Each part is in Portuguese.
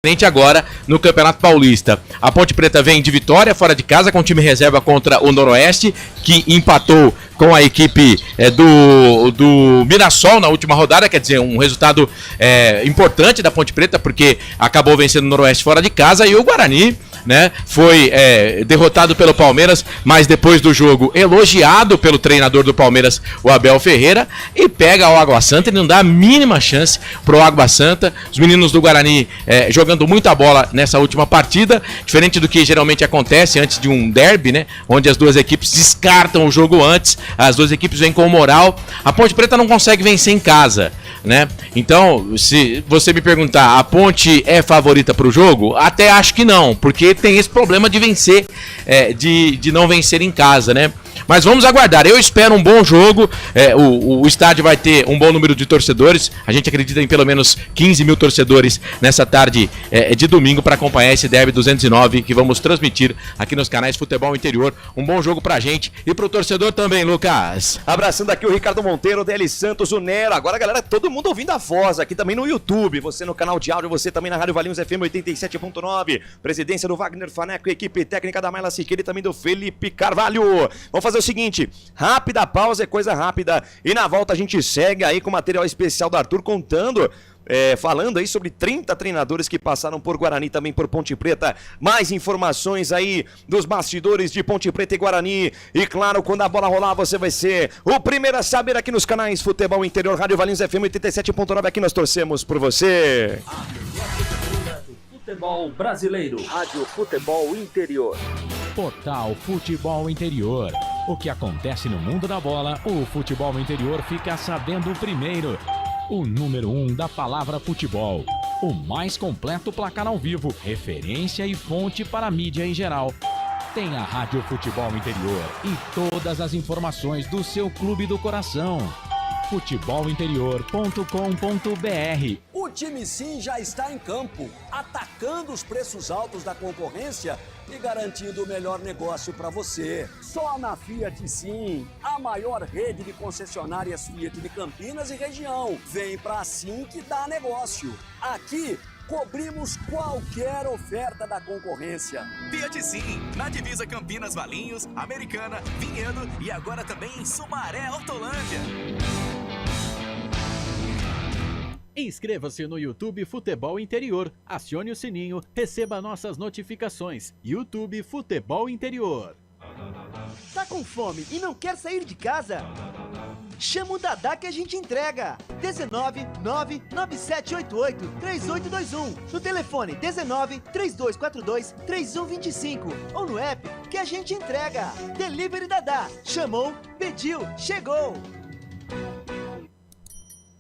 frente agora no Campeonato Paulista. A Ponte Preta vem de vitória fora de casa com time reserva contra o Noroeste, que empatou com a equipe do Mirassol na última rodada, quer dizer, um resultado importante da Ponte Preta, porque acabou vencendo o Noroeste fora de casa, e o Guarani, né, foi derrotado pelo Palmeiras, mas depois do jogo elogiado pelo treinador do Palmeiras, o Abel Ferreira, e pega o Água Santa e não dá a mínima chance pro Água Santa. Os meninos do Guarani jogando muita bola nessa última partida, diferente do que geralmente acontece antes de um derby, né, onde as duas equipes descartam o jogo antes, as duas equipes vêm com moral. A Ponte Preta não consegue vencer em casa, né? Então, se você me perguntar, a Ponte é favorita para o jogo? Até acho que não, porque tem esse problema de vencer, de não vencer em casa, né? Mas vamos aguardar. Eu espero um bom jogo. O estádio vai ter um bom número de torcedores. A gente acredita em pelo menos 15 mil torcedores nessa tarde de domingo para acompanhar esse Derby 209 que vamos transmitir aqui nos canais Futebol Interior. Um bom jogo pra gente e pro torcedor também, Lucas. Abraçando aqui o Ricardo Monteiro, o DL Santos, o Nero. Agora, galera, todo mundo ouvindo a voz aqui também no YouTube. Você no canal de áudio, você também na Rádio Valinhos FM 87.9. Presidência do Wagner Faneco, equipe técnica da Maila Siqueira e também do Felipe Carvalho. Vamos fazer o seguinte, rápida pausa, é coisa rápida, e na volta a gente segue aí com material especial do Arthur contando, falando aí sobre 30 treinadores que passaram por Guarani, também por Ponte Preta. Mais informações aí dos bastidores de Ponte Preta e Guarani, e claro, quando a bola rolar você vai ser o primeiro a saber aqui nos canais Futebol Interior, Rádio Valinhos FM 87.9, aqui nós torcemos por você. Futebol brasileiro. Rádio Futebol Interior. Portal Futebol Interior. O que acontece no mundo da bola, o Futebol Interior fica sabendo primeiro. O número 1 da palavra futebol. O mais completo placar ao vivo, referência e fonte para a mídia em geral. Tem a Rádio Futebol Interior e todas as informações do seu clube do coração. futebolinterior.com.br. O time Sim já está em campo, atacando os preços altos da concorrência e garantindo o melhor negócio para você. Só na Fiat Sim, a maior rede de concessionárias Fiat de Campinas e região. Vem pra Sim que dá negócio. Aqui cobrimos qualquer oferta da concorrência. Fiat Sim, na divisa Campinas, Valinhos, Americana, Vinhedo e agora também em Sumaré, Hortolândia. Inscreva-se no YouTube Futebol Interior, acione o sininho, receba nossas notificações. YouTube Futebol Interior. Tá com fome e não quer sair de casa? Chama o Dadá que a gente entrega. 19 99788 3821. No telefone 19 3242 3125 ou no app que a gente entrega. Delivery Dadá. Chamou, pediu, chegou.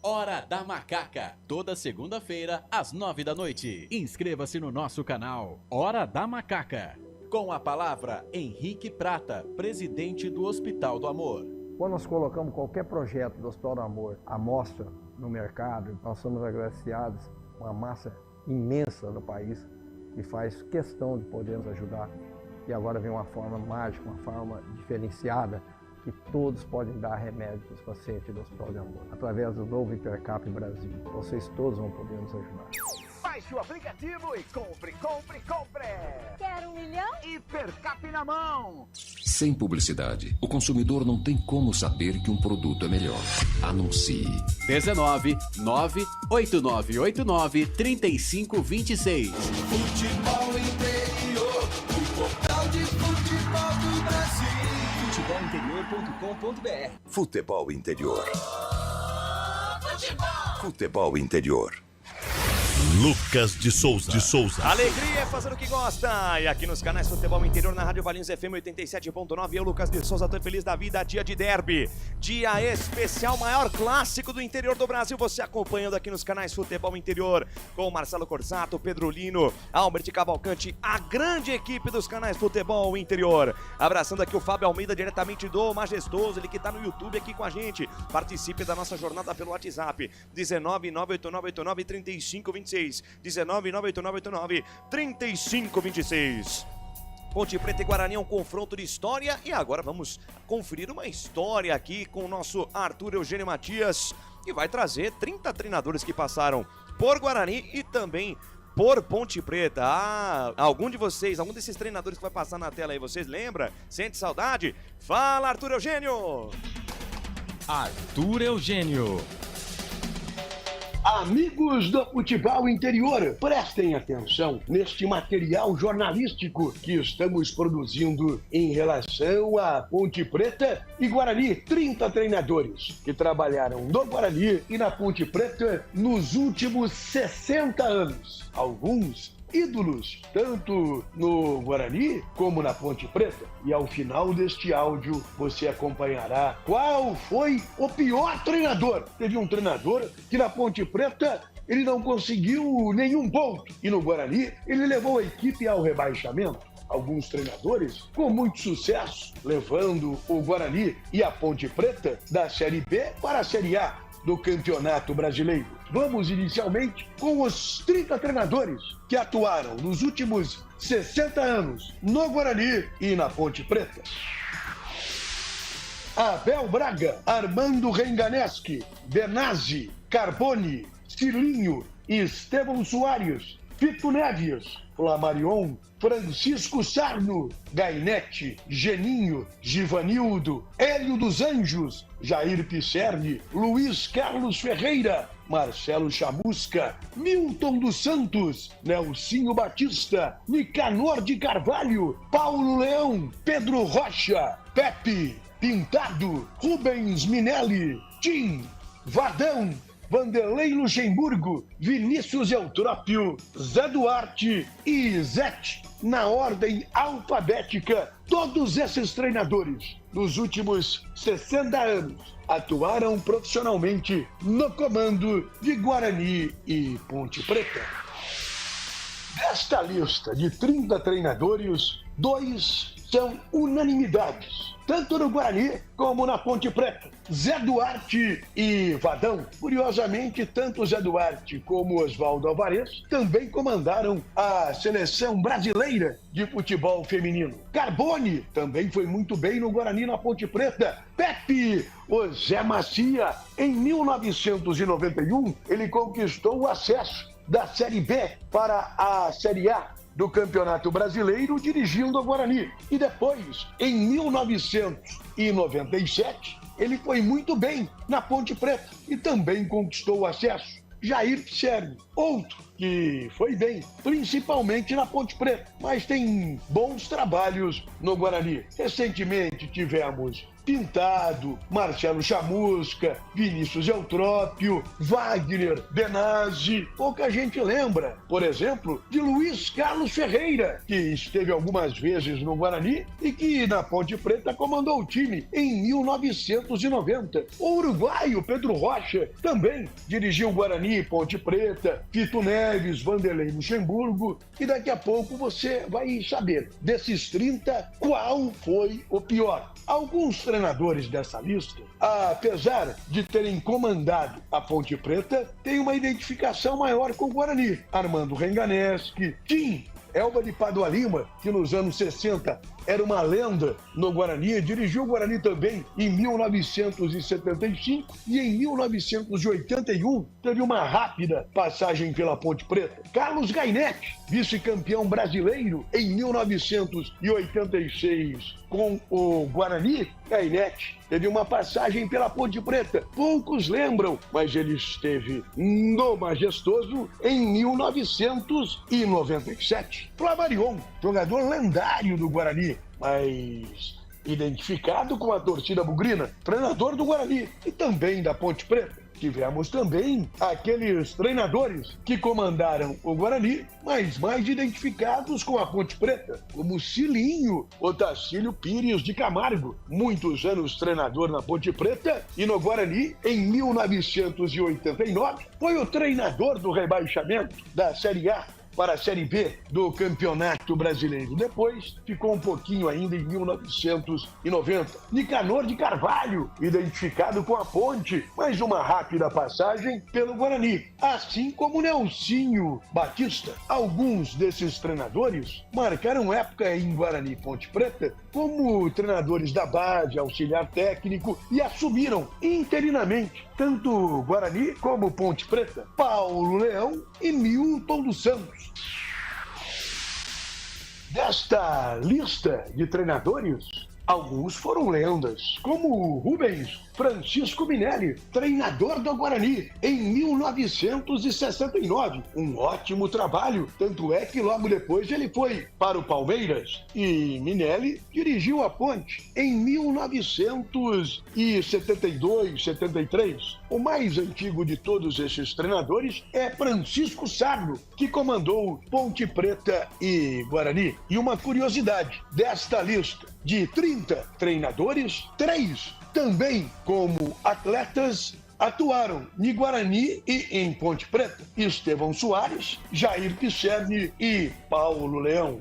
Hora da Macaca, toda segunda-feira às 9 da noite. Inscreva-se no nosso canal Hora da Macaca. Com a palavra Henrique Prata, presidente do Hospital do Amor. Quando nós colocamos qualquer projeto do Hospital do Amor à mostra no mercado, nós somos agraciados com uma massa imensa do país que faz questão de poder nos ajudar. E agora vem uma forma mágica, uma forma diferenciada, que todos podem dar remédio para os pacientes do Hospital de Amor. Através do novo Hipercap Brasil. Vocês todos vão poder nos ajudar. Baixe o aplicativo e compre, compre, compre! Quer 1 milhão? Hipercap na mão! Sem publicidade, o consumidor não tem como saber que um produto é melhor. Anuncie. 19 98989 3526. Futebol Interior, o portal de futebol do Brasil. Futebolinterior.com.br. Futebol Interior. Futebol Interior. Lucas de Souza. Alegria é fazer o que gosta. E aqui nos canais Futebol Interior, na Rádio Valinhos FM 87.9, eu, Lucas de Souza, tô feliz da vida. Dia de derby, dia especial, maior clássico do interior do Brasil. Você acompanhando aqui nos canais Futebol Interior, com Marcelo Corsato, Pedro Lino, Albert Cavalcante, a grande equipe dos canais Futebol Interior. Abraçando aqui o Fábio Almeida, diretamente do Majestoso, ele que tá no YouTube aqui com a gente. Participe da nossa jornada pelo WhatsApp, 19 98989 3526. 19 98989 3526. Ponte Preta e Guarani é um confronto de história e agora vamos conferir uma história aqui com o nosso Arthur Eugênio Matias, que vai trazer 30 treinadores que passaram por Guarani e também por Ponte Preta. Algum desses treinadores que vai passar na tela aí, vocês lembram? Sente saudade? Fala, Arthur Eugênio! Arthur Eugênio. Amigos do futebol interior, prestem atenção neste material jornalístico que estamos produzindo em relação a Ponte Preta e Guarani. 30 treinadores que trabalharam no Guarani e na Ponte Preta nos últimos 60 anos. Alguns ídolos, tanto no Guarani como na Ponte Preta. E ao final deste áudio, você acompanhará qual foi o pior treinador. Teve um treinador que na Ponte Preta ele não conseguiu nenhum ponto. E no Guarani, ele levou a equipe ao rebaixamento. Alguns treinadores com muito sucesso, levando o Guarani e a Ponte Preta da Série B para a Série A do Campeonato Brasileiro. Vamos inicialmente com os 30 treinadores que atuaram nos últimos 60 anos no Guarani e na Ponte Preta. Abel Braga, Armando Renganeschi, Benazzi, Carboni, Cilinho, Estevão Soares, Fito Neves, Flamarion, Francisco Sarno, Gainete, Geninho, Givanildo, Hélio dos Anjos, Jair Pisserni, Luiz Carlos Ferreira, Marcelo Chamusca, Milton dos Santos, Nelsinho Batista, Nicanor de Carvalho, Paulo Leão, Pedro Rocha, Pepe, Pintado, Rubens Minelli, Tim, Vadão, Vanderlei Luxemburgo, Vinícius Eutrópio, Zé Duarte e Zete, na ordem alfabética. Todos esses treinadores, nos últimos 60 anos, atuaram profissionalmente no comando de Guarani e Ponte Preta. Desta lista de 30 treinadores, 2 são unanimidades, tanto no Guarani como na Ponte Preta. Zé Duarte e Vadão. Curiosamente, tanto Zé Duarte como Oswaldo Alvarez também comandaram a seleção brasileira de futebol feminino. Carboni também foi muito bem no Guarani e na Ponte Preta. Pepe, o Zé Macia, em 1991, ele conquistou o acesso da Série B para a Série A do Campeonato Brasileiro, dirigindo o Guarani. E depois, em 1997, ele foi muito bem na Ponte Preta e também conquistou o acesso. Jair Pisserni, outro que foi bem, principalmente na Ponte Preta, mas tem bons trabalhos no Guarani. Recentemente tivemos Pintado, Marcelo Chamusca, Vinícius Eutrópio, Wagner, Benazzi. Pouca gente lembra, por exemplo, de Luiz Carlos Ferreira, que esteve algumas vezes no Guarani e que na Ponte Preta comandou o time em 1990. O uruguaio Pedro Rocha também dirigiu o Guarani, Ponte Preta, Fito Neves, Vanderlei Luxemburgo, e daqui a pouco você vai saber, desses 30, qual foi o pior. Alguns treinadores dessa lista, apesar de terem comandado a Ponte Preta, têm uma identificação maior com o Guarani. Armando Renganeschi, Tim, Elba de Padua Lima, que nos anos 60 era uma lenda no Guarani, dirigiu o Guarani também em 1975 e em 1981 teve uma rápida passagem pela Ponte Preta. Carlos Gainete, vice-campeão brasileiro em 1986 com o Guarani. Gainete teve uma passagem pela Ponte Preta. Poucos lembram, mas ele esteve no Majestoso em 1997. Flamarion, jogador lendário do Guarani, mas identificado com a torcida bugrina, treinador do Guarani e também da Ponte Preta. Tivemos também aqueles treinadores que comandaram o Guarani, mas mais identificados com a Ponte Preta, como Cilinho, Otacílio Pires de Camargo, muitos anos treinador na Ponte Preta e no Guarani, em 1989, foi o treinador do rebaixamento da Série A para a Série B do Campeonato Brasileiro. Depois, ficou um pouquinho ainda em 1990. Nicanor de Carvalho, identificado com a Ponte, mais uma rápida passagem pelo Guarani. Assim como Nelsinho Batista. Alguns desses treinadores marcaram época em Guarani e Ponte Preta como treinadores da base, auxiliar técnico e assumiram interinamente tanto Guarani como Ponte Preta. Paulo Leão e Milton dos Santos. Desta lista de treinadores, alguns foram lendas, como Rubens Francisco Minelli, treinador do Guarani, em 1969. Um ótimo trabalho, tanto é que logo depois ele foi para o Palmeiras. E Minelli dirigiu a Ponte em 1972, 73. O mais antigo de todos esses treinadores é Francisco Sarno, que comandou Ponte Preta e Guarani. E uma curiosidade, desta lista de 30 treinadores, 3 também como atletas atuaram em Guarani e em Ponte Preta: Estevão Soares, Jair Pisserni e Paulo Leão.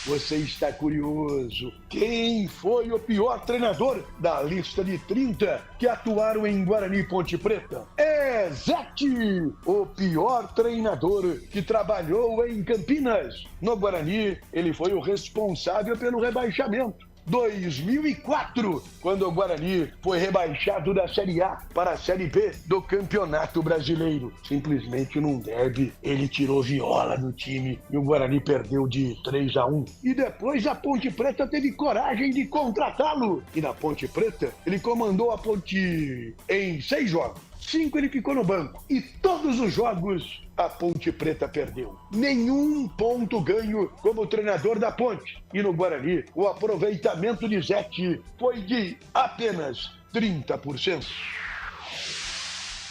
Você está curioso? Quem foi o pior treinador da lista de 30 que atuaram em Guarani e Ponte Preta? É Zete, o pior treinador que trabalhou em Campinas. No Guarani, ele foi o responsável pelo rebaixamento. 2004, quando o Guarani foi rebaixado da Série A para a Série B do Campeonato Brasileiro. Simplesmente num derby, ele tirou viola do time e o Guarani perdeu de 3-1. E depois a Ponte Preta teve coragem de contratá-lo. E na Ponte Preta, ele comandou a Ponte em 6 jogos. 5 ele ficou no banco. E todos os jogos a Ponte Preta perdeu. Nenhum ponto ganho como treinador da Ponte. E no Guarani, o aproveitamento de Zete foi de apenas 30%.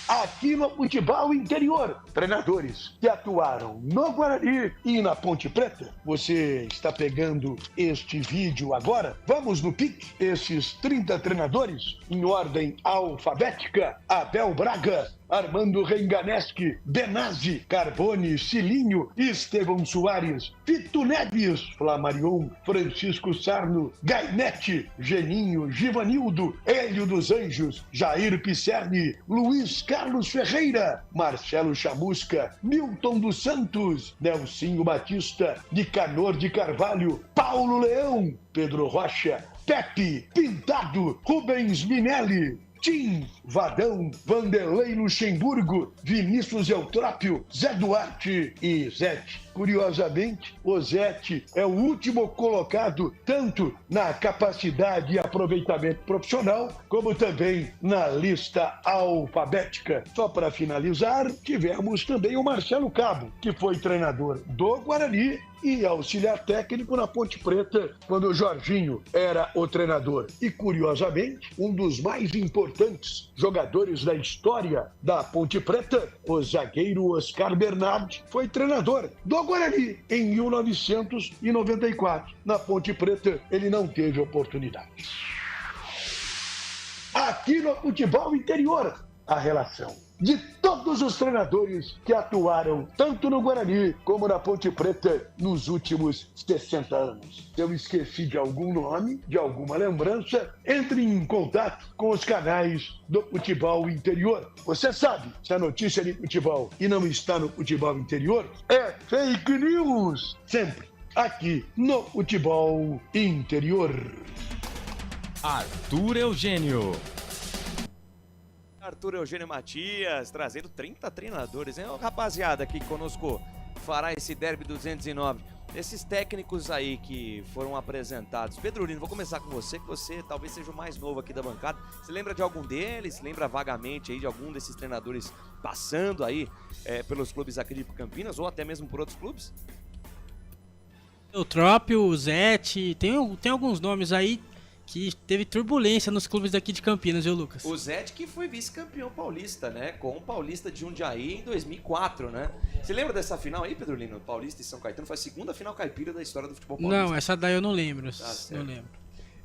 Aqui no futebol interior, treinadores que atuaram no Guarani e na Ponte Preta. Você está pegando este vídeo agora? Vamos no pique. Esses 30 treinadores, em ordem alfabética: Abel Braga, Armando Renganeschi, Benazzi, Carboni, Cilinho, Estevão Soares, Fito Neves, Flamarion, Francisco Sarno, Gainete, Geninho, Givanildo, Hélio dos Anjos, Jair Pisserni, Luiz Carlos Ferreira, Marcelo Chamusca, Milton dos Santos, Nelsinho Batista, Nicanor de Carvalho, Paulo Leão, Pedro Rocha, Pepe, Pintado, Rubens Minelli, Tim, Vadão, Vanderlei Luxemburgo, Vinícius Eutrópio, Zé Duarte e Zete. Curiosamente, o Zete é o último colocado tanto na capacidade e aproveitamento profissional, como também na lista alfabética. Só para finalizar, tivemos também o Marcelo Cabo, que foi treinador do Guarani e auxiliar técnico na Ponte Preta, quando o Jorginho era o treinador. E, curiosamente, um dos mais importantes jogadores da história da Ponte Preta, o zagueiro Oscar Bernardi, foi treinador do Guarani em 1994. Na Ponte Preta, ele não teve oportunidade. Aqui no futebol interior, a relação de todos os treinadores que atuaram tanto no Guarani como na Ponte Preta nos últimos 60 anos. Se eu esqueci de algum nome, de alguma lembrança, entre em contato com os canais do futebol interior. Você sabe, se a notícia é de futebol e não está no futebol interior, é fake news. Sempre aqui no futebol interior. Arthur Eugênio. Arthur Eugênio Matias, trazendo 30 treinadores, hein? Rapaziada, aqui conosco fará esse derby 209. Esses técnicos aí que foram apresentados. Pedro Lino, vou começar com você, que você talvez seja o mais novo aqui da bancada. Você lembra de algum deles? Se lembra vagamente aí de algum desses treinadores passando aí pelos clubes aqui de Campinas ou até mesmo por outros clubes? O Trópio, o Zete, tem alguns nomes aí que teve turbulência nos clubes daqui de Campinas, viu, Lucas? O Zete que foi vice-campeão paulista, né? Com o Paulista de Jundiaí em 2004, né? Você lembra dessa final aí, Pedro Lino? Paulista e São Caetano foi a segunda final caipira da história do futebol paulista. Não, essa daí eu não lembro. Não lembro.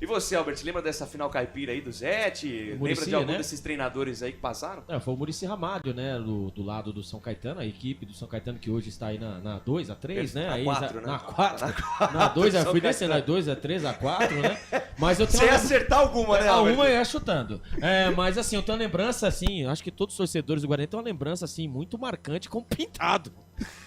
E você, Albert, lembra dessa final caipira aí do Zete? Lembra de algum desses treinadores aí que passaram? Foi o Muricy Ramalho, né? Do lado do São Caetano, a equipe do São Caetano que hoje está aí na 2, a 3, né? Na 4, né? Na 4. Na 2, eu fui descendo, a 2, a 3, a 4, né? Mas eu tenho Você ia acertar alguma, né, Albert? Uma eu ia chutando. Mas assim, eu tenho uma lembrança, assim, acho que todos os torcedores do Guarani têm uma lembrança, assim, muito marcante com o Pintado.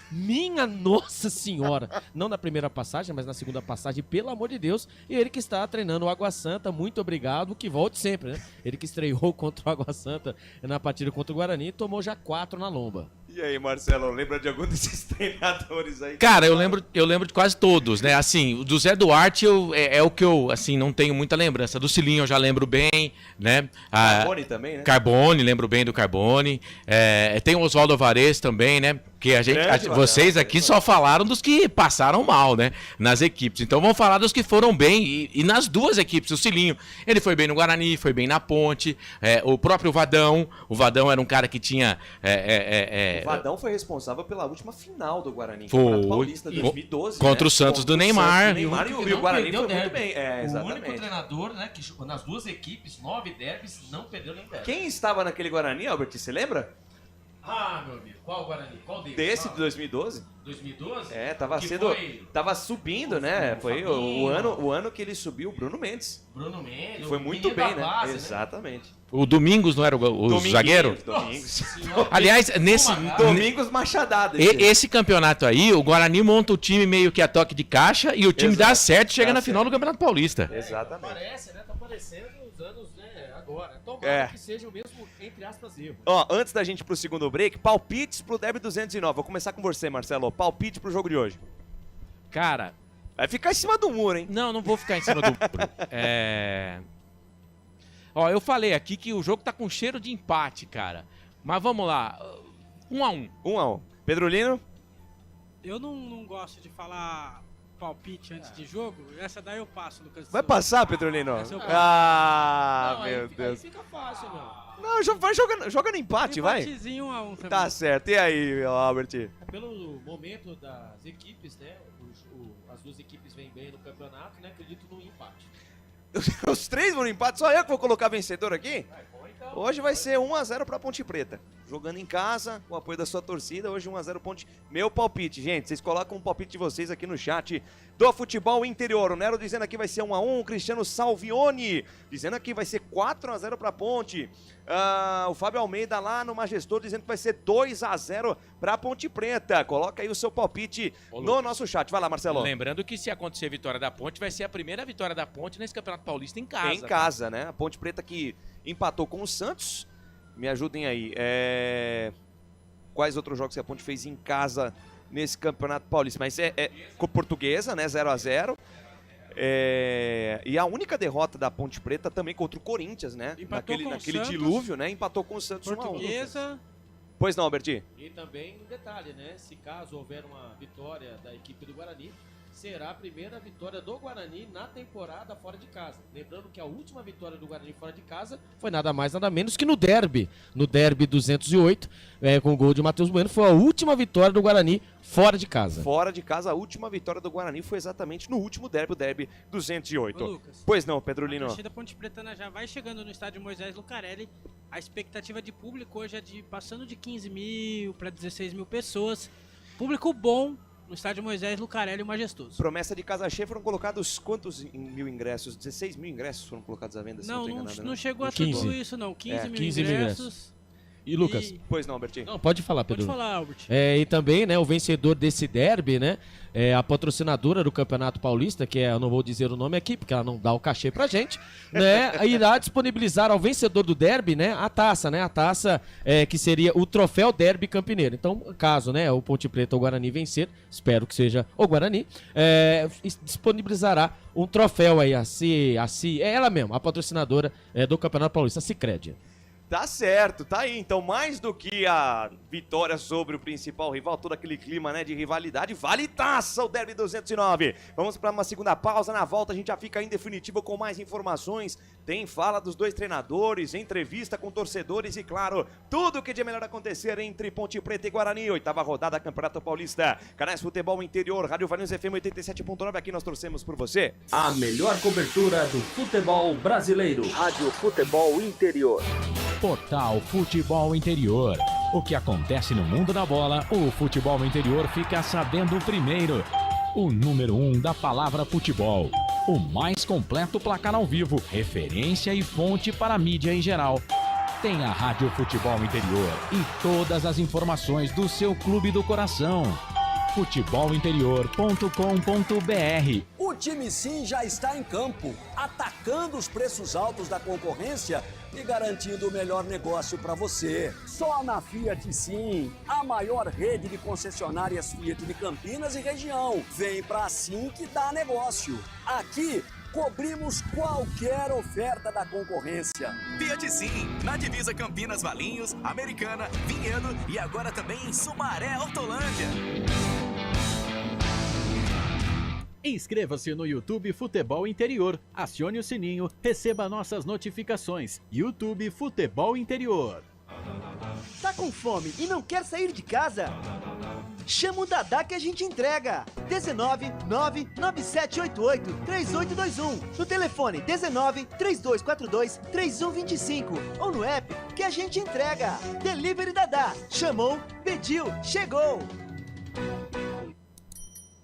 Minha Nossa Senhora! Não na primeira passagem, mas na segunda passagem, pelo amor de Deus. E ele que está treinando o Água Santa, muito obrigado, que volte sempre, né? Ele que estreou contra o Água Santa na partida contra o Guarani, tomou já 4 na lomba. E aí, Marcelo, lembra de algum desses treinadores aí? Cara, eu lembro de quase todos, né? Assim, do Zé Duarte é o que eu, assim, não tenho muita lembrança. Do Cilinho eu já lembro bem, né? Carbone também, né? Carbone, lembro bem do Carbone. Tem o Oswaldo Alvarez também, né? Porque vocês aqui só falaram dos que passaram mal, né? Nas equipes. Então vamos falar dos que foram bem e nas duas equipes. O Cilinho, ele foi bem no Guarani, foi bem na Ponte. O próprio Vadão. O Vadão era um cara que tinha... O Vadão foi responsável pela última final do Guarani. Foi. Paulista, 2012. Contra né? o Santos do Neymar. E o Guarani foi muito bem. O único treinador, né, que nas duas equipes, 9 derbys, não perdeu nem derby. Quem estava naquele Guarani, Albert? Você lembra? Ah, meu amigo, qual Guarani? Qual deles? Desse de 2012? 2012? Tava subindo, né? Foi o ano que ele subiu, o Bruno Mendes. Bruno Mendes. Foi muito bem, né? Base, exatamente. O Domingos não era o zagueiro? Domingos. Aliás, nesse... Domingos Machadada. Esse campeonato aí, o Guarani monta o time meio que a toque de caixa e o time dá certo e chega na final do Campeonato Paulista. Exatamente. Parece, né? Tá parecendo os anos, né? Agora. Tomara que seja o mesmo, entre aspas, erro. Ó, antes da gente ir pro segundo break, palpites pro Derby 209. Vou começar com você, Marcelo. Palpite pro jogo de hoje. Cara... Vai ficar em cima do muro, hein? Não vou ficar em cima do muro. Ó, eu falei aqui que o jogo tá com cheiro de empate, cara. Mas vamos lá. 1-1. 1-1. Pedro Lino? Eu não gosto de falar palpite antes de jogo. Essa daí eu passo, Lucas. Vai passar, Pedro Lino? Meu Deus. Aí fica fácil, meu. Não, vai joga no empate, vai. Empatezinho 1-1 também. Tá certo. E aí, Albert? Pelo momento das equipes, né? As duas equipes vêm bem no campeonato, né? Acredito num empate. Os três vão no empate? Só eu que vou colocar vencedor aqui? Hoje vai ser 1-0 pra Ponte Preta. Jogando em casa, com o apoio da sua torcida. Hoje 1-0 Ponte. Meu palpite, gente. Vocês colocam um palpite de vocês aqui no chat do Futebol Interior. O Nero dizendo aqui vai ser 1-1. O Cristiano Salvione dizendo aqui vai ser 4-0 pra Ponte. O Fábio Almeida lá no Majestor dizendo que vai ser 2-0 pra Ponte Preta. Coloca aí o seu palpite no nosso chat. Vai lá, Marcelo. Lembrando que se acontecer a vitória da Ponte, vai ser a primeira vitória da Ponte nesse Campeonato Paulista em casa. Em casa, né? A Ponte Preta que empatou com o Santos. Me ajudem aí. Quais outros jogos que a Ponte fez em casa nesse Campeonato Paulista? Mas com Portuguesa, né? 0-0. E a única derrota da Ponte Preta também contra o Corinthians, né? Naquele dilúvio, né? Empatou com o Santos 1-1. Portuguesa. Pois não, Alberti? E também um detalhe, né? Se caso houver uma vitória da equipe do Guarani, será a primeira vitória do Guarani na temporada fora de casa. Lembrando que a última vitória do Guarani fora de casa foi nada mais, nada menos que no Derby. No Derby 208, com o gol de Matheus Bueno, foi a última vitória do Guarani fora de casa. Fora de casa, a última vitória do Guarani foi exatamente no último Derby, o Derby 208. Ô, Lucas, pois não, Pedro Lino. A torcida Ponte Pretana já vai chegando no estádio Moisés Lucarelli. A expectativa de público hoje é passando de 15 mil para 16 mil pessoas. Público bom no estádio Moisés Lucarelli, o Majestoso. Promessa de casa cheia, foram colocados quantos mil ingressos? 16 mil ingressos foram colocados à venda? Não chegou a tudo isso, não. 15 mil 15 ingressos. E Lucas? Pois não, Albertinho. Não, pode falar, Pedro. Pode falar, Albert. E também, né, o vencedor desse derby, né, a patrocinadora do Campeonato Paulista, que eu não vou dizer o nome aqui, porque ela não dá o cachê pra gente, né, irá disponibilizar ao vencedor do derby, né, a taça que seria o troféu Derby Campineiro. Então, caso, né, o Ponte Preta ou o Guarani vencer, espero que seja o Guarani, disponibilizará um troféu aí, é ela mesmo, a patrocinadora do Campeonato Paulista, a Sicredi. Tá certo, tá aí. Então, mais do que a vitória sobre o principal rival, todo aquele clima, né, de rivalidade, vale taça o Derby 209. Vamos para uma segunda pausa. Na volta a gente já fica em definitivo com mais informações. Tem fala dos dois treinadores, entrevista com torcedores e, claro, tudo o que de melhor acontecer entre Ponte Preta e Guarani. 8ª rodada Campeonato Paulista. Canais Futebol Interior, Rádio Valinhos FM 87.9. Aqui nós torcemos por você. A melhor cobertura do futebol brasileiro. Rádio Futebol Interior. Portal Futebol Interior. O que acontece no mundo da bola, o Futebol Interior fica sabendo primeiro. O número 1 da palavra futebol. O mais completo placar ao vivo, referência e fonte para a mídia em geral. Tem a Rádio Futebol Interior e todas as informações do seu clube do coração. futebolinterior.com.br. O time Sim já está em campo, atacando os preços altos da concorrência e garantindo o melhor negócio para você. Só na Fiat Sim, a maior rede de concessionárias Fiat de Campinas e região. Vem pra Sim que dá negócio. Aqui, cobrimos qualquer oferta da concorrência. Fiat Sim, na divisa Campinas, Valinhos, Americana, Vinhedo e agora também em Sumaré, Hortolândia. Inscreva-se no YouTube Futebol Interior, acione o sininho, receba nossas notificações. YouTube Futebol Interior. Tá com fome e não quer sair de casa? Chama o Dadá que a gente entrega. 19 99788 3821. No telefone 19 3242 3125 ou no app que a gente entrega. Delivery Dadá. Chamou, pediu, chegou.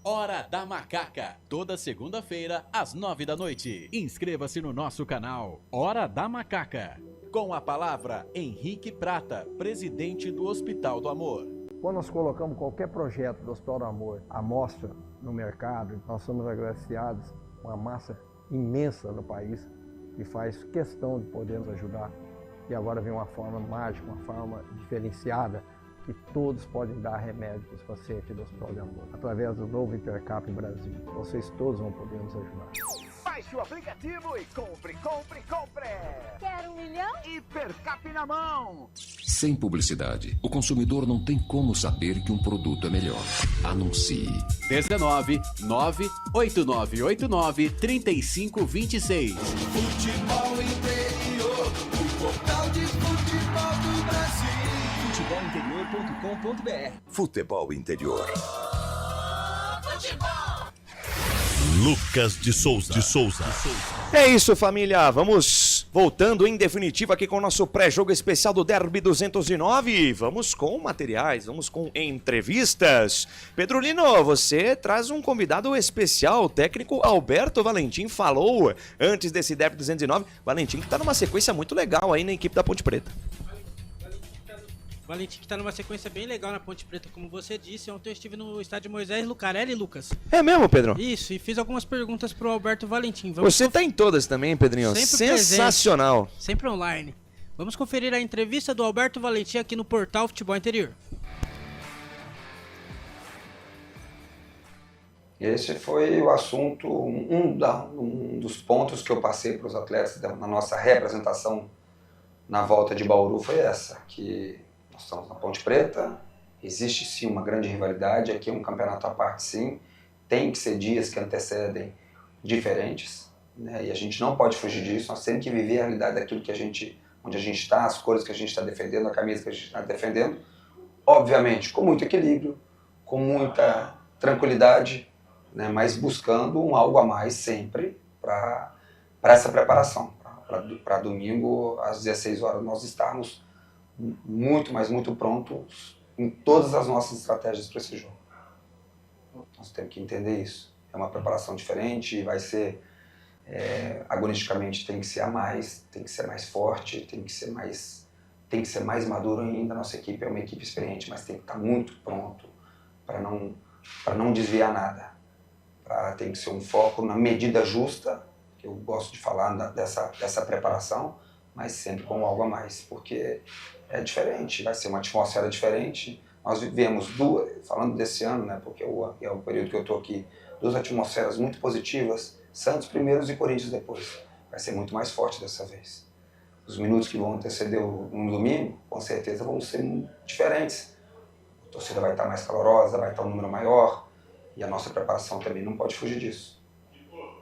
Hora da Macaca, toda segunda-feira às 9 da noite. Inscreva-se no nosso canal Hora da Macaca. Com a palavra Henrique Prata, presidente do Hospital do Amor. Quando nós colocamos qualquer projeto do Hospital do Amor à mostra no mercado, nós somos agraciados com uma massa imensa no país que faz questão de poder nos ajudar. E agora vem uma forma mágica, uma forma diferenciada, que todos podem dar remédio para os pacientes do Hospital de Amor. Através do novo Intercap Brasil, vocês todos vão poder nos ajudar. Baixe o aplicativo e compre, compre, compre! Quer 1 milhão? Hipercap na mão! Sem publicidade, o consumidor não tem como saber que um produto é melhor. Anuncie. 19 98989 3526. Futebol Interior, o portal de futebol do Brasil. Futebolinterior.com.br. Futebol Interior. Futebol! Lucas de Souza. É isso, família. Vamos voltando em definitivo aqui com o nosso pré-jogo especial do Derby 209. Vamos com materiais, vamos com entrevistas. Pedro Lino, você traz um convidado especial. O técnico Alberto Valentim falou antes desse Derby 209. Valentim que tá numa sequência muito legal aí na equipe da Ponte Preta. Valentim que tá numa sequência bem legal na Ponte Preta, como você disse. Ontem eu estive no estádio Moisés Lucarelli, Lucas. É mesmo, Pedro? Isso, e fiz algumas perguntas pro Alberto Valentim. Você tá em todas também, Pedrinho. Sempre sensacional. Presente, sempre online. Vamos conferir a entrevista do Alberto Valentim aqui no portal Futebol Interior. Esse foi o assunto, um dos pontos que eu passei para os atletas na nossa representação na volta de Bauru foi essa, que nós estamos na Ponte Preta, existe sim uma grande rivalidade, aqui é um campeonato à parte sim, tem que ser dias que antecedem diferentes, né? E a gente não pode fugir disso, nós temos que viver a realidade daquilo que onde a gente está, as cores que a gente está defendendo, a camisa que a gente está defendendo, obviamente com muito equilíbrio, com muita tranquilidade, né? Mas buscando um algo a mais sempre para essa preparação, para domingo às 16 horas nós estarmos muito, mas muito prontos em todas as nossas estratégias para esse jogo. Nós temos que entender isso. É uma preparação diferente, vai ser, agonisticamente tem que ser a mais, tem que ser mais forte, tem que ser mais maduro ainda. A nossa equipe é uma equipe experiente, mas tem que estar muito pronto para não desviar nada. Tem que ser um foco na medida justa, que eu gosto de falar dessa preparação, mas sempre com algo a mais, porque é diferente, vai ser uma atmosfera diferente. Nós vivemos falando desse ano, né, porque é o período que eu estou aqui, 2 atmosferas muito positivas, Santos primeiros e Corinthians depois. Vai ser muito mais forte dessa vez. Os minutos que vão anteceder um domingo, com certeza vão ser diferentes. A torcida vai estar mais calorosa, vai estar um número maior, e a nossa preparação também não pode fugir disso.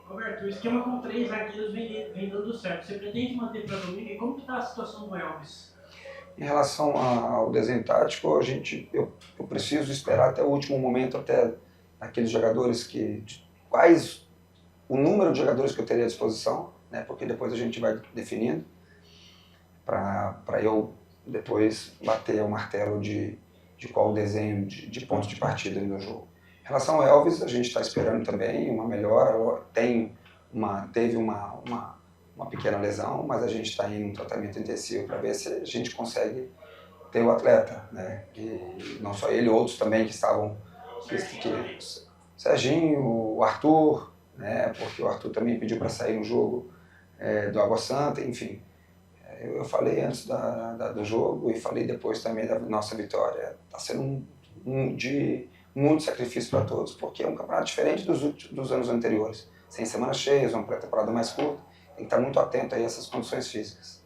Roberto, o esquema com 3 zagueiros vem dando certo. Você pretende manter para domingo? E como está a situação do Elvis? Em relação ao desenho tático, eu preciso esperar até o último momento, até aqueles jogadores quais o número de jogadores que eu teria à disposição, né? Porque depois a gente vai definindo, para eu depois bater o martelo de qual o desenho de pontos de partida no jogo. Em relação ao Elvis, a gente está esperando também uma melhora, teve uma pequena lesão, mas a gente está em um tratamento intensivo para ver se a gente consegue ter o atleta, né? Que não só ele, outros também que estavam Serginho, o Arthur, né? Porque o Arthur também pediu para sair no jogo do Água Santa, enfim. Eu falei antes do jogo e falei depois também da nossa vitória. Está sendo de muito sacrifício para todos, porque é um campeonato diferente dos anos anteriores. Sem semanas cheias, uma pré-temporada mais curta, tem que estar muito atento aí a essas condições físicas.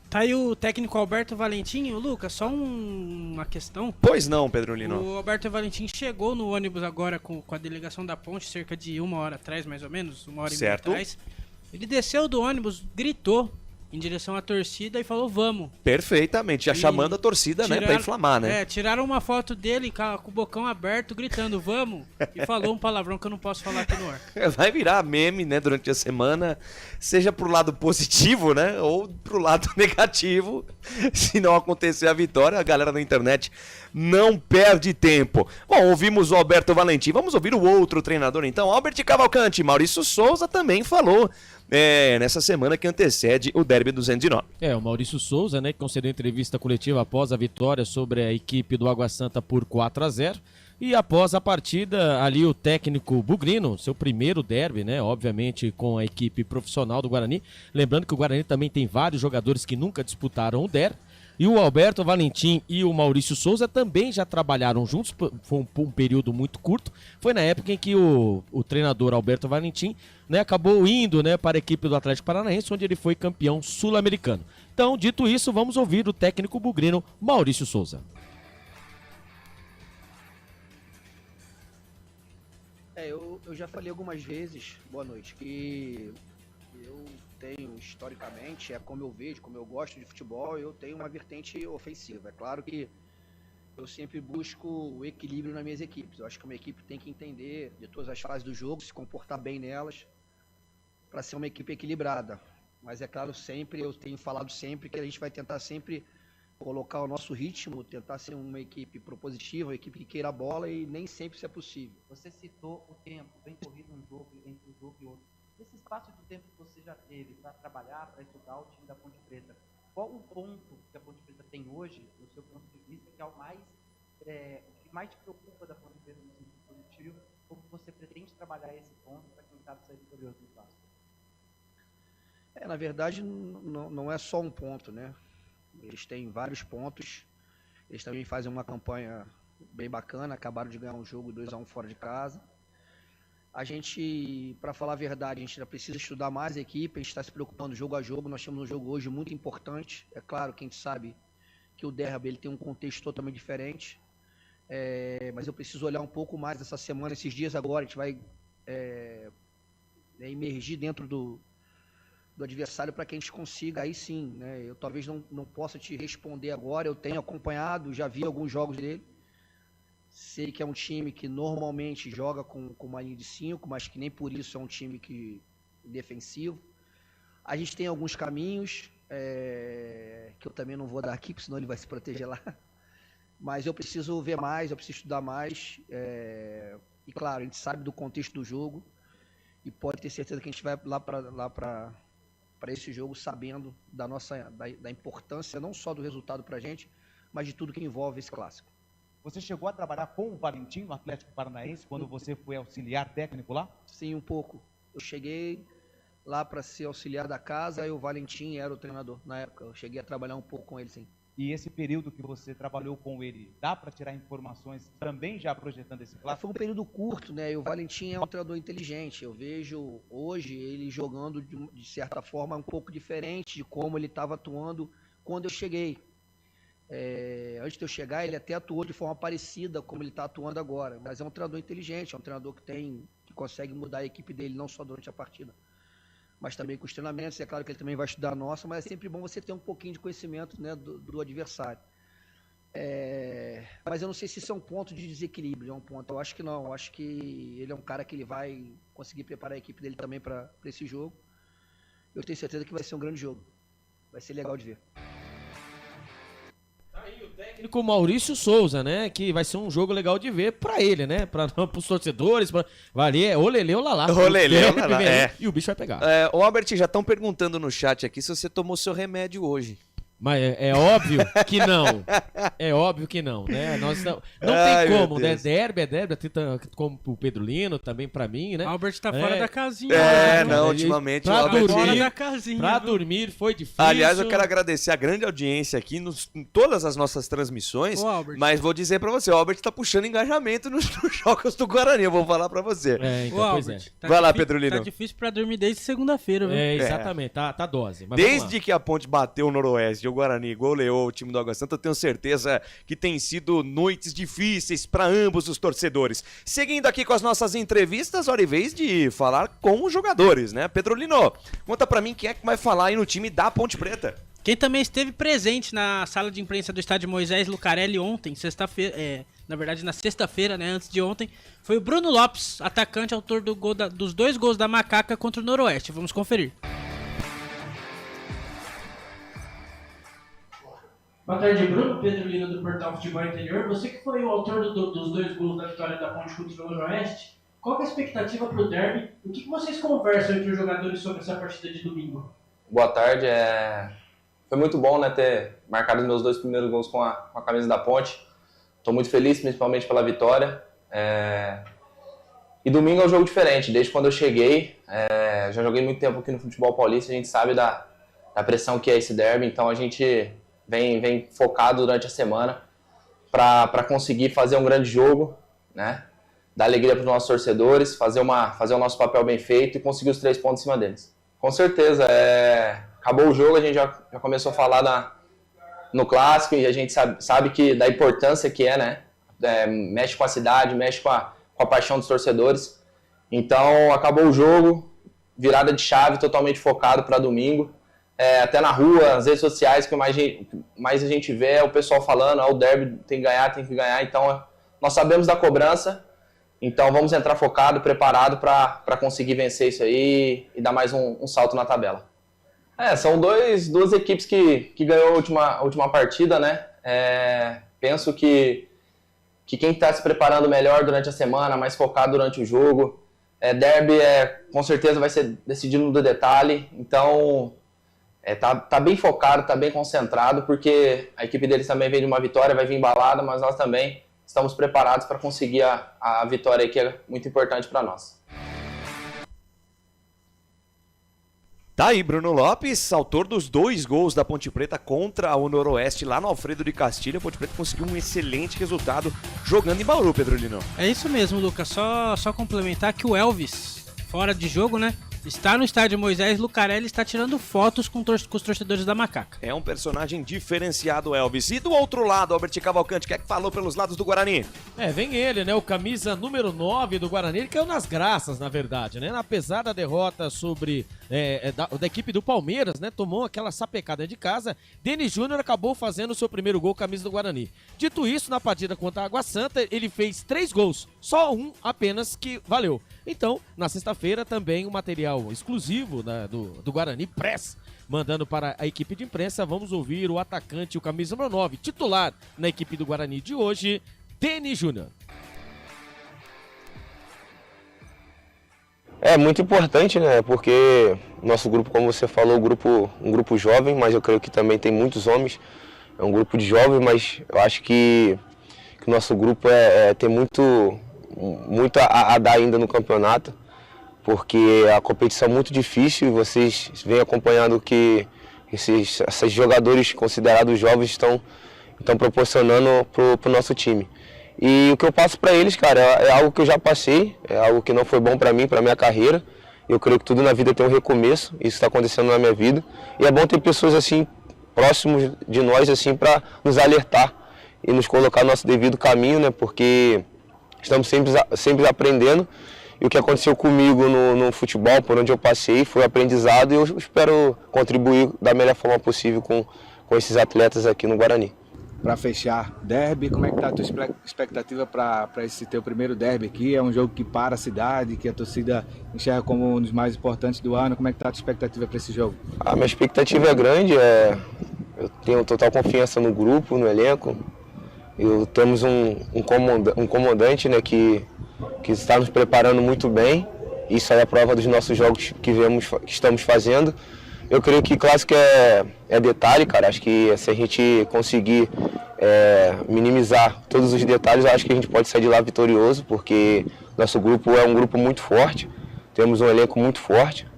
Tá aí o técnico Alberto Valentim. Lucas, só uma questão. Pois não, Pedro Lino. O Alberto Valentim chegou no ônibus agora com a delegação da Ponte, cerca de 1 hora atrás, mais ou menos, 1 hora e meia atrás. Ele desceu do ônibus, gritou em direção à torcida e falou, vamos. Perfeitamente, já chamando a torcida, né, pra inflamar, né? Tiraram uma foto dele com o bocão aberto, gritando, vamos, e falou um palavrão que eu não posso falar aqui no ar. Vai virar meme, né, durante a semana, seja pro lado positivo, né, ou pro lado negativo. Se não acontecer a vitória, a galera da internet não perde tempo. Bom, ouvimos o Alberto Valentim, vamos ouvir o outro treinador então, Albert Cavalcante. Maurício Souza também falou nessa semana que antecede o Derby 209. O Maurício Souza, né, que concedeu entrevista coletiva após a vitória sobre a equipe do Água Santa por 4-0. E após a partida, ali o técnico Bugrino, seu primeiro derby, né, obviamente com a equipe profissional do Guarani. Lembrando que o Guarani também tem vários jogadores que nunca disputaram o derby. E o Alberto Valentim e o Maurício Souza também já trabalharam juntos, foi um período muito curto. Foi na época em que o treinador Alberto Valentim, né, acabou indo, né, para a equipe do Atlético Paranaense, onde ele foi campeão sul-americano. Então, dito isso, vamos ouvir o técnico bugrino Maurício Souza. Eu já falei algumas vezes, boa noite, que eu tenho historicamente, como eu vejo, como eu gosto de futebol, eu tenho uma vertente ofensiva. É claro que eu sempre busco o equilíbrio nas minhas equipes. Eu acho que uma equipe tem que entender de todas as fases do jogo, se comportar bem nelas, para ser uma equipe equilibrada. Mas é claro, eu tenho falado sempre que a gente vai tentar sempre colocar o nosso ritmo, tentar ser uma equipe propositiva, uma equipe que queira a bola, e nem sempre isso é possível. Você citou o tempo, bem corrido um jogo, entre um jogo e outro. Esse espaço de tempo que você já teve para trabalhar, para estudar o time da Ponte Preta, qual o ponto que a Ponte Preta tem hoje, do seu ponto de vista, que é o que mais te preocupa da Ponte Preta no sentido positivo, ou que você pretende trabalhar esse ponto para quem sabe sair vitorioso no espaço? Na verdade, não é só um ponto, né? Eles têm vários pontos, eles também fazem uma campanha bem bacana, acabaram de ganhar um jogo 2-1 fora de casa. A gente, para falar a verdade, a gente ainda precisa estudar mais a equipe, a gente está se preocupando jogo a jogo. Nós temos um jogo hoje muito importante. É claro que a gente sabe que o derby ele tem um contexto totalmente diferente, mas eu preciso olhar um pouco mais essa semana, esses dias agora. A gente vai emergir dentro do adversário para que a gente consiga, aí sim, né? Eu talvez não possa te responder agora, eu tenho acompanhado, já vi alguns jogos dele. Sei que é um time que normalmente joga com uma linha de 5, mas que nem por isso é um time defensivo. A gente tem alguns caminhos, que eu também não vou dar aqui, porque senão ele vai se proteger lá. Mas eu preciso ver mais, eu preciso estudar mais. E claro, a gente sabe do contexto do jogo e pode ter certeza que a gente vai lá para esse jogo sabendo da importância não só do resultado para a gente, mas de tudo que envolve esse clássico. Você chegou a trabalhar com o Valentim no Atlético Paranaense quando você foi auxiliar técnico lá? Sim, um pouco. Eu cheguei lá para ser auxiliar da casa e o Valentim era o treinador na época. Eu cheguei a trabalhar um pouco com ele, sim. E esse período que você trabalhou com ele, dá para tirar informações também já projetando esse clássico? Foi um período curto, né? E o Valentim é um treinador inteligente. Eu vejo hoje ele jogando de certa forma um pouco diferente de como ele estava atuando quando eu cheguei. Antes de eu chegar, ele até atuou de forma parecida como ele está atuando agora. Mas é um treinador inteligente, é um treinador que consegue mudar a equipe dele não só durante a partida, mas também com os treinamentos. É claro que ele também vai estudar a nossa, mas é sempre bom você ter um pouquinho de conhecimento, né, do adversário. Mas eu não sei se isso é um ponto de desequilíbrio, é um ponto. Eu acho que não, eu acho que ele é um cara que ele vai conseguir preparar a equipe dele também para esse jogo. Eu tenho certeza que vai ser um grande jogo, vai ser legal de ver. Com Maurício Souza, né? Que vai ser um jogo legal de ver pra ele, né? Para os torcedores, vai ali, olelê, olalá. Olelê, olalá, E o bicho vai pegar. O Albert, já estão perguntando no chat aqui se você tomou seu remédio hoje. Mas é óbvio que não. É óbvio que não, né? Nós não tem como, né? Derby é derby, como pro Pedro Lino, também pra mim, né? Albert tá fora da casinha. Ultimamente pra o Albert... fora da casinha. Pra dormir foi difícil. Aliás, eu quero agradecer a grande audiência aqui em todas as nossas transmissões, mas vou dizer pra você, o Albert tá puxando engajamento nos jogos do Guarani, eu vou falar pra você. Então, pois é. Vai lá, Pedro Lino. Tá difícil pra dormir desde segunda-feira, viu? Exatamente, tá dose. Mas desde que a Ponte bateu o Noroeste e o Guarani goleou o time do Água Santa, eu tenho certeza que tem sido noites difíceis para ambos os torcedores. Seguindo aqui com as nossas entrevistas, hora e vez de falar com os jogadores, né? Pedro Lino, conta pra mim quem é que vai falar aí no time da Ponte Preta. Quem também esteve presente na sala de imprensa do estádio Moisés Lucarelli ontem, sexta-feira, na verdade na sexta-feira, né, antes de ontem, foi o Bruno Lopes, atacante, autor dos 2 gols da Macaca contra o Noroeste. Vamos conferir. Boa tarde, Bruno. Pedro Lino do Portal Futebol Interior. Você que foi o autor dos 2 gols da vitória da Ponte contra o Noroeste, qual que é a expectativa para o derby? O que vocês conversam entre os jogadores sobre essa partida de domingo? Boa tarde. Foi muito bom, né, ter marcado os meus 2 primeiros gols com a camisa da Ponte. Estou muito feliz, principalmente pela vitória. E domingo é um jogo diferente. Desde quando eu cheguei, já joguei muito tempo aqui no futebol paulista, a gente sabe da pressão que é esse derby, então a gente vem focado durante a semana para conseguir fazer um grande jogo, né? Dar alegria para os nossos torcedores, fazer o nosso papel bem feito e conseguir os 3 pontos em cima deles. Com certeza, acabou o jogo, a gente já começou a falar no clássico e a gente sabe que da importância que né? Mexe com a cidade, mexe com a paixão dos torcedores. Então, acabou o jogo, virada de chave, totalmente focado para domingo. Até na rua, nas redes sociais, que mais a gente vê é o pessoal falando, o derby tem que ganhar. Então, nós sabemos da cobrança, então vamos entrar focado, preparado para conseguir vencer isso aí e dar mais um salto na tabela. São duas equipes que ganhou a última partida, né? Penso que quem está se preparando melhor durante a semana, mais focado durante o jogo, derby com certeza vai ser decidido no detalhe, então... Tá bem focado, tá bem concentrado, porque a equipe deles também vem de uma vitória, vai vir embalada, mas nós também estamos preparados para conseguir a vitória aí, que é muito importante para nós. Tá aí, Bruno Lopes, autor dos 2 gols da Ponte Preta contra o Noroeste lá no Alfredo de Castilho. A Ponte Preta conseguiu um excelente resultado jogando em Bauru, Pedro Lino. É isso mesmo, Lucas. Só complementar que o Elvis, fora de jogo, né? Está no estádio Moisés Lucarelli, está tirando fotos com os torcedores da Macaca. É um personagem diferenciado, Elvis. E do outro lado, Albert Cavalcante, quem é que falou pelos lados do Guarani? Vem ele, né? O camisa número 9 do Guarani. Ele caiu nas graças, na verdade, né? Apesar da derrota sobre da equipe do Palmeiras, né? Tomou aquela sapecada de casa. Denis Júnior acabou fazendo o seu primeiro gol, camisa do Guarani. Dito isso, na partida contra a Água Santa, ele fez 3 gols. Só um apenas que valeu. Então, na sexta-feira, também um material exclusivo, né, do Guarani Press, mandando para a equipe de imprensa. Vamos ouvir o atacante, o camisa número 9, titular na equipe do Guarani de hoje, Denis Júnior. É muito importante, né? Porque nosso grupo, como você falou, um grupo jovem, mas eu creio que também tem muitos homens. É um grupo de jovens, mas eu acho que o nosso grupo tem muito a dar ainda no campeonato, porque a competição é muito difícil e vocês vêm acompanhando que esses jogadores considerados jovens estão proporcionando para o nosso time. E o que eu passo para eles, cara, é algo que eu já passei, é algo que não foi bom para mim, para minha carreira. Eu creio que tudo na vida tem um recomeço, isso está acontecendo na minha vida. E é bom ter pessoas assim, próximos de nós, assim, para nos alertar e nos colocar no nosso devido caminho, né? Porque estamos sempre aprendendo. E o que aconteceu comigo no futebol, por onde eu passei, foi aprendizado e eu espero contribuir da melhor forma possível com esses atletas aqui no Guarani. Para fechar, derby, como é que está a tua expectativa para esse teu primeiro derby aqui? É um jogo que para a cidade, que a torcida enxerga como um dos mais importantes do ano. Como é que está a tua expectativa para esse jogo? A minha expectativa é grande, eu tenho total confiança no grupo, no elenco. Temos um comandante, né, que está nos preparando muito bem. Isso é a prova dos nossos jogos que estamos fazendo. Eu creio que clássico é detalhe, cara. Acho que se a gente conseguir minimizar todos os detalhes, eu acho que a gente pode sair de lá vitorioso, porque nosso grupo é um grupo muito forte, temos um elenco muito forte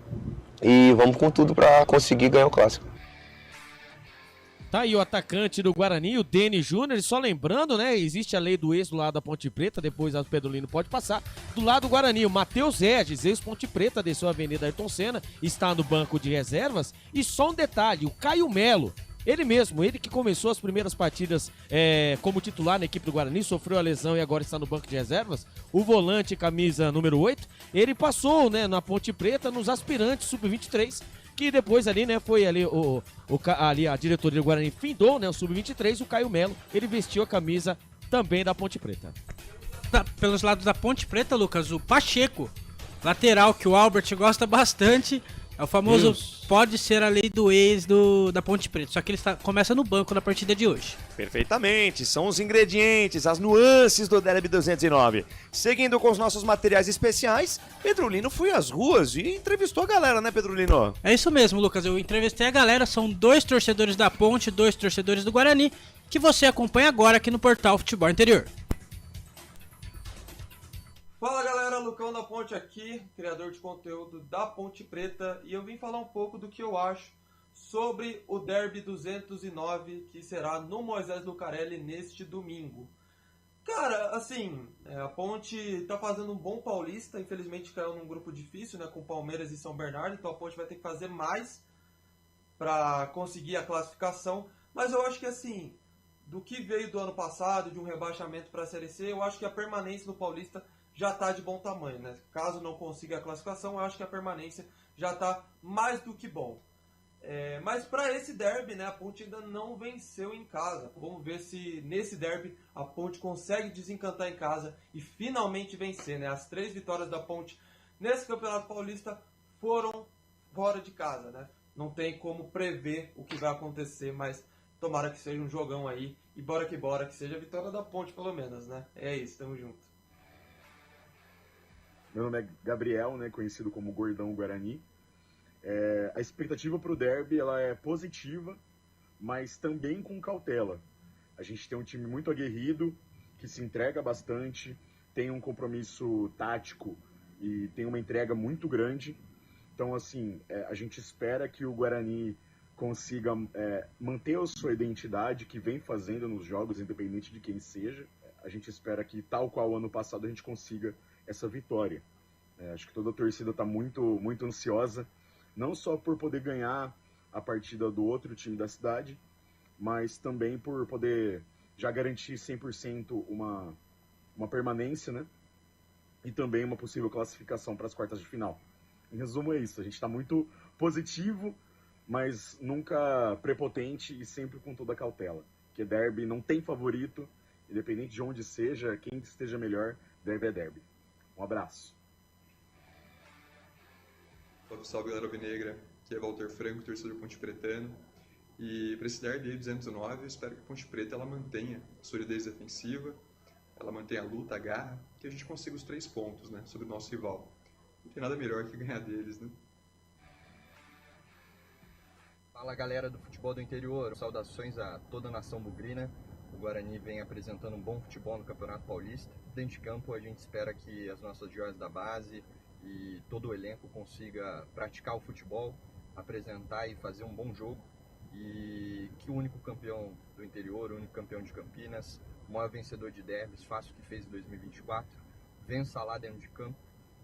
e vamos com tudo para conseguir ganhar o clássico. Tá aí o atacante do Guarani, o Denis Júnior, e só lembrando, né, existe a lei do ex do lado da Ponte Preta, depois a Pedrolino pode passar. Do lado do Guarani, o Matheus Regis, ex-Ponte Preta, desceu a Avenida Ayrton Senna, está no banco de reservas. E só um detalhe, o Caio Melo, ele mesmo, ele que começou as primeiras partidas como titular na equipe do Guarani, sofreu a lesão e agora está no banco de reservas. O volante, camisa número 8, ele passou, né, na Ponte Preta, nos aspirantes sub-23, que depois ali, né, foi ali ali a diretoria do Guarani findou, né, o sub-23, o Caio Melo, ele vestiu a camisa também da Ponte Preta. Pelos lados da Ponte Preta, Lucas, o Pacheco, lateral que o Albert gosta bastante, é o famoso pode ser a lei do ex da Ponte Preta, só que ele começa no banco na partida de hoje. Perfeitamente, são os ingredientes, as nuances do Derby 209. Seguindo com os nossos materiais especiais, Pedrolino foi às ruas e entrevistou a galera, né, Pedrolino? É isso mesmo, Lucas, eu entrevistei a galera, são 2 torcedores da Ponte, 2 torcedores do Guarani, que você acompanha agora aqui no portal Futebol Interior. Fala galera, Lucão da Ponte aqui, criador de conteúdo da Ponte Preta, e eu vim falar um pouco do que eu acho sobre o Derby 209 que será no Moisés Lucarelli neste domingo. Cara, assim, a Ponte tá fazendo um bom paulista, infelizmente caiu num grupo difícil, né, com Palmeiras e São Bernardo, então a Ponte vai ter que fazer mais para conseguir a classificação, mas eu acho que assim, do que veio do ano passado, de um rebaixamento para a Série C, eu acho que a permanência no Paulista já está de bom tamanho, né? Caso não consiga a classificação, eu acho que a permanência já está mais do que bom. Mas para esse derby, né, a Ponte ainda não venceu em casa. Vamos ver se nesse derby a Ponte consegue desencantar em casa e finalmente vencer, né? As 3 vitórias da Ponte nesse Campeonato Paulista foram fora de casa, né? Não tem como prever o que vai acontecer, mas tomara que seja um jogão aí. E bora, que seja a vitória da Ponte pelo menos, né? É isso, tamo junto. Meu nome é Gabriel, né, conhecido como Gordão Guarani. A expectativa para o derby ela é positiva, mas também com cautela. A gente tem um time muito aguerrido, que se entrega bastante, tem um compromisso tático e tem uma entrega muito grande. Então, assim, a gente espera que o Guarani consiga manter a sua identidade que vem fazendo nos jogos, independente de quem seja. A gente espera que, tal qual ano passado, a gente consiga essa vitória. Acho que toda a torcida está muito, muito ansiosa, não só por poder ganhar a partida do outro time da cidade, mas também por poder já garantir 100% uma permanência, né? E também uma possível classificação para as quartas de final. Em resumo é isso, a gente está muito positivo, mas nunca prepotente e sempre com toda a cautela. Porque derby não tem favorito, independente de onde seja, quem esteja melhor, derby é derby. Um abraço. Salve galera alvinegra, aqui é Walter Franco, torcedor Ponte Pretano. E para esse derby aí 209, eu espero que a Ponte Preta ela mantenha a solidez defensiva, ela mantenha a luta, a garra, que a gente consiga os 3 pontos, né, sobre o nosso rival. Não tem nada melhor que ganhar deles, né? Fala galera do futebol do interior, saudações a toda a nação bugrina. O Guarani vem apresentando um bom futebol no Campeonato Paulista. Dentro de campo a gente espera que as nossas joias da base e todo o elenco consiga praticar o futebol, apresentar e fazer um bom jogo. E que o único campeão do interior, o único campeão de Campinas, o maior vencedor de derbys, faça o que fez em 2024, vença lá dentro de campo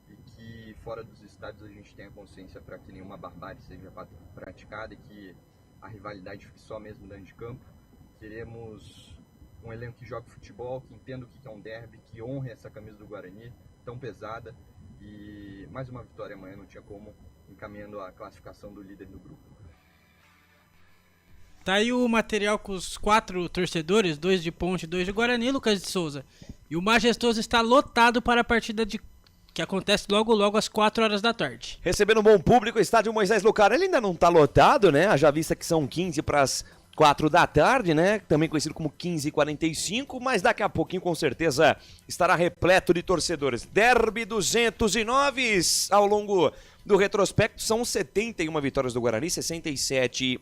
e que fora dos estádios a gente tenha consciência para que nenhuma barbárie seja praticada e que a rivalidade fique só mesmo dentro de campo. Queremos um elenco que jogue futebol, que entenda o que é um derby, que honre essa camisa do Guarani, tão pesada. E mais uma vitória amanhã, não tinha como, encaminhando a classificação do líder do grupo. Tá aí o material com os 4 torcedores, 2 de Ponte e 2 de Guarani, Lucas de Souza. E o Majestoso está lotado para a partida que acontece logo às 4 horas da tarde. Recebendo um bom público, o estádio Moisés Lucarelli ainda não está lotado, né? Haja vista que são 15 para as 4 da tarde, né? Também conhecido como 15h45, mas daqui a pouquinho com certeza estará repleto de torcedores. Derby 209 ao longo do retrospecto, são 71 vitórias do Guarani, 67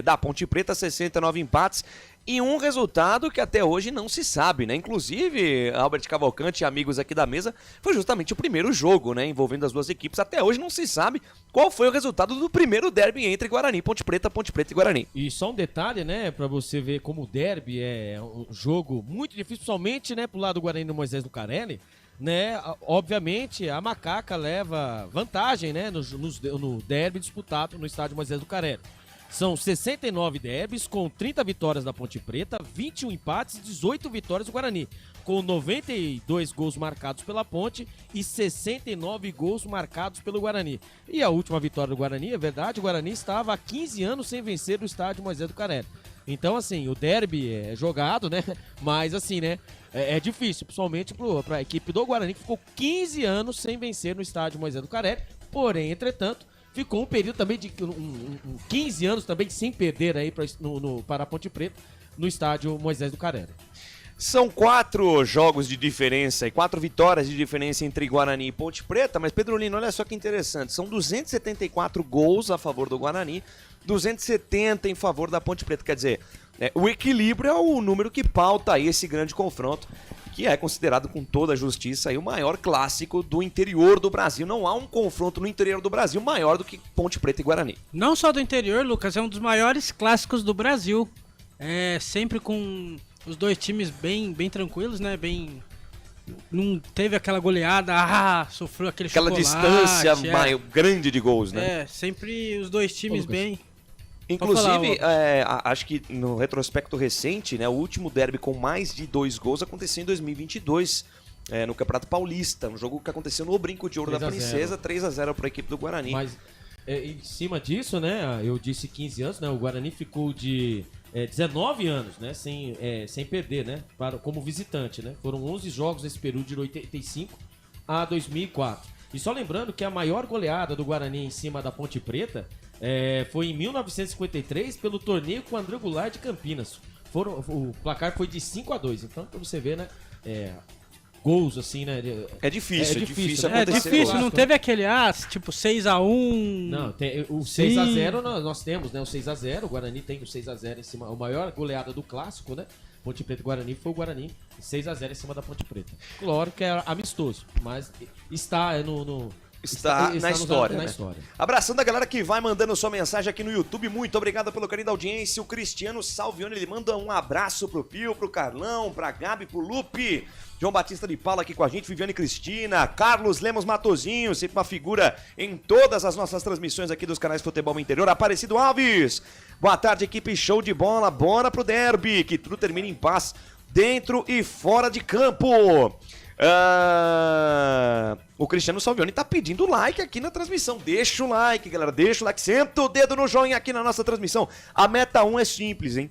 da Ponte Preta, 69 empates e um resultado que até hoje não se sabe, né? Inclusive, Albert Cavalcante e amigos aqui da mesa, foi justamente o primeiro jogo, né? Envolvendo as duas equipes. Até hoje não se sabe qual foi o resultado do primeiro derby entre Guarani, Ponte Preta e Guarani. E só um detalhe, né? Pra você ver como o derby é um jogo muito difícil, principalmente, né? Pro lado do Guarani do Moisés Lucarelli, né? Obviamente, a Macaca leva vantagem, né? No derby disputado no estádio Moisés Lucarelli. São 69 derbys, com 30 vitórias da Ponte Preta, 21 empates e 18 vitórias do Guarani, com 92 gols marcados pela Ponte e 69 gols marcados pelo Guarani. E a última vitória do Guarani, é verdade, o Guarani estava há 15 anos sem vencer no estádio Moisés Lucarelli. Então, assim, o derby é jogado, né? Mas, assim, né? É difícil, principalmente para a equipe do Guarani, que ficou 15 anos sem vencer no estádio Moisés Lucarelli. Porém, entretanto, ficou um período também de 15 anos também sem perder aí para a Ponte Preta no estádio Moisés Lucarelli. São 4 jogos de diferença e 4 vitórias de diferença entre Guarani e Ponte Preta, mas Pedro Lino, olha só que interessante, são 274 gols a favor do Guarani, 270 em favor da Ponte Preta, quer dizer, o equilíbrio é o número que pauta aí esse grande confronto, que é considerado com toda a justiça aí o maior clássico do interior do Brasil. Não há um confronto no interior do Brasil maior do que Ponte Preta e Guarani. Não só do interior, Lucas, é um dos maiores clássicos do Brasil. É sempre com os dois times bem tranquilos, né? Não teve aquela goleada, sofreu aquele chocolate. Aquela distância grande de gols, né? Sempre os dois times bem... Inclusive, acho que no retrospecto recente, né, o último derby com mais de 2 gols aconteceu em 2022, no Campeonato Paulista, um jogo que aconteceu no Brinco de Ouro da Princesa, 3-0 para a equipe do Guarani. Mas em cima disso, né, eu disse 15 anos, né, o Guarani ficou de 19 anos, né, sem perder, né, como visitante, né, foram 11 jogos nesse período de 85 a 2004. E só lembrando que a maior goleada do Guarani em cima da Ponte Preta foi em 1953 pelo torneio quadrangular de Campinas. O placar foi de 5-2. Então, pra você ver, né? Gols assim, né? É difícil acontecer. É difícil, não teve aquele tipo 6-1. Não, o 6-0 nós temos, né? O 6-0, o Guarani tem o 6-0 em cima. A maior goleada do clássico, né? Ponte Preta e Guarani foi o Guarani 6-0 em cima da Ponte Preta. Claro que é amistoso, mas está Está na história, na né? história. Abraçando a galera que vai mandando sua mensagem aqui no YouTube. Muito obrigado pelo carinho da audiência. O Cristiano Salvione, ele manda um abraço pro Pio, pro Carlão, pra Gabi, pro Lupe. João Batista de Paula aqui com a gente, Viviane Cristina, Carlos Lemos Matozinho, sempre uma figura em todas as nossas transmissões aqui dos canais Futebol Interior. Aparecido Alves, boa tarde, equipe, show de bola, bora pro derby, que tudo termine em paz, dentro e fora de campo. O Cristiano Salvione tá pedindo like aqui na transmissão. Deixa o like, galera, deixa o like, senta o dedo no joinha aqui na nossa transmissão. A meta 1 é simples, hein?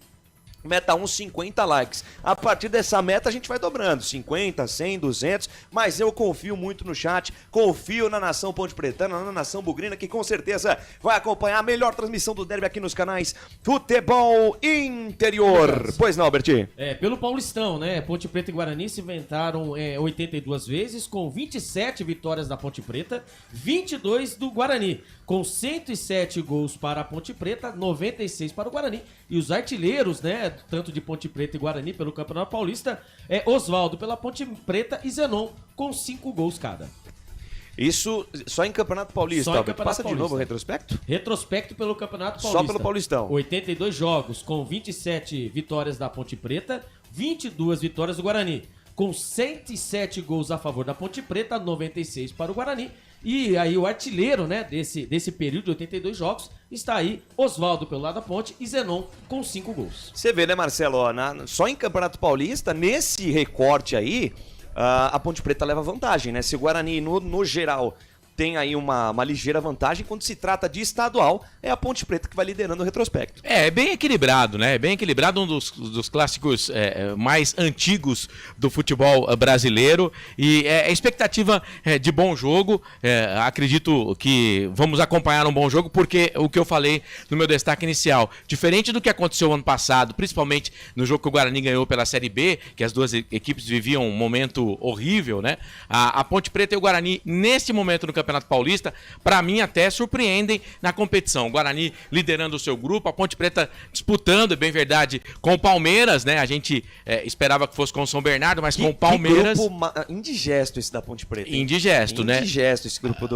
Meta 1, 50 likes. A partir dessa meta a gente vai dobrando, 50, 100, 200, mas eu confio muito no chat, confio na nação Ponte Pretana, na nação bugrina, que com certeza vai acompanhar a melhor transmissão do derby aqui nos canais Futebol Interior. Pois não, Alberti? Pelo Paulistão, né? Ponte Preta e Guarani se inventaram 82 vezes, com 27 vitórias da Ponte Preta, 22 do Guarani, com 107 gols para a Ponte Preta, 96 para o Guarani. E os artilheiros, né, tanto de Ponte Preta e Guarani pelo Campeonato Paulista, Oswaldo pela Ponte Preta e Zenon com 5 gols cada. Isso só em Campeonato Paulista. Só em Campeonato Passa Paulista. de novo o retrospecto? Retrospecto pelo Campeonato Paulista. Só pelo Paulistão. 82 jogos com 27 vitórias da Ponte Preta, 22 vitórias do Guarani, com 107 gols a favor da Ponte Preta, 96 para o Guarani. E aí o artilheiro, né, desse período de 82 jogos está aí Oswaldo pelo lado da Ponte e Zenon com 5 gols. Você vê, né, Marcelo? Só em Campeonato Paulista, nesse recorte aí, a Ponte Preta leva vantagem, né? Se o Guarani, no geral, tem aí uma ligeira vantagem. Quando se trata de estadual, é a Ponte Preta que vai liderando o retrospecto. É bem equilibrado, né? Bem equilibrado, um dos clássicos mais antigos do futebol brasileiro. E a expectativa de bom jogo. Acredito que vamos acompanhar um bom jogo, porque o que eu falei no meu destaque inicial, diferente do que aconteceu ano passado, principalmente no jogo que o Guarani ganhou pela Série B, que as duas equipes viviam um momento horrível, né? A Ponte Preta e o Guarani, nesse momento no Campeonato Paulista, para mim até surpreendem na competição. O Guarani liderando o seu grupo, a Ponte Preta disputando, é bem verdade, com o Palmeiras, né? A gente esperava que fosse com o São Bernardo, mas com o Palmeiras... Que grupo indigesto esse da Ponte Preta. Hein? Indigesto, né? Indigesto esse grupo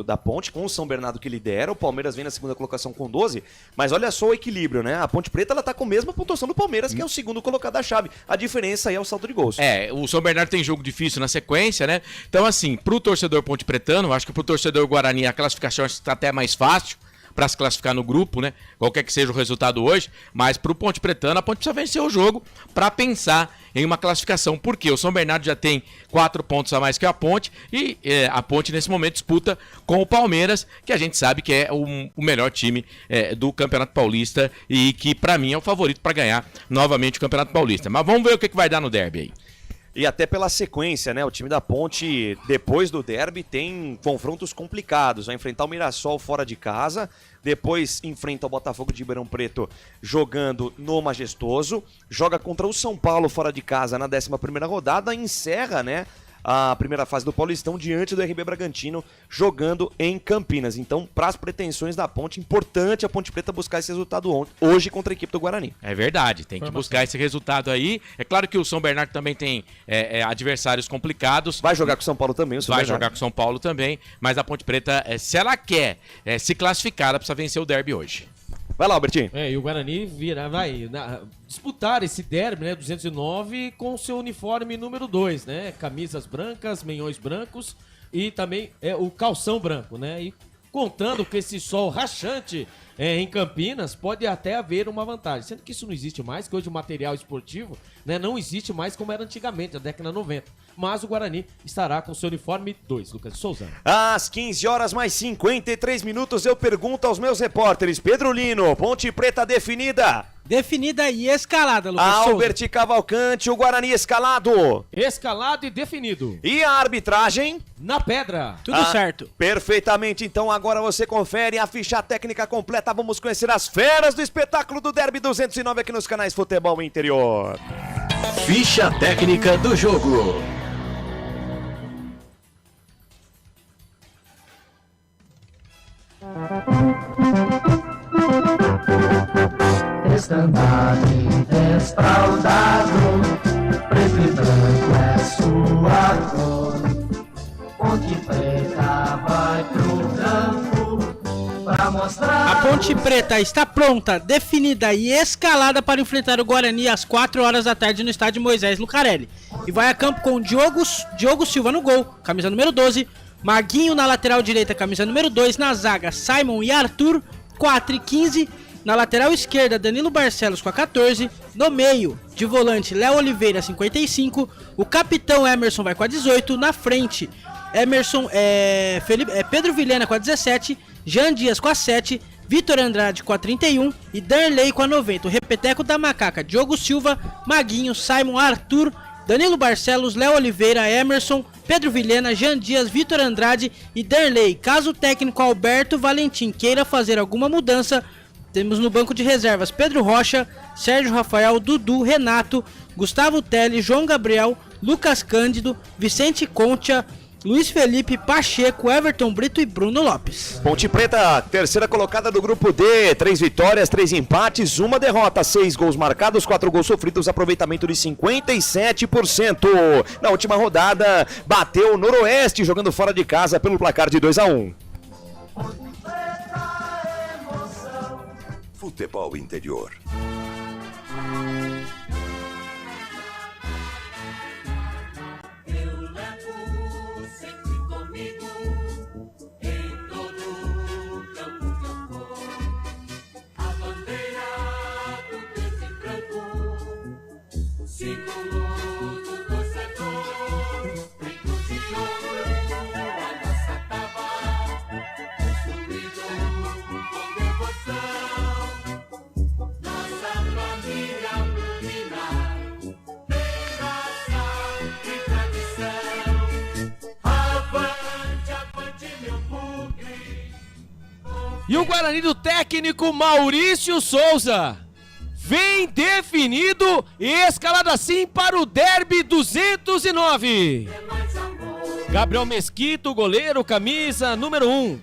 da Ponte, com o São Bernardo que lidera, o Palmeiras vem na segunda colocação com 12, mas olha só o equilíbrio, né? A Ponte Preta, ela tá com a mesma pontuação do Palmeiras, que é o segundo colocado da chave. A diferença aí é o saldo de gols. O São Bernardo tem jogo difícil na sequência, né? Então, assim, pro torcedor ponte pretano, acho que pro torcedor Guarani a classificação está até mais fácil para se classificar no grupo, né? Qualquer que seja o resultado hoje, mas pro Ponte Pretano, a Ponte precisa vencer o jogo para pensar em uma classificação, porque o São Bernardo já tem 4 pontos a mais que a Ponte e a Ponte nesse momento disputa com o Palmeiras, que a gente sabe que é o melhor time do Campeonato Paulista e que para mim é o favorito para ganhar novamente o Campeonato Paulista. Mas vamos ver o que vai dar no derby aí. E até pela sequência, né? O time da Ponte, depois do derby, tem confrontos complicados. Vai enfrentar o Mirassol fora de casa, depois enfrenta o Botafogo de Ribeirão Preto jogando no Majestoso, joga contra o São Paulo fora de casa na 11ª rodada, encerra, né, a primeira fase do Paulistão diante do RB Bragantino, jogando em Campinas. Então, para as pretensões da Ponte, importante a Ponte Preta buscar esse resultado hoje contra a equipe do Guarani. É verdade, tem que buscar esse resultado aí. É claro que o São Bernardo também tem adversários complicados. Vai jogar com o São Paulo também, Vai jogar com o São Paulo também, mas a Ponte Preta, se ela quer se classificar, ela precisa vencer o derby hoje. Vai lá, Albertinho. E o Guarani vai disputar esse derby, né, 209, com o seu uniforme número 2, né? Camisas brancas, meiões brancos e também o calção branco, né? E contando com esse sol rachante em Campinas, pode até haver uma vantagem. Sendo que isso não existe mais, que hoje o material esportivo, né, não existe mais como era antigamente, na década de 90. Mas o Guarani estará com seu uniforme 2, Lucas de Souza. Às 15 horas mais 53 minutos, eu pergunto aos meus repórteres. Pedro Lino, Ponte Preta definida? Definida e escalada, Lucas Albert Cavalcante, o Guarani escalado. Escalado e definido. E a arbitragem? Na pedra. Tudo certo. Perfeitamente, então agora você confere a ficha técnica completa. Vamos conhecer as feras do espetáculo do Derby 209 aqui nos canais Futebol Interior. Ficha técnica do jogo. Estandarte desfraldado, preto e branco é sua cor. Ponte Preta vai pro campo pra mostrar. A Ponte Preta está pronta, definida e escalada para enfrentar o Guarani às 4 horas da tarde no estádio Moisés Lucarelli. E vai a campo com Diogo Silva no gol, camisa número 12, Maguinho na lateral direita, camisa número 2, na zaga Simon e Arthur, 4 e 15. Na lateral esquerda, Danilo Barcelos com a 14. No meio, de volante, Léo Oliveira, 55. O capitão Emerson vai com a 18. Na frente, Pedro Vilhena com a 17. Jean Dias com a 7. Vitor Andrade com a 31. E Darley com a 90. O repeteco da macaca, Diogo Silva, Maguinho, Simon, Arthur, Danilo Barcelos, Léo Oliveira, Emerson, Pedro Vilhena, Jean Dias, Vitor Andrade e Darley. Caso o técnico Alberto Valentim queira fazer alguma mudança, temos no banco de reservas Pedro Rocha, Sérgio Rafael, Dudu, Renato, Gustavo Telli, João Gabriel, Lucas Cândido, Vicente Concha, Luiz Felipe, Pacheco, Everton Brito e Bruno Lopes. Ponte Preta, terceira colocada do grupo D, 3 vitórias, 3 empates, 1 derrota, 6 gols marcados, 4 gols sofridos, aproveitamento de 57%. Na última rodada, bateu o Noroeste jogando fora de casa pelo placar de 2-1. Futebol Interior. Eu levo sempre comigo em todo campo que eu for a bandeira do preto e branco, símbolo do torcedor, preto de ouro, a nossa tava. E o Guarani do técnico Maurício Souza vem definido e escalado assim para o Derby 209. Gabriel Mesquita, o goleiro, camisa número 1.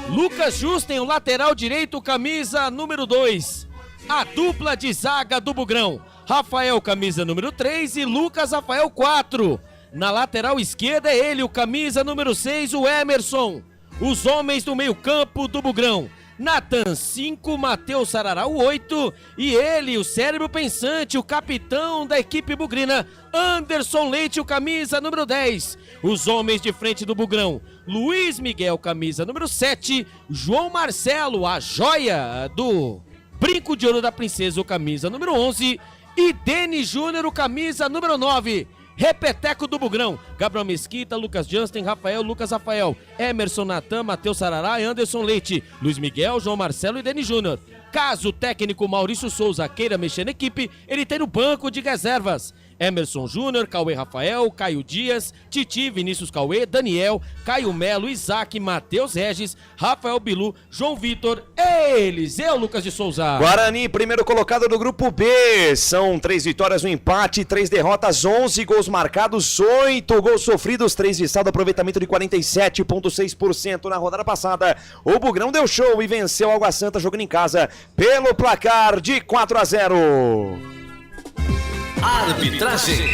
Lucas Justen, o lateral direito, camisa número 2. A dupla de zaga do Bugrão, Rafael, camisa número 3 e Lucas Rafael, 4. Na lateral esquerda é ele, o camisa número 6, o Emerson. Os homens do meio campo do Bugrão, Natan, 5, Matheus Sarará, o 8, e ele, o cérebro pensante, o capitão da equipe bugrina, Anderson Leite, o camisa número 10. Os homens de frente do Bugrão, Luiz Miguel, camisa número 7, João Marcelo, a joia do Brinco de Ouro da Princesa, o camisa número 11, e Denis Júnior, o camisa número 9. Repeteco do Bugrão, Gabriel Mesquita, Lucas Justin, Rafael, Lucas Rafael, Emerson, Natan, Matheus Sarará e Anderson Leite, Luiz Miguel, João Marcelo e Denis Júnior. Caso o técnico Maurício Souza queira mexer na equipe, ele tem no banco de reservas Emerson Júnior, Cauê Rafael, Caio Dias, Titi, Vinícius Cauê, Daniel, Caio Melo, Isaac, Matheus Regis, Rafael Bilu, João Vitor, Eliseu Lucas de Souza. Guarani, primeiro colocado do grupo B. São 3 vitórias, 1 empate, 3 derrotas, 11 gols marcados, 8 gols sofridos, 3 de saldo, aproveitamento de 47,6% na rodada passada. O Bugrão deu show e venceu Água Santa jogando em casa pelo placar de 4-0. Arbitragem.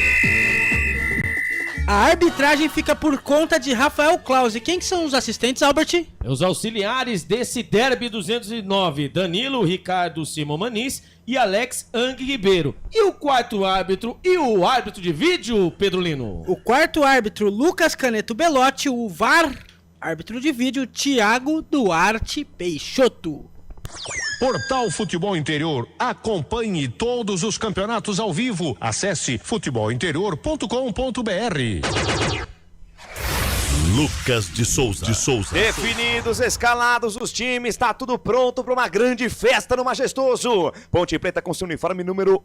A arbitragem fica por conta de Rafael Claus. E quem que são os assistentes, Albert? Os auxiliares desse Derby 209, Danilo Ricardo Simon Maniz e Alex Ang Ribeiro. E o quarto árbitro e o árbitro de vídeo, Pedro Lino? O quarto árbitro, Lucas Caneto Belotti. O VAR, árbitro de vídeo, Thiago Duarte Peixoto. Portal Futebol Interior. Acompanhe todos os campeonatos ao vivo. Acesse futebolinterior.com.br. Lucas de Souza. Definidos, escalados os times, tá tudo pronto para uma grande festa no Majestoso. Ponte Preta com seu uniforme número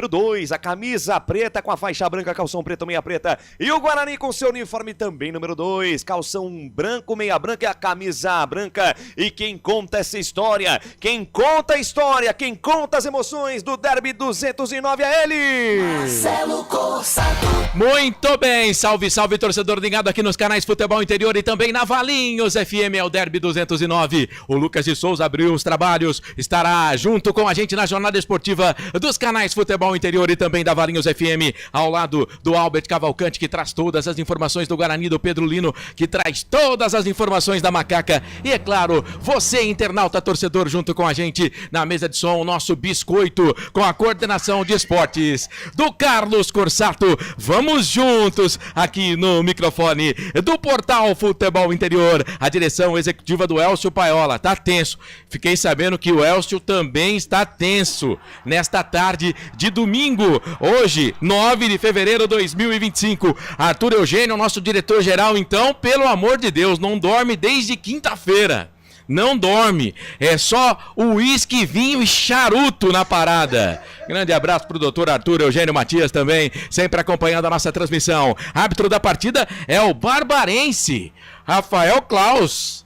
2, a camisa preta com a faixa branca, calção preto, meia preta. E o Guarani com seu uniforme também número 2, calção branco, meia branca e a camisa branca. E quem conta essa história, quem conta a história, quem conta as emoções do Derby 209 é ele, Marcelo Corsato. Muito bem, salve, salve, torcedor ligado aqui nos canais Futebol Interior e também na Valinhos FM, é o Derby 209. O Lucas de Souza abriu os trabalhos, estará junto com a gente na jornada esportiva dos canais Futebol Interior e também da Valinhos FM, ao lado do Albert Cavalcante, que traz todas as informações do Guarani, do Pedro Lino, que traz todas as informações da Macaca. E é claro, você, internauta torcedor, junto com a gente na mesa de som, o nosso biscoito com a coordenação de esportes do Carlos Corsato. Vamos juntos aqui no microfone do Portal Futebol Interior, a direção executiva do Elcio Paiola. Tá tenso. Fiquei sabendo que o Elcio também está tenso nesta tarde de domingo, hoje, 9 de fevereiro de 2025. Arthur Eugênio, nosso diretor-geral, então, pelo amor de Deus, não dorme desde quinta-feira. Não dorme, é só uísque, vinho e charuto na parada. Grande abraço pro doutor Arthur Eugênio Matias também, sempre acompanhando a nossa transmissão. Árbitro da partida é o barbarense Rafael Claus.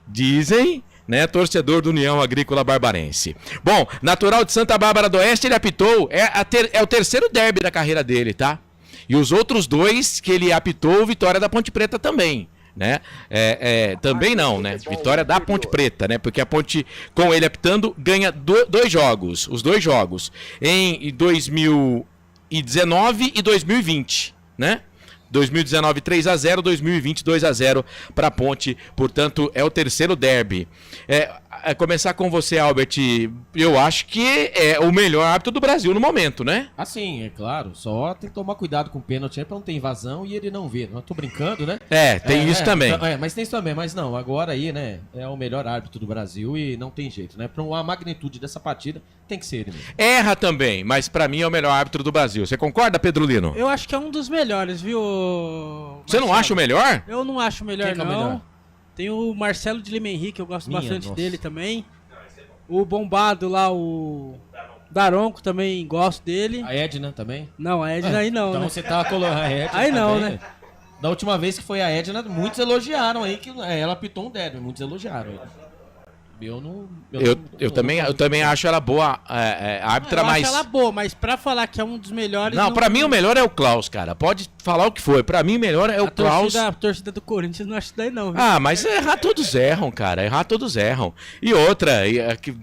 Dizem, né, torcedor do União Agrícola Barbarense. Bom, natural de Santa Bárbara do Oeste, ele apitou, é o terceiro derby da carreira dele, tá? E os outros 2 que ele apitou, vitória da Ponte Preta também. Né? Também não, né? Vitória da Ponte Preta, né? Porque a Ponte, com ele apitando, ganha 2 jogos, os 2 jogos, em 2019 e 2020, né? 2019 3-0, 2020 2-0 para a Ponte, portanto é o terceiro derby. Começar com você, Albert, eu acho que é o melhor árbitro do Brasil no momento, né? Assim, é claro, só tem que tomar cuidado com o pênalti, pra não ter invasão e ele não ver. Não tô brincando, né? Tem isso também. Mas tem isso também, mas não, agora aí, né, é o melhor árbitro do Brasil e não tem jeito, né? Pra uma magnitude dessa partida, tem que ser ele mesmo. Erra também, mas pra mim é o melhor árbitro do Brasil. Você concorda, Pedro Lino? Eu acho que é um dos melhores, viu, Você não acha o melhor? Eu não acho o melhor, Quem que é o não. melhor? Tem o Marcelo de Lima Henrique, eu gosto bastante dele também. O bombado lá, o Daronco, também gosto dele. A Edna também? Não, a Edna aí não, então né? você tava colocando a Edna. Aí não, também. né? Da última vez que foi a Edna, muitos elogiaram aí que ela apitou um derby, muitos elogiaram. Eu também acho ela boa, árbitra, mas... Eu acho ela boa, mas pra falar que é um dos melhores... Não, pra mim o melhor é o Klaus, cara. Pode falar o que for. Pra mim o melhor é o Klaus. A torcida do Corinthians não acha isso daí não, viu? Ah, mas errar todos erram, cara. Errar todos erram. E outra,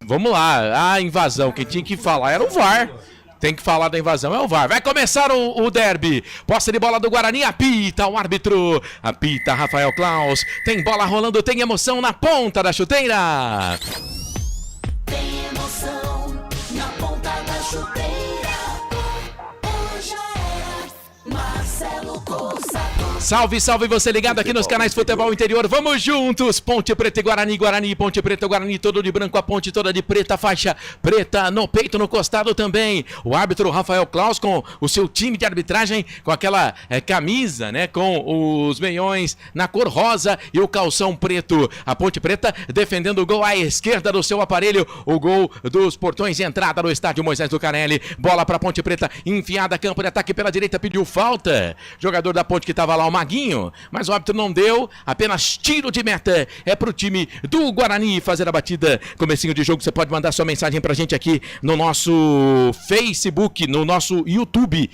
vamos lá, a invasão, quem tinha que falar era o VAR. Tem que falar da invasão, é o VAR. Vai começar o derby. Posse de bola do Guarani, apita o árbitro. Apita Rafael Klaus. Tem bola rolando, tem emoção na ponta da chuteira. Tem emoção na ponta da chuteira. Hoje é Marcelo Coça. Salve, salve você ligado aqui nos canais Futebol Interior. Vamos juntos. Ponte Preta e Guarani, Guarani, Ponte Preta e Guarani. Todo de branco, a ponte toda de preta. Faixa preta no peito, no costado também. O árbitro Rafael Klaus com o seu time de arbitragem. Com aquela camisa, né? Com os meiões na cor rosa e o calção preto. A Ponte Preta defendendo o gol à esquerda do seu aparelho. O gol dos portões de entrada do estádio Moisés Lucarelli. Bola para Ponte Preta, enfiada, campo de ataque pela direita, pediu falta. Jogador da Ponte que estava lá, o Maguinho, mas o árbitro não deu, apenas tiro de meta, é pro time do Guarani fazer a batida. Comecinho de jogo, você pode mandar sua mensagem pra gente aqui no nosso Facebook, no nosso YouTube,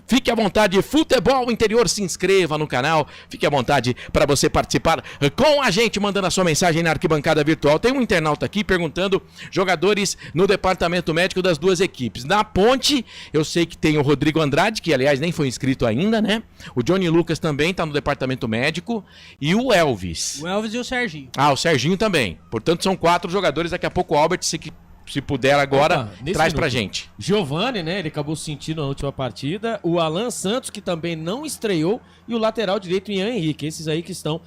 fique à vontade, Futebol Interior, se inscreva no canal, fique à vontade para você participar com a gente, mandando a sua mensagem na arquibancada virtual. Tem um internauta aqui perguntando jogadores no departamento médico das duas equipes. Na Ponte, eu sei que tem o Rodrigo Andrade, que aliás nem foi inscrito ainda, né? O Johnny Lucas também está no departamento médico. E o Elvis. O Elvis e o Serginho. Ah, o Serginho também. Portanto, são 4 jogadores. Daqui a pouco o Albert, se puder agora, traz pra gente. Giovani, né? Ele acabou sentindo na última partida. O Alan Santos, que também não estreou. E o lateral direito, Ian Henrique. Esses aí que estão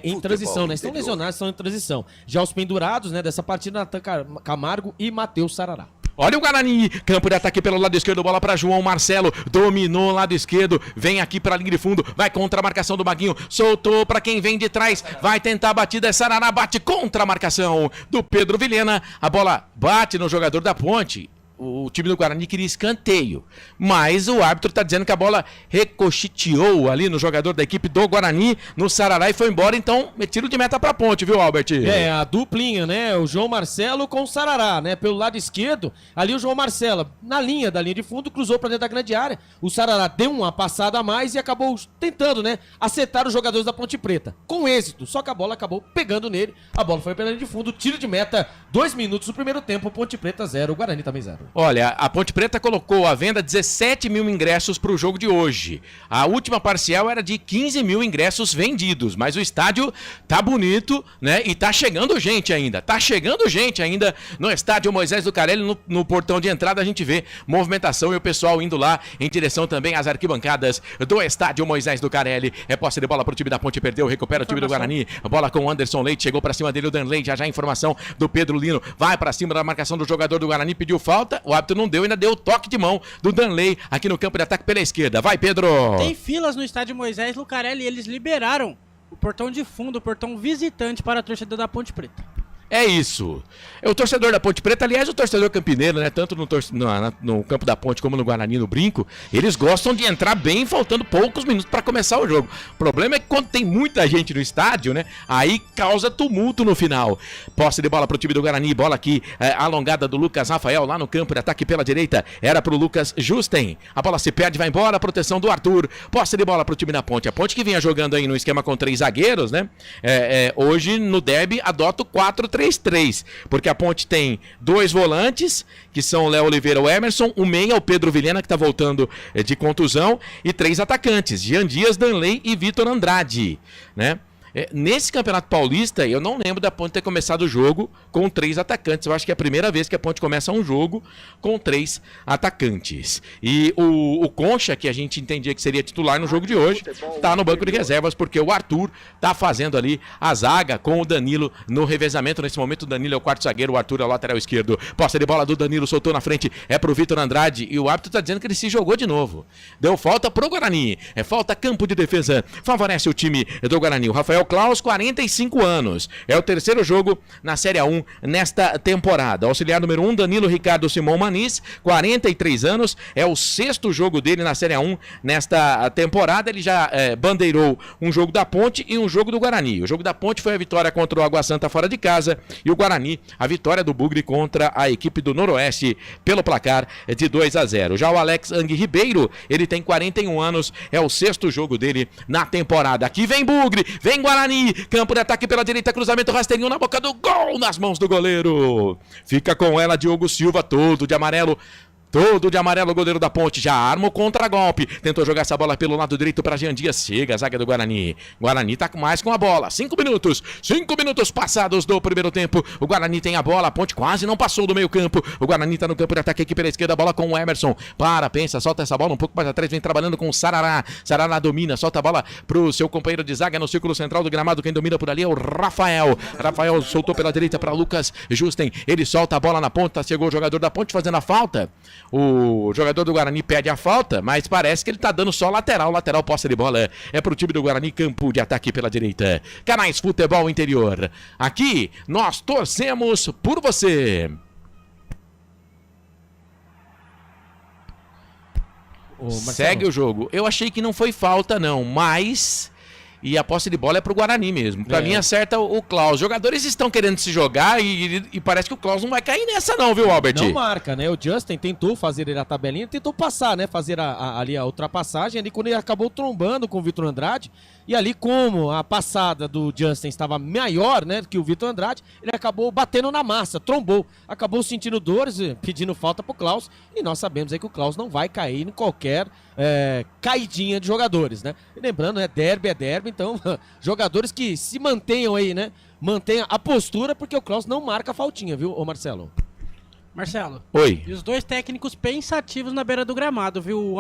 em transição, né? Estão lesionados, estão em transição. Já os pendurados, né? Dessa partida, Natan Camargo e Matheus Sarará. Olha o Guarani, campo de ataque pelo lado esquerdo, bola para João Marcelo, dominou o lado esquerdo, vem aqui para a linha de fundo, vai contra a marcação do Maguinho, soltou para quem vem de trás, vai tentar a batida, é Sarará, bate contra a marcação do Pedro Vilhena, a bola bate no jogador da Ponte. O time do Guarani queria escanteio, mas o árbitro está dizendo que a bola ricocheteou ali no jogador da equipe do Guarani, no Sarará, e foi embora, então tiro de meta pra Ponte, viu, Albert? É, a duplinha, né, o João Marcelo com o Sarará, né, pelo lado esquerdo, ali o João Marcelo, da linha de fundo, cruzou pra dentro da grande área, o Sarará deu uma passada a mais e acabou tentando, né, acertar os jogadores da Ponte Preta, com êxito, só que a bola acabou pegando nele, a bola foi pela linha de fundo, tiro de meta, 2 minutos do primeiro tempo, Ponte Preta 0, Guarani também 0. Olha, a Ponte Preta colocou à venda 17 mil ingressos para o jogo de hoje. A última parcial era de 15 mil ingressos vendidos, mas o estádio tá bonito, né? E tá chegando gente ainda. No estádio Moisés Lucarelli, no portão de entrada a gente vê movimentação e o pessoal indo lá em direção também às arquibancadas do estádio Moisés Lucarelli. É posse de bola pro time da Ponte, perdeu, recupera o time do Guarani. A bola com o Anderson Leite, chegou para cima dele o Danley, já informação do Pedro Lino, vai para cima da marcação do jogador do Guarani, pediu falta, o árbitro não deu, ainda deu o toque de mão do Danley aqui no campo de ataque pela esquerda. Vai, Pedro! Tem filas no estádio Moisés Lucarelli e eles liberaram o portão de fundo, o portão visitante para a torcida da Ponte Preta. É isso. É o torcedor da Ponte Preta, aliás, o torcedor campineiro, né? Tanto no campo da Ponte como no Guarani, no Brinco, eles gostam de entrar bem, faltando poucos minutos para começar o jogo. O problema é que quando tem muita gente no estádio, né? Aí causa tumulto no final. Posse de bola pro time do Guarani, bola aqui alongada do Lucas Rafael lá no campo de ataque pela direita. Era pro Lucas Justen. A bola se perde, vai embora, proteção do Arthur. Posse de bola pro time da Ponte. A Ponte que vinha jogando aí no esquema com 3 zagueiros, né? Hoje no derby adota o 4-3-3, porque a Ponte tem 2 volantes, que são o Léo Oliveira, o Emerson, o meia, o Pedro Vilhena, que está voltando de contusão, e 3 atacantes, Jean Dias, Danley e Vitor Andrade, né? Nesse Campeonato Paulista, eu não lembro da Ponte ter começado o jogo com 3 atacantes. Eu acho que é a primeira vez que a Ponte começa um jogo com 3 atacantes. E o Concha, que a gente entendia que seria titular no jogo de hoje, está no banco de reservas, porque o Arthur está fazendo ali a zaga com o Danilo no revezamento. Nesse momento, o Danilo é o quarto zagueiro, o Arthur é o lateral esquerdo. Posse de bola do Danilo, soltou na frente, é pro Vitor Andrade. E o árbitro está dizendo que ele se jogou de novo. Deu falta pro Guarani. Falta campo de defesa. Favorece o time do Guarani. O Rafael o Klaus, 45 anos. É o terceiro jogo na Série A1 nesta temporada. Auxiliar número 1, Danilo Ricardo Simão Maniz, 43 anos. É o sexto jogo dele na Série A1 nesta temporada. Ele já bandeirou um jogo da Ponte e um jogo do Guarani. O jogo da Ponte foi a vitória contra o Água Santa fora de casa e o Guarani, a vitória do Bugre contra a equipe do Noroeste pelo placar de 2-0. Já o Alex Ang Ribeiro, ele tem 41 anos, é o sexto jogo dele na temporada. Aqui vem Bugre, vem Guarani, campo de ataque pela direita, cruzamento, rasteirinho na boca do gol, nas mãos do goleiro. Fica com ela Diogo Silva, todo de amarelo, o goleiro da Ponte, já arma o contra-golpe, tentou jogar essa bola pelo lado direito para Jean Dias, chega a zaga do Guarani. Guarani tá mais com a bola, 5 minutos passados do primeiro tempo, o Guarani tem a bola, a Ponte quase não passou do meio campo, o Guarani tá no campo de ataque aqui pela esquerda, a bola com o Emerson, pensa, solta essa bola um pouco mais atrás, vem trabalhando com o Sarará domina, solta a bola pro seu companheiro de zaga no círculo central do gramado, quem domina por ali é o Rafael soltou pela direita para Lucas Justen, ele solta a bola na ponta, chegou o jogador da Ponte fazendo a falta. O jogador do Guarani pede a falta, mas parece que ele tá dando só lateral posse de bola. É pro time do Guarani, campo de ataque pela direita. Canais Futebol Interior. Aqui nós torcemos por você. Segue o jogo. Eu achei que não foi falta não, mas... E a posse de bola é pro Guarani mesmo. Pra mim acerta o Klaus. Os jogadores estão querendo se jogar e parece que o Klaus não vai cair nessa não, viu, Albert? Não marca, né? O Justin tentou fazer ele a tabelinha, tentou passar, né? Fazer ali a ultrapassagem, ali quando ele acabou trombando com o Vitor Andrade. E ali, como a passada do Justin estava maior, né, que o Vitor Andrade, ele acabou batendo na massa, trombou. Acabou sentindo dores, pedindo falta pro Klaus. E nós sabemos aí que o Klaus não vai cair em qualquer caidinha de jogadores, né? E lembrando, é derby, então jogadores que se mantenham aí, né? Mantenham a postura, porque o Klaus não marca faltinha, viu, ô Marcelo? Oi. E os dois técnicos pensativos na beira do gramado, viu? O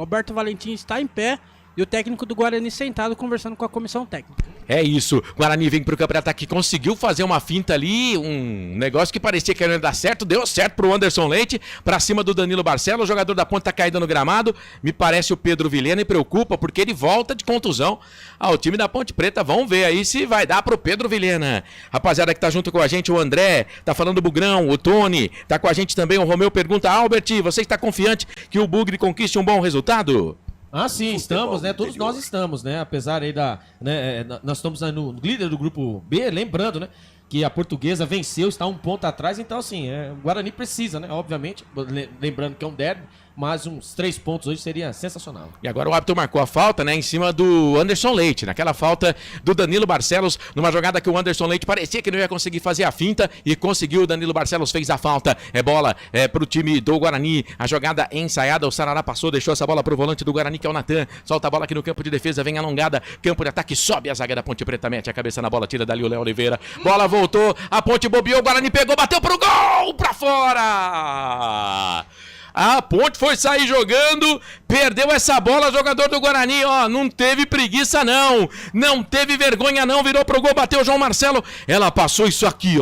Alberto Valentim está em pé e o técnico do Guarani sentado conversando com a comissão técnica. É isso, Guarani vem pro campo de ataque, conseguiu fazer uma finta ali, um negócio que parecia que não ia dar certo, deu certo pro Anderson Leite, pra cima do Danilo Barcelos, o jogador da Ponte tá caído no gramado, me parece o Pedro Vilhena e preocupa porque ele volta de contusão ao time da Ponte Preta, vamos ver aí se vai dar pro Pedro Vilhena. Rapaziada que tá junto com a gente, o André, tá falando o Bugrão, o Tony, tá com a gente também, o Romeu pergunta, Albert, você está confiante que o Bugre conquiste um bom resultado? Ah, sim, estamos, né? Todos nós estamos, né? Apesar aí nós estamos aí no líder do grupo B, lembrando, né? Que a Portuguesa venceu, está um ponto atrás, então assim, o Guarani precisa, né? Obviamente, lembrando que é um derby, mas uns 3 pontos hoje seria sensacional. E agora o árbitro marcou a falta, né, em cima do Anderson Leite, naquela falta do Danilo Barcelos, numa jogada que o Anderson Leite parecia que não ia conseguir fazer a finta e conseguiu, o Danilo Barcelos fez a falta, bola pro time do Guarani, a jogada ensaiada, o Sarará passou, deixou essa bola pro volante do Guarani, que é o Natan, solta a bola aqui no campo de defesa, vem alongada, campo de ataque, sobe a zaga da Ponte Preta, mete a cabeça na bola, tira dali o Léo Oliveira, bola voltou, a Ponte bobeou, o Guarani pegou, bateu pro gol, pra fora! A Ponte foi sair jogando, perdeu essa bola, jogador do Guarani, não teve preguiça não teve vergonha não, virou pro gol, bateu o João Marcelo, ela passou isso aqui,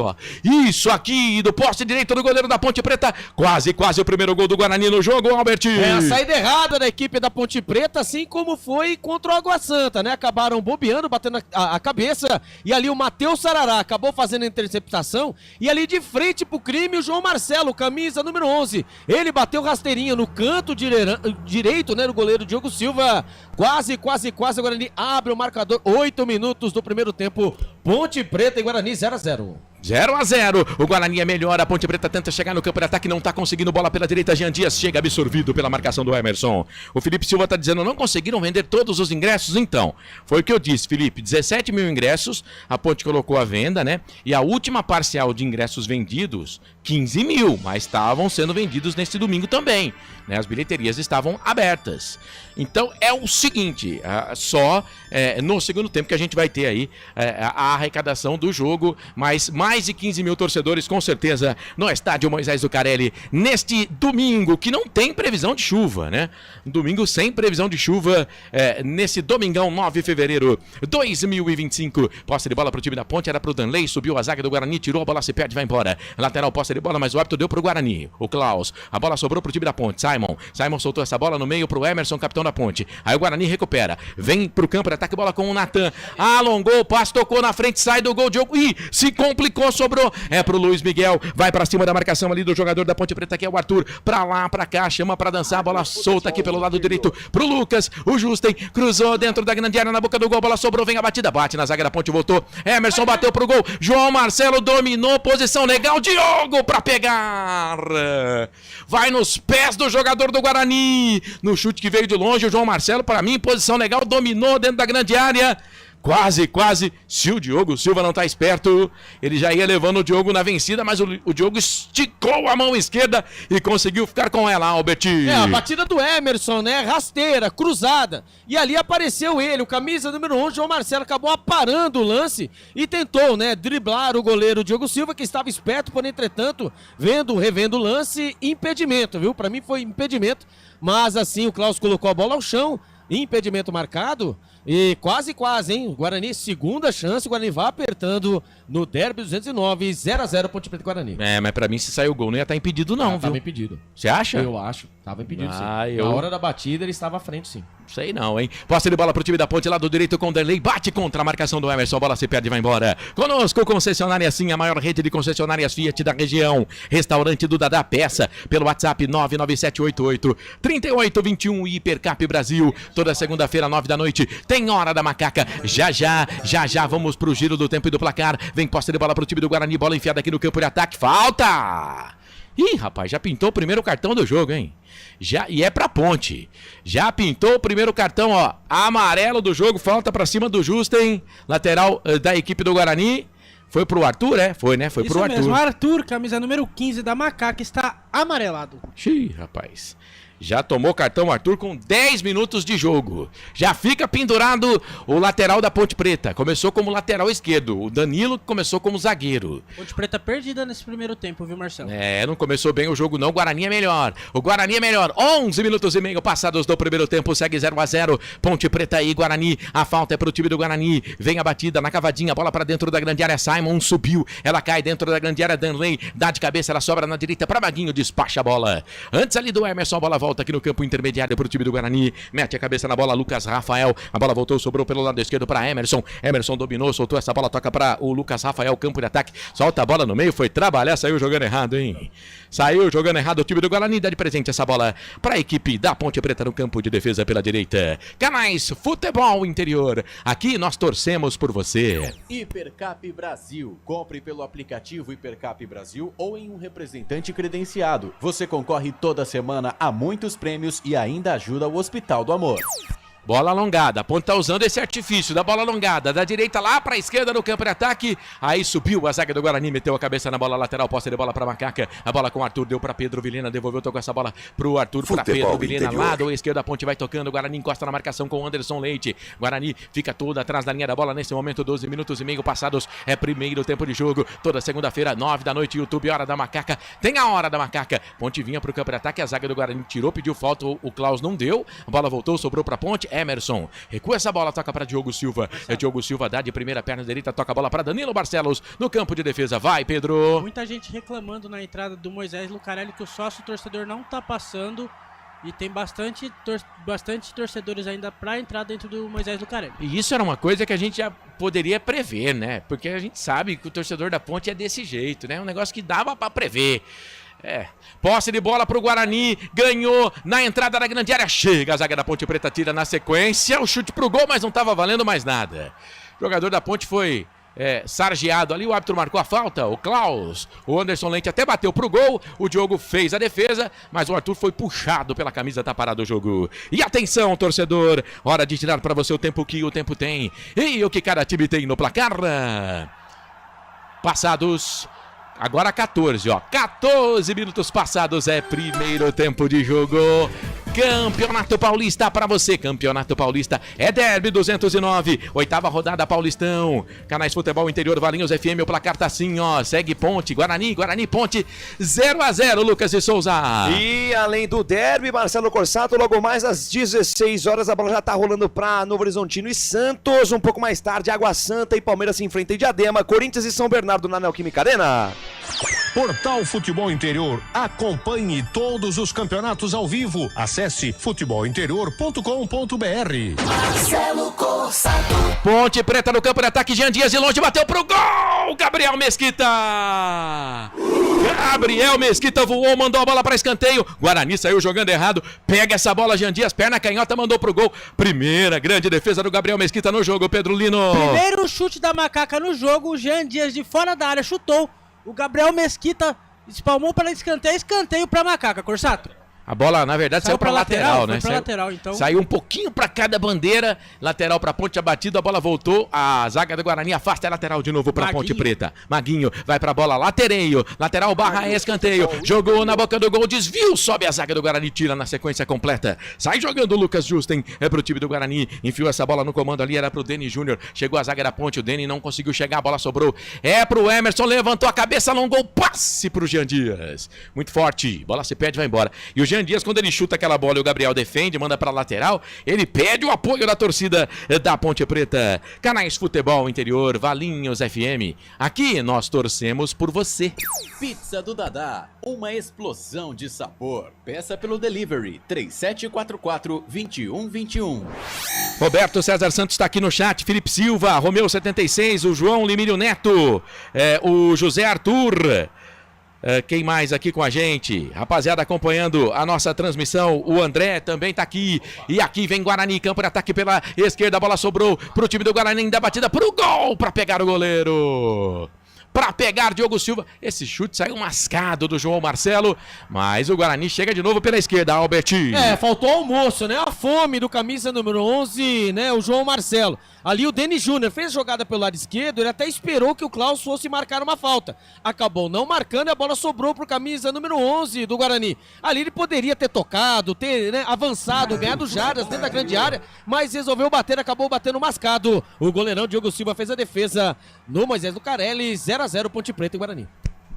do poste direito do goleiro da Ponte Preta, quase o primeiro gol do Guarani no jogo, Albert. A saída errada da equipe da Ponte Preta, assim como foi contra o Água Santa, né, acabaram bobeando, batendo a cabeça, e ali o Matheus Sarará acabou fazendo a interceptação, e ali de frente pro crime, o João Marcelo, camisa número 11, ele bateu rasteirinho no canto direito, né, do goleiro Diogo Silva, quase, o Guarani abre o marcador, 8 minutos do primeiro tempo, Ponte Preta e Guarani 0-0. 0-0, o Guarani é melhor, a Ponte Preta tenta chegar no campo de ataque, não tá conseguindo, bola pela direita, Jean Dias chega absorvido pela marcação do Emerson. O Felipe Silva tá dizendo, não conseguiram vender todos os ingressos? Então, foi o que eu disse, Felipe, 17 mil ingressos, a Ponte colocou à venda, né, e a última parcial de ingressos vendidos, 15 mil, mas estavam sendo vendidos neste domingo também, né, as bilheterias estavam abertas. Então, é o seguinte, só no segundo tempo que a gente vai ter aí a arrecadação do jogo, mas mais mais de 15 mil torcedores, com certeza, no estádio Moisés Lucarelli, neste domingo, que não tem previsão de chuva, né? Domingo sem previsão de chuva, nesse domingão, 9 de fevereiro de 2025. Posse de bola pro time da Ponte, era pro Danley, subiu a zaga do Guarani, tirou a bola, se perde, vai embora. Lateral, posse de bola, mas o árbitro deu pro Guarani. O Klaus, a bola sobrou pro time da Ponte, Simon soltou essa bola no meio pro Emerson, capitão da Ponte. Aí o Guarani recupera, vem pro campo de ataque, bola com o Natan, alongou o passe, tocou na frente, sai do gol, Diogo, ih, se complicou, sobrou, é pro Luiz Miguel, vai pra cima da marcação ali do jogador da Ponte Preta, que é o Arthur, pra lá, pra cá, chama pra dançar, bola solta aqui pelo lado direito pro Lucas, o Justen, cruzou dentro da grande área, na boca do gol, bola sobrou, vem a batida, bate na zaga da Ponte, voltou, Emerson bateu pro gol, João Marcelo dominou, posição legal, Diogo pra pegar, vai nos pés do jogador do Guarani, no chute que veio de longe, o João Marcelo, para mim, posição legal, dominou dentro da grande área, quase, se o Diogo Silva não tá esperto, ele já ia levando o Diogo na vencida, mas o Diogo esticou a mão esquerda e conseguiu ficar com ela, Albert. A batida do Emerson, né, rasteira, cruzada, e ali apareceu ele, o camisa número 11, João Marcelo, acabou aparando o lance e tentou, né, driblar o goleiro Diogo Silva, que estava esperto, porém, entretanto, revendo o lance, impedimento, viu, pra mim foi impedimento, mas assim, o Klaus colocou a bola ao chão, impedimento marcado. E quase, hein? Guarani, segunda chance. O Guarani vai apertando no derby 209, 0x0 Ponte Preta e Guarani. Mas pra mim, se sair o gol, não ia estar impedido, não, viu? Tava impedido. Você acha? Eu acho. Tava impedido, sim. Na hora da batida, ele estava à frente, sim. Sei não, hein? Posse de bola pro time da Ponte, lado direito com o Derlei, bate contra a marcação do Emerson, a bola se perde e vai embora. Conosco, concessionária Sim, a maior rede de concessionárias Fiat da região. Restaurante do Dadá, peça pelo WhatsApp 99788-3821 e Hipercap Brasil. Toda segunda-feira, 9 da noite, tem Hora da Macaca. Já, vamos pro giro do tempo e do placar. Vem posse de bola pro time do Guarani, bola enfiada aqui no campo de ataque, falta! Ih, rapaz, já pintou o primeiro cartão do jogo, hein? E é pra Ponte. Já pintou o primeiro cartão, ó. Amarelo do jogo, falta pra cima do Justen. Lateral da equipe do Guarani. Foi pro Arthur, Foi, né? Foi pro Arthur. Isso mesmo, Arthur, camisa número 15 da Macaca, está amarelado. Xiii, rapaz. Já tomou cartão Arthur com 10 minutos de jogo. Já fica pendurado o lateral da Ponte Preta. Começou como lateral esquerdo. O Danilo começou como zagueiro. Ponte Preta perdida nesse primeiro tempo, viu, Marcelo? Não começou bem o jogo não. O Guarani é melhor. 11 minutos e meio passados do primeiro tempo. Segue 0x0. Ponte Preta e Guarani. A falta é pro time do Guarani. Vem a batida na cavadinha. Bola pra dentro da grande área. Simon subiu. Ela cai dentro da grande área. Danley dá de cabeça. Ela sobra na direita pra Maguinho. Despacha a bola. Antes ali do Emerson. A bola volta aqui no campo intermediário para o time do Guarani, mete a cabeça na bola, Lucas Rafael, a bola voltou, sobrou pelo lado esquerdo para Emerson dominou, soltou essa bola, toca para o Lucas Rafael, campo de ataque, solta a bola no meio, foi trabalhar, saiu jogando errado, hein? Saiu jogando errado o time do Guarani, dá de presente essa bola para a equipe da Ponte Preta no campo de defesa pela direita. Canais Futebol Interior, aqui nós torcemos por você. Hipercap Brasil, compre pelo aplicativo Hipercap Brasil ou em um representante credenciado. Você concorre toda semana a muitos prêmios e ainda ajuda o Hospital do Amor. Bola alongada, a Ponte tá usando esse artifício da bola alongada, da direita lá pra esquerda no campo de ataque, aí subiu a zaga do Guarani, meteu a cabeça na bola lateral, posse de bola pra Macaca, a bola com o Arthur, deu pra Pedro Vilhena, devolveu, tocou essa bola pro Arthur, pra Pedro Vilhena, lado esquerdo, a Ponte vai tocando, o Guarani encosta na marcação com o Anderson Leite, Guarani fica todo atrás da linha da bola, nesse momento 12 minutos e meio passados, é primeiro tempo de jogo, toda segunda-feira, 9 da noite, YouTube, Hora da Macaca, tem a Hora da Macaca, Ponte vinha pro campo de ataque, a zaga do Guarani tirou, pediu falta, o Klaus não deu, a bola voltou, sobrou pra Ponte, Emerson, recua essa bola, toca para Diogo Silva. Diogo Silva dá de primeira perna direita, toca a bola para Danilo Barcelos no campo de defesa. Vai, Pedro. Muita gente reclamando na entrada do Moisés Lucarelli que o sócio torcedor não tá passando e tem bastante torcedores ainda para entrar dentro do Moisés Lucarelli. E isso era uma coisa que a gente já poderia prever, né? Porque a gente sabe que o torcedor da Ponte é desse jeito, né? Um negócio que dava para prever. Posse de bola pro Guarani, ganhou na entrada da grande área, chega a zaga da Ponte Preta, tira na sequência, o chute pro gol, mas não tava valendo mais nada. O jogador da Ponte foi sargeado ali, o árbitro marcou a falta, o Klaus, o Anderson Leite até bateu pro gol, o Diogo fez a defesa, mas o Arthur foi puxado pela camisa, tá parado o jogo. E atenção, torcedor, hora de tirar pra você o tempo que o tempo tem, e o que cada time tem no placar. Passados... Agora 14, ó. 14 minutos passados é primeiro tempo de jogo. Campeonato Paulista pra você. Campeonato Paulista é Derby 209. 8ª rodada Paulistão. Canais Futebol Interior, Valinhos FM. O placar tá assim, ó. Segue Ponte, Guarani, Ponte. 0-0, Lucas de Souza. E além do Derby, Marcelo Corsato, logo mais às 16 horas a bola já tá rolando pra Novo Horizontino e Santos. Um pouco mais tarde, Água Santa e Palmeiras se enfrentam em Diadema. Corinthians e São Bernardo na Neoquímica Arena. Portal Futebol Interior. Acompanhe todos os campeonatos ao vivo. Acesse futebolinterior.com.br. Marcelo Corsato. Ponte Preta no campo de ataque. Jean Dias de longe bateu pro gol. Gabriel Mesquita voou, mandou a bola para escanteio. Guarani saiu jogando errado. Pega essa bola, Jean Dias, perna canhota, mandou pro gol. Primeira grande defesa do Gabriel Mesquita no jogo, Pedro Lino. Primeiro chute da Macaca no jogo. O Jean Dias de fora da área chutou. O Gabriel Mesquita espalmou para escanteio para Macaca, Corsato. A bola, na verdade, saiu pra lateral, né? Foi pra lateral, então. Saiu um pouquinho pra cada bandeira. Lateral pra Ponte, abatido, a bola voltou. A zaga do Guarani afasta a lateral de novo pra Ponte Preta. Maguinho vai pra bola, latereio. Lateral barra escanteio. Jogou na boca do gol, desvio, sobe a zaga do Guarani, tira na sequência completa. Sai jogando o Lucas Justen, é pro time do Guarani. Enfiou essa bola no comando ali, era pro Deni Júnior. Chegou a zaga da Ponte, o Deni não conseguiu chegar, a bola sobrou. É pro Emerson, levantou a cabeça, alongou, passe pro Jean Dias. Muito forte, bola se perde, vai embora. E o Jean Dias, quando ele chuta aquela bola e o Gabriel defende, manda pra lateral, ele pede o apoio da torcida da Ponte Preta. Canais Futebol Interior, Valinhos FM. Aqui nós torcemos por você. Pizza do Dadá, uma explosão de sabor. Peça pelo delivery 3744-2121. Roberto César Santos está aqui no chat. Felipe Silva, Romeu 76, o João Limírio Neto, o José Arthur. Quem mais aqui com a gente? Rapaziada acompanhando a nossa transmissão, o André também tá aqui. E aqui vem Guarani, campo de ataque pela esquerda, a bola sobrou pro time do Guarani, ainda batida pro gol, pra pegar o goleiro. Pra pegar Diogo Silva, esse chute saiu mascado do João Marcelo, mas o Guarani chega de novo pela esquerda, Albert. Faltou almoço, né? A fome do camisa número 11, né? O João Marcelo. Ali o Deni Júnior fez jogada pelo lado esquerdo, ele até esperou que o Klaus fosse marcar uma falta. Acabou não marcando e a bola sobrou pro camisa número 11 do Guarani. Ali ele poderia ter tocado, ter avançado, ganhado jardas dentro da grande área, mas resolveu bater, acabou batendo mascado. O goleirão Diogo Silva fez a defesa no Moisés Lucarelli, 0-0 Ponte Preta e Guarani.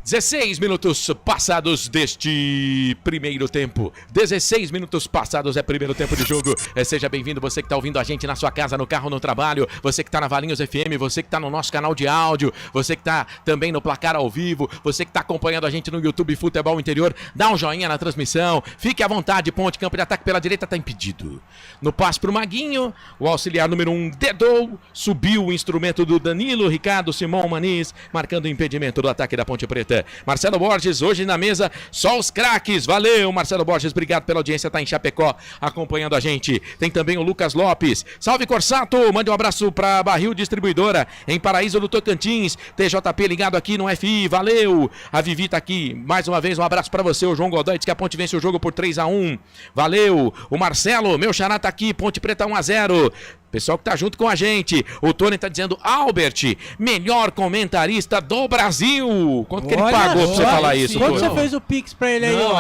16 minutos passados deste primeiro tempo. 16 minutos passados é primeiro tempo de jogo. Seja bem-vindo, você que está ouvindo a gente na sua casa, no carro, no trabalho. Você que está na Valinhos FM, você que está no nosso canal de áudio. Você que está também no placar ao vivo. Você que está acompanhando a gente no YouTube Futebol Interior. Dá um joinha na transmissão. Fique à vontade, Ponte, campo de ataque pela direita está impedido. No passe para o Maguinho, o auxiliar número 1 dedou. Subiu o instrumento do Danilo, Ricardo, Simão Maniz, marcando o impedimento do ataque da Ponte Preta. Marcelo Borges, hoje na mesa, só os craques. Valeu, Marcelo Borges, obrigado pela audiência, tá em Chapecó acompanhando a gente. Tem também o Lucas Lopes. Salve, Corsato, mande um abraço pra Barril Distribuidora, em Paraíso do Tocantins. TJP ligado aqui no FI, valeu. A Vivi tá aqui, mais uma vez um abraço pra você. O João Godoy diz que a Ponte vence o jogo por 3-1. Valeu. O Marcelo, meu xará tá aqui, Ponte Preta 1-0. Pessoal que tá junto com a gente. O Tony tá dizendo, Albert, melhor comentarista do Brasil. Quanto que ele pagou pra você falar isso? Quanto você fez o Pix pra ele aí? Não,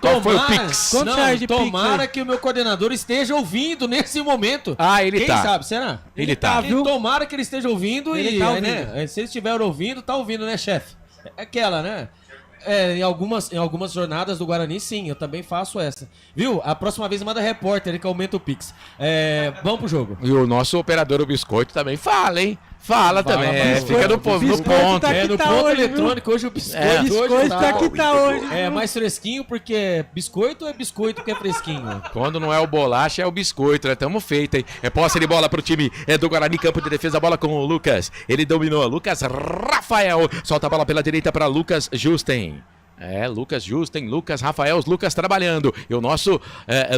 Qual foi o Pix? Quanto reais de Pix? Tomara que o meu coordenador esteja ouvindo nesse momento. Ele Quem tá. sabe, será? Ele tá. E tomara que ele esteja ouvindo Ele tá ouvindo. né? Se ele estiver ouvindo, tá ouvindo, né, chefe? É aquela, né? Em algumas jornadas do Guarani, sim, eu também faço essa. Viu? A próxima vez manda repórter, ele que aumenta o Pix. Vamos pro jogo. E o nosso operador, o Biscoito, também fala, hein? Fala também, fica no ponto. No ponto eletrônico, hoje o biscoito. Biscoito tá que tá hoje. É mais fresquinho porque biscoito é biscoito porque é fresquinho. Quando não é o bolacha, é o biscoito, né? Tamo feito, hein? Posse de bola pro time do Guarani, campo de defesa, bola com o Lucas. Ele dominou, Lucas Rafael. Solta a bola pela direita para Lucas Justen. Lucas Justen, Lucas Rafael, os Lucas trabalhando. E o nosso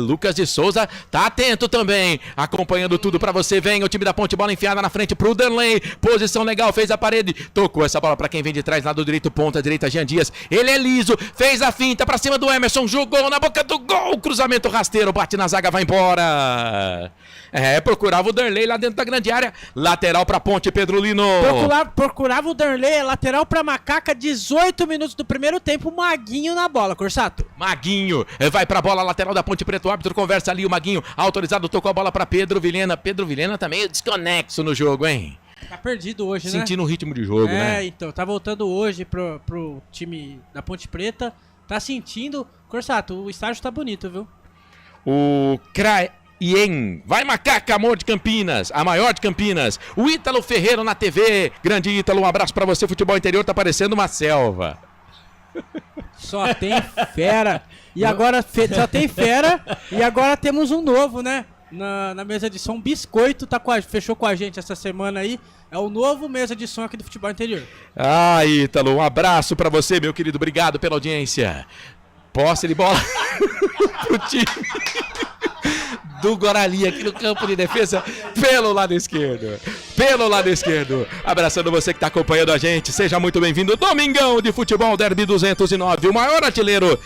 Lucas de Souza tá atento também, acompanhando tudo pra você. Vem o time da Ponte, bola enfiada na frente pro Danley. Posição legal, fez a parede. Tocou essa bola pra quem vem de trás, lado direito, ponta direita, Jean Dias. Ele é liso, fez a finta pra cima do Emerson, jogou na boca do gol. Cruzamento rasteiro, bate na zaga, vai embora. Procurava o Darley lá dentro da grande área. Lateral pra Ponte, Pedro Lino. Procurava o Darley, lateral pra Macaca, 18 minutos do primeiro tempo, Maguinho na bola, Corsato. Maguinho, vai pra bola, lateral da Ponte Preta, o árbitro conversa ali, o Maguinho, autorizado, tocou a bola pra Pedro Vilhena. Pedro Vilhena tá meio desconexo no jogo, hein? Tá perdido hoje, né? Sentindo o ritmo de jogo, né? Então, tá voltando hoje pro time da Ponte Preta, tá sentindo. Corsato, o estádio tá bonito, viu? O Craien, vai Macaca, amor de Campinas, a maior de Campinas. O Ítalo Ferreira na TV, grande Ítalo, um abraço pra você, futebol interior tá parecendo uma selva. Só tem fera. E agora só tem fera. E agora temos um novo, né? Na mesa de som, Biscoito fechou com a gente essa semana aí. É o novo mesa de som aqui do futebol interior. Ítalo, um abraço pra você, meu querido. Obrigado pela audiência. Posse de bola pro time do Guarani aqui no campo de defesa pelo lado esquerdo. Abraçando você que está acompanhando a gente, seja muito bem-vindo. Domingão de Futebol Derby 209. O maior artilheiro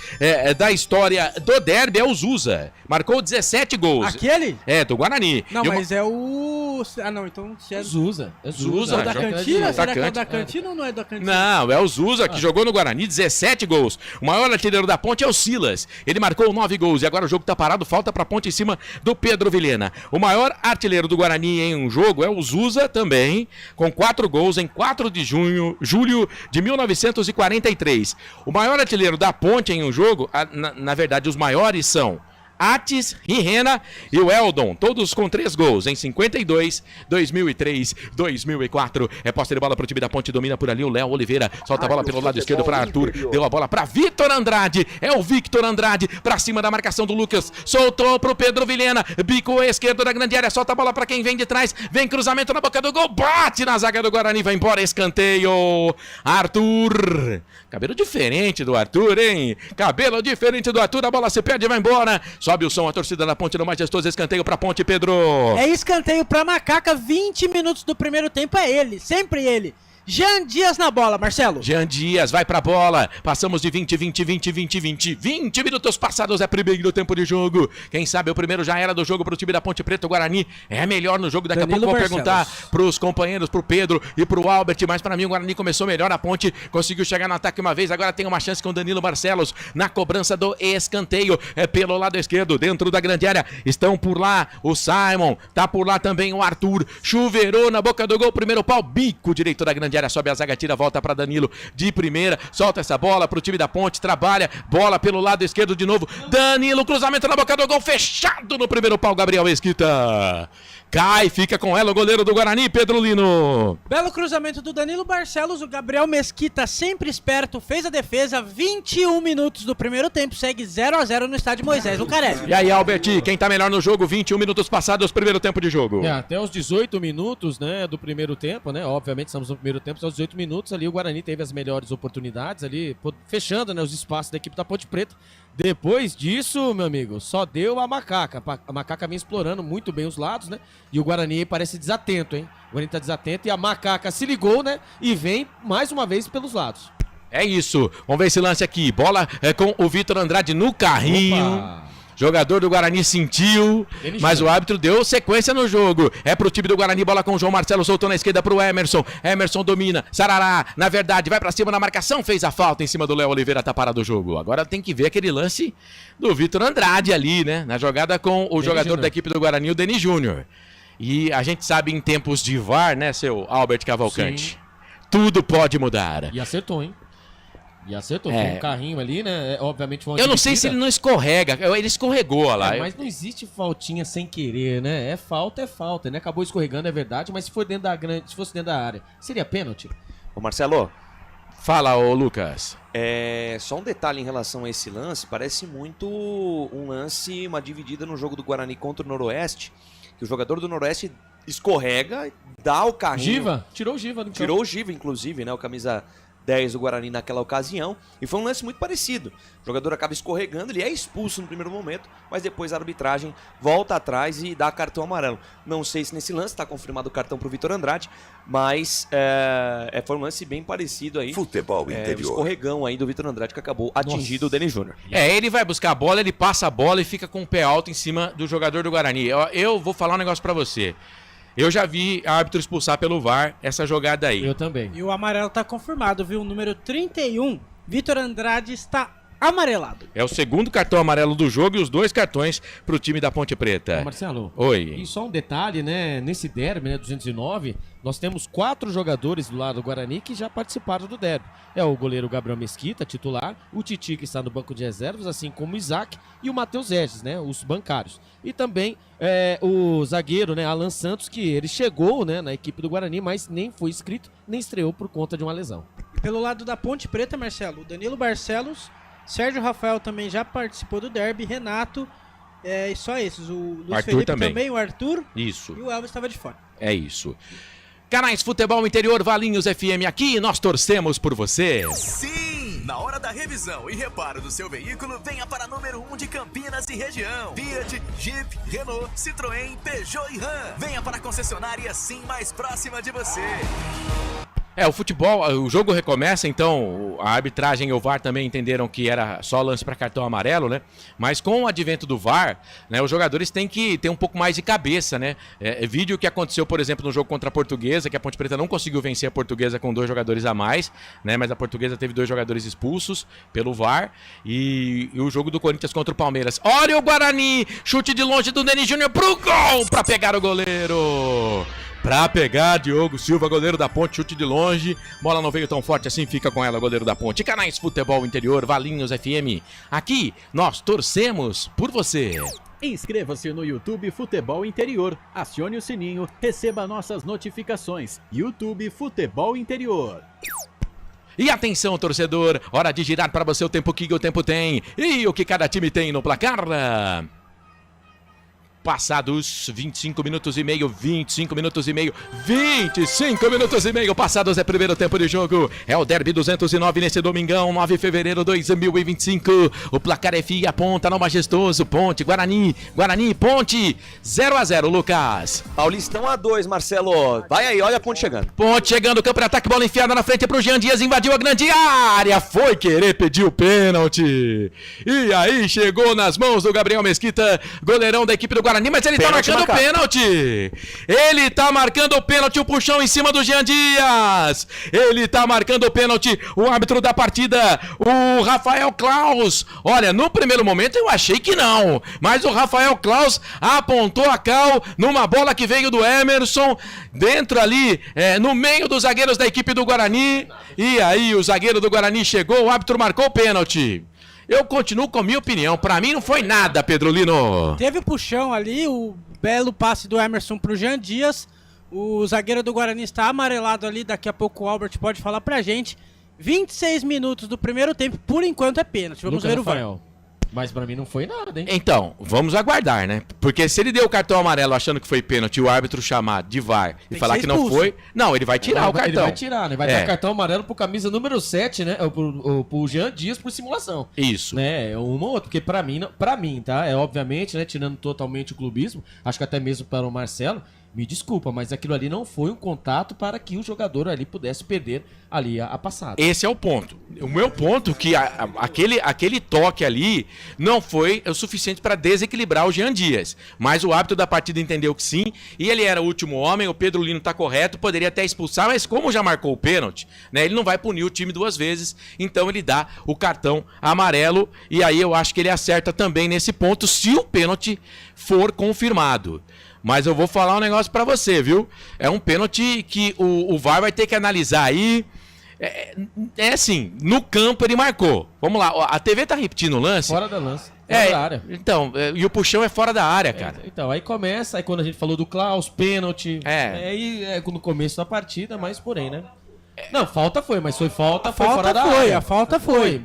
da história do Derby é o Zusa. Marcou 17 gols. Aquele? Do Guarani. Não, mas é o... Ah, não, então... Se é... Zusa. Zusa. Da Cantina? Será que é o da Cantina ou não é da Cantina? Não, é o Zusa que jogou no Guarani, 17 gols. O maior artilheiro da Ponte é o Silas. Ele marcou 9 gols e agora o jogo tá parado, falta pra Ponte em cima do Pedro Vilhena. O maior artilheiro do Guarani em um jogo é o Zusa também, com 4 gols em 4 de julho de 1943. O maior artilheiro da Ponte em um jogo, na verdade os maiores são Atis, Rihena e o Eldon, todos com 3 gols em 52, 2003, 2004. É posse de bola pro time da Ponte, domina por ali o Léo Oliveira, solta a bola pelo lado esquerdo para Arthur, deu a bola para Vitor Andrade, é o Victor Andrade pra cima da marcação do Lucas, soltou pro Pedro Vilhena, bico esquerdo da grande área, solta a bola pra quem vem de trás, vem cruzamento na boca do gol, bate na zaga do Guarani, vai embora, escanteio. Arthur, cabelo diferente do Arthur, hein? Cabelo diferente do Arthur, a bola se perde e vai embora. Sobe o som, a torcida da Ponte no majestoso, escanteio pra Ponte, Pedro. É escanteio pra Macaca, 20 minutos do primeiro tempo, é ele, sempre ele. Jean Dias na bola, Marcelo. Jean Dias vai pra bola. Passamos de 20 minutos passados, é primeiro tempo de jogo. Quem sabe o primeiro já era do jogo pro time da Ponte Preta. O Guarani é melhor no jogo. Daqui a pouco vou perguntar pros companheiros, pro Pedro e pro Albert. Mas pra mim o Guarani começou melhor. A Ponte conseguiu chegar no ataque uma vez. Agora tem uma chance com o Danilo Barcelos na cobrança do escanteio. É pelo lado esquerdo, dentro da grande área. Estão por lá o Simon. Tá por lá também o Arthur. Chuveirou na boca do gol. Primeiro pau, bico direito da grande área, sobe a zaga, tira, volta para Danilo de primeira, solta essa bola pro time da Ponte, trabalha, bola pelo lado esquerdo de novo, Danilo, cruzamento na boca do gol, fechado no primeiro pau, Gabriel Mesquita. Cai, fica com ela o goleiro do Guarani, Pedro Lino. Belo cruzamento do Danilo Barcelos, o Gabriel Mesquita sempre esperto, fez a defesa, 21 minutos do primeiro tempo, segue 0-0 no estádio Moisés Lucarelli. E aí, Albert, quem tá melhor no jogo, 21 minutos passados, primeiro tempo de jogo. Até os 18 minutos, né, do primeiro tempo, né, obviamente estamos no primeiro tempo, aos 18 minutos ali o Guarani teve as melhores oportunidades ali, fechando, né, os espaços da equipe da Ponte Preta. Depois disso, meu amigo, só deu a Macaca. A Macaca vem explorando muito bem os lados, né? E o Guarani parece desatento, hein? O Guarani tá desatento e a Macaca se ligou, né? E vem mais uma vez pelos lados. É isso. Vamos ver esse lance aqui. Bola com o Vitor Andrade no carrinho. Opa. Jogador do Guarani sentiu, mas o árbitro deu sequência no jogo. É pro time do Guarani, bola com o João Marcelo, soltou na esquerda pro Emerson. Emerson domina, Sarará, na verdade, vai pra cima na marcação, fez a falta em cima do Léo Oliveira, tá parado o jogo. Agora tem que ver aquele lance do Vitor Andrade ali, né? Na jogada com o jogador da equipe do Guarani, o Denis Júnior. E a gente sabe em tempos de VAR, né, seu Albert Cavalcante? Sim. Tudo pode mudar. E acertou, hein? E acertou, foi um carrinho ali, né? Obviamente foi uma Eu não sei se ele não escorrega, ele escorregou lá. Mas não existe faltinha sem querer, né? É falta, né? Acabou escorregando, é verdade, mas se fosse dentro da área, seria pênalti? Ô Marcelo, fala, ô Lucas. Só um detalhe em relação a esse lance, parece muito um lance, uma dividida no jogo do Guarani contra o Noroeste, que o jogador do Noroeste escorrega, dá o carrinho. Giva? Tirou o Giva do campo. Tirou o Giva, inclusive, né? O camisa 10 do Guarani naquela ocasião, e foi um lance muito parecido. O jogador acaba escorregando, ele é expulso no primeiro momento, mas depois a arbitragem volta atrás e dá cartão amarelo. Não sei se nesse lance está confirmado o cartão para o Vitor Andrade, mas foi um lance bem parecido aí. Futebol interior. O escorregão aí do Vitor Andrade que acabou atingindo o Denis Júnior. Ele vai buscar a bola, ele passa a bola e fica com o pé alto em cima do jogador do Guarani. Eu vou falar um negócio pra você. Eu já vi árbitro expulsar pelo VAR essa jogada aí. Eu também. E o amarelo tá confirmado, viu? O número 31, Vitor Andrade, está amarelado. É o segundo cartão amarelo do jogo e os 2 cartões pro time da Ponte Preta. Marcelo. Oi. E só um detalhe, né? Nesse derby, né, 209, nós temos 4 jogadores do lado do Guarani que já participaram do derby. É o goleiro Gabriel Mesquita, titular, o Titi, que está no banco de reservas, assim como o Isaac e o Matheus Regis, né? Os bancários. E também o zagueiro, né, Alan Santos, que ele chegou, né, na equipe do Guarani, mas nem foi inscrito, nem estreou por conta de uma lesão. E pelo lado da Ponte Preta, Marcelo, o Danilo Barcelos, Sérgio Rafael também já participou do derby, Renato, e só esses. O Luiz Arthur Felipe também. o Arthur. Isso. E o Elvis estava de fora. É isso. Canais Futebol Interior, Valinhos FM aqui, nós torcemos por você. Sim! Na hora da revisão e reparo do seu veículo, venha para número 1 de Campinas e região. Fiat, Jeep, Renault, Citroën, Peugeot e Ram. Venha para a concessionária Sim mais próxima de você. O futebol, o jogo recomeça, então a arbitragem e o VAR também entenderam que era só lance para cartão amarelo, né? Mas com o advento do VAR, né, os jogadores têm que ter um pouco mais de cabeça, né? Vídeo que aconteceu, por exemplo, no jogo contra a Portuguesa, que a Ponte Preta não conseguiu vencer a Portuguesa com 2 jogadores a mais, né? Mas a Portuguesa teve 2 jogadores expulsos pelo VAR. E o jogo do Corinthians contra o Palmeiras. Olha o Guarani! Chute de longe do Denis Júnior pro gol para pegar o goleiro! Pra pegar, Diogo Silva, goleiro da Ponte, chute de longe. Bola não veio tão forte assim, fica com ela, goleiro da Ponte. Canais Futebol Interior, Valinhos FM. Aqui, nós torcemos por você. Inscreva-se no YouTube Futebol Interior. Acione o sininho, receba nossas notificações. YouTube Futebol Interior. E atenção, torcedor, hora de girar para você o tempo que o tempo tem. E o que cada time tem no placar. Passados 25 minutos e meio, passados é primeiro tempo de jogo. É o Derby 209 nesse domingão, 9 de fevereiro de 2025. O placar é FI aponta no majestoso. Ponte, Guarani, Ponte, 0-0, Lucas. Paulistão A2, Marcelo. Vai aí, olha a Ponte chegando. Ponte chegando, campo de ataque, bola enfiada na frente pro Jean Dias, invadiu a grande área, foi querer pedir o pênalti. E aí chegou nas mãos do Gabriel Mesquita, goleirão da equipe do Guarani, mas ele tá marcando o pênalti. Ele tá marcando o pênalti, o puxão em cima do Jean Dias. Ele tá marcando o pênalti, o árbitro da partida, o Rafael Klaus. Olha, no primeiro momento eu achei que não, mas o Rafael Klaus apontou a cal numa bola que veio do Emerson, dentro ali, no meio dos zagueiros da equipe do Guarani. E aí o zagueiro do Guarani chegou, o árbitro marcou o pênalti. Eu continuo com a minha opinião. Pra mim não foi nada, Pedro Lino. Teve o puxão ali, o belo passe do Emerson pro Jean Dias. O zagueiro do Guarani está amarelado ali. Daqui a pouco o Albert pode falar pra gente. 26 minutos do primeiro tempo, por enquanto é pênalti. Vamos ver o VAR. Mas pra mim não foi nada, hein? Então, vamos aguardar, né? Porque se ele deu o cartão amarelo achando que foi pênalti e o árbitro chamar de VAR e falar que não foi, não, ele vai tirar o cartão. Ele vai tirar, né? Vai dar cartão amarelo pro camisa número 7, né? Pro Jean Dias por simulação. Isso. Né? Uma ou outra, porque pra mim, tá? Obviamente, né? Tirando totalmente o clubismo, acho que até mesmo para o Marcelo, me desculpa, mas aquilo ali não foi um contato para que o jogador ali pudesse perder ali a passada. Esse é o ponto. O meu ponto é que aquele toque ali não foi o suficiente para desequilibrar o Jean Dias. Mas o árbitro da partida entendeu que sim, e ele era o último homem, o Pedro Lino tá correto, poderia até expulsar, mas como já marcou o pênalti, né, ele não vai punir o time 2 vezes, então ele dá o cartão amarelo, e aí eu acho que ele acerta também nesse ponto, se o pênalti for confirmado. Mas eu vou falar um negócio pra você, viu? É um pênalti que o VAR vai ter que analisar aí. Assim, no campo ele marcou. Vamos lá, a TV tá repetindo o lance. Fora da lance. Fora da área. Então, e o puxão é fora da área, cara. Então, aí começa, aí quando a gente falou do Klaus, pênalti. Aí é no começo da partida, mas porém, né? Não, falta foi, mas foi falta, foi fora da área. A falta foi.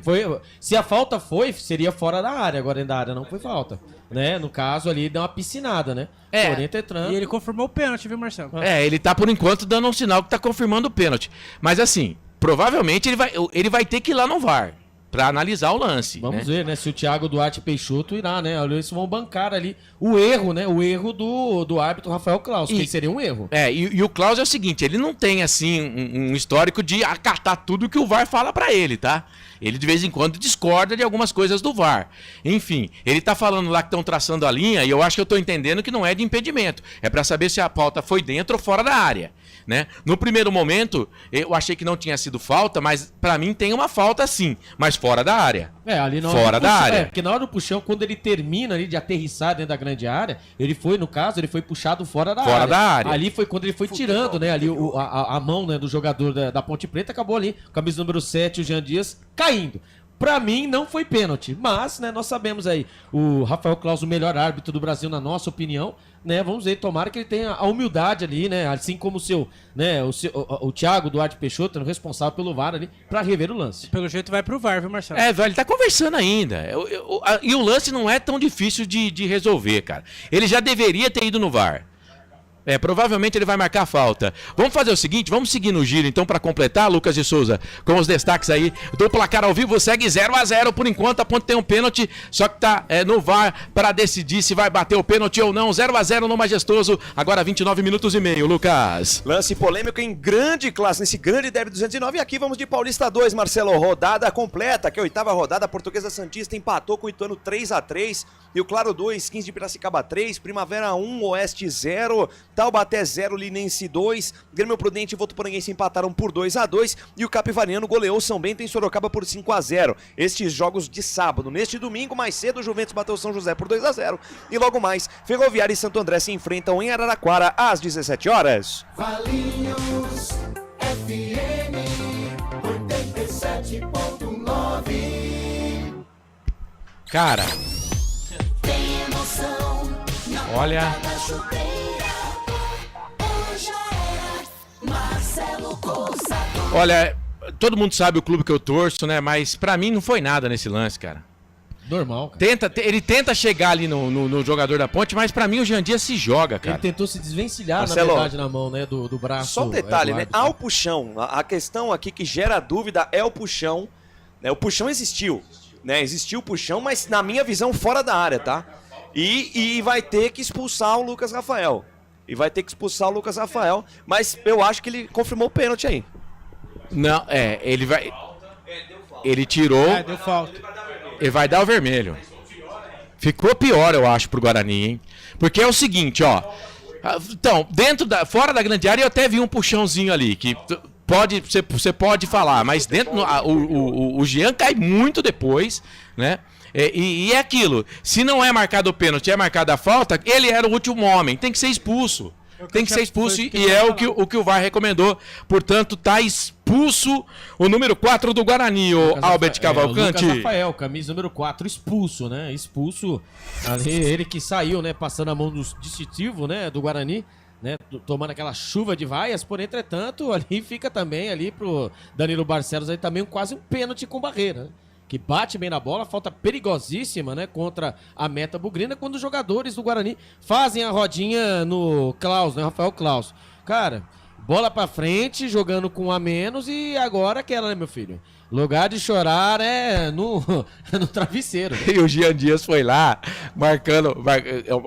Se a falta foi, seria fora da área. Agora dentro da área não foi falta. Né? No caso ali, deu uma piscinada, né? Porém, tá entrando. E ele confirmou o pênalti, viu, Marcelo? Ele tá por enquanto dando um sinal que tá confirmando o pênalti. Mas assim, provavelmente ele vai ter que ir lá no VAR para analisar o lance. Vamos ver, né? Se o Thiago Duarte Peixoto irá, né? Eles vão bancar ali o erro, né? O erro do árbitro Rafael Claus, que seria um erro. E o Claus é o seguinte, ele não tem, assim, um histórico de acatar tudo que o VAR fala para ele, tá? Ele, de vez em quando, discorda de algumas coisas do VAR. Enfim, ele tá falando lá que estão traçando a linha e eu acho que eu tô entendendo que não é de impedimento. É para saber se a falta foi dentro ou fora da área, né? No primeiro momento, eu achei que não tinha sido falta, mas para mim tem uma falta sim, mas fora da área. Ali na hora fora da área. Porque na hora do puxão, quando ele termina ali de aterrissar dentro da grande área, ele foi, no caso, ele foi puxado fora da área. Fora da área. Ali foi quando ele foi tirando, né, ali a mão, né, do jogador da Ponte Preta, acabou ali, camisa número 7, o Jean Dias, caindo. Pra mim, não foi pênalti, mas, né, nós sabemos aí, o Rafael Claus, o melhor árbitro do Brasil, na nossa opinião, né, vamos ver, tomara que ele tenha a humildade ali, né, assim como o Thiago Duarte Peixoto, responsável pelo VAR ali, pra rever o lance. Pelo jeito vai pro VAR, viu, Marcelo? Velho, ele tá conversando ainda, e o lance não é tão difícil de resolver, cara. Ele já deveria ter ido no VAR. Provavelmente ele vai marcar a falta. Vamos fazer o seguinte, vamos seguir no giro então para completar, Lucas de Souza, com os destaques aí do placar ao vivo. Segue 0-0 por enquanto, a Ponte tem um pênalti, só que tá no VAR para decidir se vai bater o pênalti ou não. 0-0 no Majestoso, agora 29 minutos e meio, Lucas. Lance polêmico em grande classe, nesse grande derby 209. E aqui vamos de Paulista 2, Marcelo, rodada completa, que é a 8ª rodada. A Portuguesa Santista empatou com o Ituano 3-3. E o Claro 2, 15 de Piracicaba 3, Primavera 1, Oeste 0, Taubaté 0, Linense 2, Grêmio Prudente e Votuporanguense empataram por 2-2 e o Capivariano goleou São Bento em Sorocaba por 5-0. Estes jogos de sábado. Neste domingo, mais cedo, o Juventus bateu São José por 2-0 e logo mais, Ferroviária e Santo André se enfrentam em Araraquara às 17 horas. Valinhos FM 87.9. Cara, olha, todo mundo sabe o clube que eu torço, né? Mas pra mim não foi nada nesse lance, cara. Normal, cara. Ele tenta chegar ali no jogador da Ponte, mas pra mim o Jean Dias se joga, cara. Ele tentou se desvencilhar, Marcelo, na verdade, na mão, né, do braço. Só um detalhe, né? Há o puxão. A questão aqui que gera dúvida é o puxão. Né? O puxão existiu, né? Existiu o puxão, mas na minha visão fora da área, tá? E vai ter que expulsar o Lucas Rafael. Mas eu acho que ele confirmou o pênalti aí. Não, ele vai... Ele tirou... deu falta. Ele vai dar o vermelho. Ficou pior, eu acho, pro Guarani, hein? Porque é o seguinte, ó. Então, fora da grande área eu até vi um puxãozinho ali, que você pode falar, mas dentro... O Jean cai muito depois, né? E é aquilo, se não é marcado o pênalti, é marcada a falta, ele era o último homem, tem que ser expulso. E é o que o VAR recomendou. Portanto, tá expulso o número 4 do Guarani, o Albert Cavalcante. O Lucas Rafael, camisa número 4, expulso, né? Expulso, ali, ele que saiu, né? Passando a mão do distintivo, né? Do Guarani, né? Tomando aquela chuva de vaias, porém, entretanto, ali fica também ali pro Danilo Barcelos aí também quase um pênalti com barreira, né? Que bate bem na bola, falta perigosíssima, né, contra a meta bugrina, quando os jogadores do Guarani fazem a rodinha no Claus, né, Rafael Claus. Cara, bola pra frente, jogando com um a menos e agora aquela, né, meu filho? Lugar de chorar é no travesseiro. E o Jean Dias foi lá,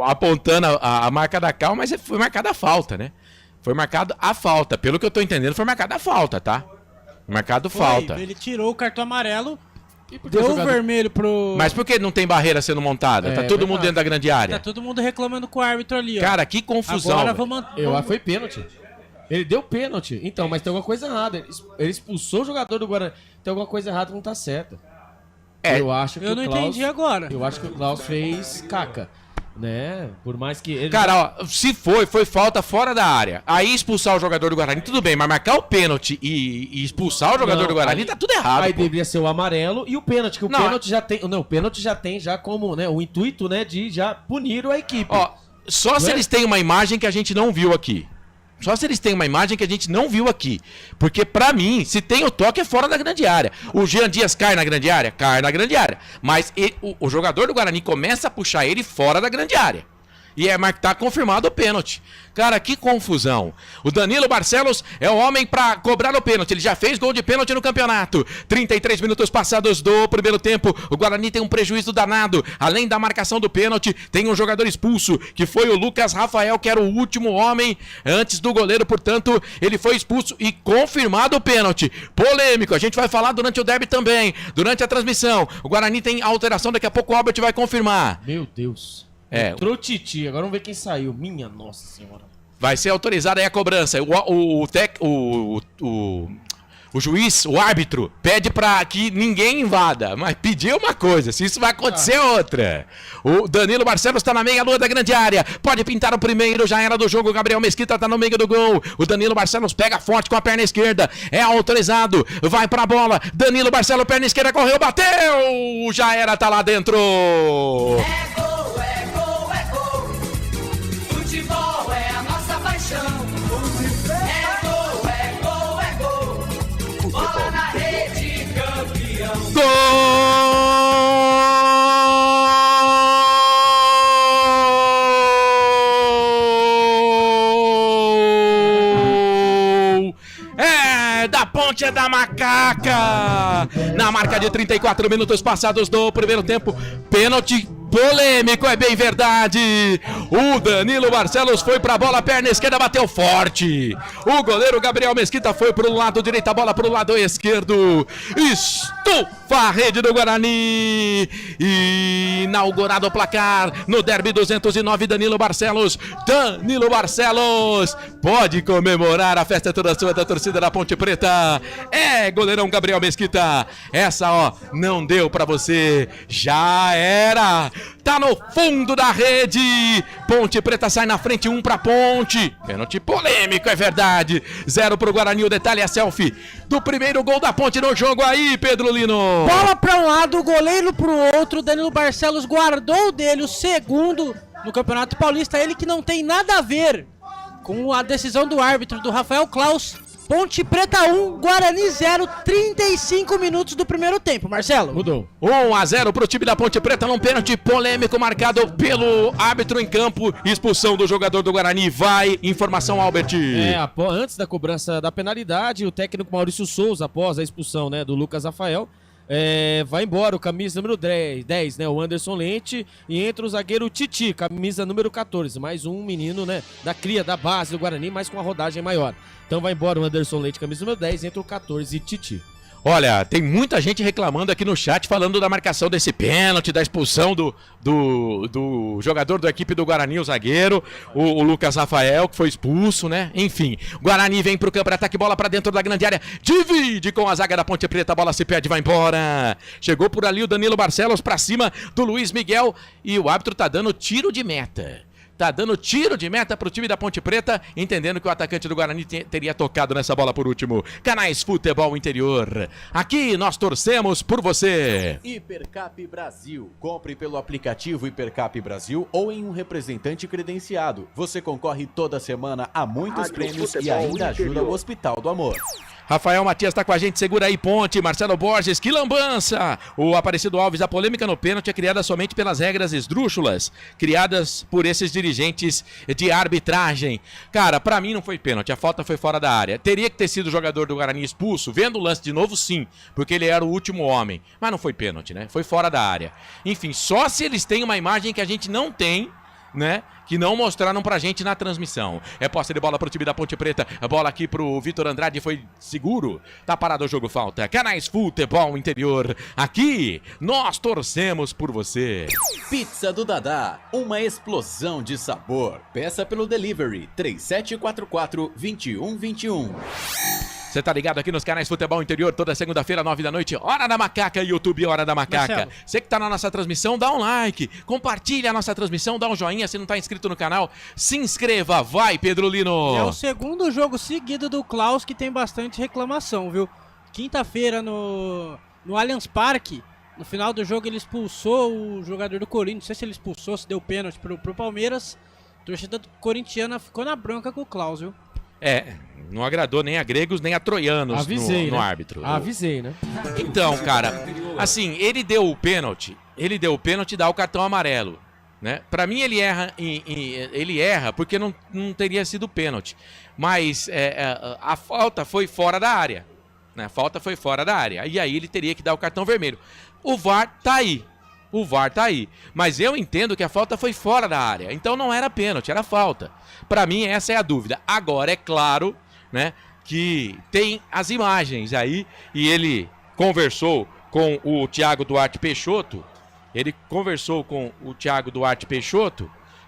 apontando a marca da cal, mas foi marcada a falta, né? Foi marcada a falta. Pelo que eu tô entendendo, foi marcada a falta, tá? Falta. Ele tirou o cartão amarelo... Deu o vermelho pro... Mas por que não tem barreira sendo montada? Tá todo mundo dentro da grande área. Tá todo mundo reclamando com o árbitro ali, ó. Cara, que confusão. Agora vamos... Eu acho que foi pênalti. Ele deu pênalti. Então, mas tem alguma coisa errada. Ele expulsou o jogador do Guarani. Tem alguma coisa errada que não tá certa. Eu acho que eu não entendi agora. Eu acho que o Claus fez caca. Né? Por mais que ele... Cara, ó, se foi falta fora da área. Aí expulsar o jogador do Guarani, tudo bem, mas marcar o pênalti e expulsar o jogador do Guarani, tá tudo errado. Aí deveria ser o amarelo e o pênalti, que o pênalti já tem... Não, o pênalti já tem já como, né, o intuito, né, de já punir a equipe. Ó, só se eles têm uma imagem que a gente não viu aqui. Porque pra mim, se tem o toque, é fora da grande área. O Jean Dias cai na grande área. Mas o jogador do Guarani começa a puxar ele fora da grande área. E tá confirmado o pênalti. Cara, que confusão. O Danilo Barcelos é o homem pra cobrar o pênalti. Ele já fez gol de pênalti no campeonato. 33 minutos passados do primeiro tempo. O Guarani tem um prejuízo danado. Além da marcação do pênalti, tem um jogador expulso, que foi o Lucas Rafael, que era o último homem antes do goleiro. Portanto, ele foi expulso e confirmado o pênalti. Polêmico. A gente vai falar durante o derby também. Durante a transmissão. O Guarani tem alteração. Daqui a pouco o Albert vai confirmar. Meu Deus. É. Entrou o Titi, agora vamos ver quem saiu. Minha nossa senhora. Vai ser autorizada aí a cobrança. O juiz, o árbitro, pede pra que ninguém invada. Mas pediu uma coisa, se isso vai acontecer outra. O Danilo Barcelos tá na meia-lua da grande área. Pode pintar o primeiro, já era do jogo. O Gabriel Mesquita tá no meio do gol. O Danilo Barcelos pega forte com a perna esquerda. É autorizado, vai pra bola. Danilo Barcelos, perna esquerda, correu, bateu. Já era, tá lá dentro. Gol! É da Ponte, é da Macaca! Na marca de 34 minutos passados do primeiro tempo, pênalti polêmico, é bem verdade. O Danilo Barcelos foi pra bola, perna esquerda, bateu forte. O goleiro Gabriel Mesquita foi pro lado direito, a bola pro lado esquerdo. Estufa a rede do Guarani. Inaugurado o placar no derby 209, Danilo Barcelos. Danilo Barcelos pode comemorar, a festa é toda sua, da torcida da Ponte Preta. É, goleirão Gabriel Mesquita. Essa, ó, não deu pra você. Já era. Tá no fundo da rede. Ponte Preta sai na frente, 1 pra Ponte. Pênalti polêmico, é verdade. 0 pro Guarani. O detalhe é a selfie do primeiro gol da Ponte no jogo aí, Pedro Lino. Bola pra um lado, o goleiro pro outro. Danilo Barcelos guardou dele o segundo no Campeonato Paulista. Ele que não tem nada a ver com a decisão do árbitro, do Rafael Klaus. Ponte Preta 1, Guarani 0, 35 minutos do primeiro tempo, Marcelo. Mudou. 1-0 pro time da Ponte Preta, num pênalti polêmico marcado pelo árbitro em campo. Expulsão do jogador do Guarani. Vai, informação, Albert. Antes da cobrança da penalidade, o técnico Maurício Souza, após a expulsão, né, do Lucas Rafael, vai embora o camisa número 10, né, o Anderson Lente, e entra o zagueiro Titi, camisa número 14, mais um menino, né, da cria, da base do Guarani, mas com a rodagem maior. Então vai embora o Anderson Leite, camisa número 10, entra o 14, Titi. Olha, tem muita gente reclamando aqui no chat, falando da marcação desse pênalti, da expulsão do jogador da equipe do Guarani, o zagueiro, o Lucas Rafael, que foi expulso, né? Enfim, Guarani vem pro campo, ataque, bola pra dentro da grande área, divide com a zaga da Ponte Preta, a bola se perde, vai embora. Chegou por ali o Danilo Barcelos pra cima do Luiz Miguel e o árbitro tá dando tiro de meta. Tá dando tiro de meta pro time da Ponte Preta, entendendo que o atacante do Guarani teria tocado nessa bola por último. Canais Futebol Interior. Aqui nós torcemos por você. Hipercap Brasil. Compre pelo aplicativo Hipercap Brasil ou em um representante credenciado. Você concorre toda semana a muitos prêmios e ainda ajuda o Hospital do Amor. Rafael Matias tá com a gente, segura aí, Ponte. Marcelo Borges, que lambança! O Aparecido Alves, a polêmica no pênalti é criada somente pelas regras esdrúxulas, criadas por esses dirigentes de arbitragem. Cara, pra mim não foi pênalti, a falta foi fora da área. Teria que ter sido o jogador do Guarani expulso, vendo o lance de novo, sim, porque ele era o último homem. Mas não foi pênalti, né? Foi fora da área. Enfim, só se eles têm uma imagem que a gente não tem, né? Que não mostraram pra gente na transmissão. É posse de bola pro time da Ponte Preta. A bola aqui pro Vitor Andrade, foi seguro. Tá parado o jogo, falta. Canais Futebol Interior. Aqui, nós torcemos por você. Pizza do Dadá, uma explosão de sabor. Peça pelo delivery 3744-2121. Você tá ligado aqui nos canais Futebol Interior, toda segunda-feira, 9 da noite, Hora da Macaca, YouTube Hora da Macaca. Você que tá na nossa transmissão, dá um like, compartilha a nossa transmissão, dá um joinha, se não tá inscrito no canal, se inscreva, vai, Pedro Lino. É o segundo jogo seguido do Klaus que tem bastante reclamação, viu? Quinta-feira no Allianz Parque, no final do jogo ele expulsou o jogador do Corinthians, não sei se ele expulsou, se deu pênalti pro Palmeiras, a torcida corintiana ficou na bronca com o Klaus, viu? Não agradou nem a gregos, nem a troianos no árbitro. Avisei, né? Então, cara, assim, ele deu o pênalti, dá o cartão amarelo. né? Para mim ele erra porque não teria sido pênalti, mas a falta foi fora da área, né? A falta foi fora da área, e aí ele teria que dar o cartão vermelho. O VAR tá aí, mas eu entendo que a falta foi fora da área, então não era pênalti, era falta. Para mim essa é a dúvida. Agora é claro, né, que tem as imagens aí, e ele conversou com o Thiago Duarte Peixoto,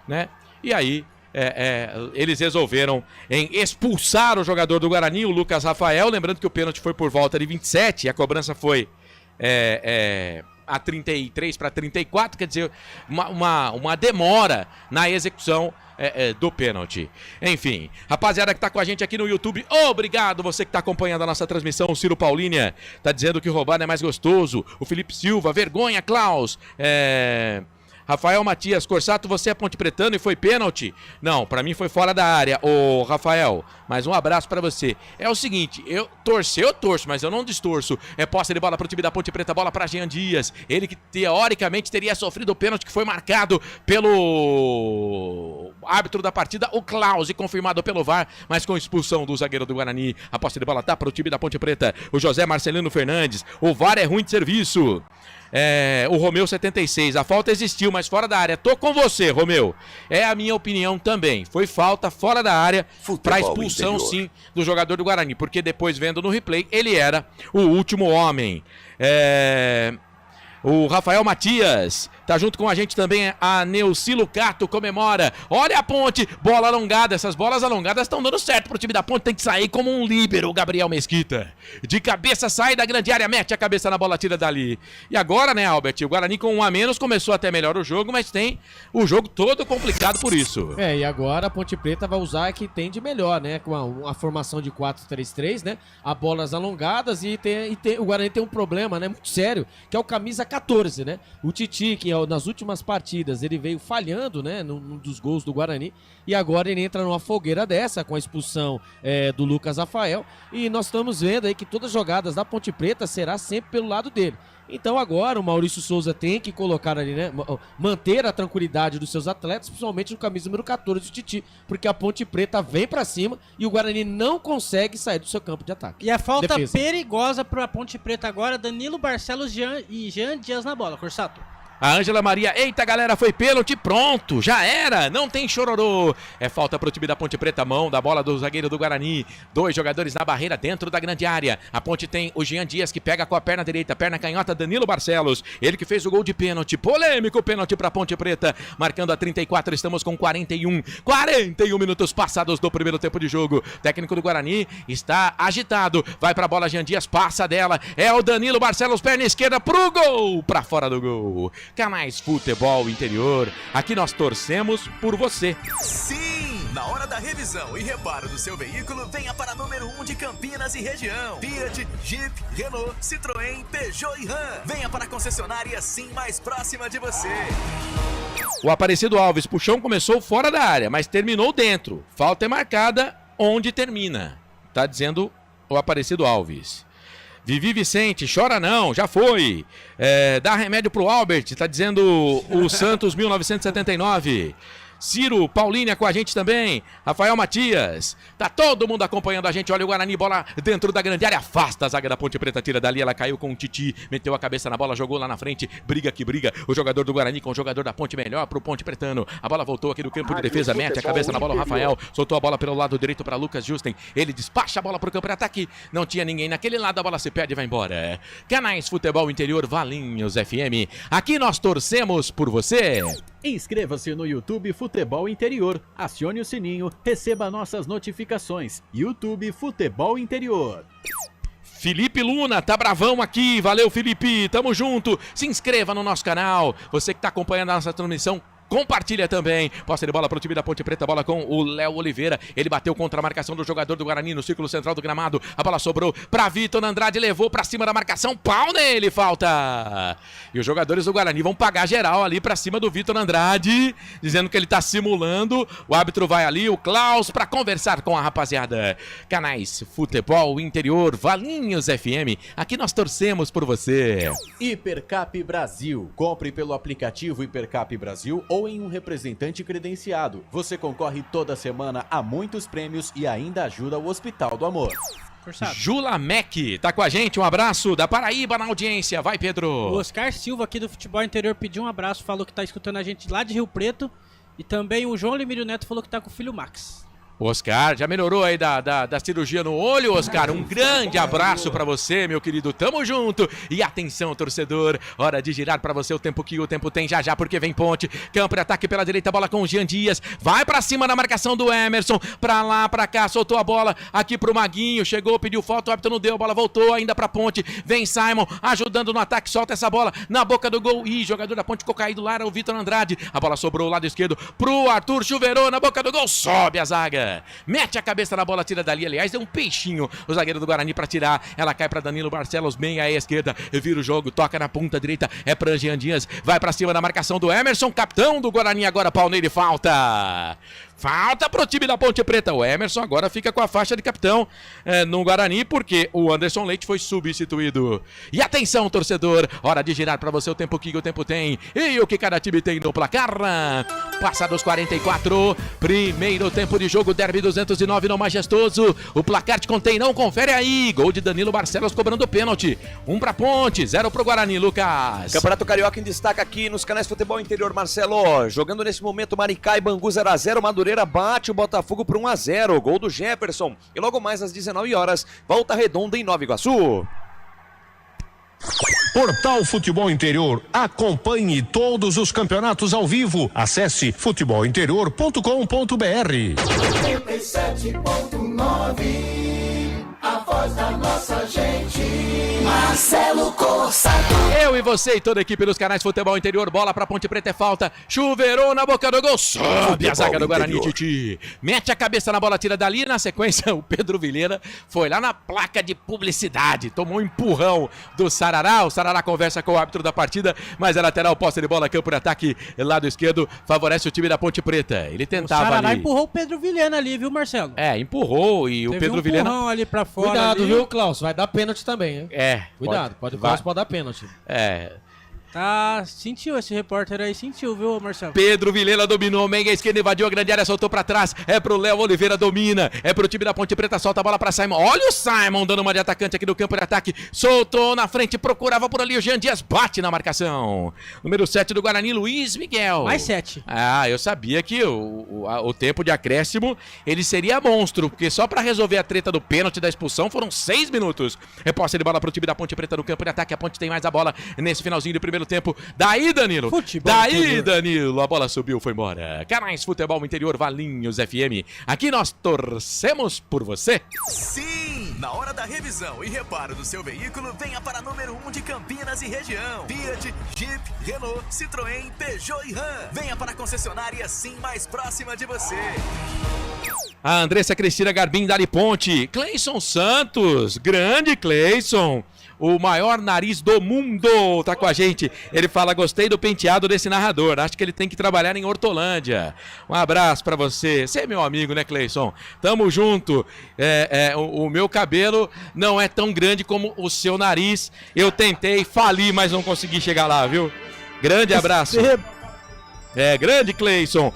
né? E aí eles resolveram em expulsar o jogador do Guarani, o Lucas Rafael, lembrando que o pênalti foi por volta de 27 e a cobrança foi a 33 para 34, quer dizer, uma demora na execução do pênalti. Enfim, rapaziada que tá com a gente aqui no YouTube, obrigado você que tá acompanhando a nossa transmissão. O Ciro Paulinha tá dizendo que roubado é mais gostoso. O Felipe Silva, vergonha, Klaus. Rafael Matias, Corsato, você é pontepretano e foi pênalti? Não, pra mim foi fora da área, ô Rafael, mas um abraço pra você. É o seguinte, eu torço, mas eu não distorço. Posse de bola pro time da Ponte Preta, bola pra Jean Dias, ele que teoricamente teria sofrido o pênalti que foi marcado pelo árbitro da partida, o Klaus, e confirmado pelo VAR, mas com expulsão do zagueiro do Guarani. A posse de bola tá pro time da Ponte Preta, o José Marcelino Fernandes, o VAR é ruim de serviço. O Romeu 76, a falta existiu, mas fora da área. Tô com você, Romeu. É a minha opinião também. Foi falta fora da área para expulsão, interior, sim, do jogador do Guarani, porque depois, vendo no replay, ele era o último homem. O Rafael Matias tá junto com a gente também. A Neuci Lucato comemora. Olha a Ponte, bola alongada. Essas bolas alongadas estão dando certo pro time da Ponte. Tem que sair como um líbero, o Gabriel Mesquita. De cabeça sai da grande área, mete a cabeça na bola, tira dali. E agora, né, Albert? O Guarani com 1 a menos começou até melhor o jogo, mas tem o jogo todo complicado por isso. E agora a Ponte Preta vai usar o que tem de melhor, né? Com uma formação de 4-3-3, né? A bolas alongadas e o Guarani tem um problema, né? Muito sério, que é o camisa 14, né? O Titi, que nas últimas partidas ele veio falhando, né, num dos gols do Guarani, e agora ele entra numa fogueira dessa com a expulsão do Lucas Rafael, e nós estamos vendo aí que todas as jogadas da Ponte Preta será sempre pelo lado dele. Então agora o Maurício Souza tem que colocar ali, né, manter a tranquilidade dos seus atletas, principalmente no camisa número 14 do Titi, porque a Ponte Preta vem pra cima e o Guarani não consegue sair do seu campo de ataque. E a falta perigosa pra Ponte Preta agora, Danilo Barcelos e Jean Dias na bola, Corsato. A Ângela Maria, eita galera, foi pênalti, pronto, já era, não tem chororô. É falta pro time da Ponte Preta, mão da bola do zagueiro do Guarani. 2 jogadores na barreira dentro da grande área. A Ponte tem o Jean Dias que pega com a perna direita, perna canhota, Danilo Barcelos. Ele que fez o gol de pênalti, polêmico pênalti pra Ponte Preta. Marcando a 34, estamos com 41 minutos passados do primeiro tempo de jogo. Técnico do Guarani está agitado, vai pra bola, Jean Dias passa dela. É o Danilo Barcelos, perna esquerda pro gol, pra fora do gol. Canais Futebol Interior, aqui nós torcemos por você. Sim! Na hora da revisão e reparo do seu veículo, venha para número 1 de Campinas e região. Fiat, Jeep, Renault, Citroën, Peugeot e Ram. Venha para a concessionária Sim mais próxima de você. O Aparecido Alves, puxão começou fora da área, mas terminou dentro. Falta é marcada onde termina. Tá dizendo o Aparecido Alves. Vivi Vicente, chora não, já foi. Dá remédio pro Albert, tá dizendo o Santos 1979. Ciro Paulinha com a gente também. Rafael Matias. Tá todo mundo acompanhando a gente. Olha o Guarani, bola dentro da grande área. Afasta a zaga da Ponte Preta, tira dali. Ela caiu com o Titi, meteu a cabeça na bola, jogou lá na frente. Briga que briga. O jogador do Guarani com o jogador da Ponte, melhor pro Ponte Pretano. A bola voltou aqui do campo de defesa, mete a cabeça na bola o Rafael. Soltou a bola pelo lado direito para Lucas Justen. Ele despacha a bola pro campo de ataque. Não tinha ninguém naquele lado, a bola se perde e vai embora. Canais Futebol Interior, Valinhos FM. Aqui nós torcemos por você. Inscreva-se no YouTube Futebol Interior, acione o sininho, receba nossas notificações. YouTube Futebol Interior. Felipe Luna, tá bravão aqui, valeu Felipe, tamo junto. Se inscreva no nosso canal, você que tá acompanhando a nossa transmissão, compartilha também. Posse de bola pro time da Ponte Preta, bola com o Léo Oliveira. Ele bateu contra a marcação do jogador do Guarani no círculo central do gramado. A bola sobrou pra Vitor Andrade, levou pra cima da marcação. Pau nele, falta. E os jogadores do Guarani vão pagar geral ali pra cima do Vitor Andrade, dizendo que ele tá simulando. O árbitro vai ali, o Klaus, pra conversar com a rapaziada. Canais Futebol Interior, Valinhos FM. Aqui nós torcemos por você. Hipercap Brasil. Compre pelo aplicativo Hipercap Brasil ou ou em um representante credenciado. Você concorre toda semana a muitos prêmios e ainda ajuda o Hospital do Amor. Jula Mac tá com a gente, um abraço da Paraíba na audiência, vai Pedro. O Oscar Silva aqui do Futebol Interior pediu um abraço, falou que tá escutando a gente lá de Rio Preto. E também o João Limírio Neto falou que tá com o filho Max. O Oscar já melhorou aí da cirurgia no olho, Oscar. Um grande abraço pra você, meu querido. Tamo junto. E atenção, torcedor. Hora de girar pra você o tempo que o tempo tem já, porque vem ponte. Campo de ataque pela direita, bola com o Jean Dias. Vai pra cima na marcação do Emerson. Pra lá, pra cá, soltou a bola aqui pro Maguinho. Chegou, pediu falta, o árbitro não deu. A bola voltou ainda pra ponte. Vem Simon ajudando no ataque, solta essa bola na boca do gol. Ih, jogador da ponte ficou caído lá, era o Vitor Andrade. A bola sobrou lado esquerdo pro Arthur Chuveirô na boca do gol. Sobe a zaga. Mete a cabeça na bola, tira dali. Aliás, é um peixinho o zagueiro do Guarani pra tirar. Ela cai pra Danilo Barcelos, bem à esquerda. Vira o jogo, toca na ponta direita. É pra Jean Dias. Vai pra cima da marcação do Emerson, capitão do Guarani. Agora pau nele, falta. Falta pro time da Ponte Preta. O Emerson agora fica com a faixa de capitão no Guarani, porque o Anderson Leite foi substituído. E atenção, torcedor. Hora de girar pra você o tempo que o tempo tem. E o que cada time tem no placar. Passados 44. Primeiro tempo de jogo. Derby 209 no Majestoso. O placar te contém, não confere aí. Gol de Danilo Barcelos cobrando pênalti. 1 pra Ponte, 0 pro Guarani, Lucas. Campeonato Carioca em destaque aqui nos canais Futebol Interior, Marcelo. Jogando nesse momento Maricá e Bangu 0x0. Madureira bate o Botafogo por 1x0. Gol do Jefferson. E logo mais às 19 horas, Volta Redonda em Nova Iguaçu. Portal Futebol Interior. Acompanhe todos os campeonatos ao vivo. Acesse futebolinterior.com.br. 97.9, a voz da nossa gente. Marcelo Corsato. Eu e você e toda a equipe dos canais Futebol Interior. Bola pra Ponte Preta, é falta. Chuveirou na boca do gol. Sobe a zaga do Guarani, Titi. Mete a cabeça na bola, tira dali. Na sequência, o Pedro Vilhena foi lá na placa de publicidade. Tomou um empurrão do Sarará. O Sarará conversa com o árbitro da partida, mas é lateral, posse de bola, campo de ataque, lado esquerdo, favorece o time da Ponte Preta. Ele tentava o Sarará ali. Empurrou o Pedro Vilhena ali, viu, Marcelo? É, empurrou e Teve o Pedro um Vilhena... empurrão ali pra fora. Cuidado, ali. viu, Klaus? Vai dar pênalti também, hein? É. Cuidado, pode dar pênalti. É. Tá, sentiu esse repórter aí, sentiu, viu, Marcelo? Pedro Vilhena dominou, meia esquerda, invadiu a grande área, soltou pra trás, é pro Léo Oliveira, domina, é pro time da Ponte Preta, solta a bola pra Simon, olha o Simon dando uma de atacante aqui no campo de ataque, soltou na frente, procurava por ali o Jean Dias, bate na marcação, número 7 do Guarani, Luiz Miguel. Mais 7. Ah, eu sabia que o tempo de acréscimo, ele seria monstro, porque só pra resolver a treta do pênalti da expulsão foram 6 minutos, reposta de bola pro time da Ponte Preta no campo de ataque, a Ponte tem mais a bola nesse finalzinho do primeiro tempo. Daí, Danilo. Futebol Daí, interior. Danilo. A bola subiu, foi embora. Canais Futebol Interior, Valinhos FM. Aqui nós torcemos por você. Sim! Na hora da revisão e reparo do seu veículo, venha para número 1 de Campinas e região. Fiat, Jeep, Renault, Citroën, Peugeot e Ram. Venha para a concessionária Sim mais próxima de você. A Andressa Cristina Garbim, Dali Ponte. Cleison Santos. Grande Cleison. O maior nariz do mundo tá com a gente. Ele fala, gostei do penteado desse narrador. Acho que ele tem que trabalhar em Hortolândia. Um abraço pra você. Você é meu amigo, né, Cleison? Tamo junto. O meu cabelo não é tão grande como o seu nariz. Eu tentei, fali, mas não consegui chegar lá, viu? Grande abraço. Grande Cleison.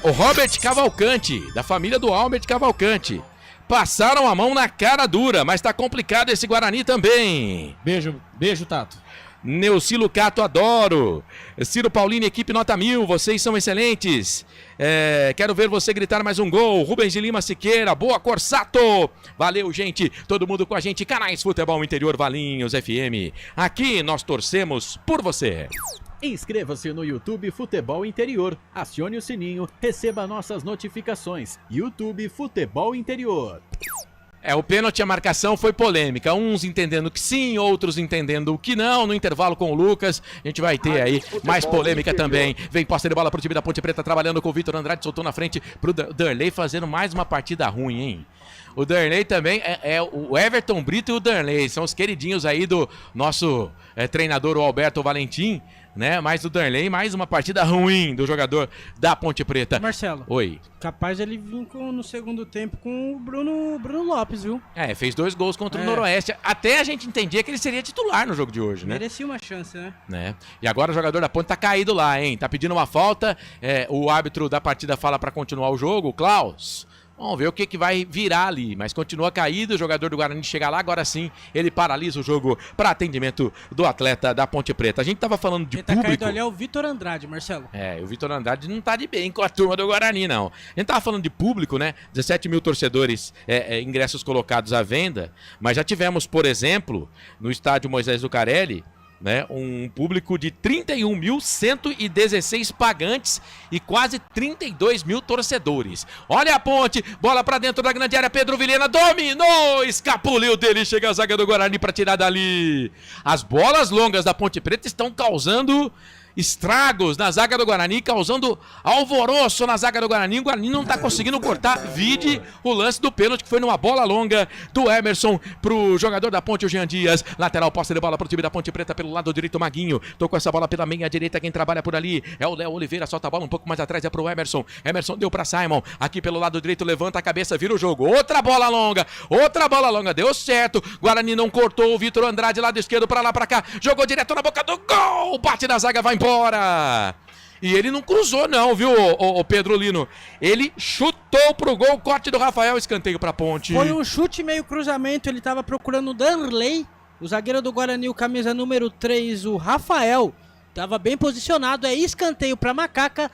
O Robert Cavalcante, da família do Albert Cavalcante. Passaram a mão na cara dura, mas tá complicado esse Guarani também. Beijo, Tato. Neuci Lucato, adoro. Ciro Paulini, equipe nota 1000, vocês são excelentes. Quero ver você gritar mais um gol. Rubens de Lima Siqueira, boa Corsato. Valeu, gente, todo mundo com a gente. Canais Futebol Interior, Valinhos FM. Aqui nós torcemos por você. Inscreva-se no YouTube Futebol Interior, acione o sininho, receba nossas notificações. YouTube Futebol Interior. O pênalti e a marcação foi polêmica. Uns entendendo que sim, outros entendendo que não. No intervalo com o Lucas, a gente vai ter aí mais polêmica também. Vem posse de bola pro time da Ponte Preta, trabalhando com o Vitor Andrade, soltou na frente pro Darley, fazendo mais uma partida ruim, hein? O Darley também o Everton Brito e o Darley são os queridinhos aí do nosso treinador, o Alberto Valentim. né? Mais o Darley, mais uma partida ruim do jogador da Ponte Preta. Marcelo. Oi. Capaz ele vir no segundo tempo com o Bruno Lopes, viu? Fez 2 gols contra o Noroeste. Até a gente entendia que ele seria titular no jogo de hoje, né? Merecia uma chance, né? E agora o jogador da Ponte tá caído lá, hein? Tá pedindo uma falta. O árbitro da partida fala pra continuar o jogo, o Klaus. Vamos ver o que vai virar ali, mas continua caído, o jogador do Guarani chega lá, agora sim ele paralisa o jogo para atendimento do atleta da Ponte Preta. A gente tava falando de público... Quem tá caído ali é o Vitor Andrade, Marcelo. O Vitor Andrade não tá de bem com a turma do Guarani, não. A gente tava falando de público, né? 17 mil torcedores, ingressos colocados à venda, mas já tivemos, por exemplo, no estádio Moisés Lucarelli, né, um público de 31.116 pagantes e quase 32 mil torcedores. Olha a Ponte, bola pra dentro da grande área, Pedro Vilhena dominou, escapuliu dele, chega a zaga do Guarani pra tirar dali. As bolas longas da Ponte Preta estão causando estragos na zaga do Guarani, causando alvoroço na zaga do Guarani. O Guarani não tá conseguindo cortar. Vide o lance do pênalti, que foi numa bola longa do Emerson pro jogador da Ponte, o Jean Dias. Lateral, posse de bola pro time da Ponte Preta pelo lado direito, Maguinho. Tocou essa bola pela meia direita, quem trabalha por ali é o Léo Oliveira, solta a bola um pouco mais atrás, é pro Emerson. Emerson deu pra Simon, aqui pelo lado direito, levanta a cabeça, vira o jogo. Outra bola longa, deu certo. Guarani não cortou, o Vitor Andrade, lado esquerdo, pra lá, pra cá. Jogou direto na boca do gol, bate na zaga, vai embora. E ele não cruzou não, viu, o Pedro Lino? Ele chutou pro gol, corte do Rafael, escanteio pra Ponte. Foi um chute meio cruzamento, ele tava procurando o Darley, o zagueiro do Guarani, o camisa número 3, o Rafael. Tava bem posicionado, escanteio pra Macaca,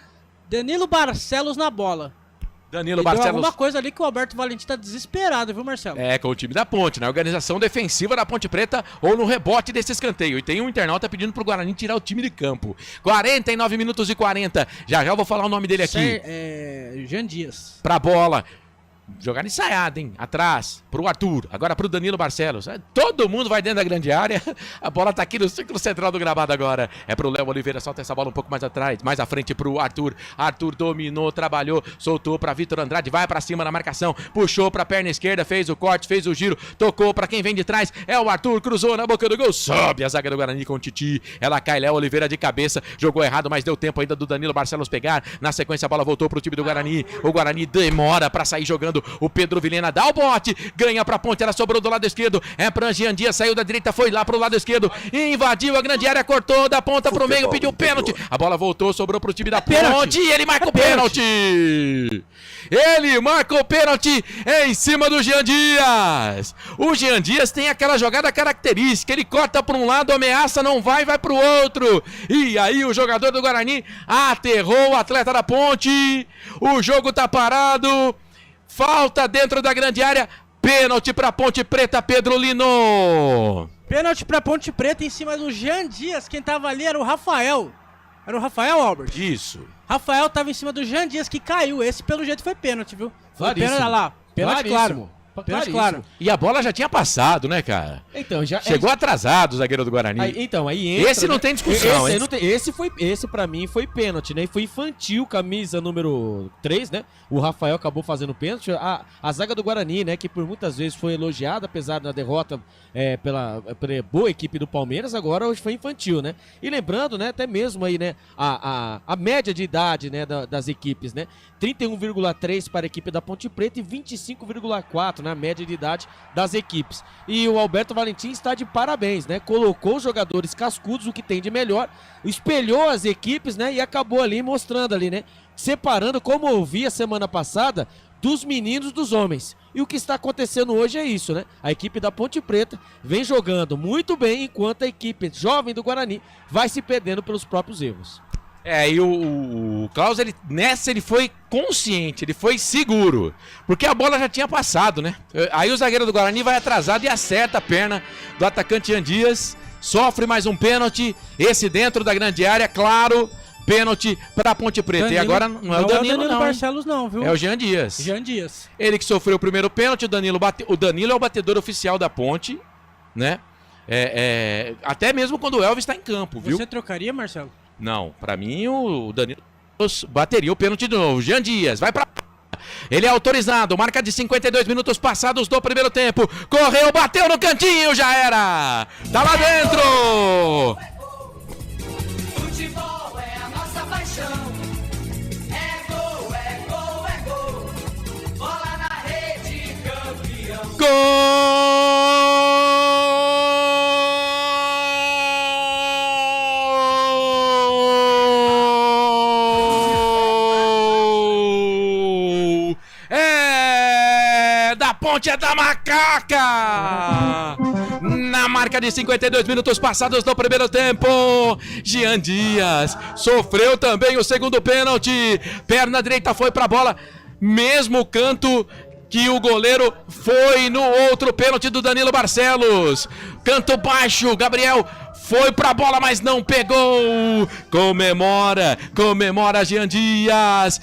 Danilo Barcelos na bola. Danilo Barcelos. Alguma coisa ali que o Alberto Valentim tá desesperado, viu, Marcelo? Com o time da Ponte, na organização defensiva da Ponte Preta ou no rebote desse escanteio. E tem um internauta pedindo pro Guarani tirar o time de campo. 49 minutos e 40. Já eu vou falar o nome dele aqui. Jean Dias. Pra bola. Jogada ensaiada, hein? Atrás, pro Arthur, agora pro Danilo Barcelos. Todo mundo vai dentro da grande área. A bola tá aqui no círculo central do gramado agora. É pro Léo Oliveira, solta essa bola um pouco mais atrás, mais à frente pro Arthur. Arthur dominou, trabalhou, soltou pra Vitor Andrade, vai pra cima na marcação, puxou pra perna esquerda, fez o corte, fez o giro, tocou pra quem vem de trás. É o Arthur, cruzou na boca do gol, sobe a zaga do Guarani com o Titi. Ela cai, Léo Oliveira de cabeça, jogou errado, mas deu tempo ainda do Danilo Barcelos pegar. Na sequência a bola voltou pro time do Guarani. O Guarani demora pra sair jogando. O Pedro Vilhena dá o bote, ganha pra Ponte, ela sobrou do lado esquerdo, pra Jean Dias, saiu da direita, foi lá pro lado esquerdo, invadiu a grande área, cortou da ponta pro meio, pediu pênalti, a bola voltou, sobrou pro time da Ponte, e ele marca o pênalti! Ele marca o pênalti em cima do Jean Dias. O Jean Dias tem aquela jogada característica, ele corta pra um lado, ameaça, não vai pro outro, e aí o jogador do Guarani aterrou o atleta da Ponte, o jogo tá parado. Falta dentro da grande área. Pênalti pra Ponte Preta, Pedro Lino. Pênalti pra Ponte Preta em cima do Jean Dias. Quem tava ali era o Rafael. Era o Rafael, Albert? Isso. Rafael tava em cima do Jean Dias, que caiu. Esse, pelo jeito, foi pênalti, viu? Foi Claríssimo. pênalti, olha lá. Pênalti claro. Pênalti claro. E a bola já tinha passado, né, cara? Então, já chegou atrasado o zagueiro do Guarani. Aí entra, esse não tem discussão, hein? Esse pra mim foi pênalti, né? E foi infantil, camisa número 3, né? O Rafael acabou fazendo pênalti. A zaga do Guarani, né? Que por muitas vezes foi elogiada, apesar da derrota pela boa equipe do Palmeiras, agora hoje foi infantil, né? E lembrando, né? Até mesmo aí, né? A média de idade, né? Das equipes, né? 31,3 para a equipe da Ponte Preta e 25,4 na média de idade das equipes. E o Alberto Valentim está de parabéns, né? Colocou os jogadores cascudos, o que tem de melhor, espelhou as equipes, né? E acabou ali mostrando ali, né? Separando, como eu vi a semana passada, dos meninos dos homens. E o que está acontecendo hoje é isso, né? A equipe da Ponte Preta vem jogando muito bem, enquanto a equipe jovem do Guarani vai se perdendo pelos próprios erros. E o Klaus, ele foi consciente, ele foi seguro, porque a bola já tinha passado, né? Aí o zagueiro do Guarani vai atrasado e acerta a perna do atacante Jean Dias, sofre mais um pênalti, esse dentro da grande área, claro, pênalti para a Ponte Preta. Danilo, e agora não é o Danilo, não. Barcelos não, viu? É o Jean Dias. Jean Dias. Ele que sofreu o primeiro pênalti, o Danilo é o batedor oficial da Ponte, né? Até mesmo quando o Elvis está em campo, viu? Você trocaria, Marcelo? Não, pra mim o Danilo bateria o pênalti de novo. Jean Dias, vai pra... Ele é autorizado, marca de 52 minutos passados do primeiro tempo. Correu, bateu no cantinho, já era! Tá lá dentro! Gol! É da Ponte, é da Macaca! Na marca de 52 minutos passados no primeiro tempo, Jean Dias sofreu também o segundo pênalti. Perna direita foi pra bola, mesmo canto que o goleiro foi no outro pênalti do Danilo Barcelos. Canto baixo, Gabriel foi pra bola, mas não pegou. Comemora Jean Dias,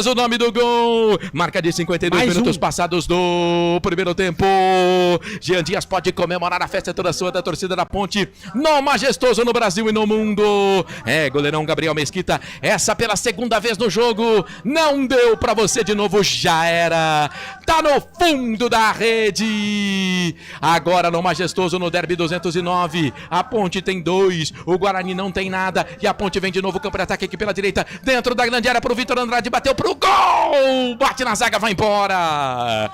o nome do gol. Marca de 52 minutos passados do primeiro tempo. Jean Dias pode comemorar, a festa toda sua, da torcida da Ponte, no Majestoso, no Brasil e no mundo. É, goleirão Gabriel Mesquita, essa pela segunda vez no jogo, não deu pra você de novo, já era. Tá no fundo da rede. Agora no Majestoso, no Derby 209, a Ponte tem 2, o Guarani não tem nada, e a Ponte vem de novo, campo de ataque aqui pela direita, dentro da grande área pro Vitor Andrade, bateu pro gol, bate na zaga, vai embora,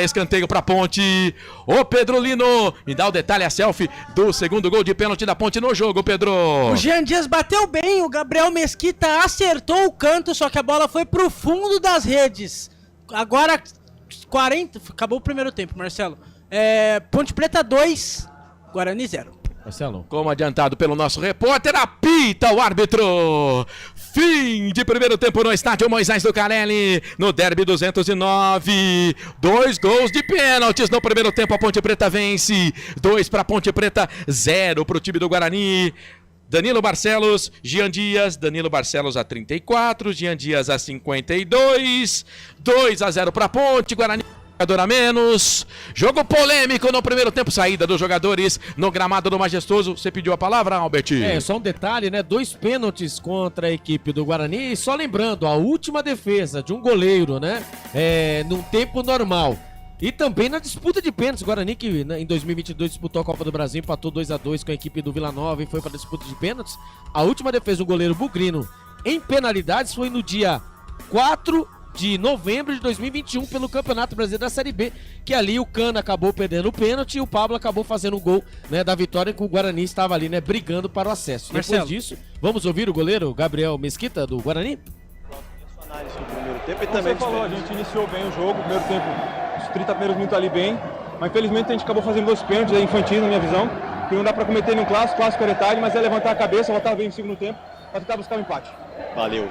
escanteio pra Ponte. Ô Pedro Lino, me dá o detalhe, a selfie do segundo gol de pênalti da Ponte no jogo, Pedro. O Jean Dias bateu bem, o Gabriel Mesquita acertou o canto, só que a bola foi pro fundo das redes. Agora 40, acabou o primeiro tempo, Marcelo. Ponte Preta 2, Guarani 0. Marcelo. Como adiantado pelo nosso repórter, apita o árbitro. Fim de primeiro tempo no estádio Moisés Lucarelli, no Derby 209. 2 gols de pênaltis no primeiro tempo, a Ponte Preta vence. 2 para Ponte Preta, 0 para o time do Guarani. Danilo Barcelos, Jean Dias, Danilo Barcelos a 34, Jean Dias a 52. 2-0 para Ponte, Guarani jogador a menos. Jogo polêmico no primeiro tempo, saída dos jogadores no gramado do Majestoso. Você pediu a palavra, Albert? Só um detalhe, né? 2 pênaltis contra a equipe do Guarani. E só lembrando, a última defesa de um goleiro, né? Num tempo normal. E também na disputa de pênaltis, o Guarani que em 2022 disputou a Copa do Brasil, empatou 2-2 com a equipe do Vila Nova e foi para a disputa de pênaltis. A última defesa do goleiro Bugrino em penalidades foi no dia 4 de novembro de 2021 pelo Campeonato Brasileiro da Série B, que ali o Cano acabou perdendo o pênalti e o Pablo acabou fazendo o gol, né, da vitória, que o Guarani estava ali, né, brigando para o acesso. Marcelo. Depois disso, vamos ouvir o goleiro Gabriel Mesquita do Guarani? Análise do primeiro tempo e Como também você falou, a gente iniciou bem o jogo, primeiro tempo, os 30 primeiros minutos ali bem, mas infelizmente a gente acabou fazendo 2 pênaltis infantis na minha visão, que não dá para cometer nenhum clássico é detalhe, mas é levantar a cabeça, voltar bem no segundo tempo, para tentar buscar um empate. Valeu.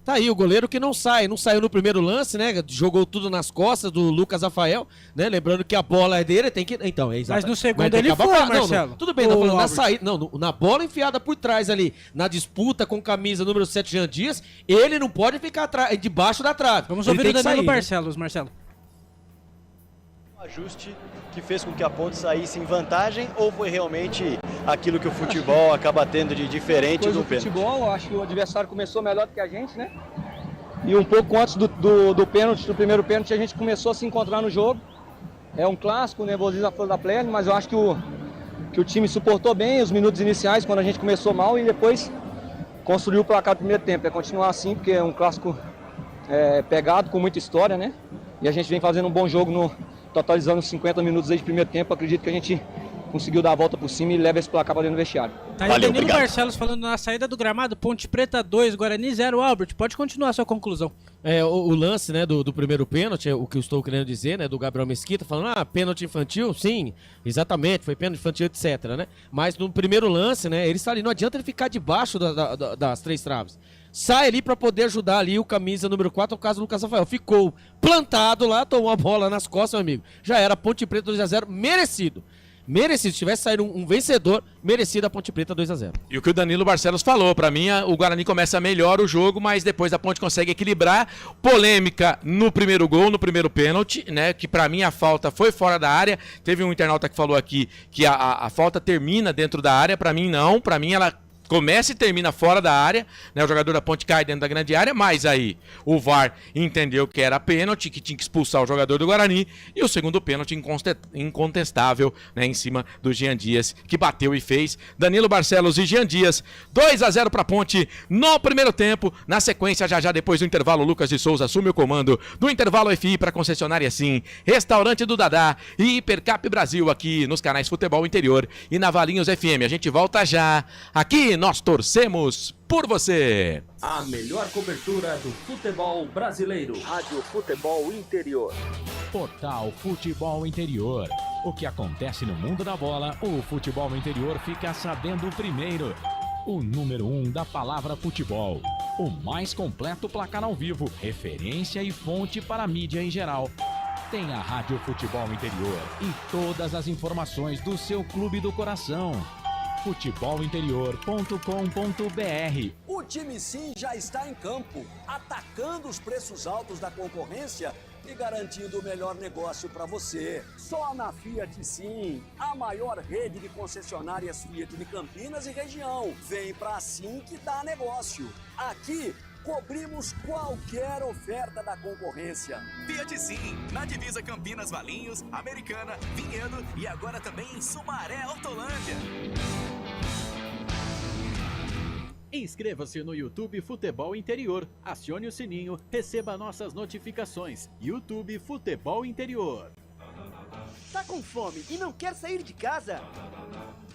Tá aí o goleiro que não saiu no primeiro lance, né? Jogou tudo nas costas do Lucas Rafael, né? Lembrando que a bola é dele, tem que... Então, é exato. Mas no segundo ele foi, Marcelo. Tudo bem, tá falando na saída. Não, na bola enfiada por trás ali, na disputa com camisa número 7, Jean Dias, ele não pode ficar debaixo da trave. Vamos ele ouvir o Danilo sair, Barcelos, né? Marcelo. Um ajuste que fez com que a Ponte saísse em vantagem ou foi realmente aquilo que o futebol acaba tendo de diferente do pênalti? Futebol, acho que o adversário começou melhor do que a gente, né? E um pouco antes do pênalti, do primeiro pênalti, a gente começou a se encontrar no jogo. É um clássico, nervosismo à flor da pele, mas eu acho que o time suportou bem os minutos iniciais, quando a gente começou mal, e depois construiu o placar do primeiro tempo. É continuar assim, porque é um clássico pegado, com muita história, né? E a gente vem fazendo um bom jogo, totalizando 50 minutos aí de primeiro tempo. Acredito que a gente conseguiu dar a volta por cima e leva esse placar para dentro do vestiário. Tá aí o Danilo Barcelos falando na saída do gramado, Ponte Preta 2, Guarani 0. Albert, pode continuar a sua conclusão. O lance, né, do primeiro pênalti, o que eu estou querendo dizer, né, do Gabriel Mesquita, falando, pênalti infantil, sim, exatamente, foi pênalti infantil, etc, né, mas no primeiro lance, né, ele está ali, não adianta ele ficar debaixo das 3 traves, sai ali para poder ajudar ali o camisa número 4, no caso do Lucas Rafael, ficou plantado lá, tomou a bola nas costas, meu amigo, já era Ponte Preta 2-0, merecido, se tivesse saído um vencedor, merecido a Ponte Preta 2-0. E o que o Danilo Barcelos falou, pra mim o Guarani começa melhor o jogo, mas depois a Ponte consegue equilibrar. Polêmica no primeiro gol, no primeiro pênalti, né, que pra mim a falta foi fora da área. Teve um internauta que falou aqui que a falta termina dentro da área, pra mim não, pra mim ela começa e termina fora da área, né? O jogador da Ponte cai dentro da grande área, mas aí o VAR entendeu que era pênalti, que tinha que expulsar o jogador do Guarani, e o segundo pênalti incontestável, né, em cima do Jean Dias, que bateu e fez. Danilo Barcelos e Jean Dias, 2-0 para a Ponte no primeiro tempo. Na sequência, já depois do intervalo, Lucas de Souza assume o comando do intervalo FI para concessionária Sim, Restaurante do Dadá e Hipercap Brasil, aqui nos canais Futebol Interior e na Valinhos FM. A gente volta já. Aqui nós torcemos por você. A melhor cobertura do futebol brasileiro. Rádio Futebol Interior. Portal Futebol Interior. O que acontece no mundo da bola, o Futebol Interior fica sabendo primeiro. O número 1 da palavra futebol. O mais completo placar ao vivo, referência e fonte para a mídia em geral. Tem a Rádio Futebol Interior e todas as informações do seu clube do coração. futebolinterior.com.br. O time Sim já está em campo, atacando os preços altos da concorrência e garantindo o melhor negócio para você. Só na Fiat Sim, a maior rede de concessionárias Fiat de Campinas e região. Vem pra Sim que dá negócio. Aqui cobrimos qualquer oferta da concorrência. Fiat Sim, na divisa Campinas, Valinhos, Americana, Vinhedo e agora também em Sumaré, Hortolândia. Inscreva-se no YouTube Futebol Interior, acione o sininho, receba nossas notificações. YouTube Futebol Interior. Tá com fome e não quer sair de casa?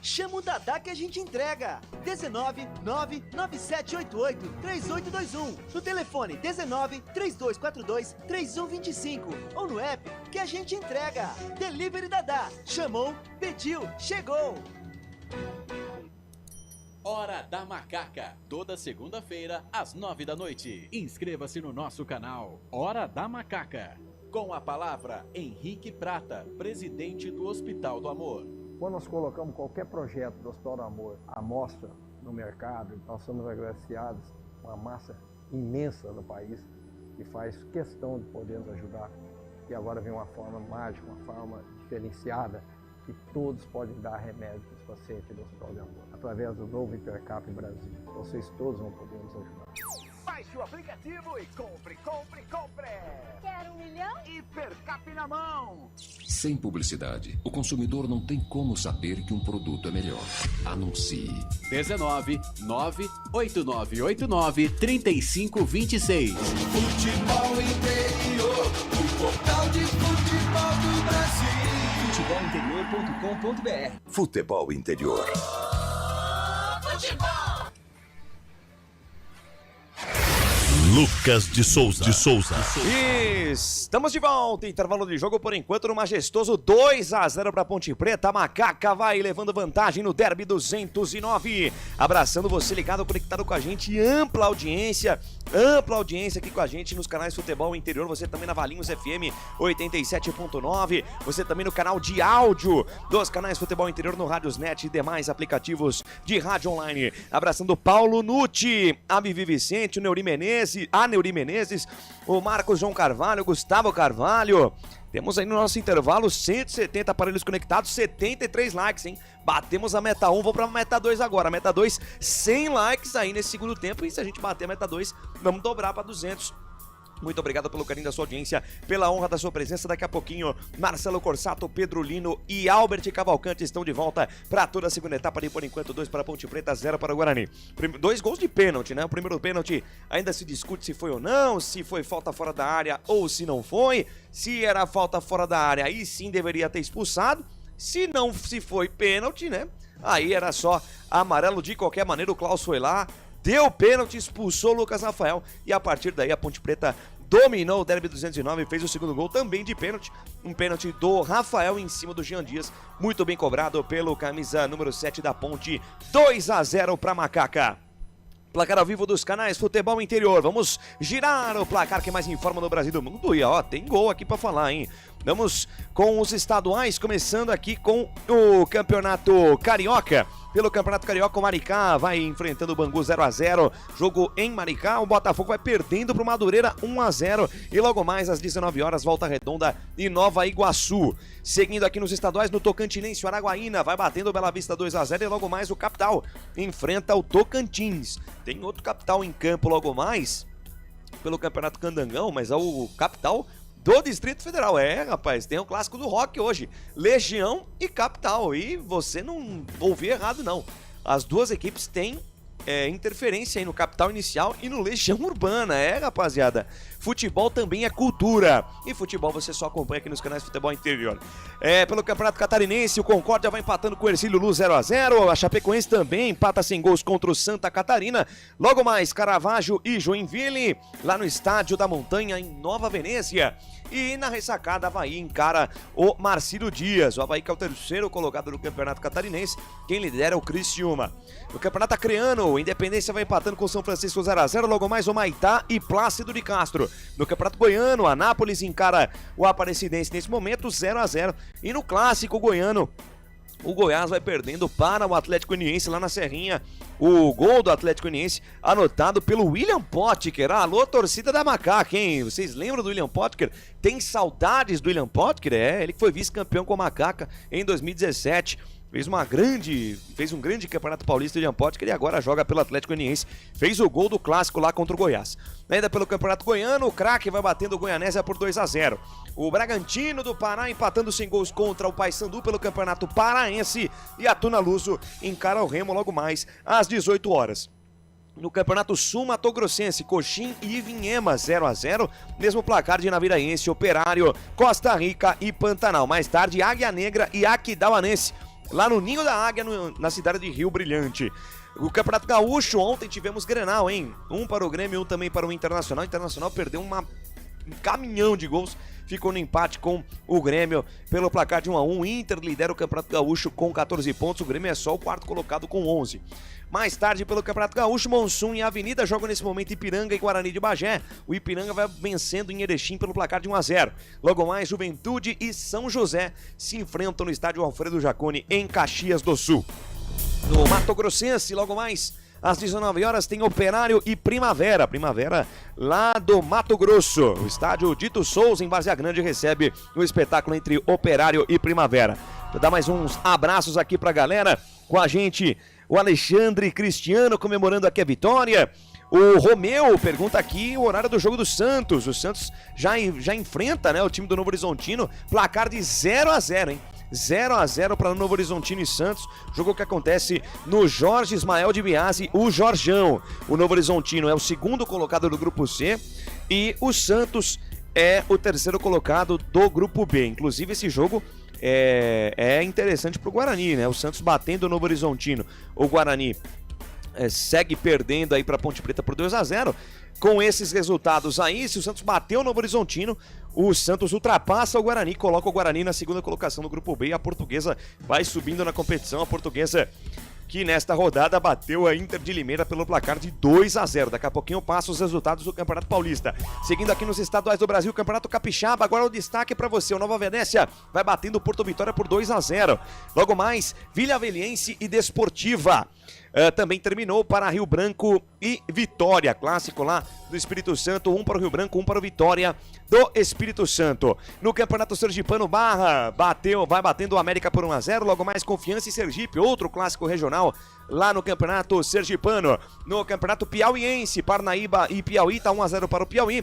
Chama o Dadá que a gente entrega. 19 99788 3821. No telefone 19 3242 3125. Ou no app que a gente entrega. Delivery Dadá. Chamou, pediu, chegou. Hora da Macaca, toda segunda-feira às 9 da noite. Inscreva-se no nosso canal Hora da Macaca. Com a palavra Henrique Prata, presidente do Hospital do Amor. Quando nós colocamos qualquer projeto do Hospital do Amor à mostra no mercado, nós somos agraciados com uma massa imensa do país que faz questão de poder nos ajudar. E agora vem uma forma mágica, uma forma diferenciada, que todos podem dar remédio para os pacientes do Hospital do Amor, através do novo Hipercap Brasil. Vocês todos vão poder nos ajudar. Baixe o aplicativo e compre. Quer 1 milhão? Hipercap na mão. Sem publicidade, o consumidor não tem como saber que um produto é melhor. Anuncie. 19 98989 3526. Futebol Interior, o portal de futebol do Brasil. Futebolinterior.com.br. Futebol Interior. Futebol. Lucas de Souza. Estamos de volta, intervalo de jogo por enquanto no majestoso 2-0 para Ponte Preta. A Macaca vai levando vantagem no Derby 209. Abraçando você ligado, conectado com a gente, ampla audiência aqui com a gente nos canais Futebol Interior, você também na Valinhos FM 87.9, você também no canal de áudio dos canais Futebol Interior no Radiosnet e demais aplicativos de rádio online. Abraçando Paulo Nucci, a Vivi Vicente, o Neuri Menezes, o Marcos João Carvalho, Gustavo Carvalho. Temos aí no nosso intervalo 170 aparelhos conectados, 73 likes, hein? Batemos a meta 1, vou pra meta 2 agora. Meta 2, 100 likes aí nesse segundo tempo. E se a gente bater a meta 2, vamos dobrar pra 200. Muito obrigado pelo carinho da sua audiência, pela honra da sua presença. Daqui a pouquinho, Marcelo Corsato, Pedro Lino e Albert Cavalcante estão de volta para toda a segunda etapa. Ali, por enquanto, 2 para a Ponte Preta, 0 para o Guarani. 2 gols de pênalti, né? O primeiro pênalti ainda se discute se foi ou não, se foi falta fora da área ou se não foi. Se era falta fora da área, aí sim deveria ter expulsado. Se foi pênalti, né? Aí era só amarelo de qualquer maneira. O Klaus foi lá, deu pênalti, expulsou o Lucas Rafael e a partir daí a Ponte Preta dominou o Derby 209 e fez o segundo gol também de pênalti. Um pênalti do Rafael em cima do Jean Dias. Muito bem cobrado pelo camisa número 7 da Ponte. 2-0 para Macaca. Placar ao vivo dos canais Futebol Interior. Vamos girar o placar que mais informa no Brasil e do mundo. E ó, tem gol aqui pra falar, hein? Vamos com os estaduais, começando aqui com o Campeonato Carioca. Pelo Campeonato Carioca, o Maricá vai enfrentando o Bangu 0x0. Jogo em Maricá, o Botafogo vai perdendo para o Madureira 1x0. E logo mais, às 19 horas, Volta Redonda e Nova Iguaçu. Seguindo aqui nos estaduais, no Tocantinense, o Araguaína vai batendo o Bela Vista 2x0. E logo mais, o Capital enfrenta o Tocantins. Tem outro Capital em campo logo mais, pelo Campeonato Candangão, mas é o Capital do Distrito Federal. Rapaz, tem o clássico do rock hoje, Legião e Capital, e você não ouviu errado não, as duas equipes têm interferência aí no Capital Inicial e no Legião Urbana, rapaziada. Futebol também é cultura, e futebol você só acompanha aqui nos canais Futebol Interior. Pelo Campeonato Catarinense, o Concórdia vai empatando com o Ercílio Luz 0x0, a Chapecoense também empata sem gols contra o Santa Catarina. Logo mais, Caravaggio e Joinville, lá no Estádio da Montanha, em Nova Venezia. E na ressacada, Avaí encara o Marcílio Dias. O Avaí, que é o terceiro colocado do Campeonato Catarinense, quem lidera é o Criciúma. No Campeonato Acreano, o Independência vai empatando com o São Francisco 0x0, logo mais o Maitá e Plácido de Castro. No Campeonato Goiano, a Anápolis encara o Aparecidense nesse momento 0x0. E no Clássico Goiano, o Goiás vai perdendo para o Atlético Goianiense lá na Serrinha. O gol do Atlético Goianiense anotado pelo William Potker. Alô, torcida da Macaca, hein? Vocês lembram do William Potker? Tem saudades do William Potker? Ele que foi vice-campeão com a Macaca em 2017. Fez um grande campeonato paulista de Potker e agora joga pelo Atlético Goianiense. Fez o gol do clássico lá contra o Goiás. Ainda pelo Campeonato Goiano, o Craque vai batendo o Goianésia por 2x0. O Bragantino do Pará empatando sem gols contra o Paysandu pelo Campeonato Paraense. E a Tuna Luso encara o Remo logo mais às 18 horas. No Campeonato Sul Mato Grossense, Coxim e Ivinhema 0x0, mesmo placar de Naviraense, Operário, Costa Rica e Pantanal. Mais tarde, Águia Negra e Aquidauanense, lá no Ninho da Águia, na cidade de Rio Brilhante. O Campeonato Gaúcho, ontem tivemos Grenal, hein? Um para o Grêmio, um também para o Internacional. O Internacional perdeu um caminhão de gols, ficou no empate com o Grêmio pelo placar de 1x1. Inter lidera o Campeonato Gaúcho com 14 pontos, o Grêmio é só o quarto colocado com 11. Mais tarde, pelo Campeonato Gaúcho, Monsun e Avenida jogam nesse momento Ipiranga e Guarani de Bagé. O Ipiranga vai vencendo em Erechim pelo placar de 1x0. Logo mais, Juventude e São José se enfrentam no estádio Alfredo Jaconi, em Caxias do Sul. No Mato Grossense, logo mais, às 19 horas, tem Operário e Primavera. Primavera lá do Mato Grosso. O estádio Dito Souza, em Várzea Grande, recebe o espetáculo entre Operário e Primavera. Vou dar mais uns abraços aqui pra galera. Com a gente, o Alexandre Cristiano comemorando aqui a vitória. O Romeu pergunta aqui o horário do jogo do Santos. O Santos já enfrenta, né, o time do Novo Horizontino. Placar de 0x0, hein? 0x0 para o Novo Horizontino e Santos. Jogo que acontece no Jorge Ismael de Biasi, o Jorjão. O Novo Horizontino é o segundo colocado do Grupo C e o Santos é o terceiro colocado do Grupo B. Inclusive, esse jogo é interessante para o Guarani, né? O Santos batendo o Novo Horizontino. O Guarani segue perdendo aí para Ponte Preta por 2x0. Com esses resultados aí, se o Santos bateu o Novo Horizontino, o Santos ultrapassa o Guarani, coloca o Guarani na segunda colocação do Grupo B e a Portuguesa vai subindo na competição. A Portuguesa que nesta rodada bateu a Inter de Limeira pelo placar de 2x0. Daqui a pouquinho eu passo os resultados do Campeonato Paulista. Seguindo aqui nos estaduais do Brasil, Campeonato Capixaba, agora o destaque para você. O Nova Venécia vai batendo o Porto Vitória por 2x0. Logo mais, Vila Velhense e Desportiva. Também terminou para Rio Branco e Vitória, clássico lá do Espírito Santo, um para o Rio Branco, um para o Vitória do Espírito Santo. No Campeonato Sergipano, Barra vai batendo o América por 1x0, logo mais Confiança e Sergipe, outro clássico regional lá no Campeonato Sergipano. No Campeonato Piauiense, Parnaíba e Piauí, tá 1x0 para o Piauí.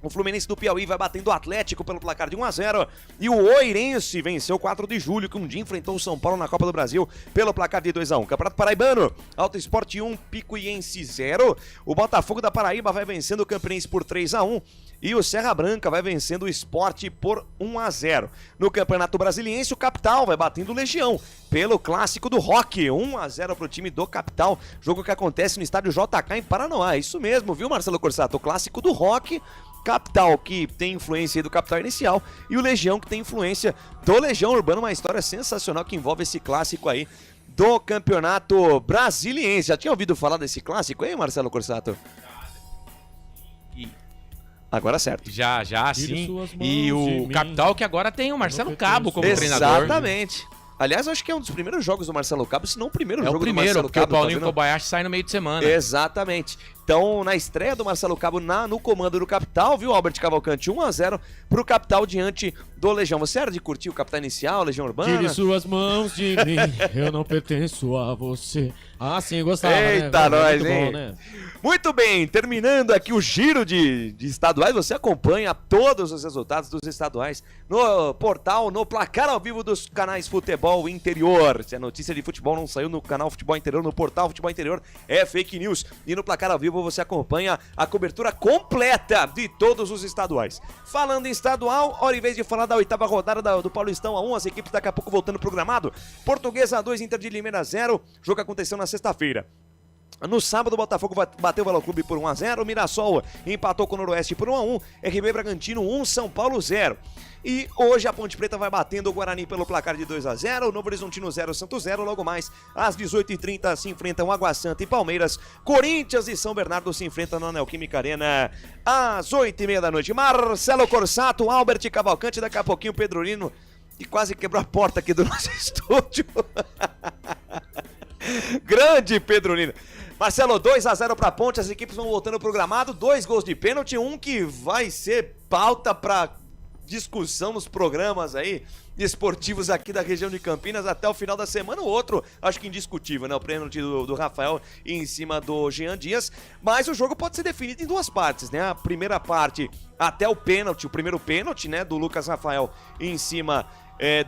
O Fluminense do Piauí vai batendo o Atlético pelo placar de 1x0. E o Oirense venceu 4 de julho, que um dia enfrentou o São Paulo na Copa do Brasil pelo placar de 2x1. Campeonato Paraibano, Alto Esporte 1, Picuiense 0. O Botafogo da Paraíba vai vencendo o Campinense por 3x1. E o Serra Branca vai vencendo o Sport por 1x0. No Campeonato Brasiliense, o Capital vai batendo o Legião pelo clássico do Rock, 1x0 pro time do Capital. Jogo que acontece no estádio JK em Paranoá. Isso mesmo, viu, Marcelo Corsato? O clássico do Rock. Capital, que tem influência do Capital Inicial, e o Legião, que tem influência do Legião Urbano. Uma história sensacional que envolve esse clássico aí do Campeonato Brasiliense. Já tinha ouvido falar desse clássico aí, Marcelo Corsato? Agora certo. Já, Tire sim. suas mãos E de o mim. Capital que agora tem o Marcelo Cabo como treinador. Exatamente. Aliás, eu acho que é um dos primeiros jogos do Marcelo Cabo, se não o primeiro É jogo o do primeiro, Marcelo porque Cabo. o Paulinho Kobayashi sai no meio de semana. Exatamente. Então, na estreia do Marcelo Cabo no comando do Capital, viu, Albert Cavalcante? 1-0 pro Capital diante do Legião. Você era de curtir o Capital Inicial, Legião Urbana? Tire suas mãos de mim, eu não pertenço a você. Ah, sim, eu gostava, Eita, né? nós, Muito hein? bom, né? Muito bem, terminando aqui o giro de estaduais, você acompanha todos os resultados dos estaduais no portal, no placar ao vivo dos canais Futebol Interior. Se a notícia de futebol não saiu no canal Futebol Interior, no portal Futebol Interior, é fake news. E no placar ao vivo você acompanha a cobertura completa de todos os estaduais. Falando em estadual, hora em vez de falar da 8ª rodada do Paulistão A1, as equipes daqui a pouco voltando pro gramado. Portuguesa 2, Inter de Limeira 0, jogo aconteceu na sexta-feira. No sábado, o Botafogo bateu o Velo Clube por 1-0, Mirassol empatou com o Noroeste por 1-1, RB Bragantino 1, São Paulo 0. E hoje a Ponte Preta vai batendo o Guarani pelo placar de 2-0, Novo Horizontino 0, Santos 0, logo mais às 18h30 se enfrentam Água Santa e Palmeiras, Corinthians e São Bernardo se enfrentam na Neoquímica Arena às 8h30 da noite. Marcelo Corsato, Albert Cavalcante, daqui a pouquinho o Pedro Lino, que quase quebrou a porta aqui do nosso estúdio. Grande Pedro Lino. Marcelo, 2-0 pra Ponte, as equipes vão voltando pro gramado, 2 gols de pênalti, um que vai ser pauta pra discussão nos programas aí esportivos aqui da região de Campinas até o final da semana. O outro, acho que indiscutível, né? O pênalti do Rafael em cima do Jean Dias, mas o jogo pode ser definido em 2 partes, né? A primeira parte até o pênalti, o primeiro pênalti, né? Do Lucas Rafael em cima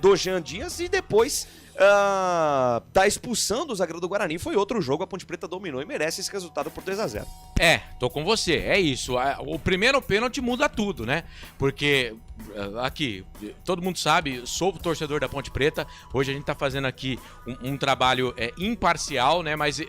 do Jean Dias e depois da expulsão do zagueiro do Guarani. Foi outro jogo, a Ponte Preta dominou e merece esse resultado por 2-0. Tô com você, é isso. O primeiro pênalti muda tudo, né? Porque, aqui, todo mundo sabe, sou torcedor da Ponte Preta. Hoje a gente tá fazendo aqui um trabalho imparcial, né? Mas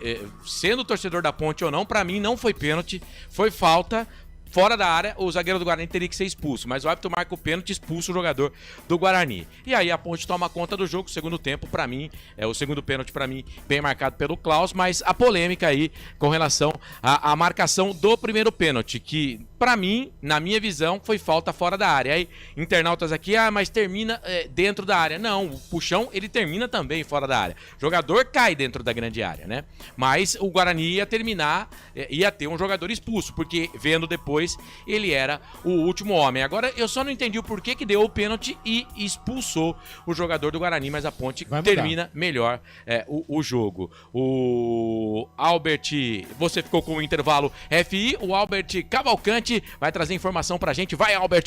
sendo torcedor da Ponte ou não, pra mim não foi pênalti, foi falta. Fora da área, o zagueiro do Guarani teria que ser expulso, mas o árbitro marca o pênalti e expulsa o jogador do Guarani. E aí a Ponte toma conta do jogo, segundo tempo, pra mim, o segundo pênalti pra mim, bem marcado pelo Klaus, mas a polêmica aí com relação à marcação do primeiro pênalti, que pra mim, na minha visão, foi falta fora da área. Aí, internautas aqui, mas termina dentro da área. Não, o puxão, ele termina também fora da área. O jogador cai dentro da grande área, né? Mas o Guarani ia terminar, ia ter um jogador expulso, porque vendo depois, ele era o último homem. Agora, eu só não entendi o porquê que deu o pênalti e expulsou o jogador do Guarani, mas a Ponte termina melhor o jogo. O Albert, você ficou com o intervalo FI, o Albert Cavalcante vai trazer informação pra gente. Vai, Albert!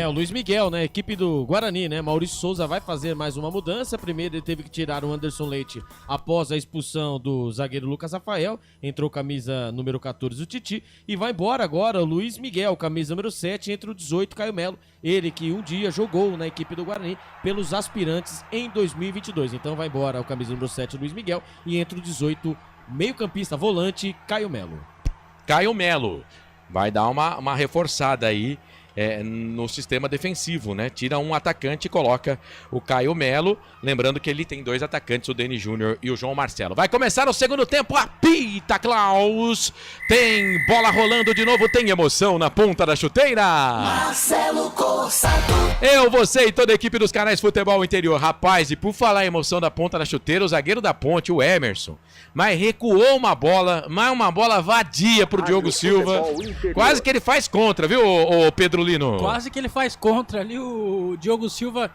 O Luiz Miguel, né? Equipe do Guarani, né? Maurício Souza vai fazer mais uma mudança. Primeiro ele teve que tirar o Anderson Leite após a expulsão do zagueiro Lucas Rafael. Entrou camisa número 14 do Titi. E vai embora agora o Luiz Miguel, camisa número 7, entre o 18, Caio Melo. Ele que um dia jogou na equipe do Guarani pelos aspirantes em 2022. Então vai embora o camisa número 7, Luiz Miguel. E entre o 18, meio-campista, volante, Caio Melo. Caio Melo vai dar uma reforçada aí no sistema defensivo, né? Tira um atacante e coloca o Caio Melo. Lembrando que ele tem 2 atacantes, o Deni Júnior e o João Marcelo. Vai começar o segundo tempo, apita Klaus. Tem bola rolando de novo, tem emoção na ponta da chuteira. Marcelo Corsato. Eu, você e toda a equipe dos canais Futebol Interior. Rapaz, e por falar em emoção da ponta da chuteira, o zagueiro da Ponte, o Emerson, mas recuou uma bola vadia pro Diogo Silva. Quase que ele faz contra, viu, o Pedro Lino? Quase que ele faz contra ali, o Diogo Silva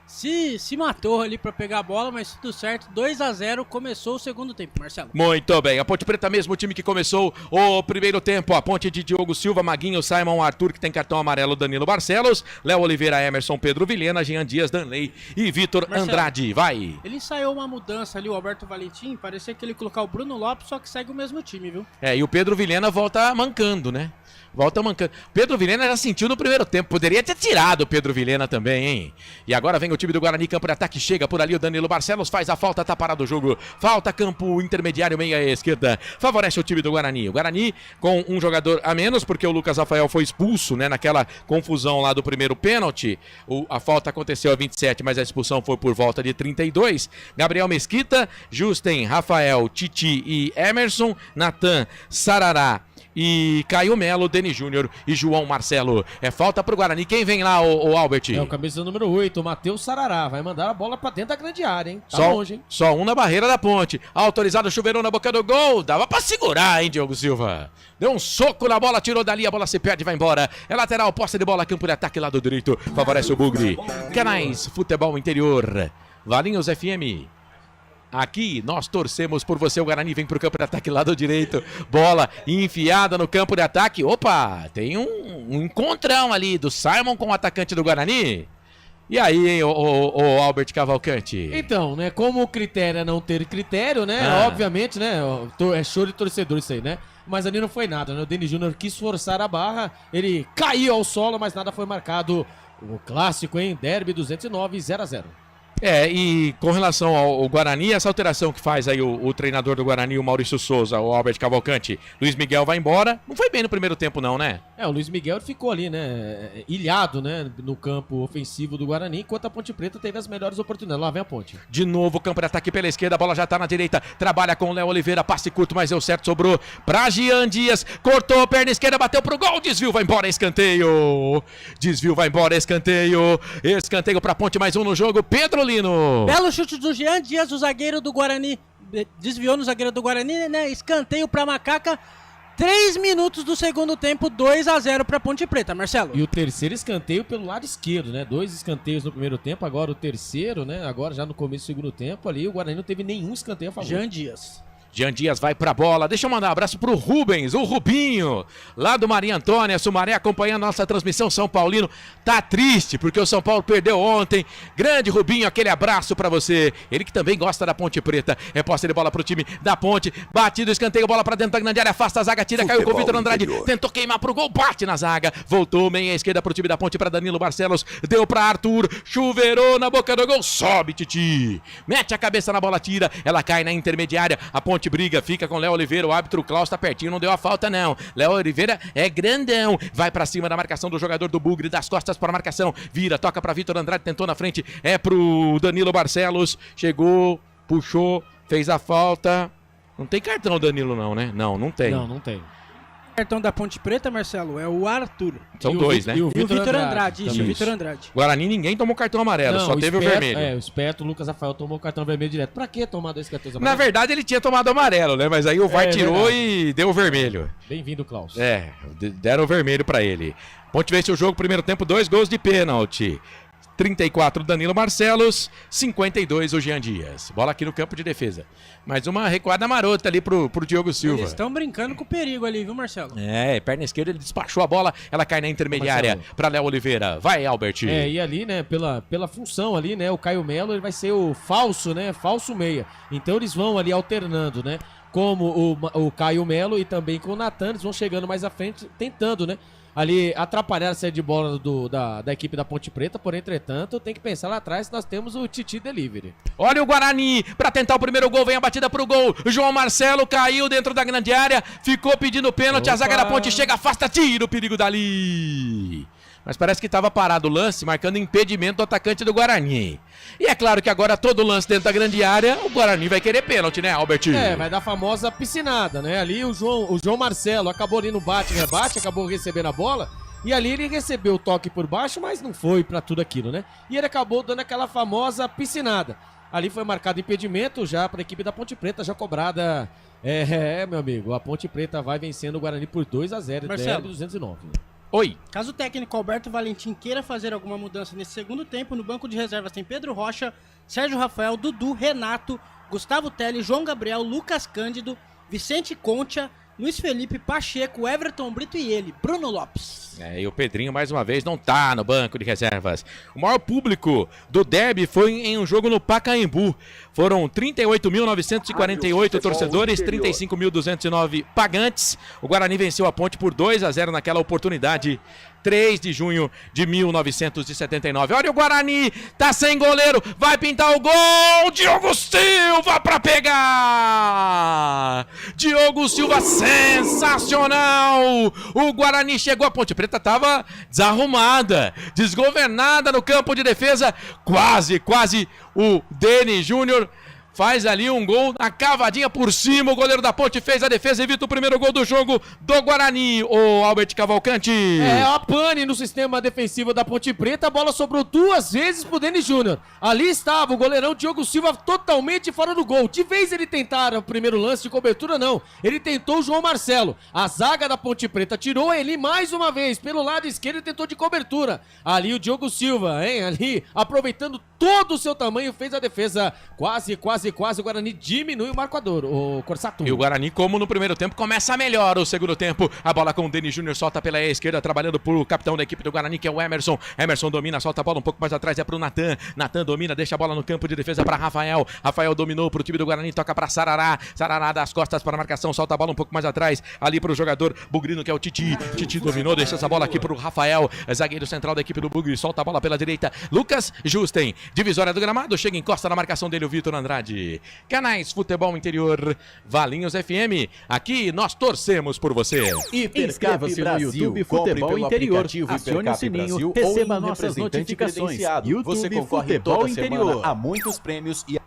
se matou ali pra pegar a bola, mas tudo certo, 2-0, começou o segundo tempo, Marcelo. Muito bem, a Ponte Preta mesmo, o time que começou o primeiro tempo, a Ponte de Diogo Silva, Maguinho, Simon, Arthur, que tem cartão amarelo, Danilo Barcelos, Léo Oliveira, Emerson, Pedro Vilhena, Jean Dias, Danley e Vitor Andrade, vai. Ele ensaiou uma mudança ali, o Alberto Valentim, parecia que ele ia colocar o Bruno Lopes, só que segue o mesmo time, viu? E o Pedro Vilhena volta mancando, né? Volta mancando. Pedro Vilhena já sentiu no primeiro tempo. Poderia ter tirado o Pedro Vilhena também, hein? E agora vem o time do Guarani, campo de ataque. Chega por ali o Danilo Barcelos, faz a falta, tá parado o jogo. Falta, campo intermediário, meia esquerda. Favorece o time do Guarani. O Guarani com um jogador a menos, porque o Lucas Rafael foi expulso, né? Naquela confusão lá do primeiro pênalti. A falta aconteceu a 27, mas a expulsão foi por volta de 32. Gabriel Mesquita, Justen, Rafael, Titi e Emerson. Natan, Sarará e Caio Melo, Denis Júnior e João Marcelo. É falta pro Guarani. Quem vem lá, o Albert? É o camisa número 8, o Matheus Sarará. Vai mandar a bola pra dentro da grande área, hein? Tá só, longe, hein? Só um na barreira da ponte. Autorizado, chuveirão na boca do gol. Dava pra segurar, hein, Diogo Silva? Deu um soco na bola, tirou dali, a bola se perde e vai embora. É lateral, posse de bola, campo de ataque, lado direito. Favorece o Bugre. Canais Futebol Interior. Valinhos FM. Aqui nós torcemos por você. O Guarani vem pro campo de ataque lado direito. Bola enfiada no campo de ataque. Opa, tem um encontrão ali do Simon com o atacante do Guarani. E aí, hein, o Albert Cavalcante? Então, né, como o critério é não ter critério, né, obviamente, né, é choro de torcedor isso aí, né, mas ali não foi nada, né, o Denis Júnior quis forçar a barra, ele caiu ao solo, mas nada foi marcado. O clássico, hein, Derby 209, 0-0. E com relação ao Guarani, essa alteração que faz aí o treinador do Guarani, o Maurício Souza, o Albert Cavalcante, Luiz Miguel vai embora. Não foi bem no primeiro tempo não, né? O Luiz Miguel ficou ali, né, ilhado, né, no campo ofensivo do Guarani, enquanto a Ponte Preta teve as melhores oportunidades. Lá vem a Ponte. De novo, campo de ataque pela esquerda, a bola já tá na direita, trabalha com o Léo Oliveira, passe curto, mas deu certo, sobrou pra Jean Dias, cortou, perna esquerda, bateu pro gol, desvio, vai embora, escanteio. Desvio, vai embora, escanteio. Escanteio pra Ponte, mais um no jogo, Pedro Lino. Belo chute do Jean Dias, o zagueiro do Guarani, desviou no zagueiro do Guarani, né? Escanteio pra Macaca. 3 minutos do segundo tempo, 2-0 pra Ponte Preta, Marcelo. E o terceiro escanteio pelo lado esquerdo, né? 2 escanteios no primeiro tempo, agora o terceiro, né? Agora já no começo do segundo tempo ali, o Guarani não teve nenhum escanteio a favor. Jean Dias. Jean Dias vai pra bola, deixa eu mandar um abraço pro Rubens, o Rubinho, lá do Maria Antônia, Sumaré, acompanhando a nossa transmissão. São Paulino tá triste porque o São Paulo perdeu ontem. Grande Rubinho, aquele abraço pra você. Ele que também gosta da Ponte Preta. É posse de bola pro time da Ponte, batido, escanteio, bola pra dentro da grande área, afasta a zaga, tira, caiu com o Vitor Andrade, tentou queimar pro gol, bate na zaga, voltou meia esquerda pro time da Ponte, pra Danilo Barcelos, deu pra Arthur, chuveirou na boca do gol, sobe Titi, mete a cabeça na bola, tira, ela cai na intermediária, a Ponte briga, fica com Léo Oliveira, o árbitro Klaus tá pertinho, não deu a falta não. Léo Oliveira é grandão, vai pra cima da marcação do jogador do Bugre, das costas para a marcação, vira, toca pra Vitor Andrade, tentou na frente, é pro Danilo Barcelos, chegou, puxou, fez a falta. Não tem cartão Danilo não, né? Não tem. Não tem. O cartão da Ponte Preta, Marcelo, é o Arthur. São dois, né? E o Vitor Andrade, isso, o Vitor Andrade. Guarani ninguém tomou cartão amarelo, só teve o vermelho. O esperto Lucas Rafael tomou o cartão vermelho direto. Pra que tomar 2 cartões amarelos? Na verdade ele tinha tomado amarelo, né? Mas aí o VAR tirou e deu o vermelho. Bem-vindo, Klaus. Deram o vermelho pra ele. Ponte vence o jogo, primeiro tempo, 2 gols de pênalti. 34 Danilo Barcelos, 52 o Jean Dias. Bola aqui no campo de defesa. Mais uma recuada marota ali pro Diogo Silva. Eles estão brincando com o perigo ali, viu, Marcelo? Perna esquerda, ele despachou a bola, ela cai na intermediária para Léo Oliveira. Vai, Albert. E ali, né, pela função ali, né, o Caio Melo, ele vai ser o falso, né, falso meia. Então eles vão ali alternando, né, como o Caio Melo e também com o Natan, eles vão chegando mais à frente, tentando, né, ali atrapalhar a saída de bola da equipe da Ponte Preta, porém, entretanto, tem que pensar lá atrás, nós temos o Titi Delivery. Olha o Guarani, pra tentar o primeiro gol, vem a batida pro gol, João Marcelo caiu dentro da grande área, ficou pedindo pênalti, a zaga da Ponte chega, afasta, tira o perigo dali. Mas parece que estava parado o lance, marcando impedimento do atacante do Guarani. E é claro que agora todo lance dentro da grande área, o Guarani vai querer pênalti, né, Albert? Vai dar a famosa piscinada, né? Ali o João Marcelo acabou ali no bate-rebate, acabou recebendo a bola. E ali ele recebeu o toque por baixo, mas não foi pra tudo aquilo, né? E ele acabou dando aquela famosa piscinada. Ali foi marcado impedimento já pra equipe da Ponte Preta, já cobrada. Meu amigo, a Ponte Preta vai vencendo o Guarani por 2-0, Marcelo. 209. Oi. Caso o técnico Alberto Valentim queira fazer alguma mudança nesse segundo tempo, no banco de reservas tem Pedro Rocha, Sérgio Rafael, Dudu, Renato, Gustavo Telli, João Gabriel, Lucas Cândido, Vicente Concha, Luiz Felipe, Pacheco, Everton Brito e ele, Bruno Lopes. E o Pedrinho, mais uma vez, não tá no banco de reservas. O maior público do derby foi em um jogo no Pacaembu. Foram 38.948 torcedores, 35.209 pagantes. O Guarani venceu a Ponte por 2-0 naquela oportunidade. 3 de junho de 1979. Olha o Guarani, tá sem goleiro, vai pintar o gol, Diogo Silva pra pegar! Diogo Silva, sensacional! O Guarani chegou, a Ponte Preta tava desarrumada, desgovernada no campo de defesa, quase o Denis Júnior faz ali um gol na cavadinha por cima, o goleiro da Ponte fez a defesa, evita o primeiro gol do jogo do Guarani, o Albert Cavalcante. É, a pane no sistema defensivo da Ponte Preta, a bola sobrou 2 vezes pro Denis Júnior. Ali estava o goleirão Diogo Silva totalmente fora do gol. De vez ele tentar o primeiro lance de cobertura, não. Ele tentou o João Marcelo. A zaga da Ponte Preta tirou ele mais uma vez. Pelo lado esquerdo, tentou de cobertura. Ali o Diogo Silva, hein? Ali, aproveitando todo o seu tamanho, fez a defesa. Quase. O Guarani diminui o marcador, o Corsato. E o Guarani, como no primeiro tempo, começa melhor o segundo tempo. A bola com o Denis Júnior, solta pela esquerda, trabalhando pro capitão da equipe do Guarani, que é o Emerson. Emerson domina, solta a bola um pouco mais atrás, é pro Natan. Natan domina, deixa a bola no campo de defesa para Rafael. Rafael dominou pro time do Guarani, toca para Sarará. Sarará das costas para a marcação, solta a bola um pouco mais atrás, ali pro jogador bugrino, que é o Titi. Titi dominou, deixa essa bola aqui pro Rafael, zagueiro central da equipe do Bugre, solta a bola pela direita. Lucas Justen, divisória do gramado, chega, encosta na marcação dele o Vitor Andrade. Canais Futebol Interior, Valinhos FM, aqui nós torcemos por você. Inscreva-se no YouTube Futebol Interior, acione o sininho, receba nossas notificações. Você concorre toda semana a muitos prêmios e...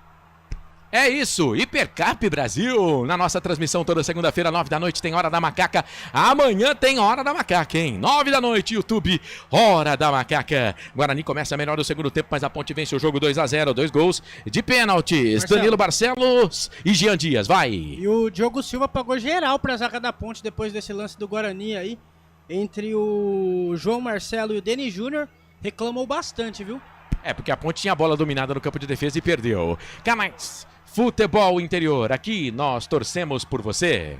É isso, Hipercap Brasil, na nossa transmissão toda segunda-feira, 9 da noite, tem Hora da Macaca. Amanhã tem Hora da Macaca, hein? 9 da noite, YouTube, Hora da Macaca. Guarani começa melhor no segundo tempo, mas a Ponte vence o jogo 2-0, 2 gols de pênaltis. Danilo Barcelos e Jean Dias, vai. E o Diogo Silva pagou geral pra zaga da Ponte depois desse lance do Guarani aí. Entre o João Marcelo e o Denis Júnior, reclamou bastante, viu? É, porque a Ponte tinha a bola dominada no campo de defesa e perdeu. Canais Futebol Interior, aqui nós torcemos por você.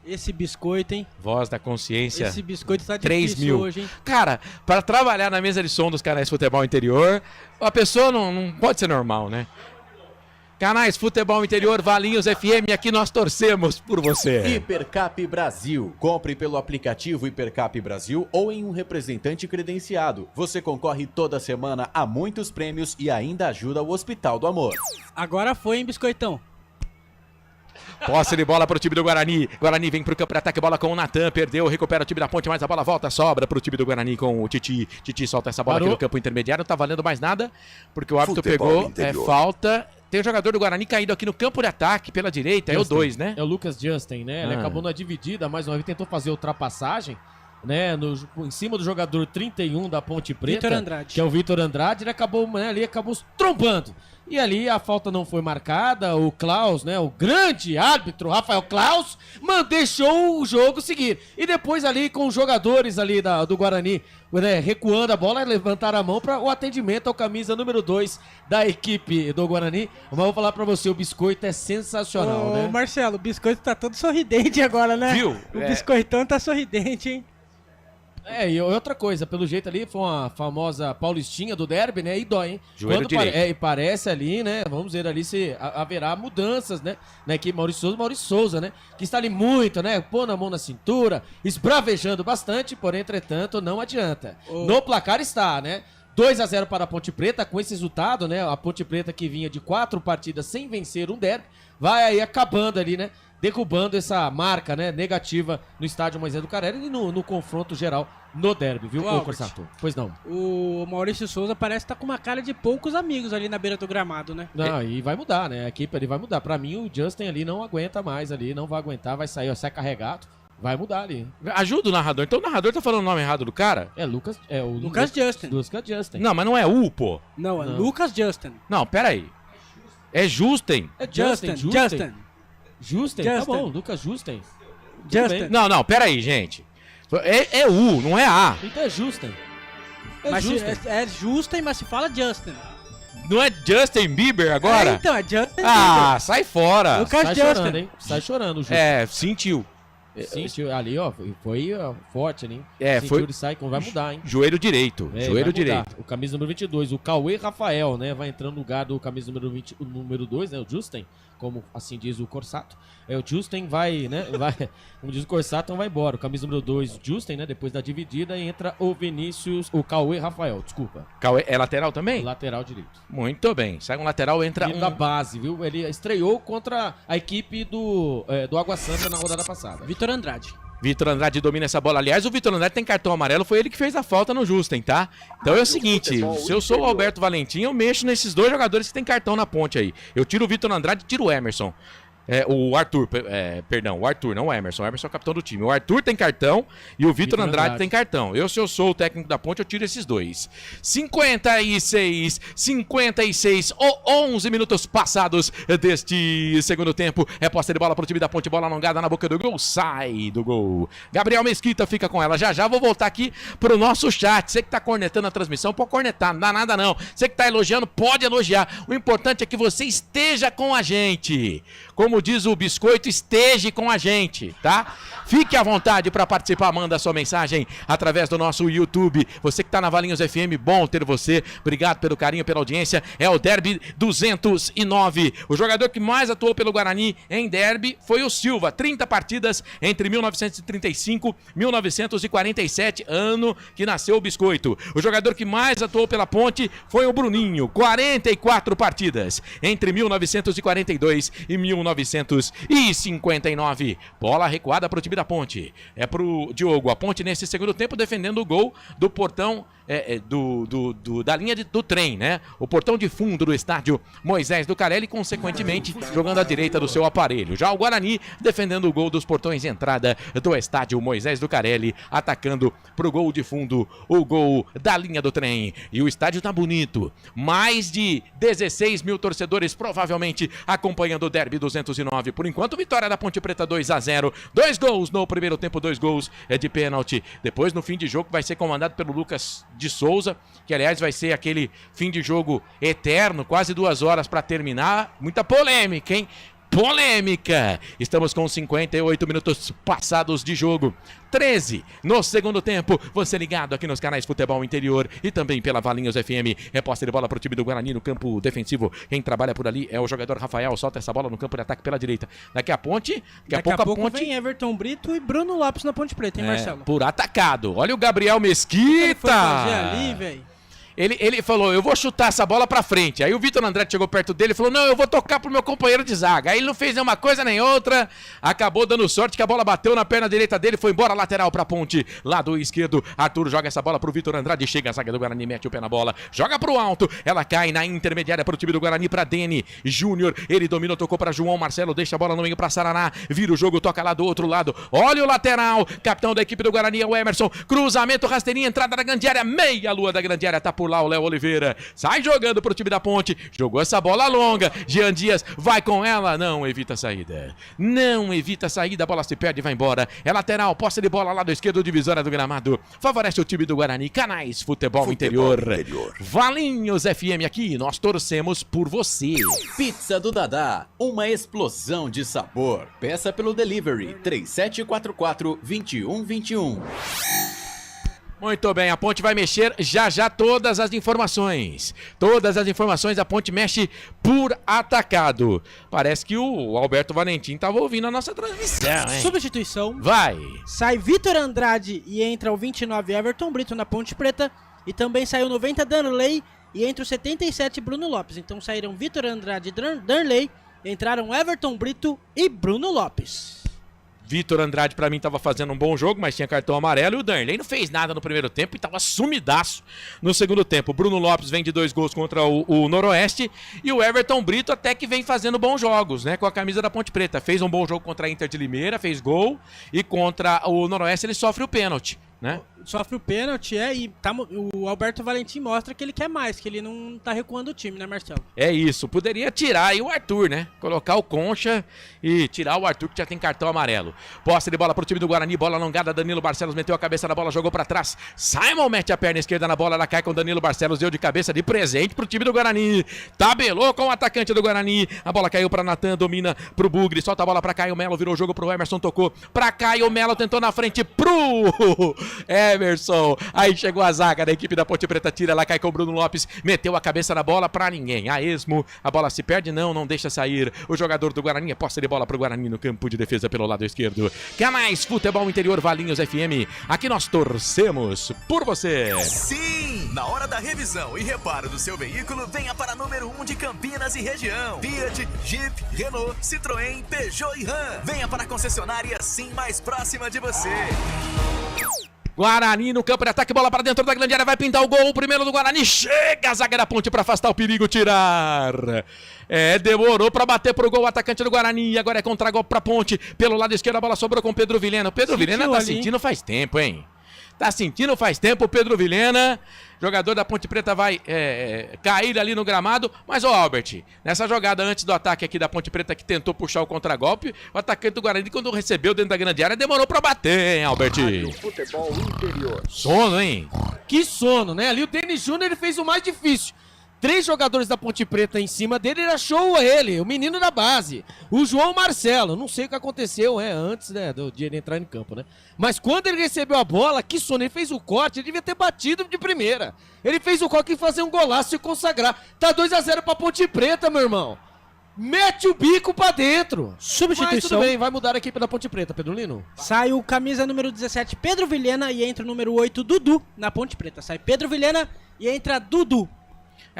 Esse biscoito, hein? Voz da consciência. Esse biscoito tá 3 difícil mil. hoje, hein? Cara, para trabalhar na mesa de som dos canais Futebol Interior, a pessoa não pode ser normal, né? Canais Futebol Interior, Valinhos FM, aqui nós torcemos por você. Hipercap Brasil. Compre pelo aplicativo Hipercap Brasil ou em um representante credenciado. Você concorre toda semana a muitos prêmios e ainda ajuda o Hospital do Amor. Agora foi, hein, biscoitão? Posse de bola pro time do Guarani. Guarani vem pro campo de ataque, bola com o Natan, perdeu, recupera o time da Ponte, mas a bola volta, sobra pro time do Guarani com o Titi. Titi solta essa bola aqui no campo intermediário, não tá valendo mais nada, porque o árbitro pegou, falta. Tem um jogador do Guarani caído aqui no campo de ataque pela direita, Justin, é o 2, né? É o Lucas Justin, né? Ele acabou na dividida, mais uma vez tentou fazer ultrapassagem, né? Em cima do jogador 31 da Ponte Preta, Vitor Andrade. Que é o Vitor Andrade, ele acabou, né, ali acabou trombando. E ali a falta não foi marcada, o Klaus, né, o grande árbitro Rafael Klaus, deixou o jogo seguir. E depois ali com os jogadores ali do Guarani, né, recuando a bola, levantaram a mão para o atendimento ao camisa número 2 da equipe do Guarani. Mas vou falar para você, o biscoito é sensacional, né? Marcelo, o biscoito tá todo sorridente agora, né? Viu? O biscoitão tá sorridente, hein? E outra coisa, pelo jeito ali, foi uma famosa paulistinha do derby, né? E dói, hein? Joelho direito. E parece ali, né? Vamos ver ali se haverá mudanças, né? Na equipe Maurício Souza, né? Que está ali muito, né? Pondo a mão na cintura, esbravejando bastante, porém, entretanto, não adianta. No placar está, né? 2-0 para a Ponte Preta, com esse resultado, né? A Ponte Preta que vinha de 4 partidas sem vencer um derby, vai aí acabando ali, né? Derrubando essa marca, né, negativa no estádio Moisés Lucarelli e no confronto geral no derby, viu, Corsato? Pois não. O Maurício Souza parece estar com uma cara de poucos amigos ali na beira do gramado, né? Não, e vai mudar, né? A equipe ali vai mudar. Pra mim, o Justin ali não aguenta mais ali, não vai aguentar, vai sair, ó, sai carregado. Vai mudar ali. Ajuda o narrador. Então o narrador tá falando o nome errado do cara? É Lucas. É o Lucas Justin. Lucas Justin. Não, mas não é U, pô. Não, é Lucas Justin. Não, pera aí. É Justin. É Justin. Justin, tá bom, Lucas Justin. Justin. Não, pera aí, gente. É U, não é A. Então é Justin. É Justin, mas se fala Justin. Não é Justin Bieber agora? Então, é Justin Bieber. Ah, sai fora. Lucas sai Justin. Chorando, hein? Sai chorando o Justin. É, sentiu. Sentiu ali, ó, foi forte ali, hein? Foi. Sentiu, ele sai, vai mudar, hein? Joelho direito, joelho direito. O camisa número 22, o Cauê Rafael, né, vai entrando no lugar do camisa número 2, né, o Justin, como assim diz o Corsato. O Justin vai, né, como diz o Corsato, vai embora. O camisa número 2, Justin, né, depois da dividida, entra o Vinícius, o Cauê Rafael, desculpa. Cauê é lateral também? Lateral direito. Muito bem, sai um lateral, entra da base, viu? Ele estreou contra a equipe do Água Santa na rodada passada. Vitor Andrade. Vitor Andrade domina essa bola. Aliás, o Vitor Andrade tem cartão amarelo, foi ele que fez a falta no Justem, tá? Então é o seguinte, se eu sou o Alberto Valentim, eu mexo nesses dois jogadores que tem cartão na ponte aí. Eu tiro o Vitor Andrade e tiro o Emerson. O Arthur, perdão, o Arthur, não o Emerson. O Emerson é o capitão do time. O Arthur tem cartão e o Vitor Andrade tem cartão. Se eu sou o técnico da ponte, eu tiro esses dois. 56, 11 minutos passados deste segundo tempo. É posse de bola pro time da ponte, bola alongada na boca do gol, sai do gol. Gabriel Mesquita fica com ela. Já vou voltar aqui pro nosso chat. Você que tá cornetando a transmissão, pode cornetar, não dá nada não. Você que tá elogiando, pode elogiar. O importante é que você esteja com a gente. Como diz o Biscoito, esteja com a gente, tá? Fique à vontade para participar, manda sua mensagem através do nosso YouTube. Você que tá na Valinhos FM, bom ter você. Obrigado pelo carinho, pela audiência. É o Derby 209. O jogador que mais atuou pelo Guarani em Derby foi o Silva. 30 partidas entre 1935 e 1947, ano que nasceu o Biscoito. O jogador que mais atuou pela Ponte foi o Bruninho. 44 partidas entre 1942 e 1959. Bola recuada para o time da Ponte. É pro Diogo. A Ponte nesse segundo tempo defendendo o gol do portão da linha do trem, né? O portão de fundo do estádio Moisés Lucarelli, consequentemente jogando à direita do seu aparelho. Já o Guarani defendendo o gol dos portões de entrada do estádio Moisés Lucarelli, atacando pro gol de fundo, o gol da linha do trem. E o estádio tá bonito. Mais de 16 mil torcedores provavelmente acompanhando o Derby 209. Por enquanto, vitória da Ponte Preta 2-0. 2 gols no primeiro tempo, 2 gols de pênalti. Depois, no fim de jogo, vai ser comandado pelo Lucas de Souza, que aliás vai ser aquele fim de jogo eterno, quase 2 horas para terminar. Muita polêmica, hein? Polêmica! Estamos com 58 minutos passados de jogo. 13 no segundo tempo. Você ligado aqui nos canais Futebol Interior e também pela Valinhos FM. É posse de bola pro time do Guarani no campo defensivo. Quem trabalha por ali é o jogador Rafael. Solta essa bola no campo de ataque pela direita. Daqui a Ponte. Daqui a pouco a Ponte vem Everton Brito e Bruno Lopes na Ponte Preta, hein, Marcelo? Por atacado. Olha o Gabriel Mesquita. Ele foi fazer ali, velho. Ele falou, eu vou chutar essa bola pra frente. Aí o Vitor Andrade chegou perto dele e falou, não, eu vou tocar pro meu companheiro de zaga. Aí ele não fez nenhuma coisa nem outra. Acabou dando sorte que a bola bateu na perna direita dele. Foi embora, lateral pra Ponte. Lado esquerdo, Arthur joga essa bola pro Vitor Andrade. Chega a zaga do Guarani, mete o pé na bola. Joga pro alto. Ela cai na intermediária pro time do Guarani, pra Deni Júnior. Ele domina, tocou pra João Marcelo. Deixa a bola no meio pra Saraná. Vira o jogo, toca lá do outro lado. Olha o lateral. Capitão da equipe do Guarani é o Emerson. Cruzamento, rasteirinha, entrada da grande área. Meia lua da grande área. Tá por lá o Léo Oliveira. Sai jogando pro time da Ponte. Jogou essa bola longa. Jean Dias vai com ela. Não evita a saída. Não evita a saída. A bola se perde e vai embora. É lateral. Posse de bola lá do esquerdo. Divisória do gramado. Favorece o time do Guarani. Canais Futebol Interior. Valinhos FM aqui. Nós torcemos por você. Pizza do Dadá. Uma explosão de sabor. Peça pelo delivery. 3744-2121. Muito bem, a Ponte vai mexer já todas as informações. Todas as informações, a Ponte mexe por atacado. Parece que o Alberto Valentim estava ouvindo a nossa transmissão, hein? Substituição. Vai. Sai Vitor Andrade e entra o 29 Everton Brito na Ponte Preta. E também saiu o 90 Danley e entra o 77 Bruno Lopes. Então saíram Vitor Andrade e Danley, entraram Everton Brito e Bruno Lopes. Vitor Andrade, pra mim, tava fazendo um bom jogo, mas tinha cartão amarelo. E o Danley não fez nada no primeiro tempo e tava sumidaço no segundo tempo. Bruno Lopes vem de 2 gols contra o Noroeste. E o Everton Brito até que vem fazendo bons jogos, né? Com a camisa da Ponte Preta. Fez um bom jogo contra a Inter de Limeira, fez gol. E contra o Noroeste ele sofre o pênalti, né? Sofre o pênalti, e o Alberto Valentim mostra que ele quer mais, que ele não tá recuando o time, né, Marcelo? É isso, poderia tirar aí o Arthur, né? Colocar o Concha e tirar o Arthur, que já tem cartão amarelo. Posse de bola pro time do Guarani, bola alongada, Danilo Barcelos meteu a cabeça na bola, jogou pra trás. Simon mete a perna esquerda na bola, ela cai com Danilo Barcelos, deu de cabeça de presente pro time do Guarani. Tabelou com o atacante do Guarani, a bola caiu pra Natan, domina pro Bugre, solta a bola pra Caio Melo, virou o jogo pro Emerson, tocou pra Caio Melo, tentou na frente pro Emerson. Aí chegou a zaga da equipe da Ponte Preta, tira, ela cai com o Bruno Lopes, meteu a cabeça na bola pra ninguém. A esmo, a bola se perde, não deixa sair. O jogador do Guarani, é posse de bola pro Guarani no campo de defesa pelo lado esquerdo. Canais Futebol Interior, Valinhos FM. Aqui nós torcemos por você. Sim! Na hora da revisão e reparo do seu veículo, venha para número 1 de Campinas e região. Fiat, Jeep, Renault, Citroën, Peugeot e Ram. Venha para a concessionária Sim mais próxima de você. Guarani no campo de ataque, bola para dentro da grande área, vai pintar o gol, o primeiro do Guarani, chega a zaga da Ponte para afastar o perigo, tirar. Demorou para bater pro gol o atacante do Guarani, agora é contra-golpe pra Ponte, pelo lado esquerdo a bola sobrou com o Pedro Vilhena. O Pedro Vilhena tá sentindo faz tempo, hein? Tá sentindo faz tempo o Pedro Vilhena. Jogador da Ponte Preta vai cair ali no gramado. Mas, Albert, nessa jogada antes do ataque aqui da Ponte Preta que tentou puxar o contragolpe, o atacante do Guarani, quando recebeu dentro da grande área, demorou pra bater, hein, Albert? Futebol interior. Sono, hein? Que sono, né? Ali o Denis Júnior ele fez o mais difícil. 3 jogadores da Ponte Preta em cima dele, ele achou ele, o menino da base, o João Marcelo. Não sei o que aconteceu antes, né, do dia ele entrar em campo, né? Mas quando ele recebeu a bola, que sono, ele fez o corte, ele devia ter batido de primeira. Ele fez o corte e fazer um golaço e consagrar. Tá 2-0 pra Ponte Preta, meu irmão. Mete o bico pra dentro. Substituição. Mas tudo bem, vai mudar a equipe da Ponte Preta, Pedro Lino. Sai o camisa número 17, Pedro Vilhena, e entra o número 8, Dudu, na Ponte Preta. Sai Pedro Vilhena e entra Dudu.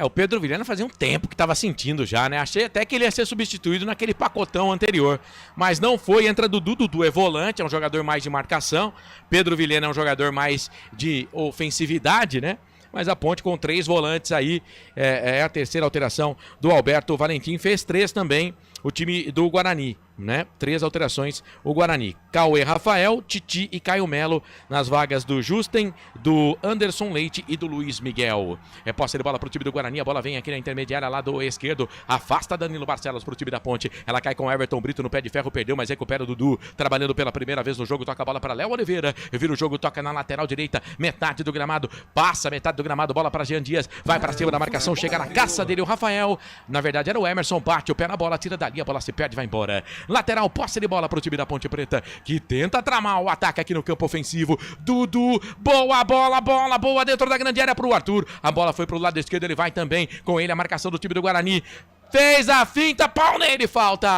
O Pedro Vilhena fazia um tempo que estava sentindo já, né? Achei até que ele ia ser substituído naquele pacotão anterior. Mas não foi, entra Dudu. Dudu é volante, é um jogador mais de marcação. Pedro Vilhena é um jogador mais de ofensividade, né? Mas a Ponte com 3 volantes aí, é a terceira alteração do Alberto Valentim. Fez 3 também o time do Guarani, né? 3 alterações o Guarani. Cauê Rafael, Titi e Caio Melo nas vagas do Justen, do Anderson Leite e do Luiz Miguel. Posse de bola pro time do Guarani, a bola vem aqui na intermediária lá do esquerdo, afasta Danilo Barcelos pro time da Ponte. Ela cai com Everton Brito no pé de ferro, perdeu, mas recupera o Dudu, trabalhando pela primeira vez no jogo, toca a bola para Léo Oliveira, vira o jogo, toca na lateral direita, metade do gramado, passa metade do gramado, bola para Jean Dias, vai para cima da marcação, chega na caça dele o Rafael, na verdade era o Emerson, bate o pé na bola, tira dali, a bola se perde, vai embora. Lateral, posse de bola pro time da Ponte Preta, que tenta tramar o ataque aqui no campo ofensivo. Dudu, boa bola, boa dentro da grande área pro Arthur. A bola foi pro lado esquerdo, ele vai também. Com ele a marcação do time do Guarani. Fez a finta, pau nele, falta.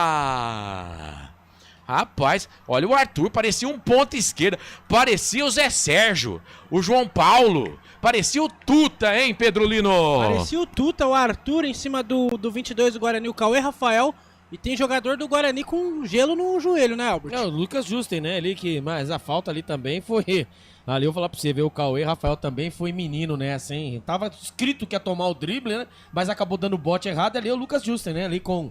Rapaz, olha o Arthur, parecia um ponta esquerda. Parecia o Zé Sérgio, o João Paulo. Parecia o Tuta, hein, Pedro Lino? Parecia o Tuta, o Arthur em cima do 22 do Guarani, o Cauê Rafael. E tem jogador do Guarani com gelo no joelho, né, Albert? O Lucas Justen, né, ali mas a falta ali também foi... Ali eu vou falar pra você, ver o Cauê Rafael também foi menino, né, assim, tava escrito que ia tomar o drible, né, mas acabou dando o bote errado, ali é o Lucas Justen, né, ali com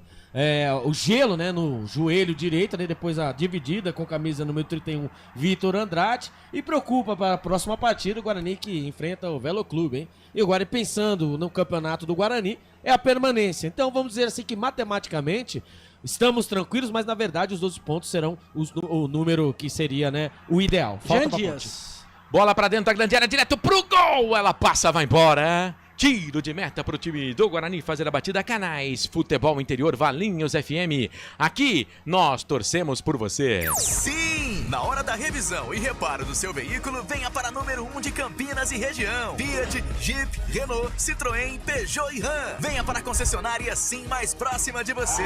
o gelo, né, no joelho direito, né, depois a dividida com camisa número 31, Vitor Andrade, e preocupa para a próxima partida o Guarani que enfrenta o Velo Clube, hein, e o Guarani pensando no campeonato do Guarani, é a permanência, então vamos dizer assim que matematicamente estamos tranquilos, mas na verdade os 12 pontos serão o número que seria, né, o ideal. Falta pra Ponte. Bola pra dentro da grande área, direto pro gol, ela passa, vai embora. Tiro de meta pro time do Guarani fazer a batida. Canais Futebol Interior, Valinhos FM. Aqui nós torcemos por você. Sim! Na hora da revisão e reparo do seu veículo, venha para número 1 de Campinas e região. Fiat, Jeep, Renault, Citroën, Peugeot e Ram. Venha para a concessionária Sim mais próxima de você.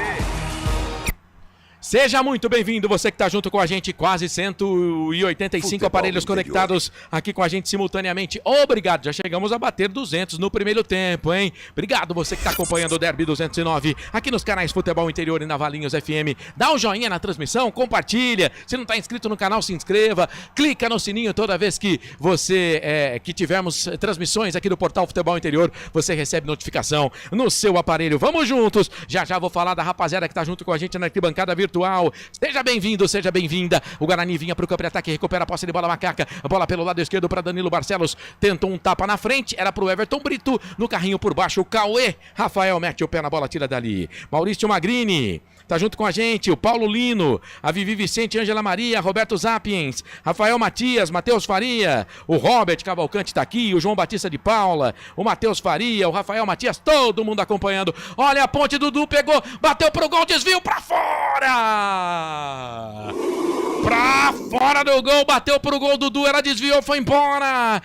Seja muito bem-vindo, você que está junto com a gente, quase 185 Futebol aparelhos conectados aqui com a gente simultaneamente. Obrigado, já chegamos a bater 200 no primeiro tempo, hein? Obrigado você que está acompanhando o Derby 209 aqui nos canais Futebol Interior e na Valinhos FM. Dá um joinha na transmissão, compartilha. Se não está inscrito no canal, se inscreva. Clica no sininho toda vez que que tivermos transmissões aqui do portal Futebol Interior, você recebe notificação no seu aparelho. Vamos juntos. Já vou falar da rapaziada que está junto com a gente na arquibancada virtual. Seja bem-vindo, seja bem-vinda. O Guarani vinha para o campo de ataque, recupera a posse de bola Macaca. A bola pelo lado esquerdo para Danilo Barcelos. Tentou um tapa na frente, era para o Everton Brito. No carrinho por baixo, o Cauê Rafael mete o pé na bola, tira dali. Maurício Magrini tá junto com a gente, o Paulo Lino, a Vivi Vicente, Ângela Maria, Roberto Zapiens, Rafael Matias, Matheus Faria, o Robert Cavalcante tá aqui, o João Batista de Paula, o Matheus Faria, o Rafael Matias, todo mundo acompanhando. Olha a ponte, Dudu pegou, bateu pro gol, desvio pra fora! Pra fora do gol, bateu pro gol, Dudu, ela desviou, foi embora!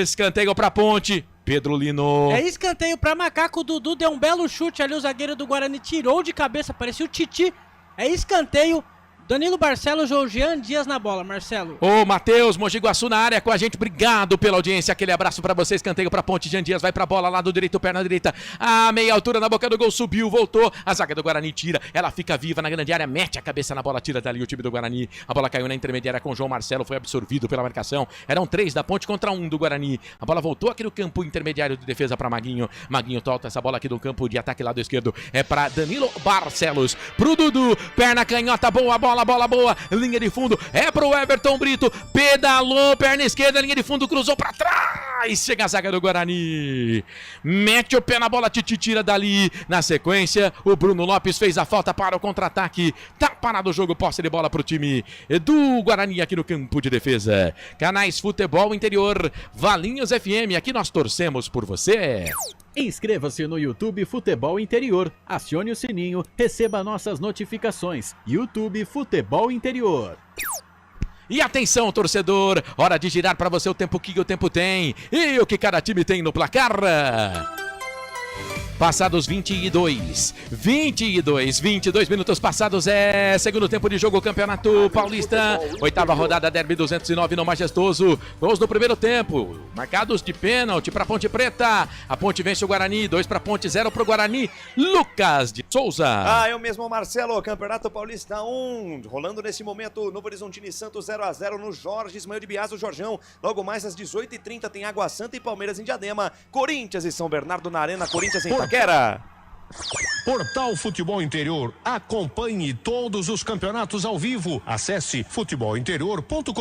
Escanteio pra Ponte. Pedro Lino. É escanteio pra Macaco, o Dudu deu um belo chute ali, o zagueiro do Guarani tirou de cabeça, parecia o Titi. É escanteio, Danilo Barcelos ou Jean Dias na bola, Marcelo? Ô, Matheus, Mogi Guaçu na área com a gente. Obrigado pela audiência. Aquele abraço pra vocês. Canteio pra ponte. Jean Dias vai pra bola, lado direito, perna direita. A meia altura na boca do gol. Subiu, voltou. A zaga do Guarani tira. Ela fica viva na grande área. Mete a cabeça na bola, tira dali o time do Guarani. A bola caiu na intermediária com o João Marcelo. Foi absorvido pela marcação. Eram 3 da ponte contra 1 do Guarani. A bola voltou aqui no campo intermediário de defesa pra Maguinho. Maguinho solta essa bola aqui do campo de ataque lado esquerdo. É pra Danilo Barcelos. Pro Dudu. Perna canhota. Boa bola boa. Linha de fundo, é pro Everton Brito, pedalou, perna esquerda, linha de fundo, cruzou pra trás, chega a zaga do Guarani, mete o pé na bola, tira dali, na sequência, o Bruno Lopes fez a falta para o contra-ataque, tá parado o jogo, posse de bola pro time do Guarani aqui no campo de defesa. Canais Futebol Interior, Valinhos FM, aqui nós torcemos por você. Inscreva-se no YouTube Futebol Interior, acione o sininho, receba nossas notificações. YouTube Futebol Interior. E atenção, torcedor, hora de girar para você o tempo que o tempo tem e o que cada time tem no placar. Passados 22 minutos passados, segundo tempo de jogo, Campeonato Paulista, 8ª rodada, Derby 209 no Majestoso. Gols do primeiro tempo, marcados de pênalti para Ponte Preta. A Ponte vence o Guarani, 2 para Ponte, 0 para o Guarani. Lucas de Souza. Eu mesmo, Marcelo, Campeonato Paulista 1, rolando nesse momento, Novo Horizontino e Santos 0-0 no Jorge Ismael de Bias, o Jorjão. Logo mais às 18h30 tem Água Santa e Palmeiras em Diadema, Corinthians e São Bernardo na Arena, Corinthians em Itaquera. Portal Futebol Interior. Acompanhe todos os campeonatos ao vivo. Acesse futebolinterior.com.br.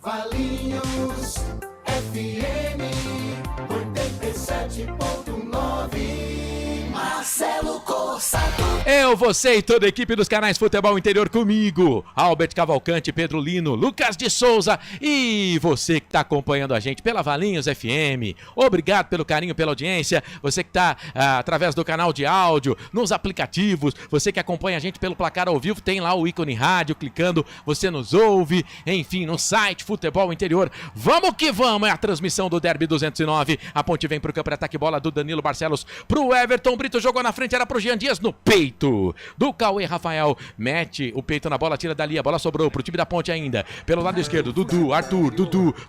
Valinhos FM 87.9. Marcelo Corsato. Eu, você e toda a equipe dos canais Futebol Interior comigo, Albert Cavalcante, Pedro Lino, Lucas de Souza e você que está acompanhando a gente pela Valinhos FM. Obrigado pelo carinho, pela audiência. Você que está através do canal de áudio, nos aplicativos, você que acompanha a gente pelo placar ao vivo, tem lá o ícone rádio, clicando, você nos ouve, enfim, no site Futebol Interior. Vamos que vamos, é a transmissão do Derby 209. A Ponte vem pro campo de ataque, bola do Danilo Barcelos pro Everton Brito, jogou na frente, era pro Jean Dias, no peito do Cauê Rafael, mete o peito na bola, tira dali, a bola sobrou pro time da Ponte ainda, pelo lado esquerdo, Dudu,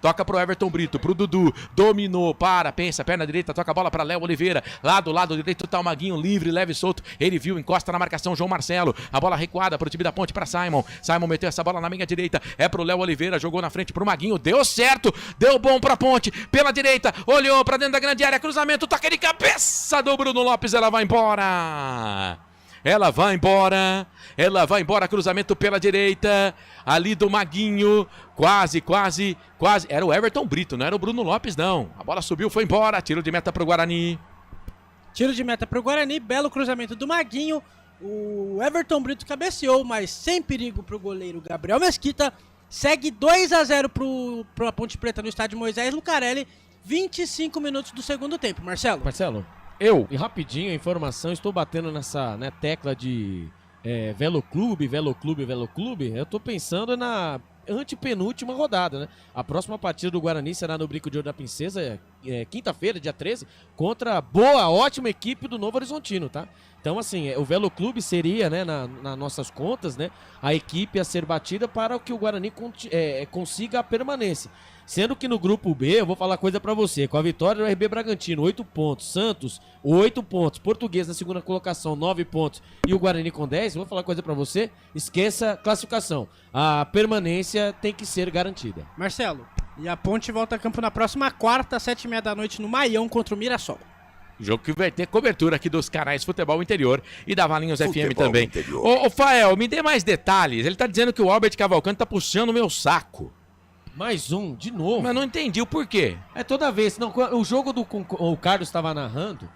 toca pro Everton Brito, pro Dudu, dominou, pensa, perna direita, toca a bola pra Léo Oliveira, lado direito tá o Maguinho, livre, leve e solto, ele viu, encosta na marcação, João Marcelo, a bola recuada pro time da Ponte, pra Simon meteu essa bola na meia direita, é pro Léo Oliveira, jogou na frente pro Maguinho, deu certo, deu bom pra Ponte, pela direita, olhou pra dentro da grande área, cruzamento, toque de cabeça do Bruno Lopes, ela vai embora, cruzamento pela direita, ali do Maguinho, quase, era o Everton Brito, não era o Bruno Lopes não, a bola subiu, foi embora, tiro de meta pro Guarani. Belo cruzamento do Maguinho, o Everton Brito cabeceou, mas sem perigo pro goleiro Gabriel Mesquita, segue 2-0 pro Ponte Preta no estádio Moisés Lucarelli, 25 minutos do segundo tempo, Marcelo. E rapidinho a informação, estou batendo nessa tecla de Velo Clube, eu tô pensando na antepenúltima rodada, né? A próxima partida do Guarani será no Brinco de Ouro da Princesa, quinta-feira, dia 13, contra a ótima equipe do Novo Horizontino, tá? Então, assim, o Velo Clube seria, né, nas nossas contas, né, a equipe a ser batida para que o Guarani consiga a permanência. Sendo que no grupo B, eu vou falar coisa pra você, com a vitória do RB Bragantino, 8 pontos, Santos, 8 pontos, Português na segunda colocação, 9 pontos e o Guarani com 10, eu vou falar coisa pra você, esqueça a classificação, a permanência tem que ser garantida. Marcelo, e a Ponte volta a campo na próxima quarta, 7h30 da noite no Maião contra o Mirassol. Jogo que vai ter cobertura aqui dos canais Futebol Interior e da Valinhos FM também. Ô, Fael, me dê mais detalhes, ele tá dizendo que o Albert Cavalcante tá puxando o meu saco. Mais um, de novo. Mas não entendi o porquê. Toda vez. Não, o jogo o Carlos estava narrando,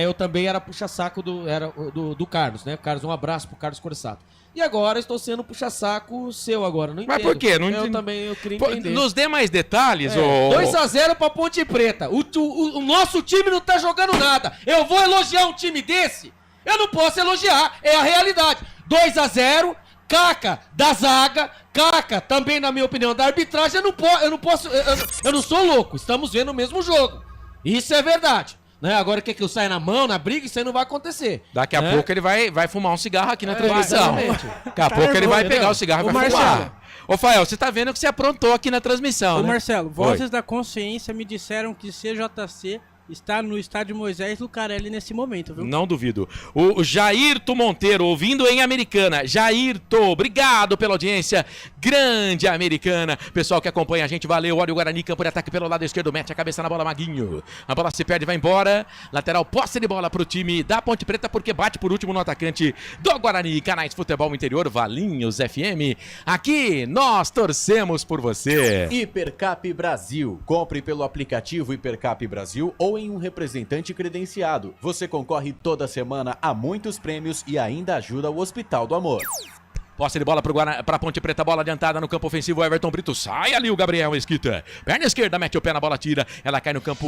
eu também era puxa-saco do Carlos, né? Carlos, um abraço pro Carlos Corsato. E agora estou sendo puxa-saco seu agora, não entendo. Mas por quê? Eu queria entender. Nos dê mais detalhes, 2-0 pra Ponte Preta. O nosso time não tá jogando nada. Eu vou elogiar um time desse? Eu não posso elogiar, é a realidade. 2-0... Caca da zaga, caca também, na minha opinião, da arbitragem. Eu não sou louco, estamos vendo o mesmo jogo. Isso é verdade. Né? Agora quer que eu saia na mão, na briga, isso aí não vai acontecer. Daqui a né? pouco ele vai fumar um cigarro aqui na transmissão. Exatamente. Daqui a pouco ele vai pegar o cigarro e vai Marcelo. fumar. Ô, Fael, você tá vendo que você aprontou aqui na transmissão, Ô, né? Marcelo, vozes da consciência me disseram que CJC está no estádio Moisés Lucarelli nesse momento, viu? Não duvido. O Jairto Monteiro, ouvindo em Americana. Jairto, obrigado pela audiência. Grande Americana. Pessoal que acompanha a gente, valeu. Olha o Guarani, campo de ataque pelo lado esquerdo. Mete a cabeça na bola, Maguinho. A bola se perde, vai embora. Lateral, posse de bola pro time da Ponte Preta, porque bate por último no atacante do Guarani. Canais Futebol Interior, Valinhos FM. Aqui nós torcemos por você. Hipercap Brasil. Compre pelo aplicativo Hipercap Brasil ou em um representante credenciado. Você concorre toda semana a muitos prêmios e ainda ajuda o Hospital do Amor. Posse de bola pra Ponte Preta, bola adiantada no campo ofensivo, Everton Brito, sai ali o Gabriel Mesquita, perna esquerda, mete o pé na bola, tira, ela cai no campo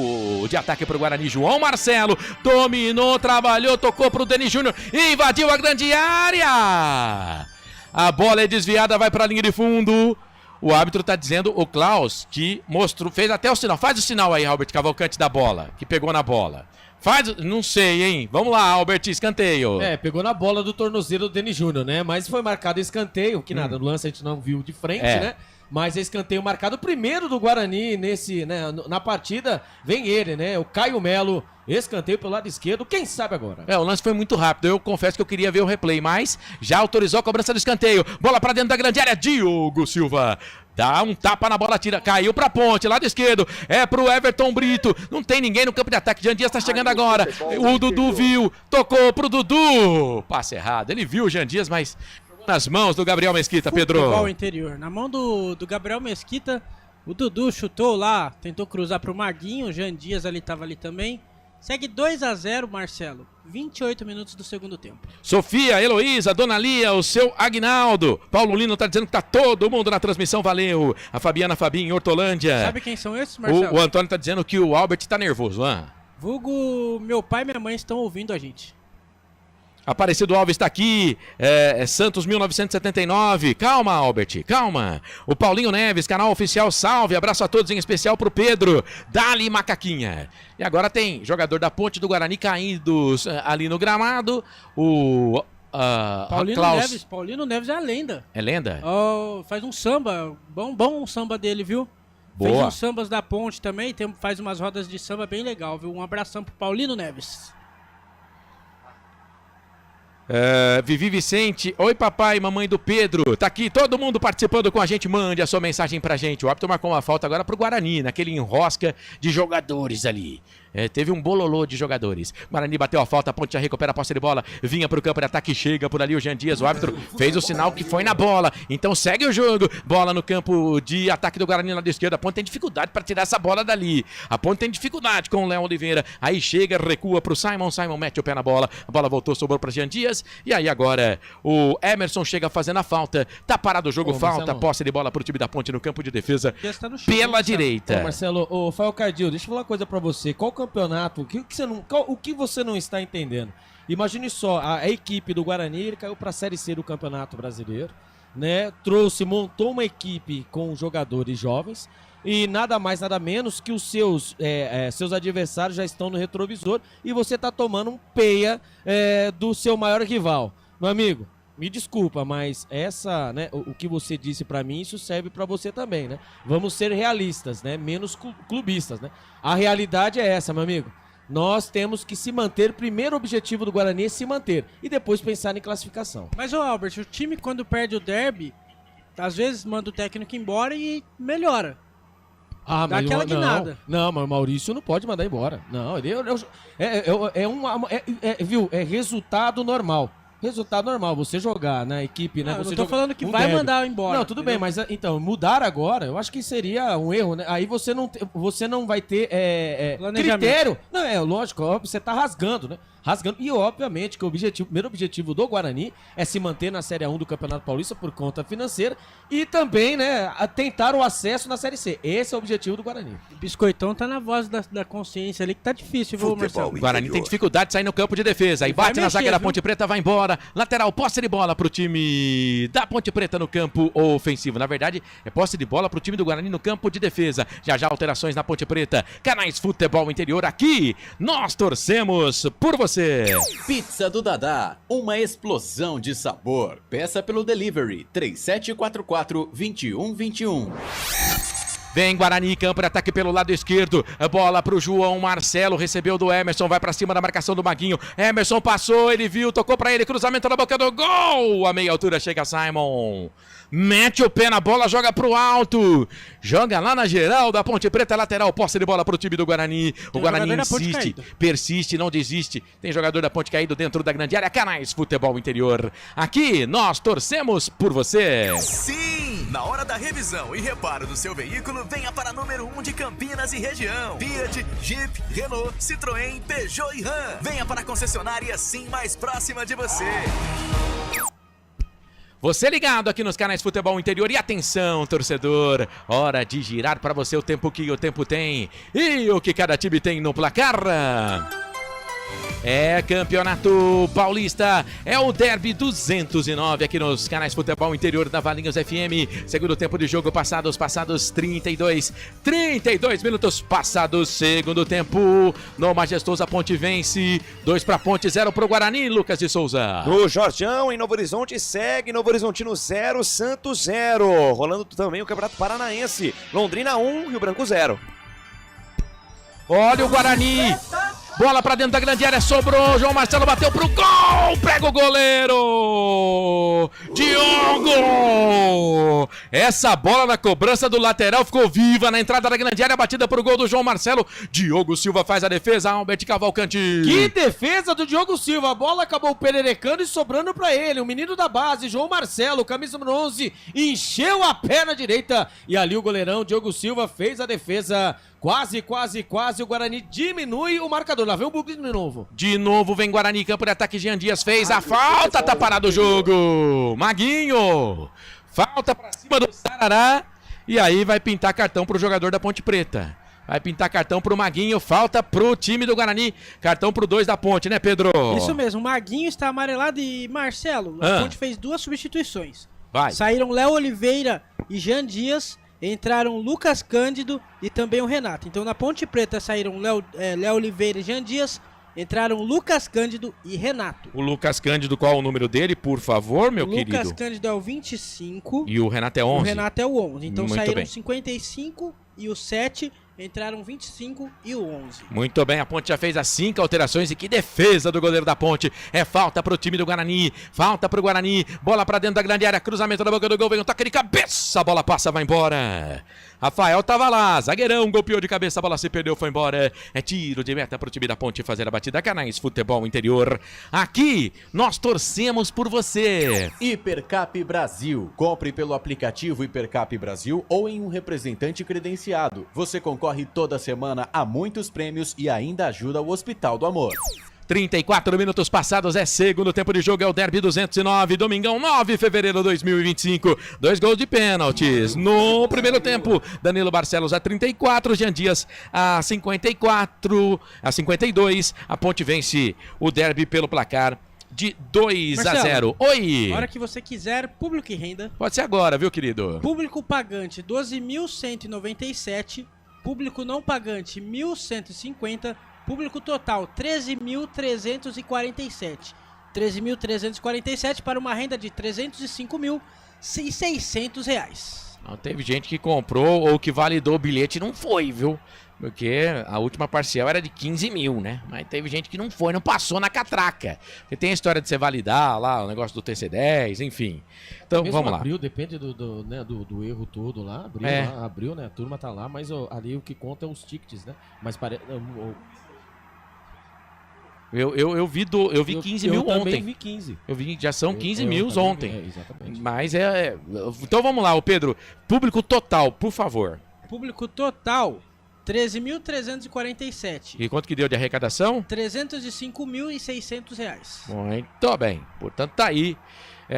de ataque pro Guarani, João Marcelo, dominou, trabalhou, tocou pro Denis Júnior, invadiu a grande área, a bola é desviada, vai pra linha de fundo. O árbitro tá dizendo, o Klaus, que mostrou, fez até o sinal. Faz o sinal aí, Albert Cavalcante, da bola, que pegou na bola. Faz, não sei, hein? Vamos lá, Albert, escanteio. Pegou na bola do tornozelo do Denis Júnior, né? Mas foi marcado escanteio, que nada, no lance a gente não viu de frente, né? Mas é escanteio marcado primeiro do Guarani nesse, né, na partida. Vem ele, né? O Caio Melo, escanteio pelo lado esquerdo. Quem sabe agora? O lance foi muito rápido. Eu confesso que eu queria ver o replay, mas já autorizou a cobrança do escanteio. Bola pra dentro da grande área. Diogo Silva dá um tapa na bola, tira, caiu pra Ponte, lado esquerdo. É pro Everton Brito. Não tem ninguém no campo de ataque. Jean Dias tá chegando agora. O Dudu viu, tocou pro Dudu. Passe errado. Ele viu o Jean Dias, mas nas mãos do Gabriel Mesquita, Pedro. Futebol Interior. Na mão do Gabriel Mesquita, o Dudu chutou lá, tentou cruzar pro Maguinho, o Jean Dias tava ali também. Segue 2-0, Marcelo. 28 minutos do segundo tempo. Sofia, Heloísa, Dona Lia, o seu Agnaldo. Paulo Lino tá dizendo que tá todo mundo na transmissão, valeu. A Fabiana Fabinho, Hortolândia. Sabe quem são esses, Marcelo? O Antônio tá dizendo que o Albert tá nervoso, Vulgo, meu pai e minha mãe estão ouvindo a gente. Aparecido Alves está aqui, Santos 1979, calma Albert, calma. O Paulinho Neves, canal oficial, salve, abraço a todos, em especial pro Pedro, dali macaquinha. E agora tem jogador da Ponte do Guarani caídos ali no gramado, o Paulino Neves é a lenda. É lenda? Faz um samba, bom samba dele, viu? Boa. Fez uns sambas da Ponte também, faz umas rodas de samba bem legal, viu? Um abração pro Paulino Neves. Vivi Vicente, oi papai, mamãe do Pedro, tá aqui todo mundo participando com a gente, mande a sua mensagem pra gente. O árbitro marcou uma falta agora pro Guarani, naquele enrosca de jogadores ali. Teve um bololô de jogadores. Guarani bateu a falta, a Ponte já recupera a posse de bola, vinha pro campo de ataque, chega por ali o Jean Dias, o árbitro fez o sinal que foi na bola, então segue o jogo, bola no campo de ataque do Guarani lado esquerdo, a Ponte tem dificuldade para tirar essa bola dali, a Ponte tem dificuldade com o Léo Oliveira, aí chega, recua pro Simon mete o pé na bola, a bola voltou, sobrou pra Jean Dias, e aí agora o Emerson chega fazendo a falta, tá parado o jogo, falta, posse de bola pro time da Ponte no campo de defesa, pela direita. Marcelo, o Fael Cardil, deixa eu falar uma coisa pra você, qual campeonato, o que você não está entendendo? Imagine só, a equipe do Guarani, ele caiu pra Série C do Campeonato Brasileiro, né? Montou uma equipe com jogadores jovens e nada mais, nada menos que os seus adversários já estão no retrovisor e você tá tomando um peia do seu maior rival. Meu amigo, me desculpa, mas o que você disse pra mim, isso serve pra você também, né? Vamos ser realistas, né? Menos clubistas, né? A realidade é essa, meu amigo. Nós temos que se manter, primeiro objetivo do Guarani é se manter e depois pensar em classificação. Mas, Albert, o time quando perde o derby, às vezes manda o técnico embora e melhora. Dá aquela guinada. Não, mas o Maurício não pode mandar embora. Não, ele é resultado normal. Resultado normal, você jogar na equipe, né? Eu não tô falando que vai mandar embora. Não, tudo bem, mas então, mudar agora, eu acho que seria um erro, né? Aí você não vai ter critério. Não, lógico, você tá rasgando, né? rasgando. E obviamente que o primeiro objetivo do Guarani é se manter na Série A1 do Campeonato Paulista por conta financeira e também, né, tentar o acesso na Série C. Esse é o objetivo do Guarani. O Biscoitão tá na voz da consciência ali que tá difícil, viu, Marcelo? O Guarani tem dificuldade de sair no campo de defesa. Aí bate na zaga da Ponte Preta, vai embora. Lateral, posse de bola pro time da Ponte Preta no campo ofensivo. Na verdade, é posse de bola pro time do Guarani no campo de defesa. Já alterações na Ponte Preta. Canais Futebol Interior aqui. Nós torcemos por você. Pizza do Dadá, uma explosão de sabor. Peça pelo delivery 3744-2121. Vem Guarani, campo de ataque pelo lado esquerdo. Bola pro João Marcelo, recebeu do Emerson, vai pra cima da marcação do Maguinho. Emerson passou, ele viu, tocou pra ele, cruzamento na boca do gol. A meia altura chega Simon. Mete o pé na bola, joga pro alto. Joga lá na geral da Ponte Preta, lateral, posse de bola pro time do Guarani. O Guarani insiste, persiste, não desiste. Tem jogador da Ponte caído dentro da grande área. Canais Futebol Interior. Aqui nós torcemos por você. Sim! Na hora da revisão e reparo do seu veículo, venha para número 1 de Campinas e região. Fiat, Jeep, Renault, Citroën, Peugeot e Ram. Venha para a concessionária Sim mais próxima de você. Você ligado aqui nos canais Futebol Interior. E atenção, torcedor, hora de girar para você o tempo que o tempo tem e o que cada time tem no placar. É Campeonato Paulista, é o Derby 209 aqui nos canais Futebol Interior da Valinhos FM. Segundo tempo de jogo passados 32 minutos passados, segundo tempo. No Majestoso a Ponte vence, 2 para Ponte, 0 para o Guarani. Lucas de Souza. No Jorjão, em Novo Horizonte, segue Novo Horizontino 0, Santos 0. Rolando também o Campeonato Paranaense, Londrina 1, Rio Branco 0. Olha o Guarani. Bola pra dentro da grande área, sobrou, João Marcelo bateu pro gol, pega o goleiro, Diogo! Essa bola na cobrança do lateral ficou viva na entrada da grande área, batida pro gol do João Marcelo, Diogo Silva faz a defesa, Albert Cavalcante. Que defesa do Diogo Silva, a bola acabou pererecando e sobrando pra ele, o menino da base, João Marcelo, camisa número 11, encheu a perna direita e ali o goleirão Diogo Silva fez a defesa. Quase, o Guarani diminui o marcador. Lá vem o Bugre de novo. De novo vem Guarani, campo de ataque, Jean Dias fez a falta, tá parado o jogo. Maguinho, falta pra cima do Sarará. E aí vai pintar cartão pro jogador da Ponte Preta. Vai pintar cartão pro Maguinho, falta pro time do Guarani. Cartão pro 2 da Ponte, né, Pedro? Isso mesmo, o Maguinho está amarelado e Marcelo, a Ponte fez 2 substituições. Vai. Saíram Léo Oliveira e Jean Dias. Entraram Lucas Cândido e também o Renato. Então na Ponte Preta saíram Léo Oliveira e Jean Dias. Entraram Lucas Cândido e Renato. O Lucas Cândido, qual é o número dele, por favor, meu querido? O Lucas Cândido é o 25. E o Renato é 11. O Renato é o 11. Então muito saíram bem. 55 e o 7. Entraram 25 e o 11. Muito bem, a Ponte já fez as 5 alterações e que defesa do goleiro da Ponte. É falta pro time do Guarani, falta pro Guarani, bola pra dentro da grande área, cruzamento na boca do gol, vem um toque de cabeça, a bola passa, vai embora. Rafael tava lá, zagueirão, golpeou de cabeça, a bola se perdeu, foi embora. É tiro de meta pro time da Ponte fazer a batida. Canais Futebol Interior. Aqui, nós torcemos por você. Hipercap Brasil. Compre pelo aplicativo Hipercap Brasil ou em um representante credenciado. Você concorre toda semana a muitos prêmios e ainda ajuda o Hospital do Amor. 34 minutos passados, é segundo tempo de jogo, é o Derby 209, domingão 9 de fevereiro de 2025. 2 gols de pênaltis no primeiro tempo. Danilo Barcelos a 34, Jean Dias a 52. A Ponte vence o Derby pelo placar de 2-0. Oi! Na hora que você quiser, público e renda. Pode ser agora, viu, querido? Público pagante 12.197, público não pagante 1.150, público total 13.347. 13.347 para uma renda de R$ 305.600. Não, teve gente que comprou ou que validou o bilhete e não foi, viu? Porque a última parcial era de 15 mil, né? Mas teve gente que não foi, não passou na catraca. Porque tem a história de você validar lá, o negócio do TC10, enfim. Então, vamos lá. Abriu, depende do erro todo lá. Abriu, né? A turma tá lá, mas ali o que conta é os tickets, né? Mas parece... Eu vi 15 mil ontem. Eu também vi 15. Já são 15 mil ontem. Exatamente. Mas então vamos lá, o Pedro. Público total, por favor. Público total, 13.347. E quanto que deu de arrecadação? R$ 305.600. Muito bem. Portanto, tá aí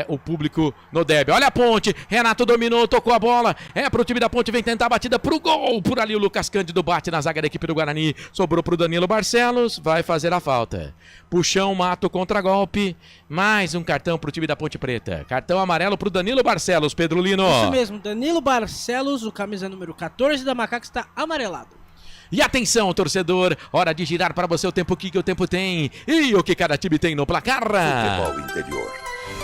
o público no derby. Olha a Ponte. Renato dominou, tocou a bola. É pro time da Ponte, vem tentar a batida pro gol. Por ali o Lucas Cândido bate na zaga da equipe do Guarani. Sobrou pro Danilo Barcelos. Vai fazer a falta. Puxão, Mato, contra-golpe. Mais um cartão pro time da Ponte Preta. Cartão amarelo pro Danilo Barcelos, Pedro Lino. Isso mesmo, Danilo Barcelos, o camisa número 14 da Macaca, está amarelado. E atenção, torcedor, hora de girar para você o tempo que o tempo tem e o que cada time tem no placar. Futebol interior.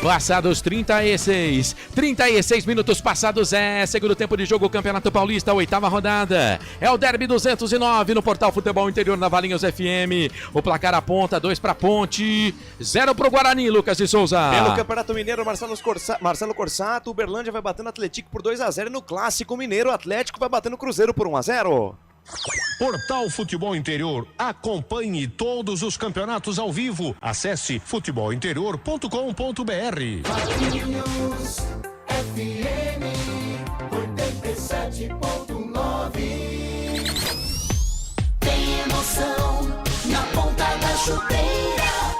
Passados 36 minutos passados, segundo tempo de jogo, Campeonato Paulista, 8ª rodada. É o Derby 209 no Portal Futebol Interior na Valinhos FM. O placar aponta 2 para Ponte, 0 para o Guarani, Lucas de Souza. Pelo Campeonato Mineiro, Marcelo Corsato, Uberlândia vai batendo o Atlético por 2-0 e no Clássico Mineiro, o Atlético vai batendo o Cruzeiro por 1-0. Portal Futebol Interior. Acompanhe todos os campeonatos ao vivo. Acesse futebolinterior.com.br. Valinhos FM 87.9. Tem emoção na ponta da chuteira.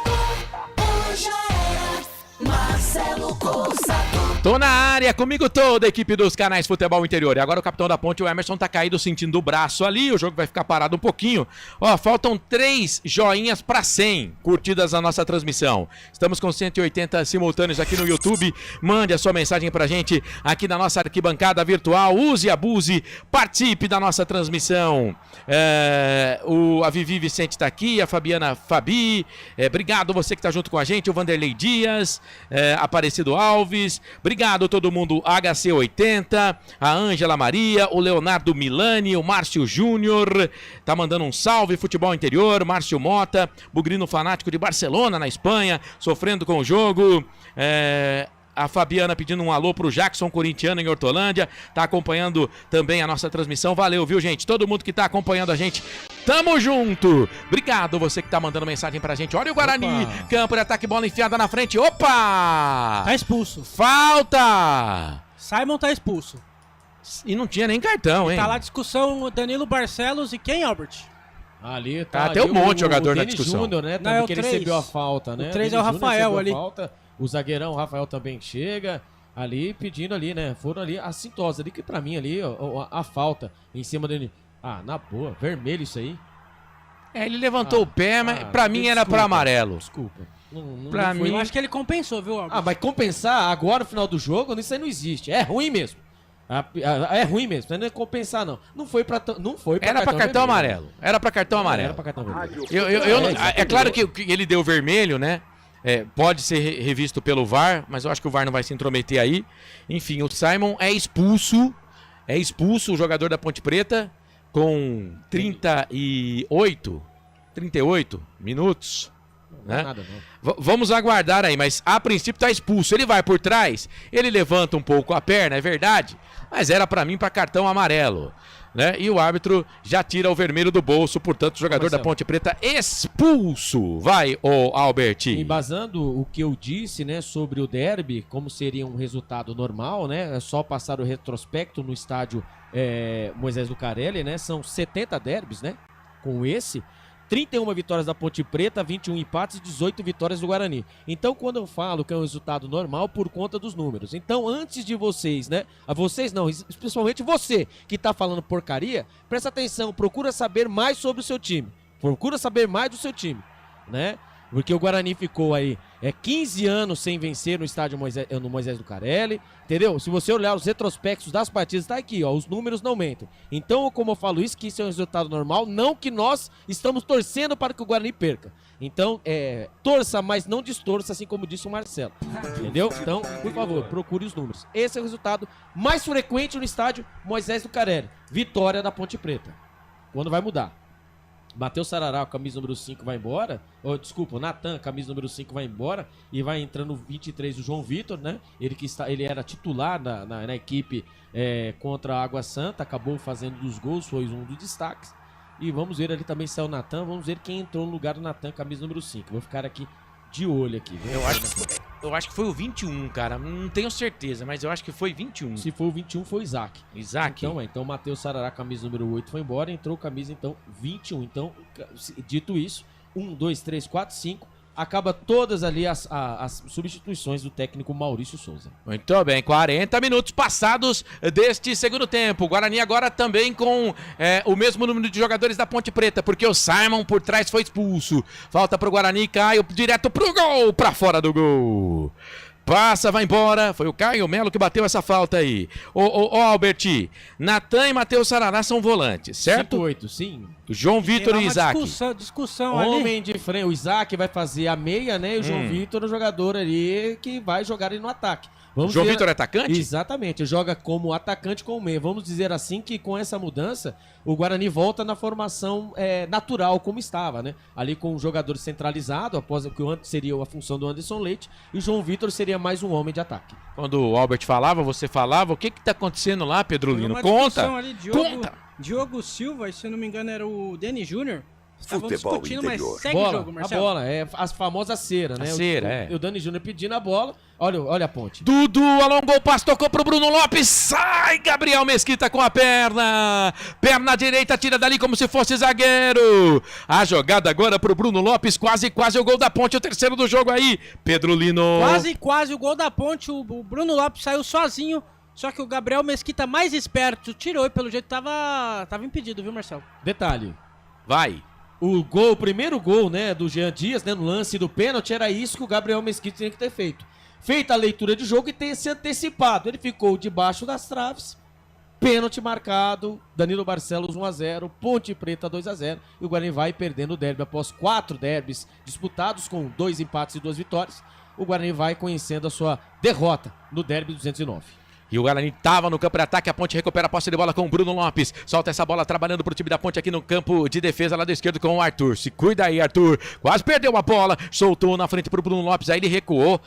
Hoje era Marcelo Corsato. Tô na área, comigo toda a equipe dos canais Futebol Interior. E agora o capitão da Ponte, o Emerson, tá caído sentindo o braço ali. O jogo vai ficar parado um pouquinho. Ó, faltam 3 joinhas para 100 curtidas na nossa transmissão. Estamos com 180 simultâneos aqui no YouTube. Mande a sua mensagem pra gente aqui na nossa arquibancada virtual. Use e abuse, participe da nossa transmissão. A Vivi Vicente tá aqui, a Fabiana Fabi. Obrigado você que tá junto com a gente. O Vanderlei Dias, Aparecido Alves. Obrigado todo mundo, HC80, a Ângela Maria, o Leonardo Milani, o Márcio Júnior, tá mandando um salve, Futebol Interior, Márcio Mota, Bugrino fanático de Barcelona, na Espanha, sofrendo com o jogo, a Fabiana pedindo um alô pro Jackson, corintiano em Hortolândia, tá acompanhando também a nossa transmissão, valeu, viu gente, todo mundo que tá acompanhando a gente, tamo junto, obrigado você que tá mandando mensagem pra gente, olha o Guarani, campo de ataque, bola enfiada na frente, opa! Tá expulso. Falta! Simon tá expulso. E não tinha nem cartão, hein? Tá lá a discussão, Danilo Barcelos e quem, Albert? Ali tá até um monte de jogador na Denis discussão. Júnior, né? Não, é o que ele 3. recebeu a falta, né? O 3 é o Denis Júnior Rafael recebeu a ali. falta. O zagueirão, o Rafael, também chega ali pedindo ali, né? Foram ali assintosa ali, que pra mim ali, ó, a falta em cima dele. Ah, na boa, vermelho isso aí. Ele levantou o pé, mas pra mim era pra amarelo. Desculpa. Pra mim... Eu acho que ele compensou, viu, Albert? Ah, mas compensar agora no final do jogo, isso aí não existe. É ruim mesmo. É ruim mesmo, não é compensar não. Não foi pra Era pra cartão amarelo. Era pra cartão amarelo. Era pra cartão vermelho. É claro que ele deu vermelho, né? Pode ser revisto pelo VAR, mas eu acho que o VAR não vai se intrometer aí. Enfim, o Simon é expulso. É expulso o jogador da Ponte Preta com 38 minutos. Não Né? é nada, não. Vamos aguardar aí, mas a princípio tá expulso. Ele vai por trás, ele levanta um pouco a perna, é verdade, mas era pra mim pra cartão amarelo. Né? E o árbitro já tira o vermelho do bolso, portanto o jogador da Ponte Preta expulso. Vai, ô Albert. Embasando o que eu disse, né, sobre o derby, como seria um resultado normal, né, é só passar o retrospecto no estádio Moisés Lucarelli, né, são 70 derbys, né, com esse, 31 vitórias da Ponte Preta, 21 empates e 18 vitórias do Guarani. Então, quando eu falo que é um resultado normal, por conta dos números. Então, antes de vocês, né? A vocês não, principalmente você que tá falando porcaria, presta atenção, procura saber mais sobre o seu time. Procura saber mais do seu time, né? Porque o Guarani ficou aí 15 anos sem vencer no estádio no Moisés Lucarelli, entendeu? Se você olhar os retrospectos das partidas, tá aqui, ó, os números não mentem. Então, como eu falo isso, que isso é um resultado normal, não que nós estamos torcendo para que o Guarani perca. Então, torça, mas não distorça, assim como disse o Marcelo, entendeu? Então, por favor, procure os números. Esse é o resultado mais frequente no estádio Moisés Lucarelli. Vitória da Ponte Preta. Quando vai mudar? Matheus Sarará, camisa número 5, vai embora. Desculpa, o Natan, camisa número 5, vai embora. E vai entrando o 23, o João Vitor, né? Ele era titular na equipe contra a Água Santa. Acabou fazendo dos gols, foi um dos destaques. E vamos ver ali também se é o Natan. Vamos ver quem entrou no lugar do Natan, camisa número 5. Vou ficar aqui de olho aqui. Eu acho que Eu acho que foi o 21, cara. Não tenho certeza, mas eu acho que foi 21. Se for o 21, foi o Isaac. Isaac? Então o Matheus Sarará, camisa número 8, foi embora. Entrou camisa, então, 21. Então, dito isso, 1, 2, 3, 4, 5. Acaba todas ali as substituições do técnico Maurício Souza. Muito bem, 40 minutos passados deste segundo tempo. O Guarani agora também com o mesmo número de jogadores da Ponte Preta, porque o Simon por trás foi expulso. Falta pro Guarani, Caio direto pro gol, pra fora do gol. Passa, vai embora. Foi o Caio Melo que bateu essa falta aí. Ô Alberti, Natan e Matheus Sarará são volantes, certo? 5-8, sim. João Vitor e Isaac. Discussão ali. Homem de frente. O Isaac vai fazer a meia, né? E o João Vitor, o jogador ali que vai jogar ali no ataque. João Vitor é atacante? Exatamente, joga como atacante com o meia. Vamos dizer assim que com essa mudança, o Guarani volta na formação natural como estava, né? Ali com o jogador centralizado, após o que antes seria a função do Anderson Leite, e o João Vitor seria mais um homem de ataque. Quando o Albert falava, você falava, o que tá acontecendo lá, Pedrolino? Conta! Ali, Conta! Diogo Silva, se eu não me engano era o Deni Júnior. Estavam Futebol discutindo, interior. mas segue o jogo, Marcelo. A bola, a famosa cera, né? A cera, o Dani Júnior pedindo a bola. Olha a ponte. Dudu alongou o passe, tocou pro Bruno Lopes. Sai Gabriel Mesquita com a perna. Perna direita, tira dali como se fosse zagueiro. A jogada agora pro Bruno Lopes. Quase o gol da Ponte. O terceiro do jogo aí. Pedro Lino. Quase o gol da Ponte. O Bruno Lopes saiu sozinho. Só que o Gabriel Mesquita, mais esperto, tirou e pelo jeito tava impedido, viu, Marcelo? Detalhe. Vai. O primeiro gol, né, do Jean Dias, né, no lance do pênalti, era isso que o Gabriel Mesquita tinha que ter feito. Feita a leitura de jogo e ter se antecipado. Ele ficou debaixo das traves, pênalti marcado, Danilo Barcelos 1-0, Ponte Preta 2-0, e o Guarani vai perdendo o derby após 4 derbys disputados com 2 empates e 2 vitórias. O Guarani vai conhecendo a sua derrota no derby 209. E o Guarani tava no campo de ataque, a Ponte recupera a posse de bola com o Bruno Lopes. Solta essa bola trabalhando pro time da Ponte aqui no campo de defesa, lado esquerdo com o Arthur. Se cuida aí, Arthur. Quase perdeu a bola, soltou na frente pro Bruno Lopes, aí ele recuou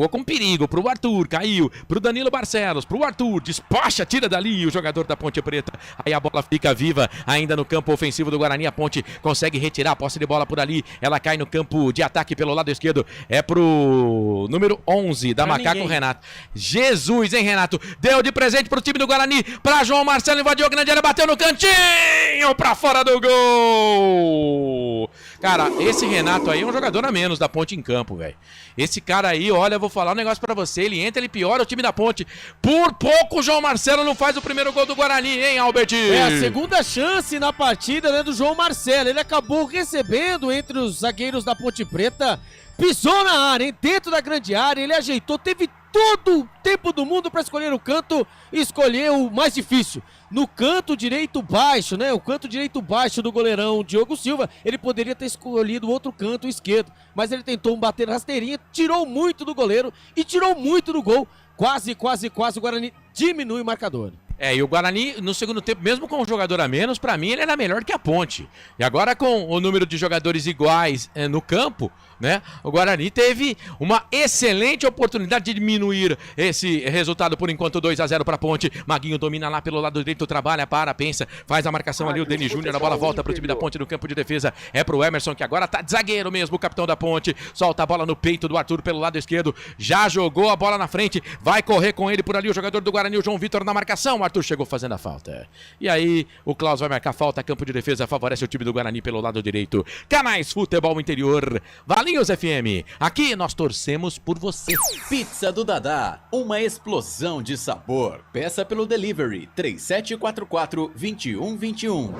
com perigo pro Arthur, caiu pro Danilo Barcelos, pro Arthur, despacha, tira dali o jogador da Ponte Preta. Aí a bola fica viva ainda no campo ofensivo do Guarani, a Ponte consegue retirar a posse de bola por ali. Ela cai no campo de ataque pelo lado esquerdo, é pro número 11 da Macaco, Renato. Jesus, hein, Renato? Deu de presente pro time do Guarani, pra João Marcelo, invadiu a grande área, bateu no cantinho, pra fora do gol. Cara, esse Renato aí é um jogador a menos da Ponte em campo, velho. Esse cara aí, olha, eu vou falar um negócio pra você, ele entra, ele piora o time da Ponte. Por pouco o João Marcelo não faz o primeiro gol do Guarani, hein, Albert? É a segunda chance na partida, né, do João Marcelo. Ele acabou recebendo entre os zagueiros da Ponte Preta, pisou na área, hein, dentro da grande área, ele ajeitou, teve todo o tempo do mundo para escolher o canto e escolheu o mais difícil. No canto direito baixo, né? O canto direito baixo do goleirão Diogo Silva, ele poderia ter escolhido o outro canto esquerdo, mas ele tentou bater rasteirinha, tirou muito do goleiro e tirou muito do gol. Quase o Guarani diminui o marcador. E o Guarani, no segundo tempo, mesmo com um jogador a menos, pra mim ele era melhor que a Ponte. E agora com o número de jogadores iguais no campo, né? O Guarani teve uma excelente oportunidade de diminuir esse resultado, por enquanto 2-0 pra Ponte. Maguinho domina lá pelo lado direito, trabalha, pensa, faz a marcação ali, o Deni Júnior, a bola volta pro time da Ponte no campo de defesa. É pro Emerson, que agora tá de zagueiro mesmo, o capitão da Ponte. Solta a bola no peito do Arthur pelo lado esquerdo, já jogou a bola na frente, vai correr com ele por ali o jogador do Guarani, o João Vitor na marcação. Arthur chegou fazendo a falta. E aí, o Klaus vai marcar falta, campo de defesa, favorece o time do Guarani pelo lado direito. Canais Futebol Interior, Valinhos FM. Aqui nós torcemos por você. Pizza do Dadá, uma explosão de sabor. Peça pelo delivery 3744-2121.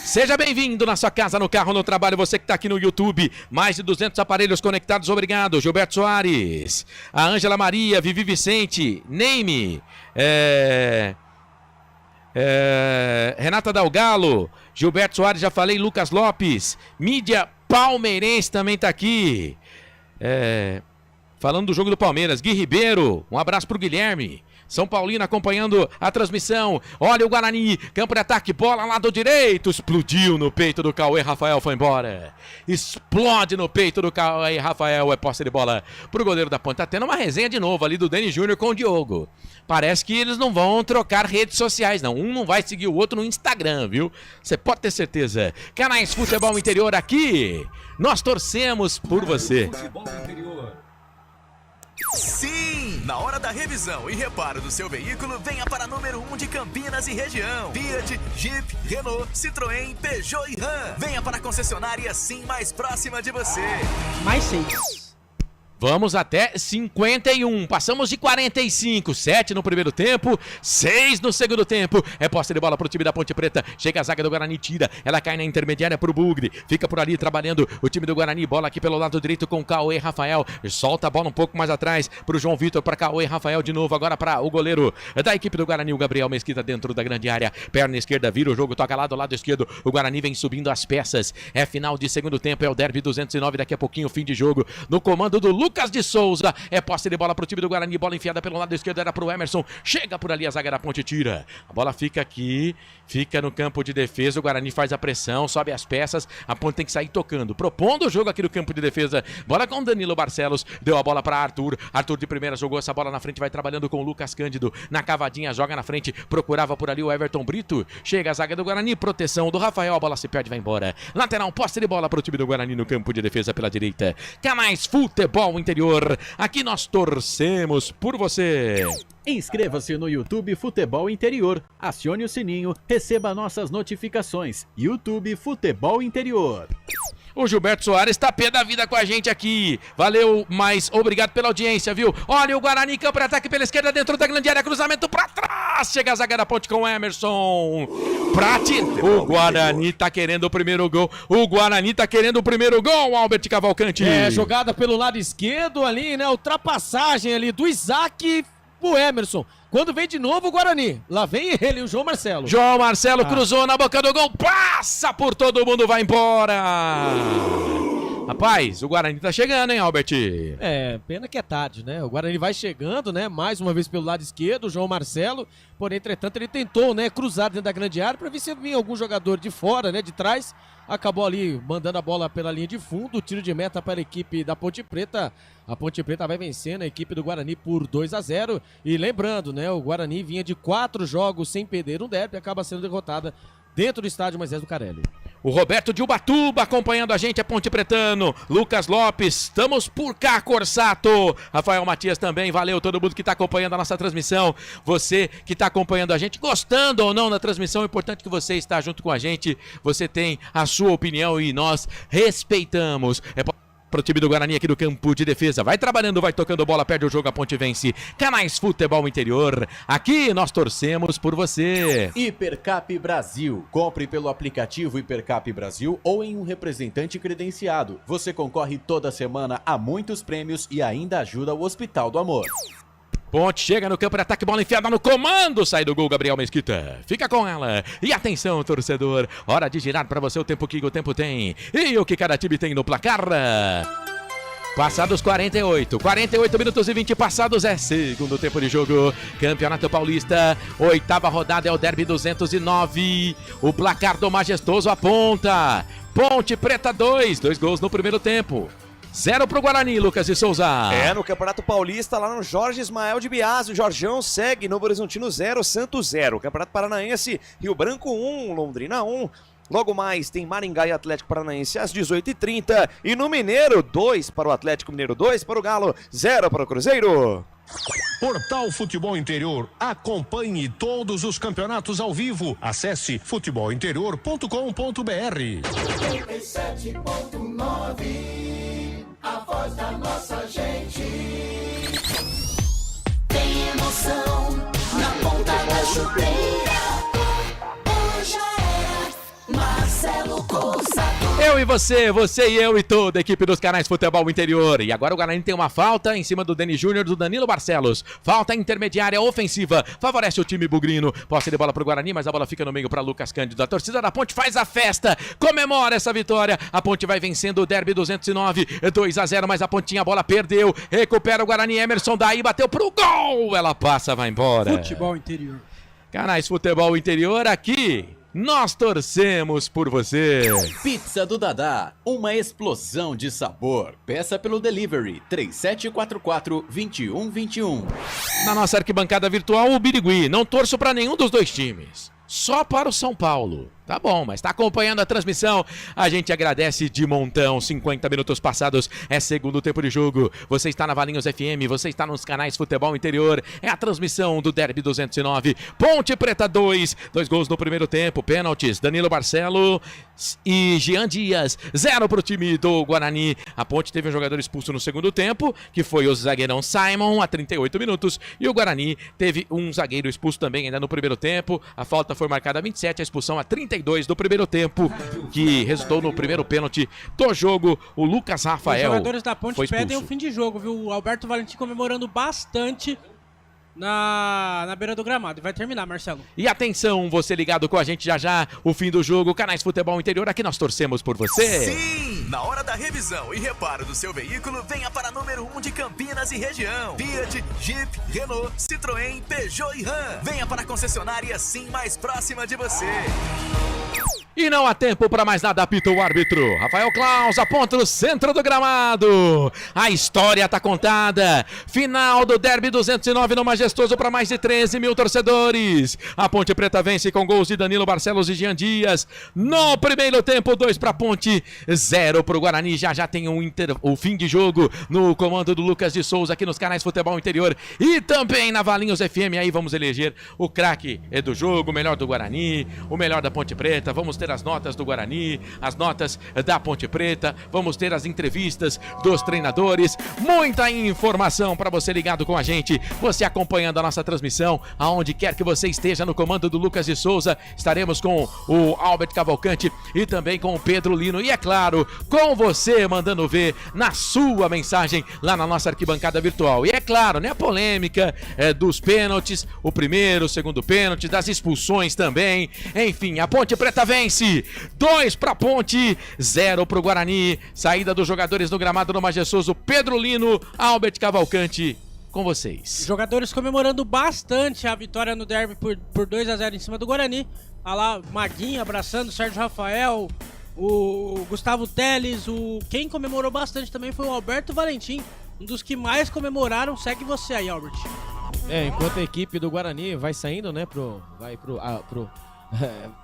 Seja bem-vindo na sua casa, no carro, no trabalho, você que está aqui no YouTube. Mais de 200 aparelhos conectados, obrigado. Gilberto Soares, a Ângela Maria, Vivi Vicente, Neime, Renata Dalgalo, Gilberto Soares, já falei, Lucas Lopes, mídia palmeirense também tá aqui. Falando do jogo do Palmeiras, Gui Ribeiro, um abraço pro Guilherme. São Paulino acompanhando a transmissão. Olha o Guarani, campo de ataque, bola lado direito. Explodiu no peito do Cauê, Rafael foi embora. Explode no peito do Cauê, Rafael, é posse de bola pro goleiro da Ponte. Tá tendo uma resenha de novo ali do Deni Júnior com o Diogo. Parece que eles não vão trocar redes sociais, não. Um não vai seguir o outro no Instagram, viu? Você pode ter certeza. Canais Futebol Interior aqui. Nós torcemos por você. Futebol Interior. Sim! Na hora da revisão e reparo do seu veículo, venha para número 1 de Campinas e região. Fiat, Jeep, Renault, Citroën, Peugeot e Ram. Venha para a concessionária Sim mais próxima de você. Mais 6. Vamos até 51. Passamos de 45. 7 no primeiro tempo, 6 no segundo tempo. É posse de bola pro time da Ponte Preta. Chega a zaga do Guarani, tira. Ela cai na intermediária pro Bugre. Fica por ali trabalhando o time do Guarani. Bola aqui pelo lado direito com Cauê Rafael. Solta a bola um pouco mais atrás pro João Vitor, para Cauê Rafael de novo. Agora para o goleiro da equipe do Guarani, o Gabriel Mesquita, dentro da grande área. Perna esquerda, vira o jogo, toca lá do lado esquerdo. O Guarani vem subindo as peças. É final de segundo tempo, é o Derby 209. Daqui a pouquinho, fim de jogo. No comando do Lucas de Souza. É posse de bola pro time do Guarani. Bola enfiada pelo lado esquerdo, era pro Emerson. Chega por ali, a zaga da Ponte tira. A bola fica aqui, fica no campo de defesa. O Guarani faz a pressão, sobe as peças. A Ponte tem que sair tocando, propondo o jogo aqui no campo de defesa. Bola com Danilo Barcelos. Deu a bola para Arthur. Arthur de primeira jogou essa bola na frente, vai trabalhando com o Lucas Cândido. Na cavadinha, joga na frente. Procurava por ali o Everton Brito. Chega a zaga do Guarani, proteção do Rafael. A bola se perde, vai embora. Lateral, posse de bola pro time do Guarani no campo de defesa pela direita. Canais Futebol Interior. Aqui nós torcemos por você. Inscreva-se no YouTube Futebol Interior. Acione o sininho, receba nossas notificações. YouTube Futebol Interior. O Gilberto Soares tá pé da vida com a gente aqui. Valeu, mas obrigado pela audiência, viu? Olha o Guarani, campo de ataque pela esquerda, dentro da grande área, cruzamento pra trás. Chega a zaga da Ponte com o Emerson. Prati. O Guarani tá querendo o primeiro gol. O Guarani tá querendo o primeiro gol, Albert Cavalcante. É, jogada pelo lado esquerdo ali, né? Ultrapassagem ali do Isaac pro Emerson. Quando vem de novo o Guarani, lá vem ele, o João Marcelo. João Marcelo cruzou na boca do gol, passa por todo mundo, vai embora. Rapaz, o Guarani tá chegando, hein, Albert? É, pena que é tarde, né? O Guarani vai chegando, né? Mais uma vez pelo lado esquerdo, o João Marcelo. Porém, entretanto, ele tentou, né, cruzar dentro da grande área para ver se vinha algum jogador de fora, né, de trás. Acabou ali mandando a bola pela linha de fundo, tiro de meta para a equipe da Ponte Preta. A Ponte Preta vai vencendo a equipe do Guarani por 2-0. E lembrando, né, o Guarani vinha de 4 jogos sem perder um derby e acaba sendo derrotada dentro do estádio Moisés Lucarelli. O Roberto de Ubatuba acompanhando a gente, é Ponte Pretano. Lucas Lopes, estamos por cá, Corsato. Rafael Matias também, valeu todo mundo que está acompanhando a nossa transmissão. Você que está acompanhando a gente, gostando ou não da transmissão, é importante que você está junto com a gente. Você tem a sua opinião e nós respeitamos. Pro time do Guarani aqui do campo de defesa. Vai trabalhando, vai tocando bola, perde o jogo, a Ponte vence. Canais Futebol Interior. Aqui nós torcemos por você. Hipercap Brasil. Compre pelo aplicativo Hipercap Brasil ou em um representante credenciado. Você concorre toda semana a muitos prêmios e ainda ajuda o Hospital do Amor. Ponte chega no campo de ataque, bola enfiada no comando, sai do gol Gabriel Mesquita, fica com ela, e atenção torcedor, hora de girar para você o tempo que o tempo tem, e o que cada time tem no placar. Passados 48 minutos e 20 passados, é segundo tempo de jogo, Campeonato Paulista, 8ª rodada, é o Derby 209, o placar do majestoso aponta, Ponte Preta 2 gols no primeiro tempo. 0 pro Guarani, Lucas de Souza. É, no Campeonato Paulista, lá no Jorge Ismael de Biasi, o Jorjão segue, Novo Horizontino 0, Santos 0. Campeonato Paranaense, Rio Branco 1, Londrina 1. Logo mais tem Maringá e Atlético Paranaense às 18h30. E no Mineiro, 2 para o Atlético Mineiro, 2 para o Galo, 0 para o Cruzeiro. Portal Futebol Interior. Acompanhe todos os campeonatos ao vivo. Acesse futebolinterior.com.br. 97.9, a voz da nossa gente. Tem emoção na ponta da chuteira. Hoje era Marcelo Corsato. Eu e você e eu e toda a equipe dos Canais Futebol Interior. E agora o Guarani tem uma falta em cima do Denis Júnior, do Danilo Barcelos. Falta intermediária ofensiva, favorece o time bugrino. Posse de bola pro Guarani, mas a bola fica no meio para Lucas Cândido. A torcida da Ponte faz a festa, comemora essa vitória. A Ponte vai vencendo o Derby 209, 2-0, mas a Pontinha, a bola perdeu. Recupera o Guarani, Emerson daí, bateu pro gol. Ela passa, vai embora. Futebol Interior. Canais Futebol Interior aqui. Nós torcemos por você. Pizza do Dadá, uma explosão de sabor. Peça pelo delivery 3744-2121. Na nossa arquibancada virtual, o Birigui. Não torço para nenhum dos dois times, só para o São Paulo. Tá bom, mas tá acompanhando a transmissão. A gente agradece de montão. 50 minutos passados é segundo tempo de jogo. Você está na Valinhos FM, você está nos canais Futebol Interior. É a transmissão do Derby 209. Ponte Preta 2. 2 gols no primeiro tempo. Pênaltis. Danilo Barcelos e Jean Dias. 0 pro time do Guarani. A Ponte teve um jogador expulso no segundo tempo, que foi o zagueirão Simon, a 38 minutos. E o Guarani teve um zagueiro expulso também ainda no primeiro tempo. A falta foi marcada a 27, a expulsão a 32 do primeiro tempo, que resultou no primeiro pênalti do jogo. O Lucas Rafael. Os jogadores da Ponte foi expulso. pedem o fim de jogo, viu? O Alberto Valentim comemorando bastante na beira do gramado. E vai terminar, Marcelo. E atenção, você ligado com a gente já já, o fim do jogo, canais Futebol Interior, aqui nós torcemos por você. Sim! Na hora da revisão e reparo do seu veículo, venha para número 1 de Campinas e região. Fiat, Jeep, Renault, Citroën, Peugeot e Ram. Venha para a concessionária Sim mais próxima de você. E não há tempo para mais nada, apita o árbitro. Rafael Claus aponta no centro do gramado. A história tá contada. Final do Derby 209 no Majestoso para mais de 13 mil torcedores. A Ponte Preta vence com gols de Danilo Barcelos e Jean Dias. No primeiro tempo, 2 para Ponte, 0 para o Guarani. Já tem o fim de jogo no comando do Lucas de Souza aqui nos canais Futebol Interior e também na Valinhos FM. Aí vamos eleger o craque do jogo, o melhor do Guarani, o melhor da Ponte Preta. Vamos ter as notas do Guarani, as notas da Ponte Preta, vamos ter as entrevistas dos treinadores, muita informação para você ligado com a gente, você acompanhando a nossa transmissão, aonde quer que você esteja no comando do Lucas de Souza. Estaremos com o Albert Cavalcante e também com o Pedro Lino e, é claro, com você mandando ver na sua mensagem lá na nossa arquibancada virtual. E é claro, né, a polêmica dos pênaltis, o primeiro, o segundo pênalti, das expulsões também, enfim, a Ponte Preta vence 2 para Ponte, 0 para o Guarani. Saída dos jogadores no gramado do Majestoso. Pedro Lino, Albert Cavalcante, com vocês. Jogadores comemorando bastante a vitória no derby por 2-0 em cima do Guarani. Olha lá, Maguinho abraçando o Sérgio Rafael, o Gustavo Teles. Quem comemorou bastante também foi o Alberto Valentim, um dos que mais comemoraram. Segue você aí, Albert. Enquanto a equipe do Guarani vai saindo, né,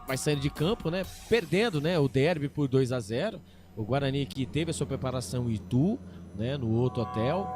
vai saindo de campo, né, perdendo, né, o derby por 2-0. O Guarani, que teve a sua preparação em Itu, né, no outro hotel,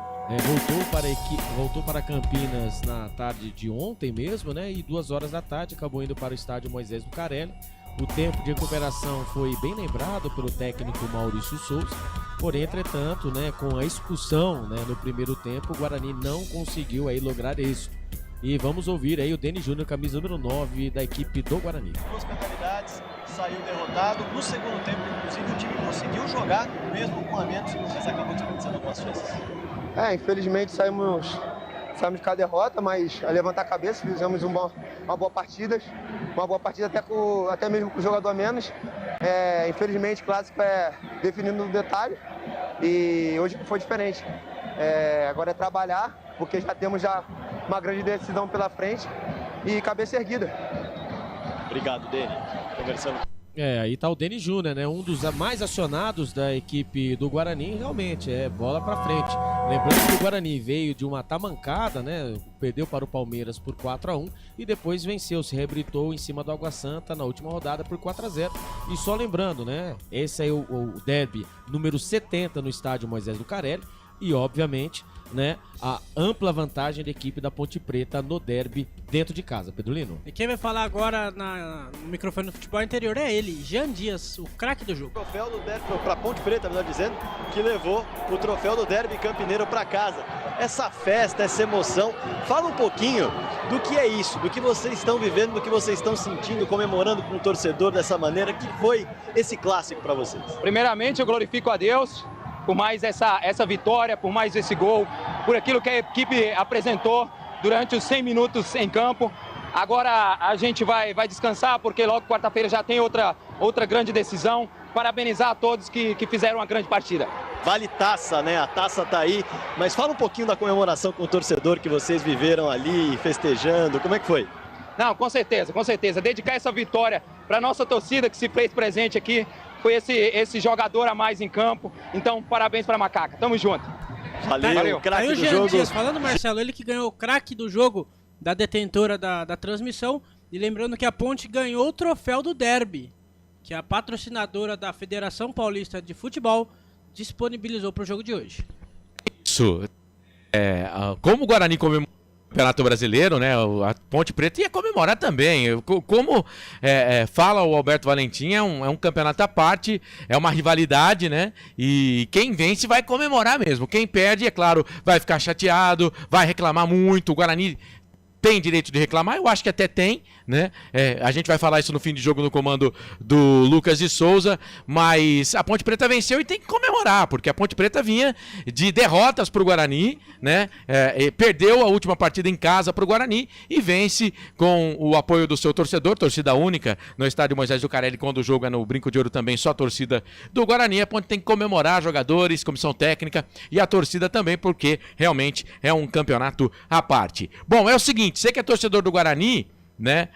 voltou para Campinas na tarde de ontem mesmo, né, e 2 horas da tarde acabou indo para o estádio Moisés Lucarelli. O tempo de recuperação foi bem lembrado pelo técnico Maurício Souza, porém, entretanto, né, com a expulsão, né, no primeiro tempo, o Guarani não conseguiu aí lograr êxito. E vamos ouvir aí o Denis Júnior, camisa número 9 da equipe do Guarani. 2 penalidades, saiu derrotado. No segundo tempo, inclusive, o time conseguiu jogar, mesmo com a menos, mas acabou desperdiçando algumas chances. Infelizmente saímos com a derrota, mas a levantar a cabeça, fizemos uma boa partida. Uma boa partida até mesmo com o jogador a menos. Infelizmente, o clássico definindo no detalhe. E hoje foi diferente. Agora é trabalhar, porque já temos uma grande decisão pela frente e cabeça erguida. Obrigado, Deni. Conversando. Aí tá o Denis Júnior, né? Um dos mais acionados da equipe do Guarani, realmente, bola pra frente. Lembrando que o Guarani veio de uma tamancada, né? Perdeu para o Palmeiras por 4-1 e depois venceu, se reabilitou em cima do Água Santa na última rodada por 4-0. E só lembrando, né? Esse é o derby número 70 no estádio Moisés Lucarelli e, obviamente, né, a ampla vantagem da equipe da Ponte Preta no derby dentro de casa. Pedro Lino. E quem vai falar agora no microfone do Futebol Interior é ele, Jean Dias, o craque do jogo. O troféu do derby para Ponte Preta, melhor dizendo, que levou o troféu do derby campineiro para casa. Essa festa, essa emoção, fala um pouquinho do que é isso, do que vocês estão vivendo, do que vocês estão sentindo, comemorando com o torcedor dessa maneira, que foi esse clássico para vocês. Primeiramente, eu glorifico a Deus por mais essa vitória, por mais esse gol, por aquilo que a equipe apresentou durante os 100 minutos em campo. Agora a gente vai descansar, porque logo quarta-feira já tem outra grande decisão. Parabenizar a todos que fizeram uma grande partida. Vale taça, né? A taça tá aí, mas fala um pouquinho da comemoração com o torcedor que vocês viveram ali, festejando, como é que foi? Não, com certeza. Dedicar essa vitória para nossa torcida que se fez presente aqui, foi esse jogador a mais em campo. Então, parabéns para a Macaca. Tamo junto. Valeu. Craque do Jean jogo. Dias, falando, Marcelo, ele que ganhou o craque do jogo da detentora da transmissão. E lembrando que a Ponte ganhou o troféu do Derby, que a patrocinadora da Federação Paulista de Futebol disponibilizou para o jogo de hoje. Isso. Como o Guarani comemorou o Campeonato Brasileiro, né? A Ponte Preta ia comemorar também. Como fala o Alberto Valentim, é um campeonato à parte, é uma rivalidade, né? E quem vence vai comemorar mesmo. Quem perde, é claro, vai ficar chateado, vai reclamar muito. O Guarani tem direito de reclamar, eu acho que até tem, né? A gente vai falar isso no fim de jogo no comando do Lucas de Souza, mas a Ponte Preta venceu e tem que comemorar, porque a Ponte Preta vinha de derrotas pro Guarani, né? Perdeu a última partida em casa pro Guarani e vence com o apoio do seu torcedor, torcida única, no estádio Moisés Lucarelli, quando o jogo é no Brinco de Ouro também, só a torcida do Guarani. A Ponte tem que comemorar jogadores, comissão técnica e a torcida também, porque realmente é um campeonato à parte. Bom, é o seguinte, você que é torcedor do Guarani, né?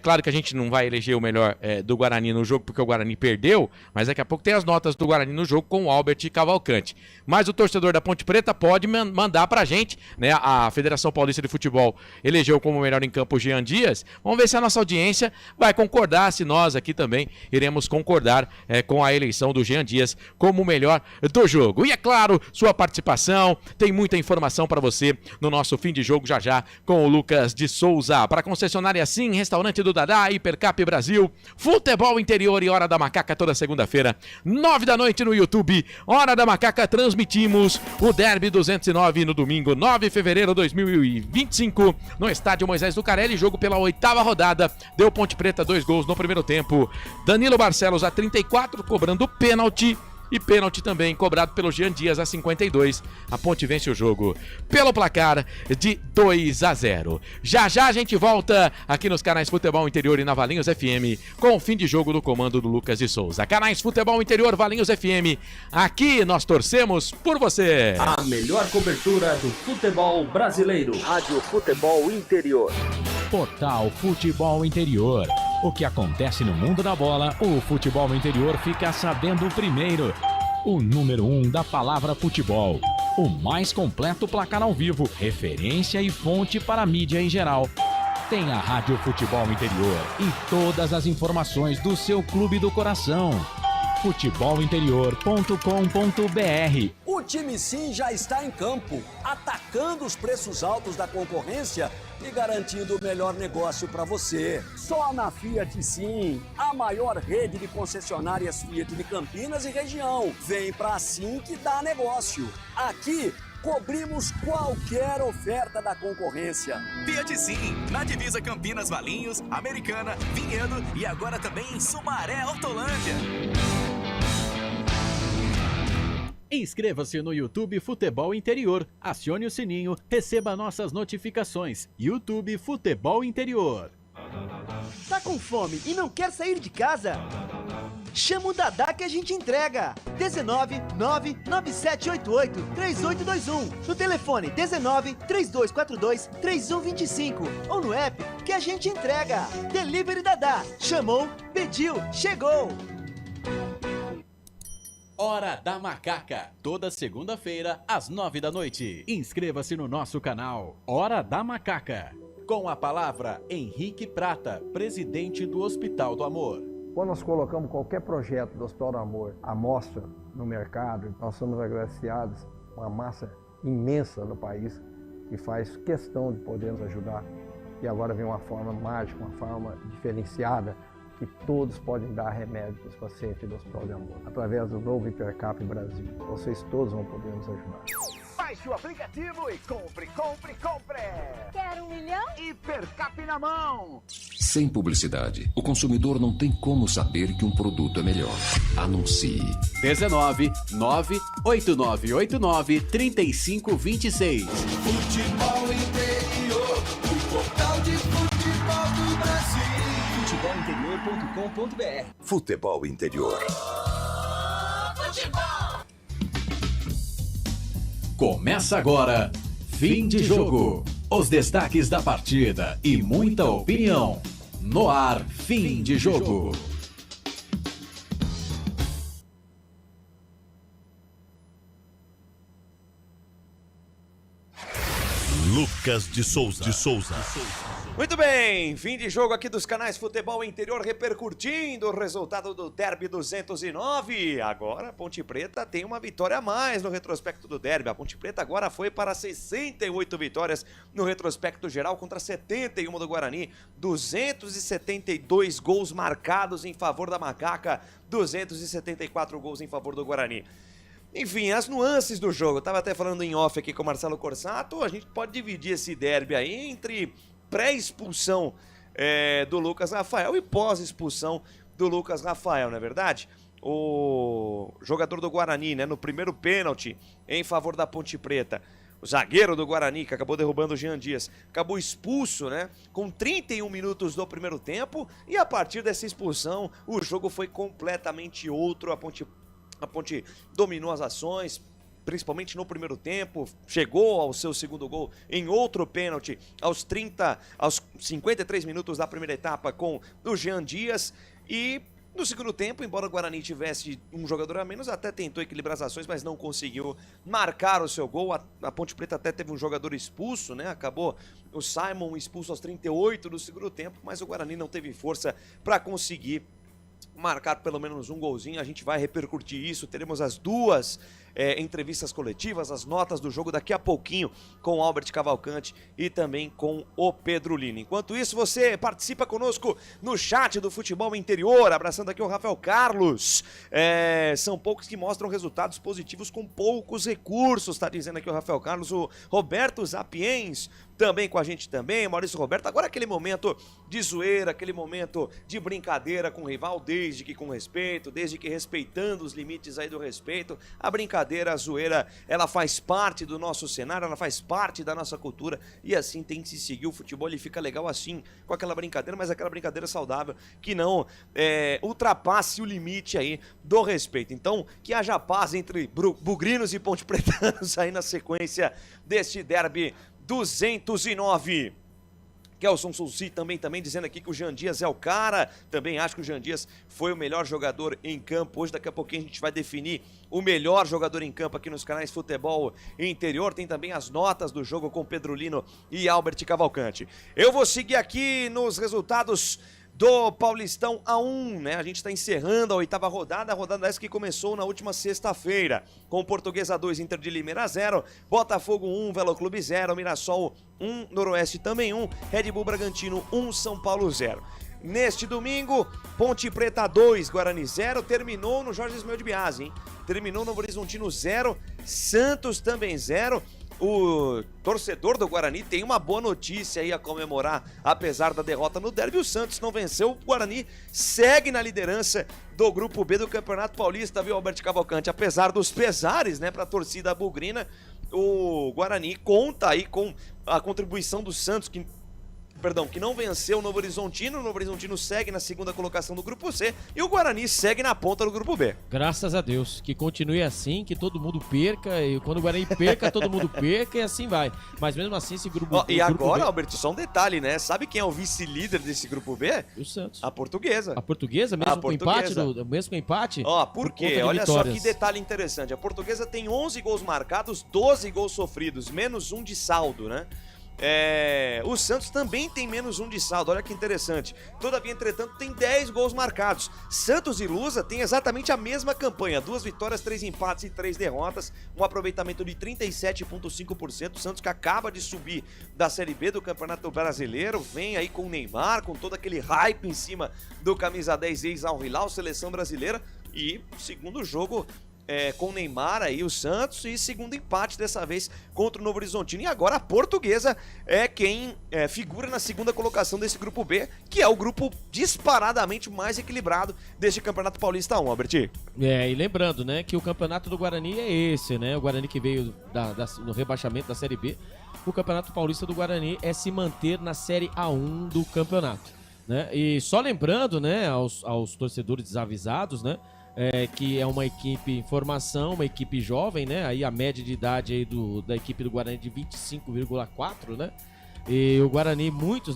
Claro que a gente não vai eleger o melhor do Guarani no jogo, porque o Guarani perdeu, mas daqui a pouco tem as notas do Guarani no jogo com o Albert Cavalcante. Mas o torcedor da Ponte Preta pode mandar pra gente, né? A Federação Paulista de Futebol elegeu como melhor em campo o Jean Dias. Vamos ver se a nossa audiência vai concordar, se nós aqui também iremos concordar com a eleição do Jean Dias como o melhor do jogo. E é claro, sua participação, tem muita informação para você no nosso fim de jogo já com o Lucas de Souza. Para concessionária Sim, Restaurante do Dadá, Hipercap Brasil, Futebol Interior e Hora da Macaca toda segunda-feira, 9 da noite no YouTube. Hora da Macaca, transmitimos o Derby 209 no domingo, 9 de fevereiro de 2025, no estádio Moisés Lucarelli, jogo pela 8ª rodada. Deu Ponte Preta 2 gols no primeiro tempo. Danilo Barcelos a 34, cobrando pênalti. E pênalti também cobrado pelo Jean Dias a 52. A Ponte vence o jogo pelo placar de 2-0. Já a gente volta aqui nos canais Futebol Interior e na Valinhos FM com o fim de jogo do comando do Lucas de Souza. Canais Futebol Interior, Valinhos FM. Aqui nós torcemos por você. A melhor cobertura do futebol brasileiro. Rádio Futebol Interior. Portal Futebol Interior. O que acontece no mundo da bola, o Futebol Interior fica sabendo primeiro. O número 1 da palavra futebol. O mais completo placar ao vivo, referência e fonte para a mídia em geral. Tem a Rádio Futebol Interior e todas as informações do seu clube do coração. futebolinterior.com.br. O time Sim já está em campo, atacando os preços altos da concorrência e garantindo o melhor negócio para você. Só na Fiat Sim, a maior rede de concessionárias Fiat de Campinas e região. Vem pra Sim que dá negócio. Aqui cobrimos qualquer oferta da concorrência. Fiat Sim, na divisa Campinas, Valinhos, Americana, Vinhedo e agora também em Sumaré, Hortolândia. Inscreva-se no YouTube Futebol Interior, acione o sininho, receba nossas notificações. YouTube Futebol Interior. Tá com fome e não quer sair de casa? Chama o Dadá que a gente entrega. 19 99788 3821. No telefone 19 3242 3125 ou no app que a gente entrega. Delivery Dadá. Chamou, pediu, chegou. Hora da Macaca, toda segunda-feira às 9 da noite. Inscreva-se no nosso canal Hora da Macaca. Com a palavra Henrique Prata, presidente do Hospital do Amor. Quando nós colocamos qualquer projeto do Hospital do Amor à mostra no mercado, nós somos agraciados com uma massa imensa no país que faz questão de poder nos ajudar. E agora vem uma forma mágica, uma forma diferenciada, que todos podem dar remédio para os pacientes do Hospital de Amor. Através do novo Hipercap Brasil. Vocês todos vão poder nos ajudar. Baixe o aplicativo e compre, compre, compre! Quer 1 milhão? Hipercap na mão! Sem publicidade, o consumidor não tem como saber que um produto é melhor. Anuncie. 19 98989 3526. Futebol Interior, o portal de futebol do Brasil. Futebolinterior.com.br. Futebol Interior. Futebol! Começa agora, fim de jogo. Os destaques da partida e muita opinião. No ar, fim de jogo. Lucas de Souza. Muito bem, fim de jogo aqui dos canais Futebol Interior repercutindo o resultado do Derby 209. Agora a Ponte Preta tem uma vitória a mais no retrospecto do Derby. A Ponte Preta agora foi para 68 vitórias no retrospecto geral contra 71 do Guarani. 272 gols marcados em favor da Macaca, 274 gols em favor do Guarani. Enfim, as nuances do jogo. Eu tava até falando em off aqui com o Marcelo Corsato. A gente pode dividir esse derby aí entre pré-expulsão do Lucas Rafael e pós-expulsão do Lucas Rafael, não é verdade? O jogador do Guarani, né, no primeiro pênalti em favor da Ponte Preta, o zagueiro do Guarani, que acabou derrubando o Jean Dias, acabou expulso, né, com 31 minutos do primeiro tempo, e a partir dessa expulsão, o jogo foi completamente outro. A Ponte dominou as ações, principalmente no primeiro tempo, chegou ao seu segundo gol em outro pênalti aos 53 minutos da primeira etapa com o Jean Dias, e no segundo tempo, embora o Guarani tivesse um jogador a menos, até tentou equilibrar as ações, mas não conseguiu marcar o seu gol. A Ponte Preta até teve um jogador expulso, né? Acabou o Simon expulso aos 38 do segundo tempo, mas o Guarani não teve força para conseguir marcar pelo menos um golzinho. A gente vai repercutir isso, teremos as duas entrevistas coletivas, as notas do jogo daqui a pouquinho com o Albert Cavalcante e também com o Pedro Lino. Enquanto isso, você participa conosco no chat do Futebol Interior, abraçando aqui o Rafael Carlos. São poucos que mostram resultados positivos com poucos recursos, tá dizendo aqui o Rafael Carlos. O Roberto Zapiens também com a gente também, Maurício Roberto. Agora aquele momento de zoeira, aquele momento de brincadeira com o rival, desde que com respeito, desde que respeitando os limites aí do respeito. A brincadeira, a zoeira, ela faz parte do nosso cenário, ela faz parte da nossa cultura, e assim tem que se seguir. O futebol, ele fica legal assim, com aquela brincadeira, mas aquela brincadeira saudável, que não ultrapasse o limite aí do respeito. Então, que haja paz entre bugrinos e ponte pretanos aí na sequência deste derby 209. Kelson Souci também dizendo aqui que o Jean Dias é o cara. Também acho que o Jean Dias foi o melhor jogador em campo. Hoje, daqui a pouquinho, a gente vai definir o melhor jogador em campo aqui nos canais Futebol Interior. Tem também as notas do jogo com Pedro Lino e Albert Cavalcante. Eu vou seguir aqui nos resultados do Paulistão A1, né? A gente está encerrando a 8ª rodada, a rodada essa que começou na última sexta-feira, com o Portuguesa 2, Inter de Limeira 0, Botafogo 1, Veloclube 0, Mirassol 1, Noroeste também 1, Red Bull Bragantino 1, São Paulo 0. Neste domingo, Ponte Preta 2, Guarani 0, terminou no Jorge Ismael de Biasi, hein? Terminou no Horizontino 0, Santos também 0. O torcedor do Guarani tem uma boa notícia aí a comemorar, apesar da derrota no derby. O Santos não venceu, o Guarani segue na liderança do Grupo B do Campeonato Paulista, viu, Albert Cavalcante? Apesar dos pesares, né, para a torcida bugrina, o Guarani conta aí com a contribuição do Santos, que não venceu o Novo Horizontino. O Novo Horizontino segue na segunda colocação do Grupo C e o Guarani segue na ponta do Grupo B. Graças a Deus, que continue assim, que todo mundo perca, e quando o Guarani perca, todo mundo perca, e assim vai. Mas mesmo assim, esse grupo... E agora, Albert, só um detalhe, né? Sabe quem é o vice-líder desse Grupo B? O Santos. A Portuguesa. A Portuguesa, mesmo com empate? Mesmo com empate? Por quê? Olha só que detalhe interessante. A Portuguesa tem 11 gols marcados, 12 gols sofridos, menos um de saldo, né? O Santos também tem menos um de saldo, olha que interessante. Todavia, entretanto, tem 10 gols marcados. Santos e Lusa têm exatamente a mesma campanha, 2 vitórias, 3 empates e 3 derrotas, um aproveitamento de 37,5%. O Santos, que acaba de subir da Série B do Campeonato Brasileiro, vem aí com o Neymar, com todo aquele hype em cima do camisa 10 ex-Al Hilal, seleção brasileira, e segundo jogo com o Neymar aí, o Santos, e segundo empate dessa vez contra o Novo Horizontino. E agora a Portuguesa é quem figura na segunda colocação desse Grupo B, que é o grupo disparadamente mais equilibrado deste Campeonato Paulista 1, Albert. E lembrando, né, que o campeonato do Guarani é esse, né, o Guarani que veio no rebaixamento da Série B. O Campeonato Paulista do Guarani é se manter na Série A1 do campeonato, né, e só lembrando, né, aos torcedores desavisados, né, que é uma equipe em formação, uma equipe jovem, né? Aí a média de idade aí da equipe do Guarani é de 25,4, né? E o Guarani, muitos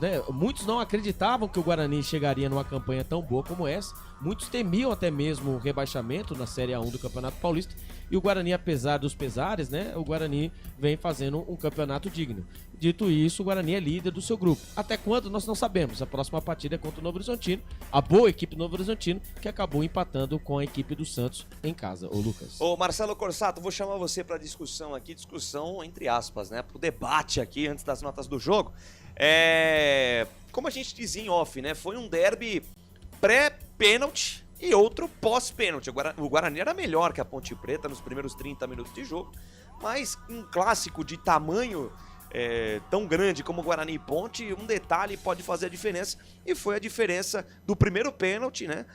não acreditavam que o Guarani chegaria numa campanha tão boa como essa. Muitos temiam até mesmo o rebaixamento na Série A1 do Campeonato Paulista. E o Guarani, apesar dos pesares, né? O Guarani vem fazendo um campeonato digno. Dito isso, o Guarani é líder do seu grupo. Até quando, nós não sabemos. A próxima partida é contra o Novo Horizontino, a boa equipe do Novo Horizontino, que acabou empatando com a equipe do Santos em casa. Ô, Lucas. Ô, Marcelo Corsato, vou chamar você para discussão aqui, discussão entre aspas, né? Pro debate aqui, antes das notas do jogo. Como a gente dizia em off, né? Foi um derby pré-pênalti e outro pós-pênalti. O Guarani era melhor que a Ponte Preta nos primeiros 30 minutos de jogo, mas um clássico de tamanho tão grande como Guarani e Ponte, um detalhe pode fazer a diferença, e foi a diferença do primeiro pênalti, né?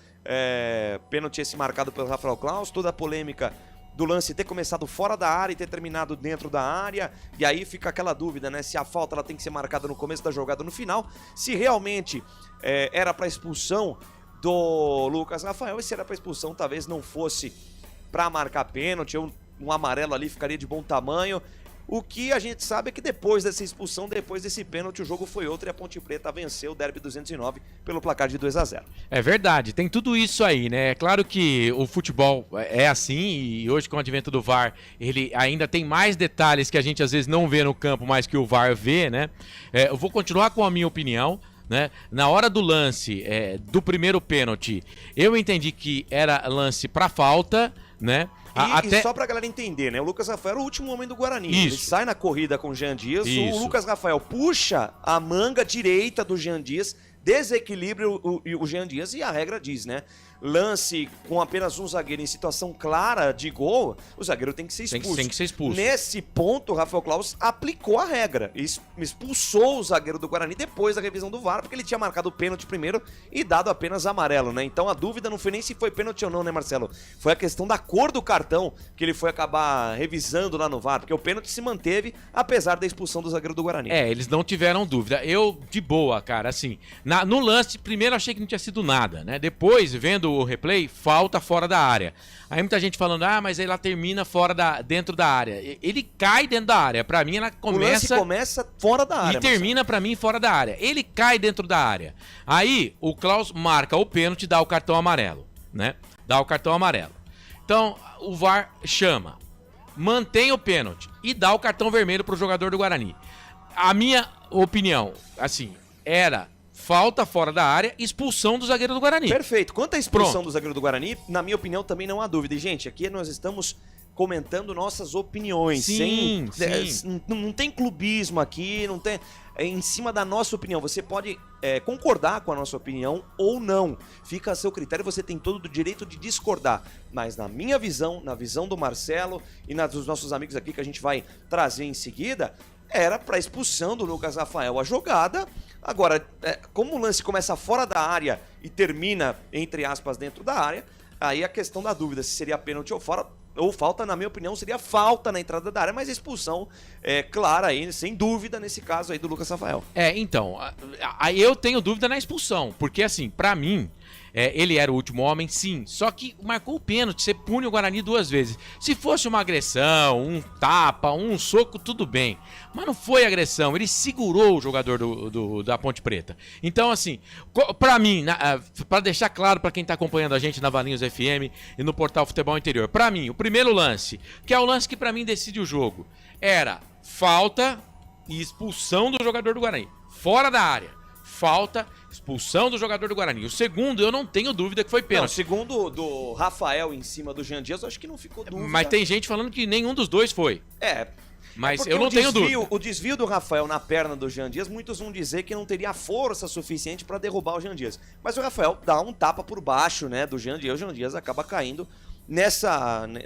Pênalti esse marcado pelo Rafael Claus, toda a polêmica do lance ter começado fora da área e ter terminado dentro da área, e aí fica aquela dúvida, né, se a falta ela tem que ser marcada no começo da jogada ou no final, se realmente era para expulsão do Lucas Rafael, e se era para expulsão talvez não fosse para marcar pênalti, ou um amarelo ali ficaria de bom tamanho. O que a gente sabe é que depois dessa expulsão, depois desse pênalti, o jogo foi outro e a Ponte Preta venceu o Derby 209 pelo placar de 2-0. É verdade, tem tudo isso aí, né? É claro que o futebol é assim e hoje com o advento do VAR, ele ainda tem mais detalhes que a gente às vezes não vê no campo, mas que o VAR vê, né? Eu vou continuar com a minha opinião, né? Na hora do lance do primeiro pênalti, eu entendi que era lance para falta, né? E só pra galera entender, né? O Lucas Rafael era o último homem do Guarani. Isso. Ele sai na corrida com o Jean Dias. Isso. O Lucas Rafael puxa a manga direita do Jean Dias, desequilibra o Jean Dias, e a regra diz, né? Lance com apenas um zagueiro em situação clara de gol, o zagueiro tem que ser expulso. Tem que ser expulso. Nesse ponto, o Rafael Claus aplicou a regra. Expulsou o zagueiro do Guarani depois da revisão do VAR, porque ele tinha marcado o pênalti primeiro e dado apenas amarelo, né? Então a dúvida não foi nem se foi pênalti ou não, né, Marcelo? Foi a questão da cor do cartão que ele foi acabar revisando lá no VAR, porque o pênalti se manteve apesar da expulsão do zagueiro do Guarani. Eles não tiveram dúvida. Eu, de boa, cara, assim, no lance, primeiro achei que não tinha sido nada, né? Depois, vendo o replay, falta fora da área. Aí muita gente falando, mas aí ela termina dentro da área. Ele cai dentro da área. Pra mim, ela começa... O lance começa fora da área. E termina, pra mim, fora da área. Ele cai dentro da área. Aí, o Claus marca o pênalti e dá o cartão amarelo, né? Dá o cartão amarelo. Então, o VAR chama, mantém o pênalti e dá o cartão vermelho pro jogador do Guarani. A minha opinião, assim, era... falta fora da área, expulsão do zagueiro do Guarani. Perfeito. Quanto à expulsão do zagueiro do Guarani, na minha opinião também não há dúvida. E, gente, aqui nós estamos comentando nossas opiniões. Sim. Não tem clubismo aqui, não tem... em cima da nossa opinião. Você pode concordar com a nossa opinião ou não. Fica a seu critério, você tem todo o direito de discordar. Mas na minha visão, na visão do Marcelo e na dos nossos amigos aqui que a gente vai trazer em seguida, era para expulsão do Lucas Rafael a jogada. Agora, como o lance começa fora da área e termina, entre aspas, dentro da área, aí a questão da dúvida se seria pênalti ou falta, na minha opinião, seria falta na entrada da área, mas a expulsão é clara aí, sem dúvida, nesse caso aí do Lucas Rafael. Então, aí eu tenho dúvida na expulsão, porque assim, pra mim... ele era o último homem, sim. Só que marcou o pênalti, você pune o Guarani 2 vezes. Se fosse uma agressão, um tapa, um soco, tudo bem. Mas não foi agressão, ele segurou o jogador da Ponte Preta. Então, assim, pra mim, pra deixar claro pra quem tá acompanhando a gente na Valinhos FM e no portal Futebol Interior, pra mim, o primeiro lance, que é o lance que pra mim decide o jogo, era falta e expulsão do jogador do Guarani. Fora da área. Falta, expulsão do jogador do Guarani. O segundo, eu não tenho dúvida que foi pênalti. O segundo do Rafael em cima do Jean Dias, eu acho que não ficou dúvida. Mas tem gente falando que nenhum dos dois foi. Mas eu não tenho dúvida. O desvio do Rafael na perna do Jean Dias, muitos vão dizer que não teria força suficiente para derrubar o Jean Dias. Mas o Rafael dá um tapa por baixo, né, do Jean Dias. O Jean Dias acaba caindo.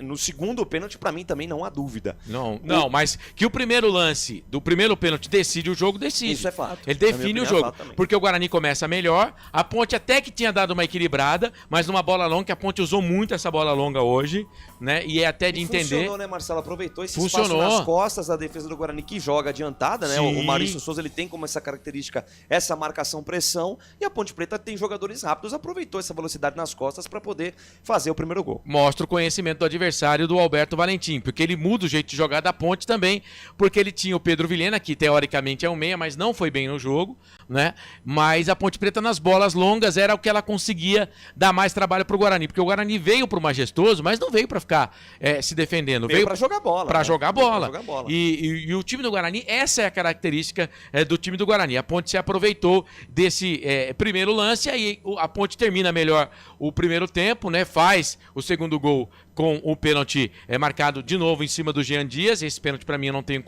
No segundo pênalti, pra mim, também não há dúvida. Não, mas que o primeiro lance do primeiro pênalti decide o jogo, decide. Isso é fato. Ele define o jogo. Porque o Guarani começa melhor, a Ponte até que tinha dado uma equilibrada, mas numa bola longa, que a Ponte usou muito essa bola longa hoje, né? E é até de entender... Funcionou, né, Marcelo? Aproveitou esse espaço nas costas da defesa do Guarani, que joga adiantada, né? Sim. O Maurício Souza, ele tem como essa característica, essa marcação-pressão, e a Ponte Preta tem jogadores rápidos, aproveitou essa velocidade nas costas pra poder fazer o primeiro gol. mostra o conhecimento do adversário do Alberto Valentim, porque ele muda o jeito de jogar da Ponte também, porque ele tinha o Pedro Vilhena, que teoricamente é um meia, mas não foi bem no jogo, né? Mas a Ponte Preta nas bolas longas era o que ela conseguia dar mais trabalho pro Guarani, porque o Guarani veio pro majestoso, mas não veio para ficar se defendendo, veio para jogar bola. Para jogar bola. Pra jogar bola. E o time do Guarani, essa é a característica do time do Guarani. A Ponte se aproveitou desse primeiro lance, aí a Ponte termina melhor o primeiro tempo, né? Faz o segundo gol com o pênalti marcado de novo em cima do Jean Dias. Esse pênalti para mim eu não tenho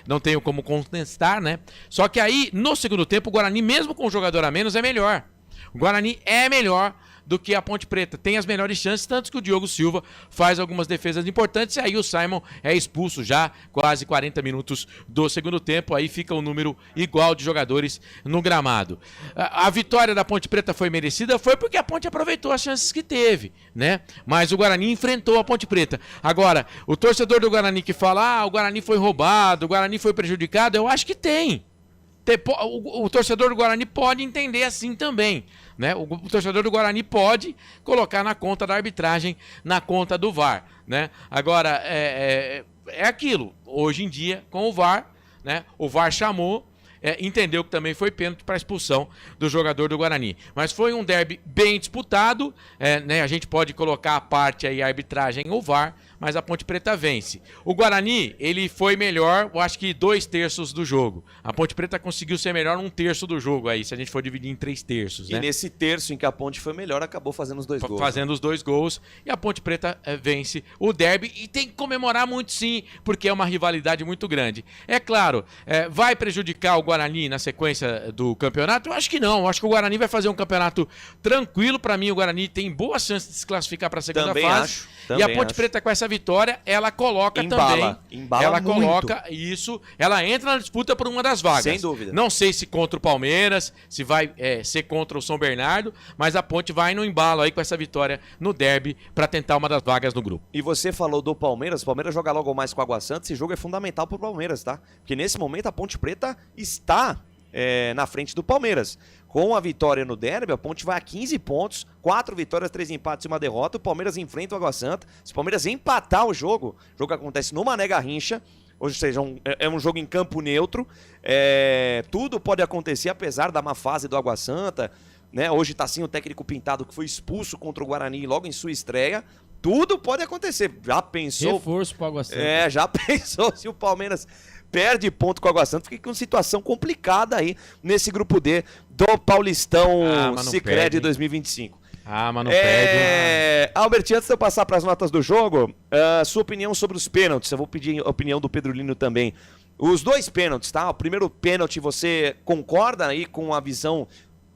não tenho como contestar, né? Só que aí no segundo tempo o Guarani, mesmo com um jogador a menos, é melhor. O Guarani é melhor do que a Ponte Preta, tem as melhores chances, tanto que o Diogo Silva faz algumas defesas importantes, e aí o Simon é expulso já quase 40 minutos do segundo tempo, aí fica um número igual de jogadores no gramado. A vitória da Ponte Preta foi merecida, foi porque a Ponte aproveitou as chances que teve, né? Mas o Guarani enfrentou a Ponte Preta. Agora, o torcedor do Guarani que fala, o Guarani foi roubado, o Guarani foi prejudicado, eu acho que tem. O torcedor do Guarani pode entender assim também, né? O torcedor do Guarani pode colocar na conta da arbitragem, na conta do VAR, né? Agora, é aquilo, hoje em dia, com o VAR, né? O VAR chamou, entendeu que também foi pênalti para a expulsão do jogador do Guarani. Mas foi um derby bem disputado, né? A gente pode colocar à parte aí a arbitragem ou VAR, mas a Ponte Preta vence. O Guarani, ele foi melhor, eu acho que 2/3 do jogo. A Ponte Preta conseguiu ser melhor 1/3 do jogo aí, se a gente for dividir em 3/3, né? E nesse terço em que a Ponte foi melhor, acabou fazendo os 2 gols. Fazendo os 2 gols, e a Ponte Preta vence o derby, e tem que comemorar muito sim, porque é uma rivalidade muito grande. É claro, vai prejudicar o Guarani na sequência do campeonato? Eu acho que não, eu acho que o Guarani vai fazer um campeonato tranquilo. Para mim o Guarani tem boa chance de se classificar para a segunda fase. E a Ponte Preta com essa vitória, ela coloca também. Ela coloca isso, ela entra na disputa por uma das vagas. Sem dúvida. Não sei se contra o Palmeiras, se vai ser contra o São Bernardo, mas a Ponte vai no embalo aí com essa vitória no derby para tentar uma das vagas no grupo. E você falou do Palmeiras, o Palmeiras joga logo mais com o Água Santa, esse jogo é fundamental pro Palmeiras, tá? Porque nesse momento a Ponte Preta está na frente do Palmeiras. Com a vitória no derby, a Ponte vai a 15 pontos, 4 vitórias, 3 empates e 1 derrota. O Palmeiras enfrenta o Água Santa. Se o Palmeiras empatar o jogo acontece no Mané Garrincha, ou seja, é um jogo em campo neutro. Tudo pode acontecer, apesar da má fase do Água Santa, né? Hoje tá sim o técnico Pintado, que foi expulso contra o Guarani logo em sua estreia. Tudo pode acontecer. Já pensou? Reforço pro Água Santa. Já pensou se o Palmeiras perde ponto com o Água Santa? Fica com situação complicada aí nesse grupo D do Paulistão Sicredi 2025. Mas não perde. Albert, antes de eu passar para as notas do jogo, sua opinião sobre os pênaltis. Eu vou pedir a opinião do Pedro Lino também. Os 2 pênaltis, tá? O primeiro pênalti, você concorda aí com a visão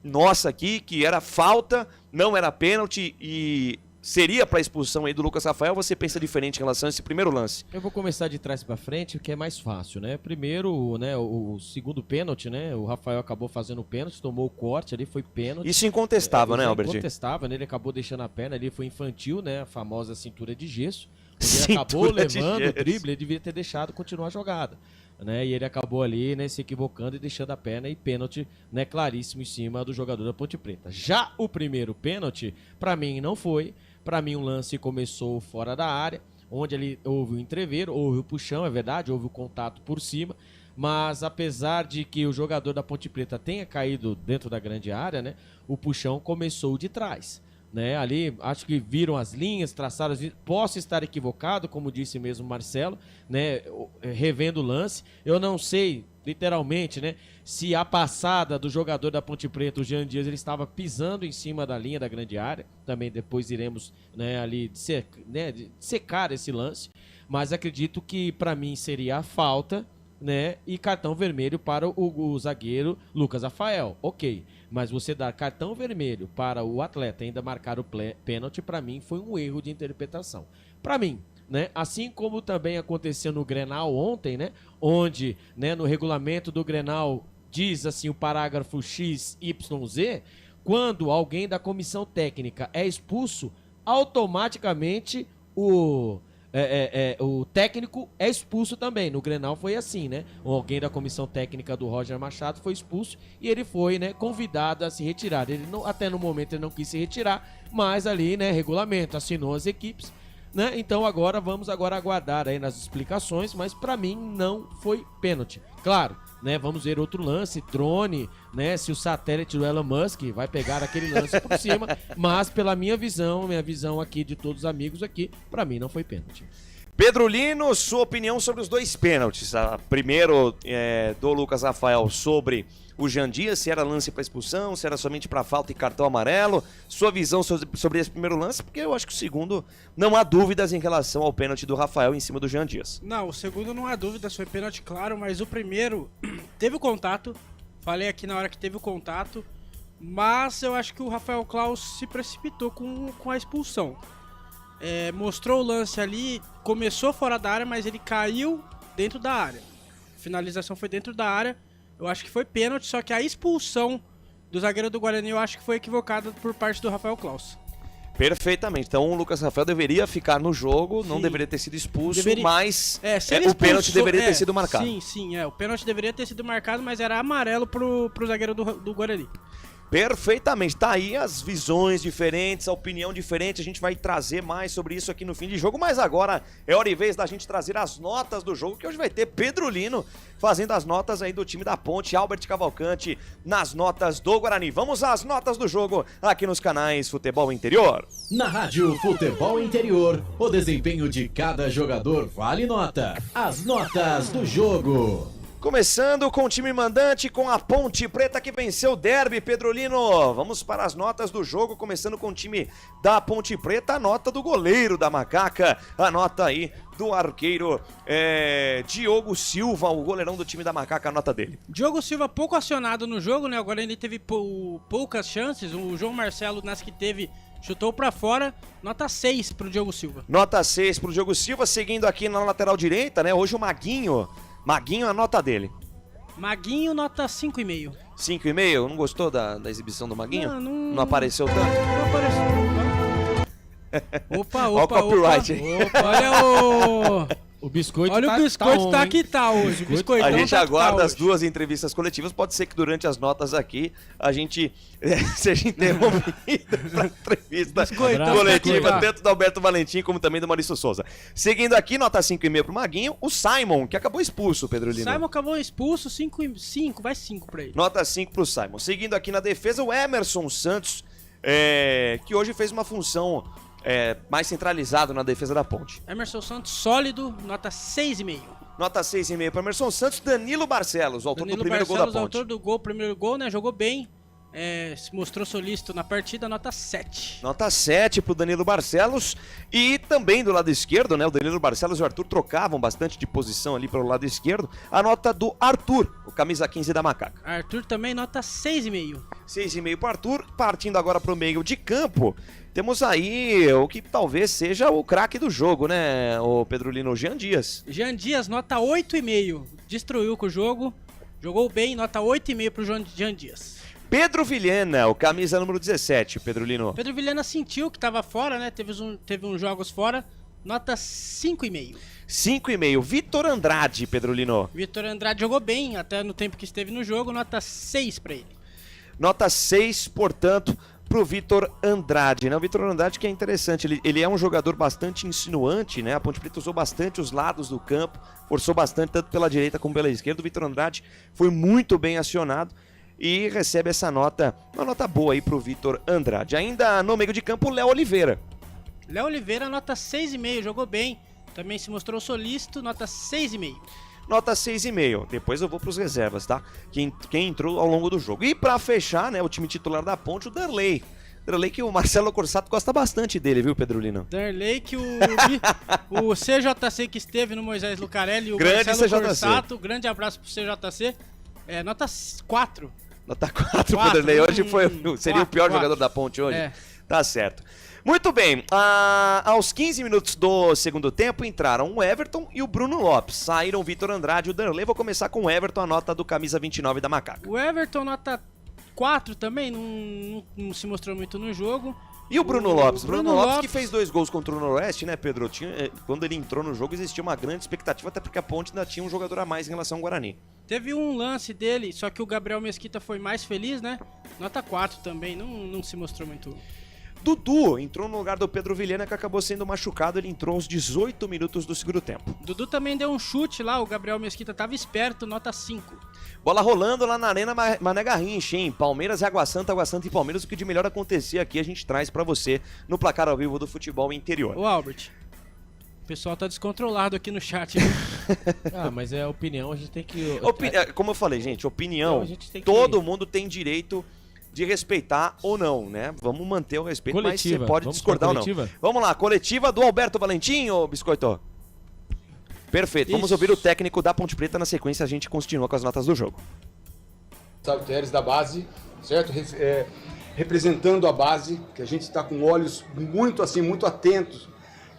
nossa aqui, que era falta, não era pênalti e seria para expulsão aí do Lucas Rafael? Você pensa diferente em relação a esse primeiro lance? Eu vou começar de trás para frente, que é mais fácil, né? Primeiro, né, o segundo pênalti, né? O Rafael acabou fazendo o pênalti, tomou o corte ali, foi pênalti. Isso incontestável, né, Albert? Incontestável, né? Ele acabou deixando a perna ali, foi infantil, né? A famosa cintura de gesso. Ele acabou levando o drible, ele devia ter deixado continuar a jogada, né? E ele acabou ali, né, se equivocando e deixando a perna, e pênalti, né, claríssimo em cima do jogador da Ponte Preta. Já o primeiro pênalti, para mim não foi. Para mim o lance começou fora da área, onde ali houve o entreveiro, houve o puxão, é verdade, houve o contato por cima, mas apesar de que o jogador da Ponte Preta tenha caído dentro da grande área, né, o puxão começou de trás, né? Ali acho que viram as linhas, traçaram as linhas. Posso estar equivocado, como disse mesmo Marcelo, né, revendo o lance. Eu não sei, literalmente, né, se a passada do jogador da Ponte Preta, o Jean Dias, ele estava pisando em cima da linha da grande área. Também depois iremos, né, ali secar esse lance, mas acredito que para mim seria a falta, né, e cartão vermelho para o zagueiro Lucas Rafael. Ok, mas você dar cartão vermelho para o atleta ainda marcar o pênalti, para mim foi um erro de interpretação. Para mim, né, assim como também aconteceu no Grenal ontem, né, onde, né, no regulamento do Grenal diz assim o parágrafo XYZ, quando alguém da comissão técnica é expulso, automaticamente o técnico é expulso também. No Grenal foi assim, né? Alguém da comissão técnica do Roger Machado foi expulso e ele foi, né, convidado a se retirar. Ele não, até no momento ele não quis se retirar, mas ali, né, regulamento, assinou as equipes, né? Então vamos aguardar aí nas explicações, mas pra mim não foi pênalti. Claro, né, vamos ver outro lance, drone, né, se o satélite do Elon Musk vai pegar aquele lance por cima, mas pela minha visão aqui de todos os amigos aqui, pra mim não foi pênalti. Pedro Lino, sua opinião sobre os dois pênaltis. Primeiro do Lucas Rafael sobre o Jean Dias, se era lance para expulsão, se era somente para falta e cartão amarelo. Sua visão sobre esse primeiro lance, porque eu acho que o segundo não há dúvidas em relação ao pênalti do Rafael em cima do Jean Dias. Não, o segundo não há dúvidas, foi pênalti claro, mas o primeiro teve o contato, falei aqui na hora que teve o contato, mas eu acho que o Rafael Claus se precipitou com a expulsão. Mostrou o lance ali, começou fora da área, mas ele caiu dentro da área. A finalização foi dentro da área. Eu acho que foi pênalti, só que a expulsão do zagueiro do Guarani eu acho que foi equivocada por parte do Rafael Claus. Perfeitamente. Então o Lucas Rafael deveria ficar no jogo, não deveria ter sido expulso, mas o pênalti deveria ter sido marcado. Sim, o pênalti deveria ter sido marcado, mas era amarelo pro zagueiro do Guarani. Perfeitamente, tá aí as visões diferentes, a opinião diferente, a gente vai trazer mais sobre isso aqui no fim de jogo, mas agora é hora e vez da gente trazer as notas do jogo, que hoje vai ter Pedro Lino fazendo as notas aí do time da Ponte, Albert Cavalcante nas notas do Guarani. Vamos às notas do jogo aqui nos canais Futebol Interior. Na Rádio Futebol Interior, o desempenho de cada jogador vale nota. As notas do jogo. Começando com o time mandante, com a Ponte Preta que venceu o derby, Pedro Lino. Vamos para as notas do jogo, começando com o time da Ponte Preta, a nota do goleiro da Macaca, a nota aí do arqueiro Diogo Silva, o goleirão do time da Macaca, a nota dele. Diogo Silva pouco acionado no jogo, né? Agora ele teve poucas chances, o João Marcelo, nas que teve, chutou pra fora, nota 6 pro Diogo Silva. Nota 6 pro Diogo Silva, seguindo aqui na lateral direita, né? Hoje o Maguinho, a nota dele. Maguinho, nota 5,5. 5,5? Não gostou da exibição do Maguinho? Não apareceu tanto? Não apareceu. Opa. Olha o copyright. Olha o biscoito. Olha, o biscoito tá que tá hoje. A gente aguarda as duas entrevistas coletivas. Pode ser que durante as notas aqui a gente seja interrompido para entrevista coletiva, tanto do Alberto Valentim como também do Maurício Souza. Seguindo aqui, nota 5,5 pro Maguinho. O Simon, que acabou expulso, Pedro Lino. Simon acabou expulso, 5, vai 5 pra ele. Nota 5 pro Simon. Seguindo aqui na defesa, o Emerson Santos, que hoje fez uma função mais centralizado na defesa da Ponte. Emerson Santos, sólido, nota 6,5. Nota 6,5 para Emerson Santos. Danilo Barcelos, o autor do primeiro gol da Ponte. O autor do primeiro gol, né? Jogou bem, se mostrou solícito na partida, nota 7. Nota 7 pro Danilo Barcelos. E também do lado esquerdo, né? O Danilo Barcelos e o Arthur trocavam bastante de posição ali pelo lado esquerdo. A nota do Arthur, o camisa 15 da Macaca. Arthur também, nota 6,5. 6,5 pro Arthur. Partindo agora pro meio de campo, temos aí o que talvez seja o craque do jogo, né, o Pedro Lino, Jean Dias. Jean Dias, nota 8,5. Destruiu com o jogo, jogou bem, nota 8,5 pro Jean Dias. Pedro Vilhena, o camisa número 17, Pedro Lino. Pedro Vilhena sentiu que estava fora, né, teve uns jogos fora, nota 5,5. 5,5. Vitor Andrade, Pedro Lino. Vitor Andrade jogou bem, até no tempo que esteve no jogo, nota 6 pra ele. Nota 6, portanto, pro Vitor Andrade, né? O Vitor Andrade que é interessante, ele é um jogador bastante insinuante, né? A Ponte Preta usou bastante os lados do campo, forçou bastante tanto pela direita como pela esquerda. O Vitor Andrade foi muito bem acionado e recebe essa nota, uma nota boa aí pro Vitor Andrade. Ainda no meio de campo, o Léo Oliveira. Léo Oliveira, nota 6,5, jogou bem, também se mostrou solícito, nota 6,5. Nota 6,5. Depois eu vou para os reservas, tá? Quem entrou ao longo do jogo. E para fechar, né, o time titular da Ponte, o Darley. Darley que o Marcelo Corsato gosta bastante dele, viu, Pedro Lino? Darley que o CJC que esteve no Moisés Lucarelli, o grande Marcelo CJC. Corsato, grande abraço pro CJC. Nota 4. Nota 4 pro Darley. Hoje seria o pior jogador da Ponte hoje. Tá certo. Muito bem, aos 15 minutos do segundo tempo entraram o Everton e o Bruno Lopes. Saíram o Vitor Andrade e o Darley. Vou começar com o Everton, a nota do camisa 29 da Macaca. O Everton, nota 4 também, não se mostrou muito no jogo. E o Bruno Lopes? Bruno Lopes Lopes que fez 2 gols contra o Noroeste, né, Pedro? Quando ele entrou no jogo existia uma grande expectativa, até porque a Ponte ainda tinha um jogador a mais em relação ao Guarani. Teve um lance dele, só que o Gabriel Mesquita foi mais feliz, né? Nota 4 também, não se mostrou muito. Dudu entrou no lugar do Pedro Vilhena, que acabou sendo machucado. Ele entrou aos 18 minutos do segundo tempo. Dudu também deu um chute lá, o Gabriel Mesquita tava esperto, nota 5. Bola rolando lá na Arena Mané Garrincha, hein? Palmeiras e Água Santa e Palmeiras. O que de melhor acontecer aqui a gente traz pra você no placar ao vivo do futebol interior. Ô, Albert, o pessoal tá descontrolado aqui no chat. Né? Mas é opinião, a gente tem que... Como eu falei, gente, opinião, tem que... todo mundo tem direito de respeitar ou não, né? Vamos manter o respeito, coletiva. Mas você pode discordar ou não. Vamos lá, coletiva do Alberto Valentim, ô Biscoito? Perfeito, vamos ouvir o técnico da Ponte Preta. Na sequência a gente continua com as notas do jogo. Gustavo Teres da base, certo? Representando a base, que a gente está com olhos muito atentos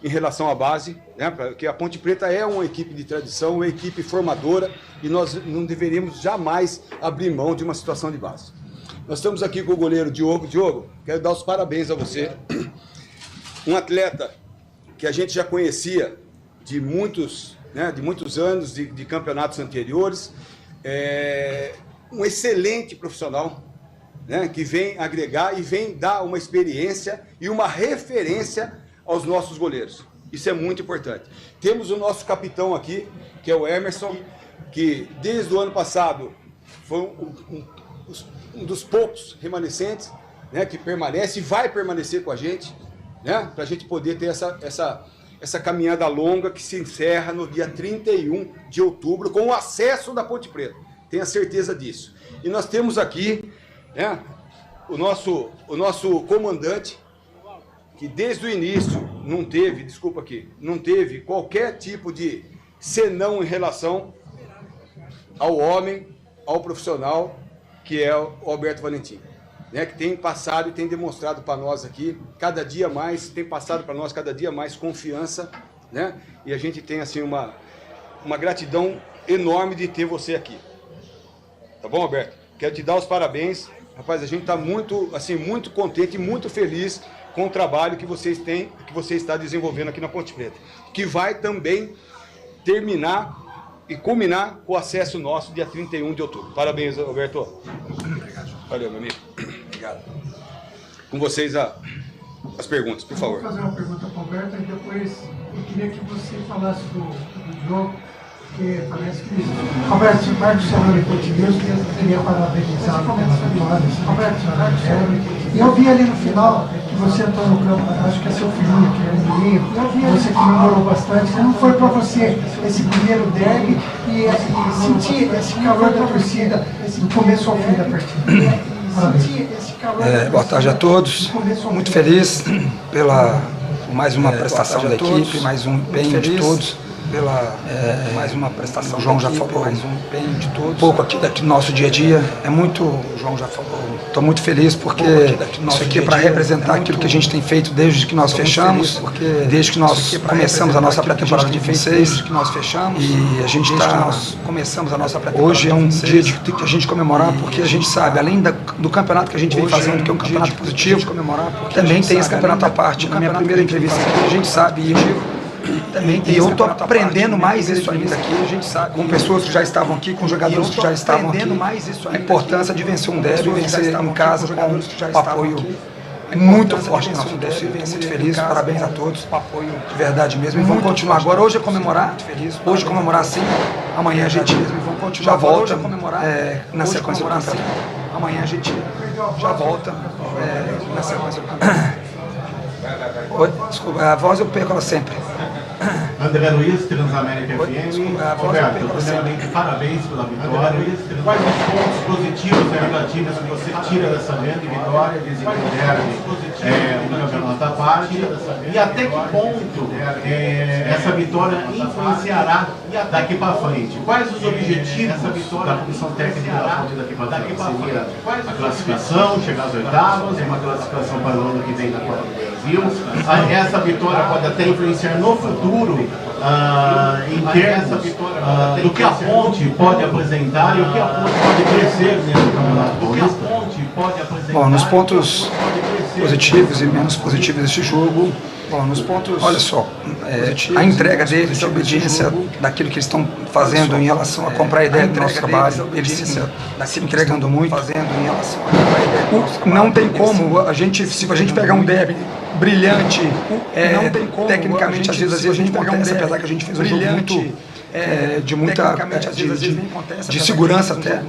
em relação à base, né? Porque a Ponte Preta é uma equipe de tradição, uma equipe formadora, e nós não deveríamos jamais abrir mão de uma situação de base. Nós estamos aqui com o goleiro Diogo. Diogo, quero dar os parabéns a você. Um atleta que a gente já conhecia de muitos anos de campeonatos anteriores. Um excelente profissional, né, que vem agregar e vem dar uma experiência e uma referência aos nossos goleiros. Isso é muito importante. Temos o nosso capitão aqui, que é o Emerson, que desde o ano passado foi um dos poucos remanescentes, né, que permanece e vai permanecer com a gente, né, para a gente poder ter essa caminhada longa que se encerra no dia 31 de outubro com o acesso da Ponte Preta. Tenha certeza disso. E nós temos aqui, né, o nosso comandante, que desde o início não teve qualquer tipo de senão em relação ao homem, ao profissional, que é o Alberto Valentim, né, que tem passado e tem demonstrado para nós aqui, cada dia mais confiança, né, e a gente tem assim uma gratidão enorme de ter você aqui. Tá bom, Alberto? Quero te dar os parabéns. Rapaz, a gente está muito contente e muito feliz com o trabalho que você está desenvolvendo aqui na Ponte Preta, que vai também terminar e culminar com o acesso nosso dia 31 de outubro. Parabéns, Alberto. Obrigado. Valeu, meu amigo. Obrigado. Com vocês as perguntas, por favor. Vou fazer uma pergunta para o Alberto e depois eu queria que você falasse do jogo, porque parece que... Alberto, se parte do cenário de Ponte Preta, eu queria parabenizar pela vitória. Alberto, e eu vi ali no final que você entrou no campo, acho que é seu filhinho, que é menino, você comemorou bastante. Como foi para você esse primeiro derby e sentir esse calor da torcida do começo ao fim da partida? Boa tarde a todos, muito feliz por mais uma prestação da equipe, mais um empenho de todos. Mais uma prestação. O João já falou um pouco aqui do nosso dia a dia. O João já falou. Estou muito feliz porque isso aqui é para representar aquilo que a gente tem feito desde que nós fechamos, desde que nós começamos a nossa pré-temporada de 26. E a gente hoje é um dia de a gente comemorar, porque a gente sabe, além do campeonato que a gente vem fazendo, que é um campeonato positivo, também tem esse campeonato à parte. Na minha primeira entrevista aqui, a gente sabe e eu estou aprendendo mais isso ainda aqui, a gente sabe, com pessoas que já estavam aqui, com jogadores que já estavam aqui, a importância de vencer um derby, vencer em casa com um apoio muito forte da nossa torcida. Estou muito feliz, parabéns a todos, de verdade mesmo, e vamos continuar agora. Hoje é comemorar, sim, amanhã a gente já volta na sequência do campeonato. Amanhã a gente já volta na sequência do campeonato. Desculpa, a voz eu perco ela sempre. André Luiz, Transamérica FM. Roberto, primeiramente, parabéns pela vitória. Quais os pontos positivos e negativos que você tira dessa grande vitória, desse derby, um campeonato à parte? E até que ponto essa vitória influenciará daqui para frente? Quais os objetivos da comissão técnica da Ponte daqui para frente? Seria a classificação, chegar às oitavas, uma classificação para o ano que vem da Copa do Brasil. Essa vitória pode até influenciar no futuro em termos do que a Ponte pode apresentar e o que a Ponte pode crescer nesse campeonato paulista. Bom, nos pontos positivos e menos positivos deste jogo. Bom, nos pontos, olha só, a entrega deles, a obediência daquilo que eles estão fazendo em relação a comprar a ideia do nosso trabalho, eles se entregando muito, em relação a comprar a ideia do nosso trabalho. Não tem como, se a gente pegar um derby brilhante, tecnicamente, às vezes não acontece, apesar que a gente fez um jogo muito, de segurança até,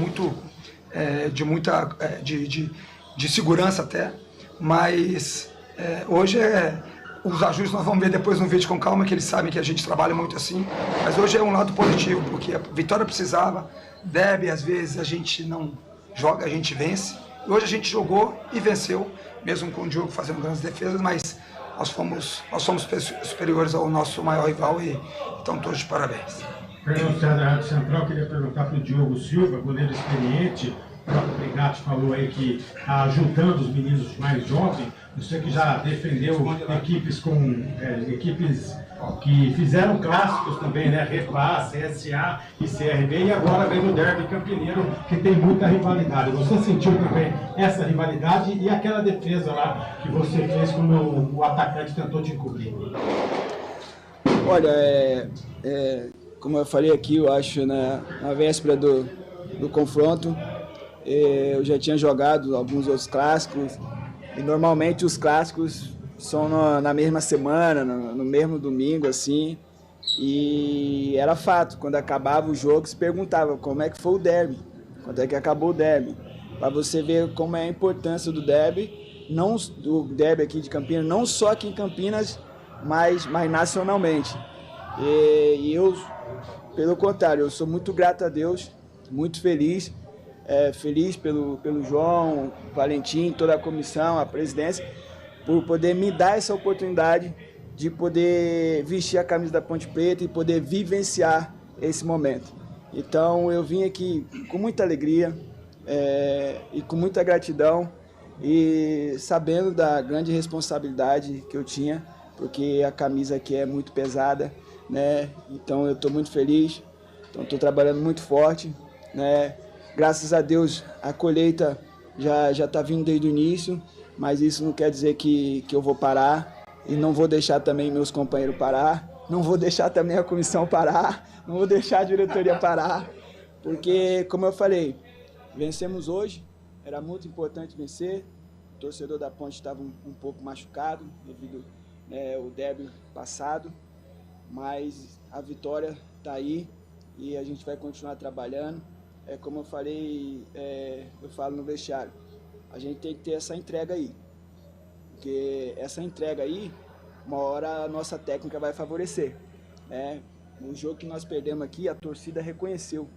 de segurança até, mas hoje os ajustes nós vamos ver depois no vídeo com calma, que eles sabem que a gente trabalha muito assim, mas hoje é um lado positivo, porque a vitória precisava, derby às vezes a gente não joga, a gente vence, e hoje a gente jogou e venceu, mesmo com o Diogo fazendo grandes defesas, mas nós fomos superiores ao nosso maior rival e estão todos de parabéns. Fernando César Central, queria perguntar para o Diogo Silva, goleiro experiente. O próprio Brigatti falou aí que está juntando os meninos mais jovens. Você que já defendeu equipes que fizeram clássicos também, né? Repá, CSA e CRB, e agora vem o derby campineiro, que tem muita rivalidade. Você sentiu também essa rivalidade e aquela defesa lá que você fez quando o atacante tentou te encobrir? Olha, como eu falei aqui, eu acho, na véspera do confronto, eu já tinha jogado alguns outros clássicos, e normalmente os clássicos são na mesma semana, no mesmo domingo, assim, e era fato, quando acabava o jogo, se perguntava como é que foi o derby, quando é que acabou o derby, para você ver como é a importância do derby, não do derby aqui de Campinas, não só aqui em Campinas, mas nacionalmente. E eu, pelo contrário, eu sou muito grato a Deus, muito feliz, feliz pelo João, Valentim, toda a comissão, a presidência, por poder me dar essa oportunidade de poder vestir a camisa da Ponte Preta e poder vivenciar esse momento. Então eu vim aqui com muita alegria e com muita gratidão e sabendo da grande responsabilidade que eu tinha, porque a camisa aqui é muito pesada, né? Então eu estou muito feliz, estou trabalhando muito forte, né? Graças a Deus a colheita já está vindo desde o início, mas isso não quer dizer que eu vou parar e não vou deixar também meus companheiros parar, não vou deixar também a comissão parar, não vou deixar a diretoria parar, porque, como eu falei, vencemos hoje, era muito importante vencer, o torcedor da Ponte estava um pouco machucado devido ao derby passado, mas a vitória está aí e a gente vai continuar trabalhando. Como eu falei, eu falo no vestiário, a gente tem que ter essa entrega aí, porque essa entrega aí, uma hora a nossa técnica vai favorecer. No jogo que nós perdemos aqui, a torcida reconheceu,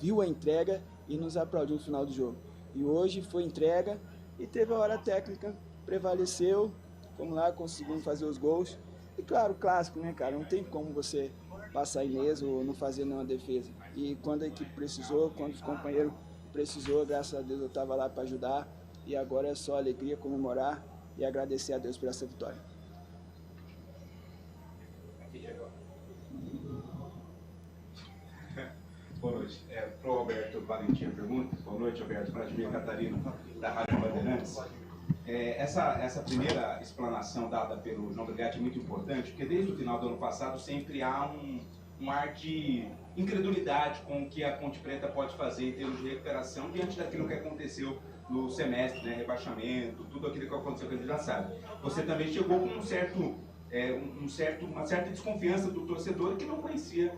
viu a entrega e nos aplaudiu no final do jogo. E hoje foi entrega e teve a hora técnica, prevaleceu, fomos lá, conseguimos fazer os gols. E claro, clássico, né, cara? Não tem como você passar ileso ou não fazer nenhuma defesa. E quando a equipe precisou, quando os companheiros precisou, graças a Deus eu estava lá para ajudar. E agora é só alegria, comemorar e agradecer a Deus por essa vitória. Boa noite. Para o Alberto Valentim a pergunta. Boa noite, Alberto. Vladimir Catarino, da Rádio Bandeirantes. Essa primeira explanação dada pelo João Brigatti é muito importante, porque desde o final do ano passado sempre há um ar de incredulidade com o que a Ponte Preta pode fazer em termos de recuperação diante daquilo que aconteceu no semestre, né, rebaixamento, tudo aquilo que aconteceu que a gente já sabe. Você também chegou com uma certa desconfiança do torcedor que não conhecia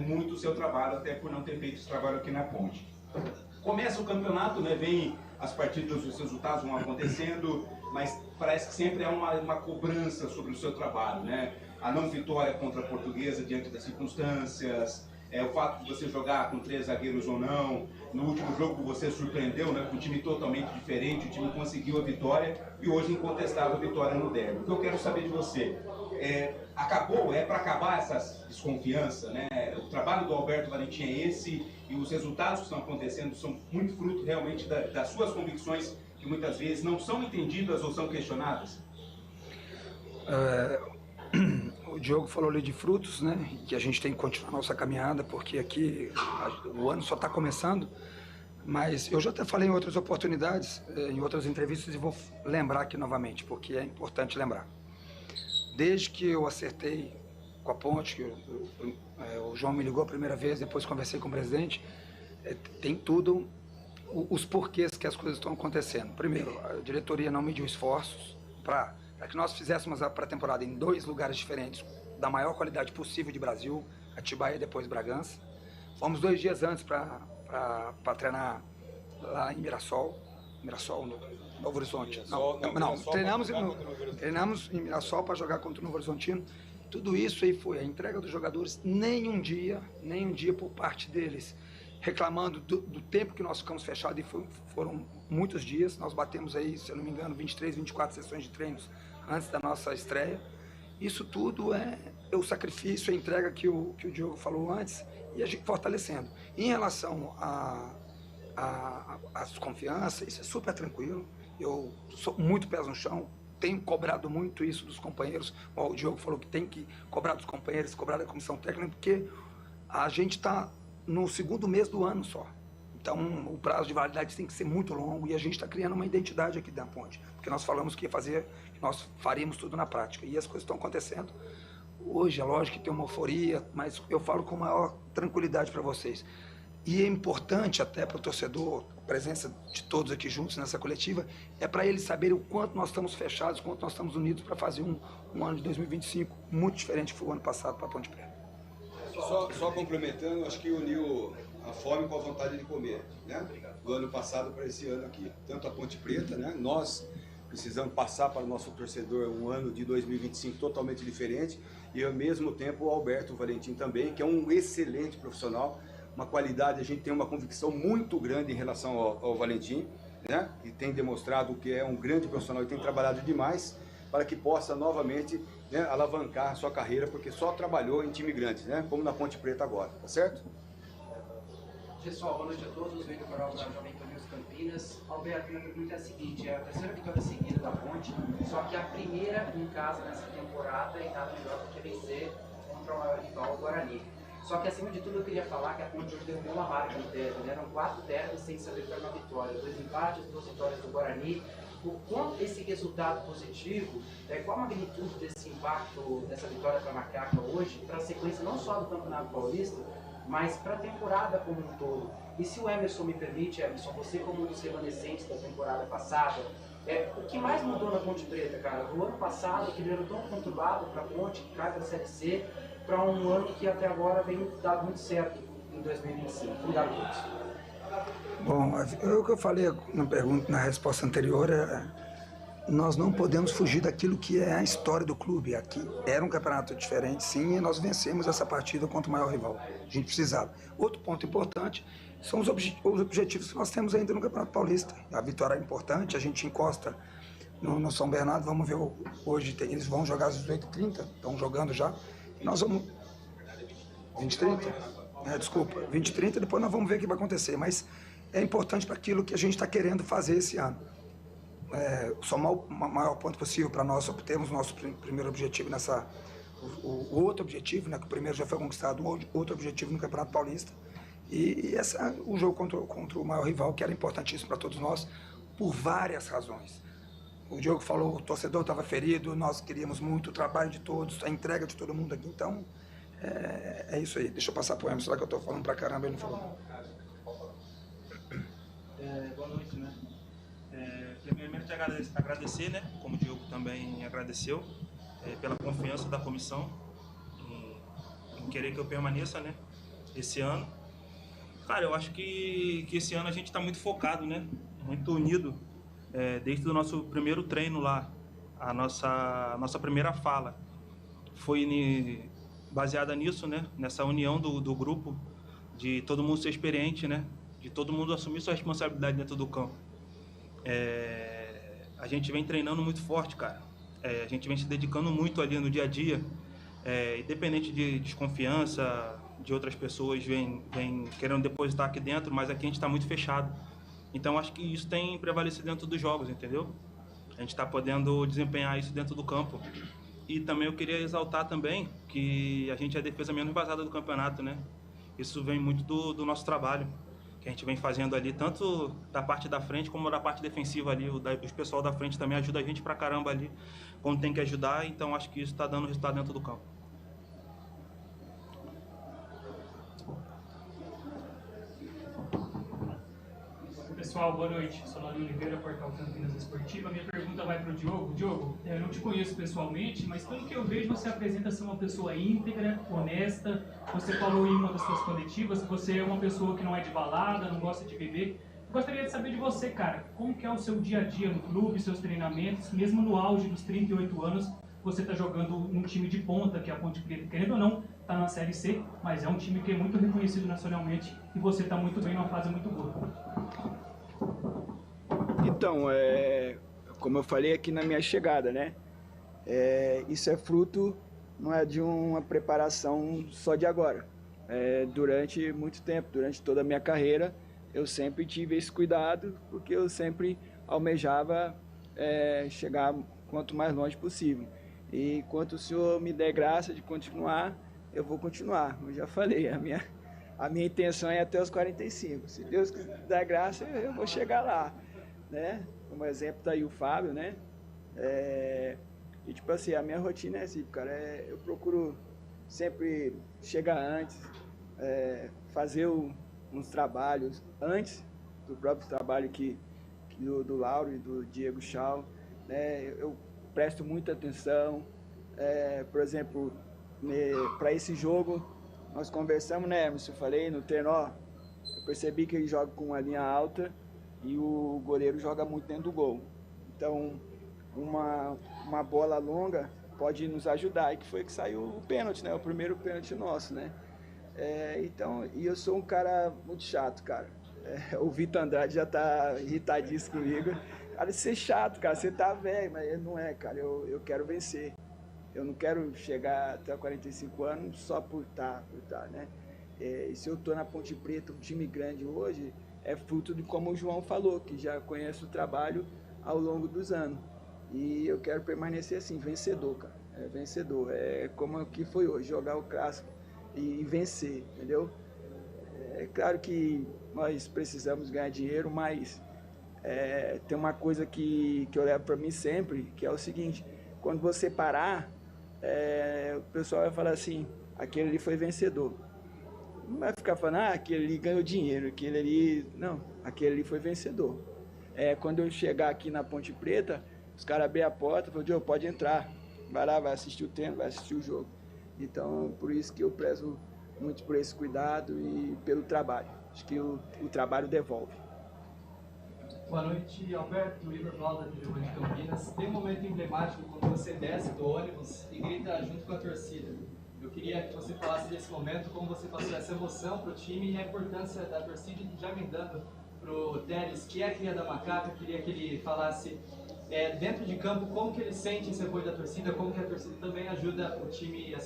muito o seu trabalho, até por não ter feito esse trabalho aqui na Ponte. Começa o campeonato, né, vem as partidas, os resultados vão acontecendo, mas parece que sempre há uma cobrança sobre o seu trabalho, né? A não vitória contra a Portuguesa diante das circunstâncias, o fato de você jogar com 3 zagueiros ou não. No último jogo você surpreendeu, né, com um time totalmente diferente, o time conseguiu a vitória e hoje incontestável a vitória no derby. O que eu quero saber de você, para acabar essa desconfiança, né? O trabalho do Alberto Valentim é esse e os resultados que estão acontecendo são muito fruto realmente das suas convicções que muitas vezes não são entendidas ou são questionadas? O Diogo falou ali de frutos, né? Que a gente tem que continuar a nossa caminhada, porque aqui o ano só está começando. Mas eu já até falei em outras oportunidades, em outras entrevistas, e vou lembrar aqui novamente, porque é importante lembrar. Desde que eu acertei com a Ponte, que o João me ligou a primeira vez, depois conversei com o presidente, tem tudo, os porquês que as coisas estão acontecendo. Primeiro, a diretoria não mediu esforços para que nós fizéssemos a pré-temporada em 2 lugares diferentes, da maior qualidade possível de Brasil, Atibaia e depois Bragança. Fomos 2 dias antes para treinar lá em Mirassol, no Novo Horizonte. Treinamos em Mirassol para jogar contra o Novo Horizontino. Tudo isso aí foi a entrega dos jogadores, nem um dia por parte deles, reclamando do tempo que nós ficamos fechados, e foram muitos dias. Nós batemos aí, se eu não me engano, 23, 24 sessões de treinos antes da nossa estreia. Isso tudo é o sacrifício, a entrega que o Diogo falou antes, e a gente fortalecendo. Em relação à desconfiança, isso é super tranquilo. Eu sou muito pés no chão, tenho cobrado muito isso dos companheiros. O Diogo falou que tem que cobrar dos companheiros, cobrar da comissão técnica, porque a gente está no 2º mês do ano só. Então, o prazo de validade tem que ser muito longo, e a gente está criando uma identidade aqui da Ponte, porque nós falamos que nós faríamos tudo na prática, e as coisas estão acontecendo. Hoje, é lógico que tem uma euforia, mas eu falo com maior tranquilidade para vocês. E é importante até para o torcedor, a presença de todos aqui juntos nessa coletiva, é para eles saberem o quanto nós estamos fechados, o quanto nós estamos unidos para fazer um ano de 2025 muito diferente que foi o ano passado para a Ponte Preta. Só complementando, acho que uniu a fome com a vontade de comer, né? Do ano passado para esse ano aqui. Tanto a Ponte Preta, né? Nós precisamos passar para o nosso torcedor um ano de 2025 totalmente diferente, e ao mesmo tempo o Alberto Valentim também, que é um excelente profissional, uma qualidade, a gente tem uma convicção muito grande em relação ao Valentim, né? E tem demonstrado que é um grande profissional e tem trabalhado demais para que possa novamente, né, alavancar a sua carreira, porque só trabalhou em time grande, né? Como na Ponte Preta agora, tá certo? Pessoal, boa noite a todos, venho do canal da Jovem Pan News Campinas. Alberto, minha pergunta é a seguinte, é a 3ª vitória seguida da Ponte, só que a primeira em casa nessa temporada, e nada melhor do que vencer contra o maior rival, o Guarani. Só que, acima de tudo, eu queria falar que a Ponte hoje derrubou uma marca no derby, né? Eram 4 derbys sem saber para uma vitória, 2 empates, 2 vitórias do Guarani. O quanto esse resultado positivo, qual a magnitude desse impacto, dessa vitória para a Macaca hoje, para a sequência não só do Campeonato Paulista, mas para a temporada como um todo? E se o Emerson me permite, Emerson, você como um dos remanescentes da temporada passada, o que mais mudou na Ponte Preta, cara? Do ano passado, que ele era tão conturbado para a Ponte, que cai para a Série C, para um ano que até agora vem dado muito certo em 2025. Obrigado a todos. Bom, o que eu falei na resposta anterior nós não podemos fugir daquilo que é a história do clube. Aqui era um campeonato diferente, sim, e nós vencemos essa partida contra o maior rival. A gente precisava. Outro ponto importante são os objetivos que nós temos ainda no Campeonato Paulista. A vitória é importante, a gente encosta no São Bernardo, vamos ver hoje, eles vão jogar às 18h30, estão jogando já, e nós vamos... 20h30? Desculpa, 20h30, depois nós vamos ver o que vai acontecer, mas é importante para aquilo que a gente está querendo fazer esse ano. Somar o maior ponto possível para nós obtermos o nosso primeiro objetivo o outro objetivo, né, que o primeiro já foi conquistado, outro objetivo no Campeonato Paulista, e o jogo contra o maior rival, que era importantíssimo para todos nós, por várias razões. O Diogo falou, o torcedor estava ferido, nós queríamos muito o trabalho de todos, a entrega de todo mundo aqui, então é isso aí. Deixa eu passar para o Emerson, será que eu estou falando pra caramba, ele não falou. Boa noite, né? Primeiramente agradecer, né, como o Diogo também agradeceu, pela confiança da comissão em querer que eu permaneça, né, esse ano. Cara, eu acho que esse ano a gente está muito focado, né, muito unido, desde o nosso primeiro treino lá, a nossa primeira fala foi baseada nisso, né, nessa união do grupo, de todo mundo ser experiente, né, de todo mundo assumir sua responsabilidade dentro do campo. A gente vem treinando muito forte, cara. A gente vem se dedicando muito ali no dia a dia, independente de desconfiança, de outras pessoas vem querendo depositar aqui dentro, mas aqui a gente está muito fechado. Então acho que isso tem prevalecido dentro dos jogos, entendeu? A gente está podendo desempenhar isso dentro do campo. E também eu queria exaltar também que a gente é a defesa menos vazada do campeonato, né? Isso vem muito do nosso trabalho. que a gente vem fazendo ali, tanto da parte da frente como da parte defensiva ali. O pessoal da frente também ajuda a gente pra caramba ali, quando tem que ajudar, então acho que isso está dando resultado dentro do campo. Pessoal, boa noite. Sou Lauro Oliveira, Portal Campinas Esportiva. Minha pergunta vai para o Diogo. Diogo, eu não te conheço pessoalmente, mas pelo que eu vejo, você apresenta ser uma pessoa íntegra, honesta. Você falou em uma das suas coletivas que você é uma pessoa que não é de balada, não gosta de beber. Eu gostaria de saber de você, cara, como que é o seu dia a dia no clube, seus treinamentos, mesmo no auge dos 38 anos, você está jogando num time de ponta, que é a Ponte Preta, querendo ou não, está na Série C, mas é um time que é muito reconhecido nacionalmente e você está muito bem numa fase muito boa. Então, como eu falei aqui na minha chegada, né? Isso é fruto, não é de uma preparação só de agora. Durante muito tempo, durante toda a minha carreira, eu sempre tive esse cuidado, porque eu sempre almejava chegar quanto mais longe possível. E enquanto o Senhor me der graça de continuar, eu vou continuar. Eu já falei, a minha intenção é até os 45. Se Deus der graça, eu vou chegar lá, né? Como exemplo está aí o Fábio, né? E tipo assim, a minha rotina é assim, cara, eu procuro sempre chegar antes, fazer uns trabalhos antes do próprio trabalho do Lauro e do Diego Chau, né? Eu presto muita atenção, por exemplo, para esse jogo, nós conversamos, né, Emerson, eu falei no treino, ó, eu percebi que ele joga com uma linha alta e o goleiro joga muito dentro do gol. Então, uma bola longa pode nos ajudar, e que foi que saiu o pênalti, né, o primeiro pênalti nosso, né. Então, e eu sou um cara muito chato, cara. O Vitor Andrade já tá irritadíssimo comigo. Cara, isso é chato, cara, você tá velho, mas não é, cara, eu quero vencer. Eu não quero chegar até 45 anos só por estar, né? E se eu estou na Ponte Preta, um time grande hoje, é fruto de como o João falou, que já conhece o trabalho ao longo dos anos. E eu quero permanecer assim, vencedor, cara. Vencedor. É como que foi hoje, jogar o clássico e vencer, entendeu? É claro que nós precisamos ganhar dinheiro, mas tem uma coisa que eu levo para mim sempre, que é o seguinte: quando você parar, o pessoal vai falar assim, aquele ali foi vencedor. Não vai ficar falando, aquele ali ganhou dinheiro, aquele ali... Não, aquele ali foi vencedor. Quando eu chegar aqui na Ponte Preta, os caras abrem a porta e falam, Diogo, pode entrar. Vai lá, vai assistir o treino, vai assistir o jogo. Então, por isso que eu prezo muito por esse cuidado e pelo trabalho. Acho que o trabalho devolve. Boa noite, Alberto, Igor Valda, de Rio de Campinas. Tem um momento emblemático quando você desce do ônibus e grita junto com a torcida. Eu queria que você falasse desse momento, como você passou essa emoção para o time e a importância da torcida, já emendando para o Teres, que é cria da Macaca. Queria que ele falasse dentro de campo como que ele sente esse apoio da torcida, como que a torcida também ajuda o time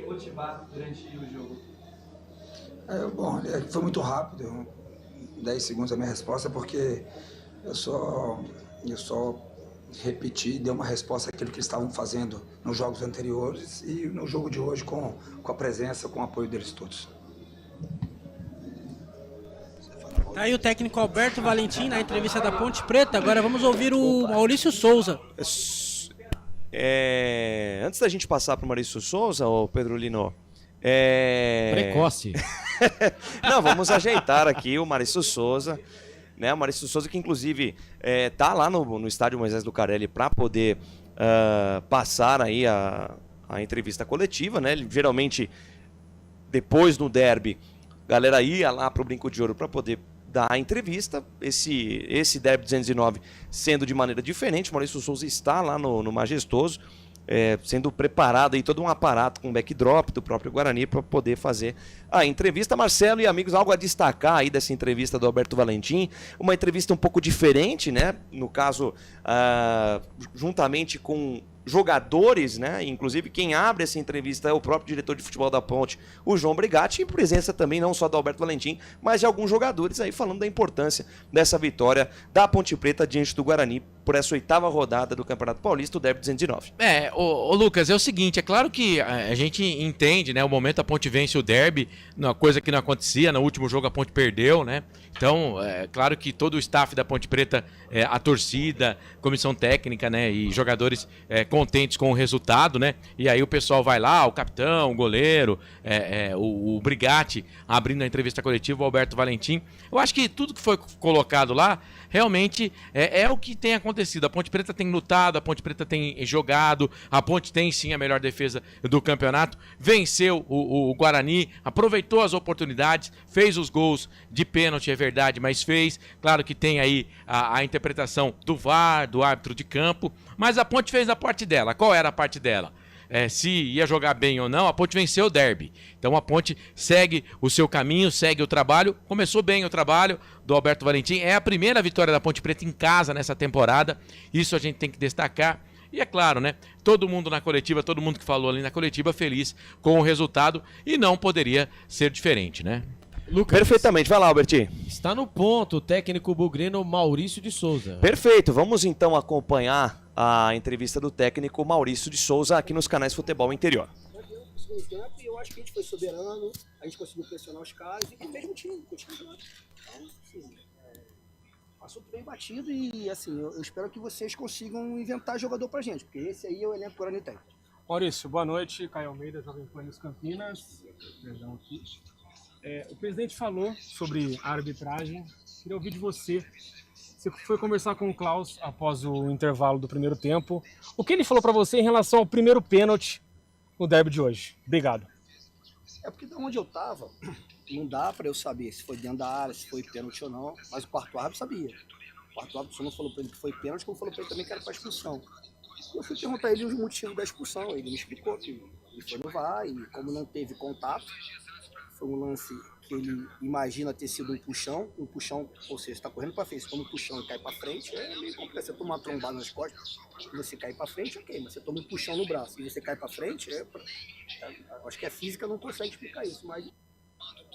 motivar durante o jogo. Bom, foi muito rápido, 10 segundos a minha resposta, porque eu só repeti, dei uma resposta àquilo que eles estavam fazendo nos jogos anteriores e no jogo de hoje com a presença, com o apoio deles todos. Tá aí o técnico Alberto Valentim na entrevista da Ponte Preta. Agora vamos ouvir o Maurício Souza. Antes da gente passar para o Maurício Souza, ô Pedro Lino... Precoce. Não, vamos ajeitar aqui o Maurício Souza, né? O Maurício Souza que inclusive tá lá no estádio Moisés Lucarelli para poder passar aí a entrevista coletiva, né? Ele, geralmente, depois do derby, a galera ia lá pro Brinco de Ouro para poder dar a entrevista. Esse derby 209 sendo de maneira diferente, o Maurício Souza está lá no Majestoso, sendo preparado aí todo um aparato com backdrop do próprio Guarani para poder fazer a entrevista. Marcelo e amigos, algo a destacar aí dessa entrevista do Alberto Valentim, uma entrevista um pouco diferente, né? No caso, juntamente com jogadores, né? Inclusive quem abre essa entrevista é o próprio diretor de futebol da Ponte, o João Brigatti, e presença também não só do Alberto Valentim, mas de alguns jogadores aí falando da importância dessa vitória da Ponte Preta diante do Guarani por essa 8ª rodada do Campeonato Paulista, o Derby 209. Ô Lucas, é o seguinte, é claro que a gente entende, né, o momento a Ponte vence o Derby, uma coisa que não acontecia, no último jogo a Ponte perdeu, né, então é claro que todo o staff da Ponte Preta, a torcida, comissão técnica, né, e jogadores contentes com o resultado, né, e aí o pessoal vai lá, o capitão, o goleiro, o Brigatti abrindo a entrevista coletiva, o Alberto Valentim, eu acho que tudo que foi colocado lá, realmente é o que tem acontecido. A Ponte Preta tem lutado, a Ponte Preta tem jogado, a Ponte tem sim a melhor defesa do campeonato, venceu o Guarani, aproveitou as oportunidades, fez os gols de pênalti, é verdade, mas fez. Claro que tem aí a interpretação do VAR, do árbitro de campo, mas a Ponte fez a parte dela. Qual era a parte dela? Se ia jogar bem ou não, a Ponte venceu o Derby. Então a Ponte segue o seu caminho, segue o trabalho. Começou bem o trabalho do Alberto Valentim. É a primeira vitória da Ponte Preta em casa nessa temporada. Isso a gente tem que destacar. E é claro, né? Todo mundo na coletiva, todo mundo que falou ali na coletiva, feliz com o resultado. E não poderia ser diferente, né? Lucas, perfeitamente, vai lá, Albertinho. Está no ponto o técnico bugrino Maurício de Souza. Perfeito, vamos então acompanhar a entrevista do técnico Maurício de Souza aqui nos canais Futebol Interior. Segundo tempo, e eu acho que a gente foi soberano, a gente conseguiu pressionar os caras e com o mesmo time, continuando. Então, assim, assunto bem batido e assim, eu espero que vocês consigam inventar jogador pra gente, porque esse aí é o elenco que o Guarani tem. Maurício, boa noite, Caio Almeida, Jovem Pan News Campinas. Perdão aqui. O presidente falou sobre a arbitragem, queria ouvir de você. Você foi conversar com o Klaus após o intervalo do primeiro tempo. O que ele falou pra você em relação ao primeiro pênalti no derby de hoje? Obrigado. É porque de onde eu tava, não dá pra eu saber se foi dentro da área, se foi pênalti ou não, mas o quarto árbitro sabia. O quarto árbitro só não falou pra ele que foi pênalti, como falou pra ele também que era pra expulsão. Eu fui perguntar a ele o motivo da expulsão, ele me explicou que ele foi no VAR e como não teve contato, foi um lance que ele imagina ter sido um puxão, ou seja, está correndo para frente, toma um puxão e cai para frente, é meio complexo. Você toma uma trombada nas costas e você cai para frente, ok, mas você toma um puxão no braço e você cai para frente, acho que a física não consegue explicar isso, mas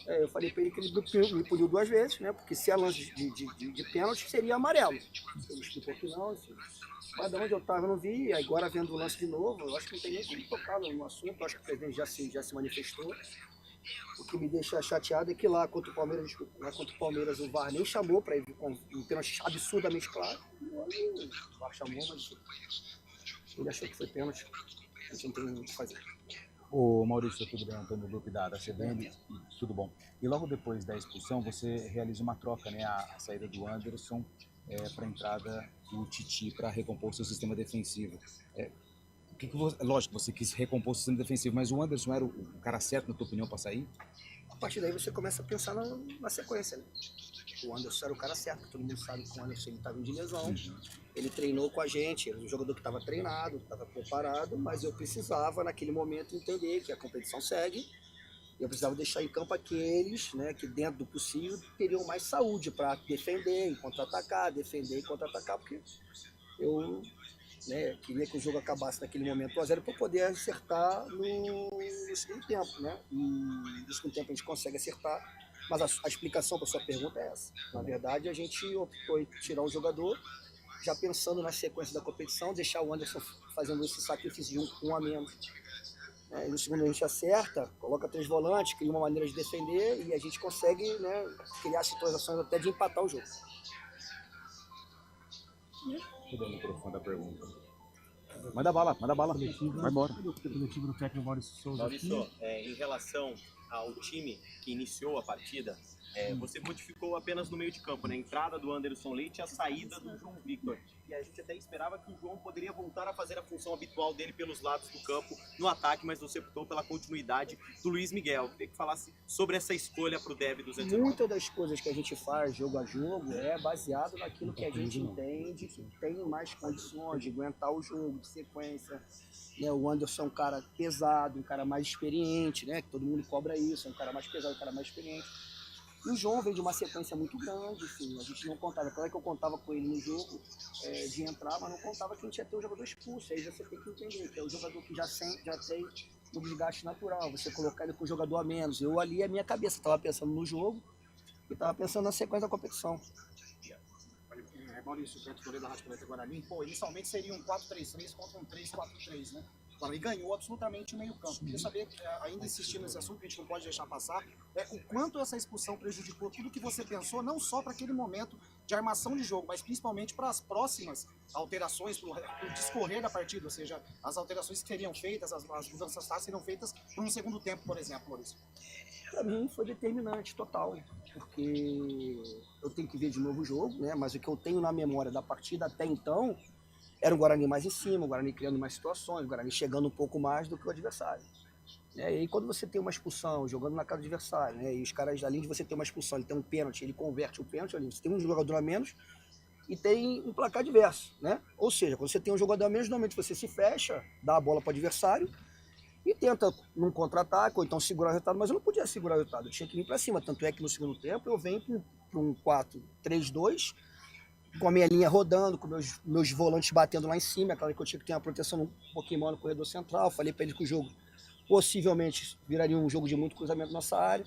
eu falei para ele que ele me puniu 2 vezes, né, porque se é lance de pênalti seria amarelo. Ele explicou que não, assim, mas de onde eu estava eu não vi, agora vendo o lance de novo, eu acho que não tem nem como tocar no assunto, eu acho que o presidente já se manifestou. O que me deixa chateado é que lá contra o Palmeiras, o VAR nem chamou para ele com um pênalti absurdamente claro. O VAR chamou, mas ele achou que foi pênalti. A gente não tem o que fazer. Ô Maurício, tudo bem? Antônio Lupe da CBN, tudo bom. E logo depois da expulsão, você realiza uma troca, né? A saída do Anderson para a entrada do Titi para recompor o seu sistema defensivo. Lógico, você quis recompor o sistema defensivo, mas o Anderson era o cara certo, na tua opinião, para sair? A partir daí você começa a pensar na sequência, né? O Anderson era o cara certo, porque todo mundo sabe que o Anderson estava de lesão. Ele treinou com a gente, era um jogador que estava treinado, estava preparado, mas eu precisava, naquele momento, entender que a competição segue. Eu precisava deixar em campo aqueles, né, que dentro do possível teriam mais saúde para defender e contra-atacar, porque eu queria que o jogo acabasse naquele momento 1-0 para poder acertar no segundo tempo, né? E no segundo tempo a gente consegue acertar, mas a explicação para sua pergunta é essa. Na verdade, a gente optou em tirar o jogador, já pensando na sequência da competição, deixar o Anderson fazendo esse sacrifício de um a menos. E no segundo a gente acerta, coloca 3 volantes, cria uma maneira de defender e a gente consegue, né, criar situações até de empatar o jogo. Tudo no microfone da pergunta. Manda bala. Vai embora. Coletivo do técnico Maurício Souza. Maurício, em relação ao time que iniciou a partida, você modificou apenas no meio de campo, né? A entrada do Anderson Leite e a saída do João Victor. E a gente até esperava que o João poderia voltar a fazer a função habitual dele pelos lados do campo no ataque, mas você optou pela continuidade do Luiz Miguel. Eu queria que falasse sobre essa escolha para o derby do 219. Muitas das coisas que a gente faz jogo a jogo é baseado naquilo que a gente entende que tem mais condições de aguentar o jogo, de sequência. O Anderson é um cara pesado, um cara mais experiente, né? Que todo mundo cobra isso, é um cara mais pesado, um cara mais experiente. E o João veio de uma sequência muito grande, assim, a gente não contava. Claro que eu contava com ele no jogo de entrar, mas não contava que a gente ia ter um jogador expulso. Aí você tem que entender que é o jogador que já tem um desgaste natural, você colocar ele com um jogador a menos. Eu ali, a minha cabeça estava pensando no jogo e estava pensando na sequência da competição. Maurício, Beto Toledo da Rádio Planeta Guarani, inicialmente seria um 4-3-3 contra um 3-4-3, né? E ganhou absolutamente o meio-campo. Queria saber, ainda insistindo nesse assunto, que a gente não pode deixar passar, o quanto essa expulsão prejudicou tudo que você pensou, não só para aquele momento de armação de jogo, mas principalmente para as próximas alterações, para o discorrer da partida, ou seja, as alterações que seriam feitas, as mudanças táticas seriam feitas por um segundo tempo, por exemplo, Maurício. Para mim foi determinante, total, porque eu tenho que ver de novo o jogo, né? Mas o que eu tenho na memória da partida até então era o Guarani mais em cima, o Guarani criando mais situações, o Guarani chegando um pouco mais do que o adversário. E aí quando você tem uma expulsão, jogando na cara do adversário, né? E os caras, além de você ter uma expulsão, ele tem um pênalti, ele converte o pênalti, ali, você tem um jogador a menos e tem um placar adverso, né? Ou seja, quando você tem um jogador a menos, normalmente você se fecha, dá a bola para o adversário e tenta num contra-ataque, ou então segurar o resultado, mas eu não podia segurar o resultado, eu tinha que vir para cima. Tanto é que no segundo tempo eu venho para um 4-3-2, com a minha linha rodando, com meus volantes batendo lá em cima. É claro que eu tinha que ter uma proteção um pouquinho maior no corredor central. Falei para ele que o jogo possivelmente viraria um jogo de muito cruzamento na nossa área.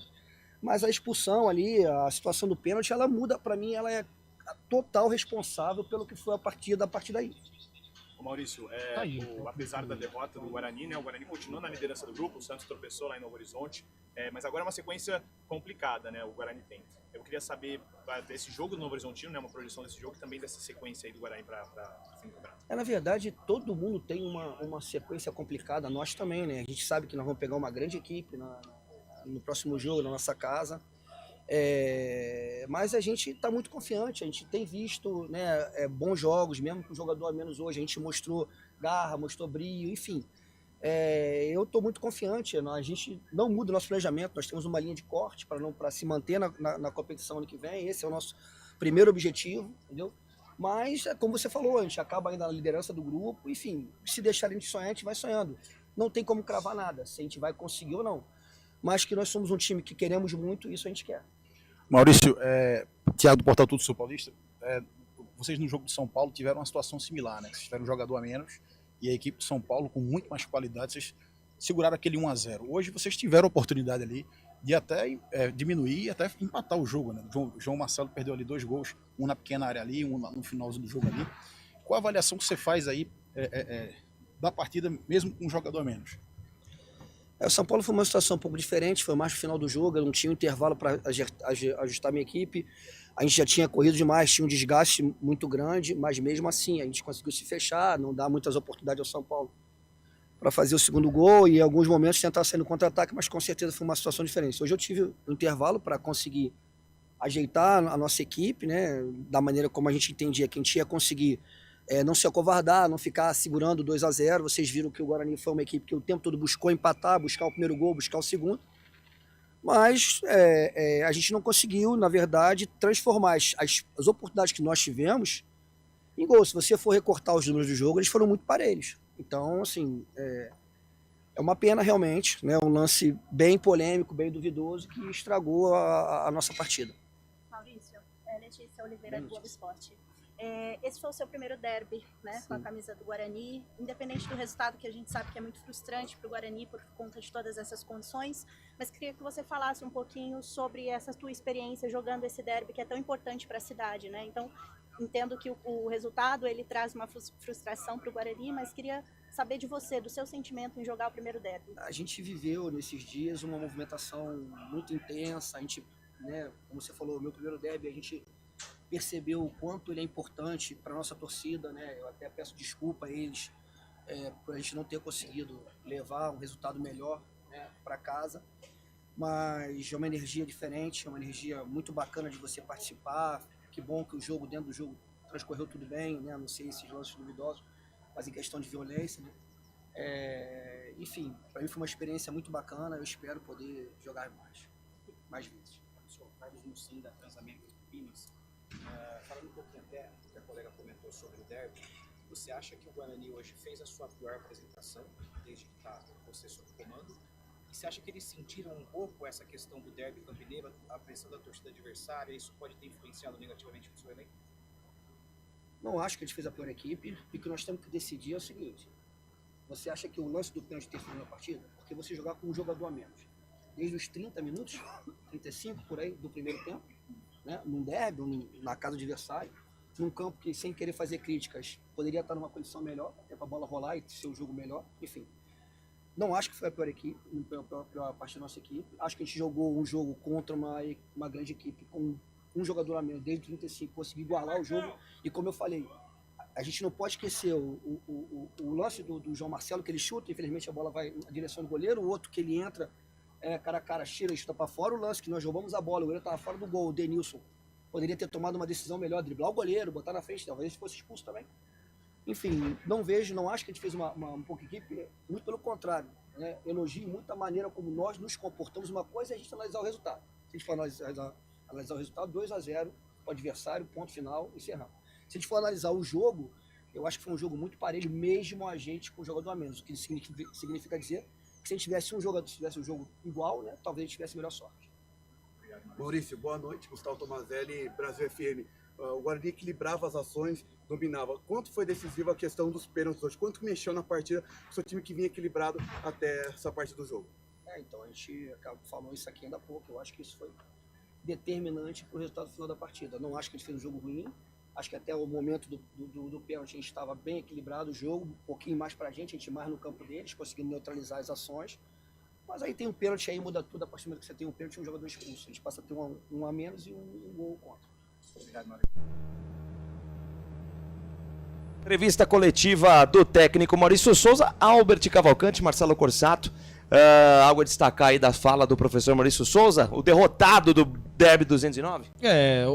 Mas a expulsão ali, a situação do pênalti, ela muda, para mim, ela é a total responsável pelo que foi a partida daí. Maurício, apesar da derrota do Guarani, né, o Guarani continua na liderança do grupo, o Santos tropeçou lá em Novo Horizonte, mas agora é uma sequência complicada, né, o Guarani tem. Eu queria saber desse jogo do Novo Horizontino, né, uma projeção desse jogo e também dessa sequência aí do Guarani para fim do campeonato. Na verdade, todo mundo tem uma sequência complicada, nós também, né? A gente sabe que nós vamos pegar uma grande equipe no próximo jogo, na nossa casa. Mas a gente está muito confiante, a gente tem visto, né, bons jogos, mesmo com o jogador a menos hoje, a gente mostrou garra, mostrou brilho, enfim. Eu estou muito confiante, a gente não muda o nosso planejamento, nós temos uma linha de corte para se manter na competição ano que vem, esse é o nosso primeiro objetivo, entendeu? Mas, como você falou, a gente acaba ainda na liderança do grupo, enfim, se deixar a gente sonhar, a gente vai sonhando. Não tem como cravar nada, se a gente vai conseguir ou não. Mas que nós somos um time que queremos muito, isso a gente quer. Maurício, Thiago do Portal Tudo Sul Paulista, vocês no jogo de São Paulo tiveram uma situação similar, né? Vocês tiveram um jogador a menos e a equipe de São Paulo, com muito mais qualidade, vocês seguraram aquele 1-0. Hoje vocês tiveram a oportunidade ali de até diminuir e até empatar o jogo, né? João Marcelo perdeu ali 2 gols, um na pequena área ali, um no finalzinho do jogo ali. Qual a avaliação que você faz aí da partida, mesmo com um jogador a menos? O São Paulo foi uma situação um pouco diferente, foi mais no final do jogo, eu não tinha um intervalo para ajustar a minha equipe, a gente já tinha corrido demais, tinha um desgaste muito grande, mas mesmo assim a gente conseguiu se fechar, não dá muitas oportunidades ao São Paulo para fazer o segundo gol e em alguns momentos tentar sair no contra-ataque, mas com certeza foi uma situação diferente. Hoje eu tive um intervalo para conseguir ajeitar a nossa equipe, né, da maneira como a gente entendia que a gente ia conseguir não se acovardar, não ficar segurando 2-0. Vocês viram que o Guarani foi uma equipe que o tempo todo buscou empatar, buscar o primeiro gol, buscar o segundo. Mas a gente não conseguiu, na verdade, transformar as oportunidades que nós tivemos em gol. Se você for recortar os números do jogo, eles foram muito parelhos. Então, assim, é uma pena realmente, né? Um lance bem polêmico, bem duvidoso, que estragou a nossa partida. Maurício, Letícia Oliveira, do Globo Esporte. Esse foi o seu primeiro derby, né, com a camisa do Guarani, independente do resultado, que a gente sabe que é muito frustrante para o Guarani por conta de todas essas condições, mas queria que você falasse um pouquinho sobre essa tua experiência jogando esse derby que é tão importante para a cidade, né? Então, entendo que o resultado ele traz uma frustração para o Guarani, mas queria saber de você, do seu sentimento em jogar o primeiro derby. A gente viveu nesses dias uma movimentação muito intensa, a gente, né, como você falou, o meu primeiro derby, a gente percebeu o quanto ele é importante para a nossa torcida, né? Eu até peço desculpa a eles por a gente não ter conseguido levar um resultado melhor, né, para casa, mas é uma energia diferente, é uma energia muito bacana de você participar. Que bom que o jogo, dentro do jogo, transcorreu tudo bem, né? Não sei esses lances duvidosos, mas em questão de violência, né? Enfim, para mim foi uma experiência muito bacana, eu espero poder jogar mais vezes. Professor Carlos Mucim, da Transamérica de Campinas. Falando um pouquinho até do que a colega comentou sobre o derby, você acha que o Guarani hoje fez a sua pior apresentação desde que está você sob comando? E você acha que eles sentiram um pouco essa questão do derby campineiro, a pressão da torcida adversária, isso pode ter influenciado negativamente no seu elenco? Não acho que a gente fez a pior equipe, e o que nós temos que decidir é o seguinte: você acha que o lance do pênalti interferiu na partida? Porque você jogar com um jogador a menos. Desde os 30 minutos, 35 por aí, do primeiro tempo, né, num derby, na casa do adversário, num campo que, sem querer fazer críticas, poderia estar numa condição melhor, até para a bola rolar e ser um jogo melhor, enfim. Não acho que foi a pior equipe, a pior parte da nossa equipe. Acho que a gente jogou um jogo contra uma grande equipe, com um jogador a menos, desde 35, conseguir igualar o jogo. E como eu falei, a gente não pode esquecer o lance do João Marcelo, que ele chuta, infelizmente a bola vai na direção do goleiro, o outro que ele entra, cara a cara, tira e chuta para fora. O lance que nós roubamos a bola, o goleiro estava fora do gol, o Denilson poderia ter tomado uma decisão melhor, driblar o goleiro, botar na frente, talvez ele fosse expulso também. Enfim, não acho que a gente fez uma pouca equipe, muito pelo contrário, né? Elogio muito a maneira como nós nos comportamos. Uma coisa é a gente analisar o resultado. Se a gente for analisar o resultado, 2-0, o adversário, ponto final, encerramos. Se a gente for analisar o jogo, eu acho que foi um jogo muito parelho, mesmo a gente com o jogador a menos, o que significa dizer que se a gente tivesse um jogo igual, né, talvez a gente tivesse melhor sorte. Maurício, boa noite. Gustavo Tomazelli, Brasil FM. O Guarani equilibrava as ações, dominava. Quanto foi decisiva a questão dos pênaltis hoje? Quanto mexeu na partida o seu time que vinha equilibrado até essa parte do jogo? Então a gente falou isso aqui ainda há pouco. Eu acho que isso foi determinante para o resultado final da partida. Não acho que a gente fez um jogo ruim. Acho que até o momento do pênalti a gente estava bem equilibrado o jogo, um pouquinho mais para a gente mais no campo deles, conseguindo neutralizar as ações. Mas aí tem um pênalti, aí muda tudo. A partir do momento que você tem um pênalti, um jogador expulso. A gente passa a ter um a menos e um gol contra. Obrigado, Mário. Entrevista coletiva do técnico Maurício Souza, Albert Cavalcante, Marcelo Corsato. Algo a destacar aí da fala do professor Maurício Souza, o derrotado do Derby 209?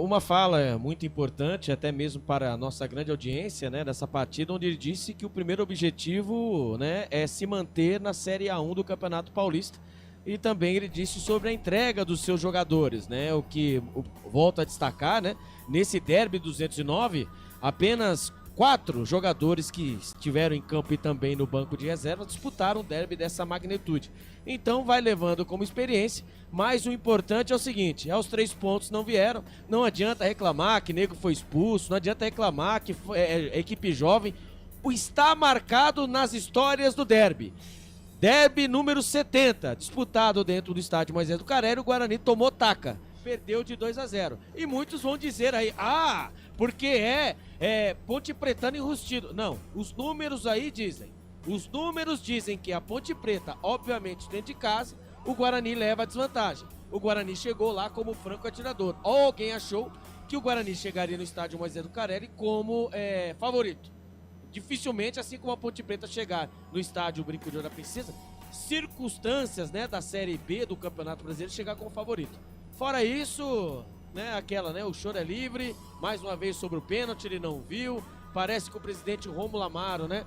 Uma fala muito importante, até mesmo para a nossa grande audiência, né, dessa partida, onde ele disse que o primeiro objetivo, né, é se manter na Série A1 do Campeonato Paulista. E também ele disse sobre a entrega dos seus jogadores, né, o que volto a destacar, né, nesse Derby 209, apenas 4 jogadores que estiveram em campo e também no banco de reserva disputaram um derby dessa magnitude. Então vai levando como experiência, mas o importante é o seguinte, os 3 pontos não vieram, não adianta reclamar que nego foi expulso, não adianta reclamar que é equipe jovem, está marcado nas histórias do derby. Derby número 70, disputado dentro do estádio Moisés Lucarelli, o Guarani tomou taca, perdeu de 2-0. E muitos vão dizer aí, porque é Ponte Pretano enrustido. Não, os números aí dizem. Os números dizem que a Ponte Preta, obviamente dentro de casa, o Guarani leva a desvantagem. O Guarani chegou lá como franco atirador. Alguém achou que o Guarani chegaria no estádio Moisés Lucarelli como favorito. Dificilmente, assim como a Ponte Preta chegar no estádio Brinco de Ouro da Princesa, circunstâncias, né, da Série B do Campeonato Brasileiro, chegar como favorito. Fora isso, né, o choro é livre, mais uma vez sobre o pênalti, ele não viu, parece que o presidente Rômulo Amaro, né,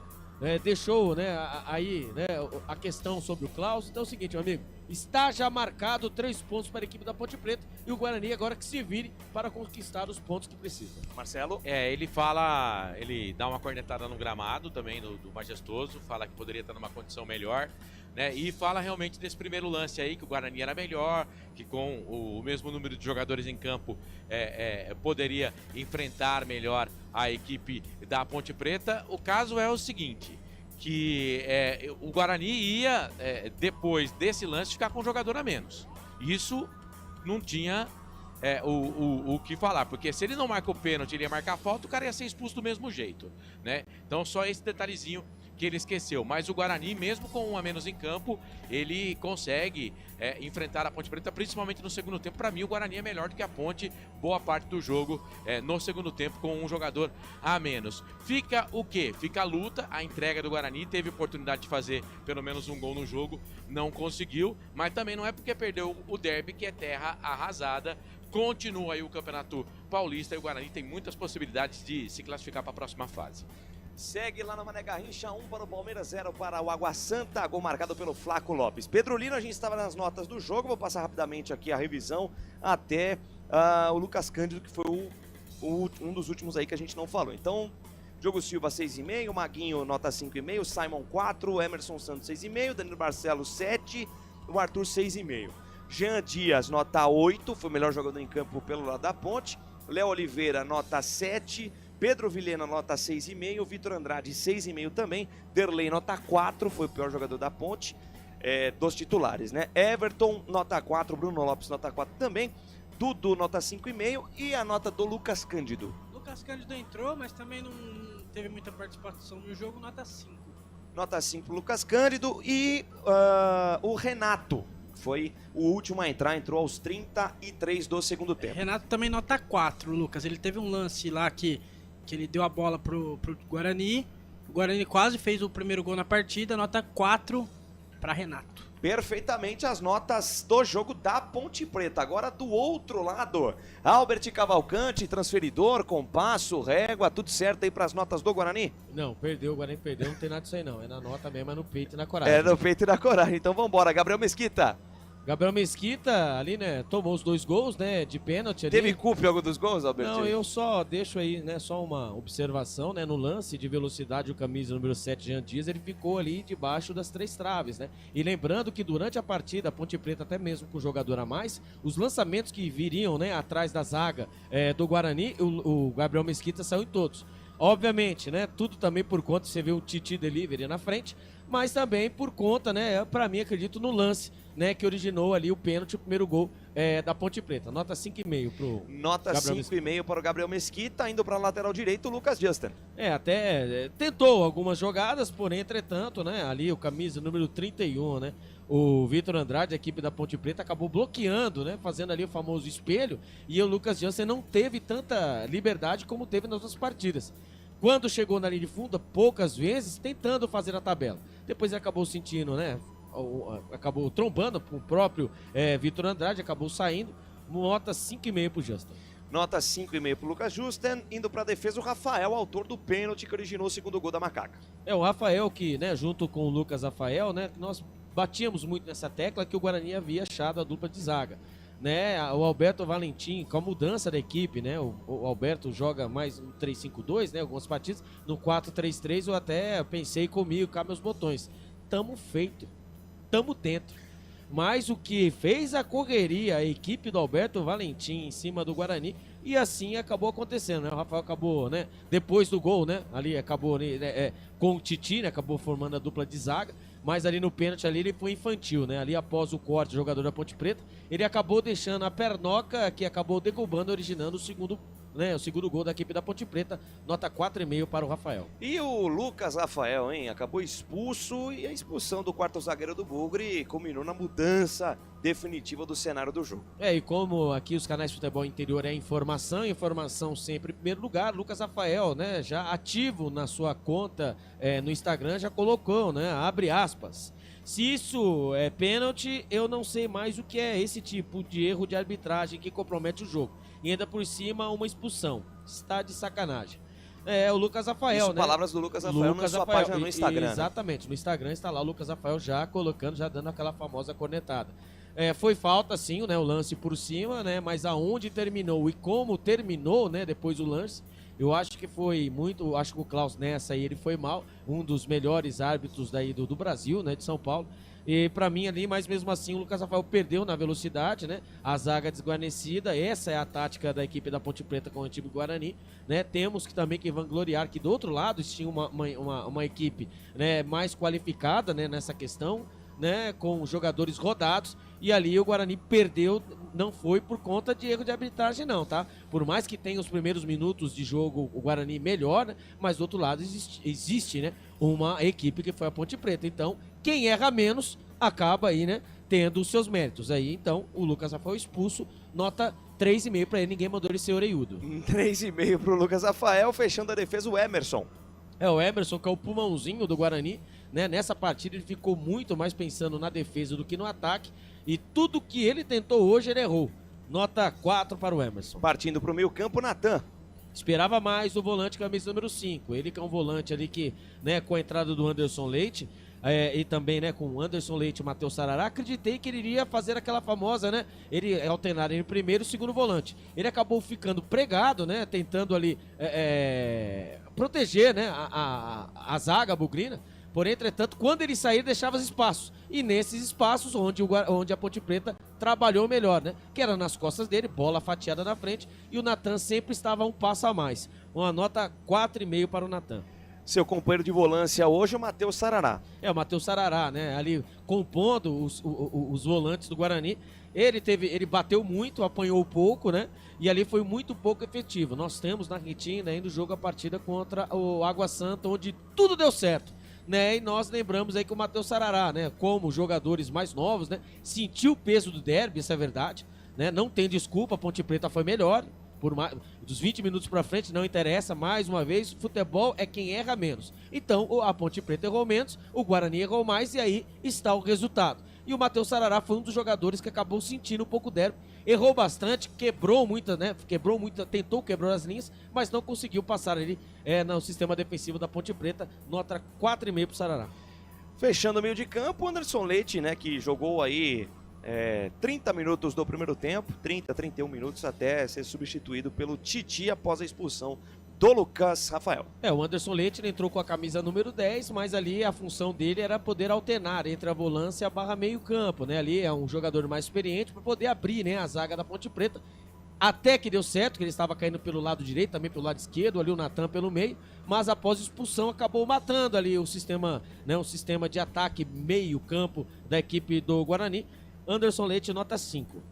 deixou, né, aí, né, a questão sobre o Klaus. Então é o seguinte, meu amigo, está já marcado 3 pontos para a equipe da Ponte Preta e o Guarani agora que se vire para conquistar os pontos que precisa. Marcelo? Ele dá uma cornetada no gramado também do Majestoso, fala que poderia estar numa condição melhor, né, e fala realmente desse primeiro lance aí, que o Guarani era melhor, que com o mesmo número de jogadores em campo poderia enfrentar melhor a equipe da Ponte Preta. O caso é o seguinte, que o Guarani ia, depois desse lance, ficar com um jogador a menos. Isso não tinha o que falar, porque se ele não marca o pênalti, ele ia marcar a falta, o cara ia ser expulso do mesmo jeito, né? Então só esse detalhezinho que ele esqueceu, mas o Guarani, mesmo com um a menos em campo, ele consegue enfrentar a Ponte Preta, principalmente no segundo tempo. Para mim, o Guarani é melhor do que a Ponte, boa parte do jogo no segundo tempo, com um jogador a menos. Fica o quê? Fica a luta, a entrega do Guarani, teve oportunidade de fazer pelo menos um gol no jogo, não conseguiu, mas também não é porque perdeu o derby que é terra arrasada. Continua aí o Campeonato Paulista e o Guarani tem muitas possibilidades de se classificar para a próxima fase. Segue lá no Mané Garrincha, 1 para o Palmeiras, 0 para o Água Santa, gol marcado pelo Flaco Lopes. Pedro Lino, a gente estava nas notas do jogo, vou passar rapidamente aqui a revisão até o Lucas Cândido, que foi um dos últimos aí que a gente não falou. Então, Diogo Silva 6,5, Maguinho nota 5,5, Simon 4, Emerson Santos 6,5, Danilo Barcelos 7, o Arthur 6,5. Jean Dias, nota 8, foi o melhor jogador em campo pelo lado da Ponte. Léo Oliveira, nota 7. Pedro Vilhena, nota 6,5. Vitor Andrade, 6,5 também. Derlei, nota 4, foi o pior jogador da Ponte, dos titulares, né? Everton, nota 4. Bruno Lopes, nota 4 também. Dudu, nota 5,5. E a nota do Lucas Cândido. Lucas Cândido entrou, mas também não teve muita participação no jogo, nota 5. Nota 5 pro Lucas Cândido. E o Renato foi o último a entrar, entrou aos 33 do segundo tempo. Renato também nota 4, Lucas. Ele teve um lance lá que ele deu a bola pro Guarani. O Guarani quase fez o primeiro gol na partida, nota 4 para Renato. Perfeitamente as notas do jogo da Ponte Preta. Agora do outro lado, Albert Cavalcante, transferidor, compasso, régua, tudo certo aí para as notas do Guarani? Não, perdeu, o Guarani perdeu, não tem nada disso aí não. É na nota mesmo, é no peito e na coragem. É no peito e na coragem. Então vambora, Gabriel Mesquita. Gabriel Mesquita ali, né, tomou os 2 gols, né, de pênalti ali. Teve culpa em algum dos gols, Albertinho? Não, eu só deixo aí, né, só uma observação, né, no lance de velocidade, o camisa número 7, Jean Dias, ele ficou ali debaixo das 3 traves, né, e lembrando que durante a partida, a Ponte Preta, até mesmo com o jogador a mais, os lançamentos que viriam, né, atrás da zaga do Guarani, o Gabriel Mesquita saiu em todos. Obviamente, né, tudo também por conta, você vê o Titi Delivery na frente, mas também por conta, né, pra mim, acredito, no lance, né, que originou ali o pênalti, o primeiro gol da Ponte Preta. Nota 5,5 pro Nota 5,5 para o Gabriel Mesquita, indo para a lateral direito, o Lucas Justin. Até tentou algumas jogadas, porém, entretanto, né, ali o camisa número 31, né, o Vitor Andrade, a equipe da Ponte Preta, acabou bloqueando, né, fazendo ali o famoso espelho, e o Lucas Jansen não teve tanta liberdade como teve nas outras partidas. Quando chegou na linha de fundo, poucas vezes, tentando fazer a tabela. Depois ele acabou sentindo, né, acabou trombando com o próprio Vitor Andrade, acabou saindo. Nota 5,5 pro Justin. Nota 5,5 pro Lucas Justin, indo para a defesa o Rafael, autor do pênalti que originou o segundo gol da Macaca. O Rafael que, né, junto com o Lucas Rafael, né, nós batíamos muito nessa tecla que o Guarani havia achado a dupla de zaga. Né, o Alberto Valentim, com a mudança da equipe, né, o Alberto joga mais no 3-5-2, né, algumas partidas, no 4-3-3 eu até pensei comigo, cá meus botões. Tamo feito, tamo dentro. Mas o que fez a correria, a equipe do Alberto Valentim em cima do Guarani, e assim acabou acontecendo, né, o Rafael acabou, né, depois do gol, né, ali acabou com o Titi, né, acabou formando a dupla de zaga. Mas ali no pênalti ali ele foi infantil, né? Ali após o corte do jogador da Ponte Preta, ele acabou deixando a pernoca que acabou derrubando, originando o segundo gol da equipe da Ponte Preta. Nota 4,5 para o Rafael. E o Lucas Rafael, hein? Acabou expulso, e a expulsão do quarto zagueiro do Bugre culminou na mudança definitiva do cenário do jogo. E como aqui os canais de futebol interior é informação sempre em primeiro lugar, Lucas Rafael, né, já ativo na sua conta no Instagram, já colocou, né, abre aspas. Se isso é pênalti, eu não sei mais o que é esse tipo de erro de arbitragem que compromete o jogo. E ainda por cima uma expulsão. Está de sacanagem. O Lucas Rafael, isso, né? Palavras do Lucas Rafael na sua página no Instagram. Exatamente, no Instagram está lá o Lucas Rafael já colocando, já dando aquela famosa cornetada. Foi falta sim, né, o lance por cima, né, mas aonde terminou e como terminou, né, depois o lance, eu acho que foi muito, acho que o Klaus nessa aí ele foi mal, um dos melhores árbitros daí do Brasil, né, de São Paulo. E pra mim ali, mas mesmo assim o Lucas Rafael perdeu na velocidade, né? A zaga desguarnecida, essa é a tática da equipe da Ponte Preta com o time Guarani, né? Temos que também que vangloriar que do outro lado tinha uma equipe, né, mais qualificada, né, nessa questão, né, com jogadores rodados, e ali o Guarani perdeu, não foi por conta de erro de arbitragem não, tá? Por mais que tenha os primeiros minutos de jogo o Guarani melhor, né, mas do outro lado existe, né, uma equipe que foi a Ponte Preta, então quem erra menos acaba aí, né, tendo os seus méritos. Aí então o Lucas Rafael expulso, nota 3,5 para ele, ninguém mandou ele ser orelhudo. 3,5 pro Lucas Rafael, fechando a defesa o Emerson. O Emerson, que é o pulmãozinho do Guarani, né? Nessa partida ele ficou muito mais pensando na defesa do que no ataque, e tudo que ele tentou hoje ele errou. Nota 4 para o Emerson. Partindo para o meio campo, Natan. Esperava mais o volante camisa número 5, ele que é um volante ali que, né, com a entrada do Anderson Leite, e também, né, com o Anderson Leite e o Matheus Sarará, acreditei que ele iria fazer aquela famosa, né, ele alternar em primeiro e segundo volante. Ele acabou ficando pregado, né, tentando ali proteger, né, a zaga bugrina, Porém, entretanto, quando ele saía, deixava os espaços. E nesses espaços, onde a Ponte Preta trabalhou melhor, né? Que era nas costas dele, bola fatiada na frente, e o Natan sempre estava um passo a mais. Uma nota 4,5 para o Natan. Seu companheiro de volância hoje, o Matheus Sarará. É, o Matheus Sarará, né? Ali compondo os volantes do Guarani. Ele bateu muito, apanhou pouco, né? E ali foi muito pouco efetivo. Nós temos na Argentina ainda o jogo, a partida contra o Água Santa, onde tudo deu certo, né? E nós lembramos aí que o Matheus Sarará, né? Como jogadores mais novos, né? Sentiu o peso do derby, isso é verdade, né? Não tem desculpa, a Ponte Preta foi melhor. Dos 20 minutos pra frente, não interessa, mais uma vez, futebol é quem erra menos. Então, a Ponte Preta errou menos, o Guarani errou mais e aí está o resultado. E o Matheus Sarará foi um dos jogadores que acabou sentindo um pouco o derby, errou bastante, quebrou muita, tentou quebrar as linhas, mas não conseguiu passar ali no sistema defensivo da Ponte Preta, nota 4,5 pro Sarará. Fechando o meio de campo, o Anderson Leite, né, que jogou aí 30 minutos do primeiro tempo, 31 minutos até ser substituído pelo Titi após a expulsão do Lucas Rafael. O Anderson Leite entrou com a camisa número 10, mas ali a função dele era poder alternar entre a volância e a barra meio campo, né? Ali é um jogador mais experiente para poder abrir, né, a zaga da Ponte Preta. Até que deu certo, que ele estava caindo pelo lado direito, também pelo lado esquerdo, ali o Natan pelo meio, mas após a expulsão acabou matando ali o sistema, né, o sistema de ataque meio campo da equipe do Guarani. Anderson Leite, nota 5.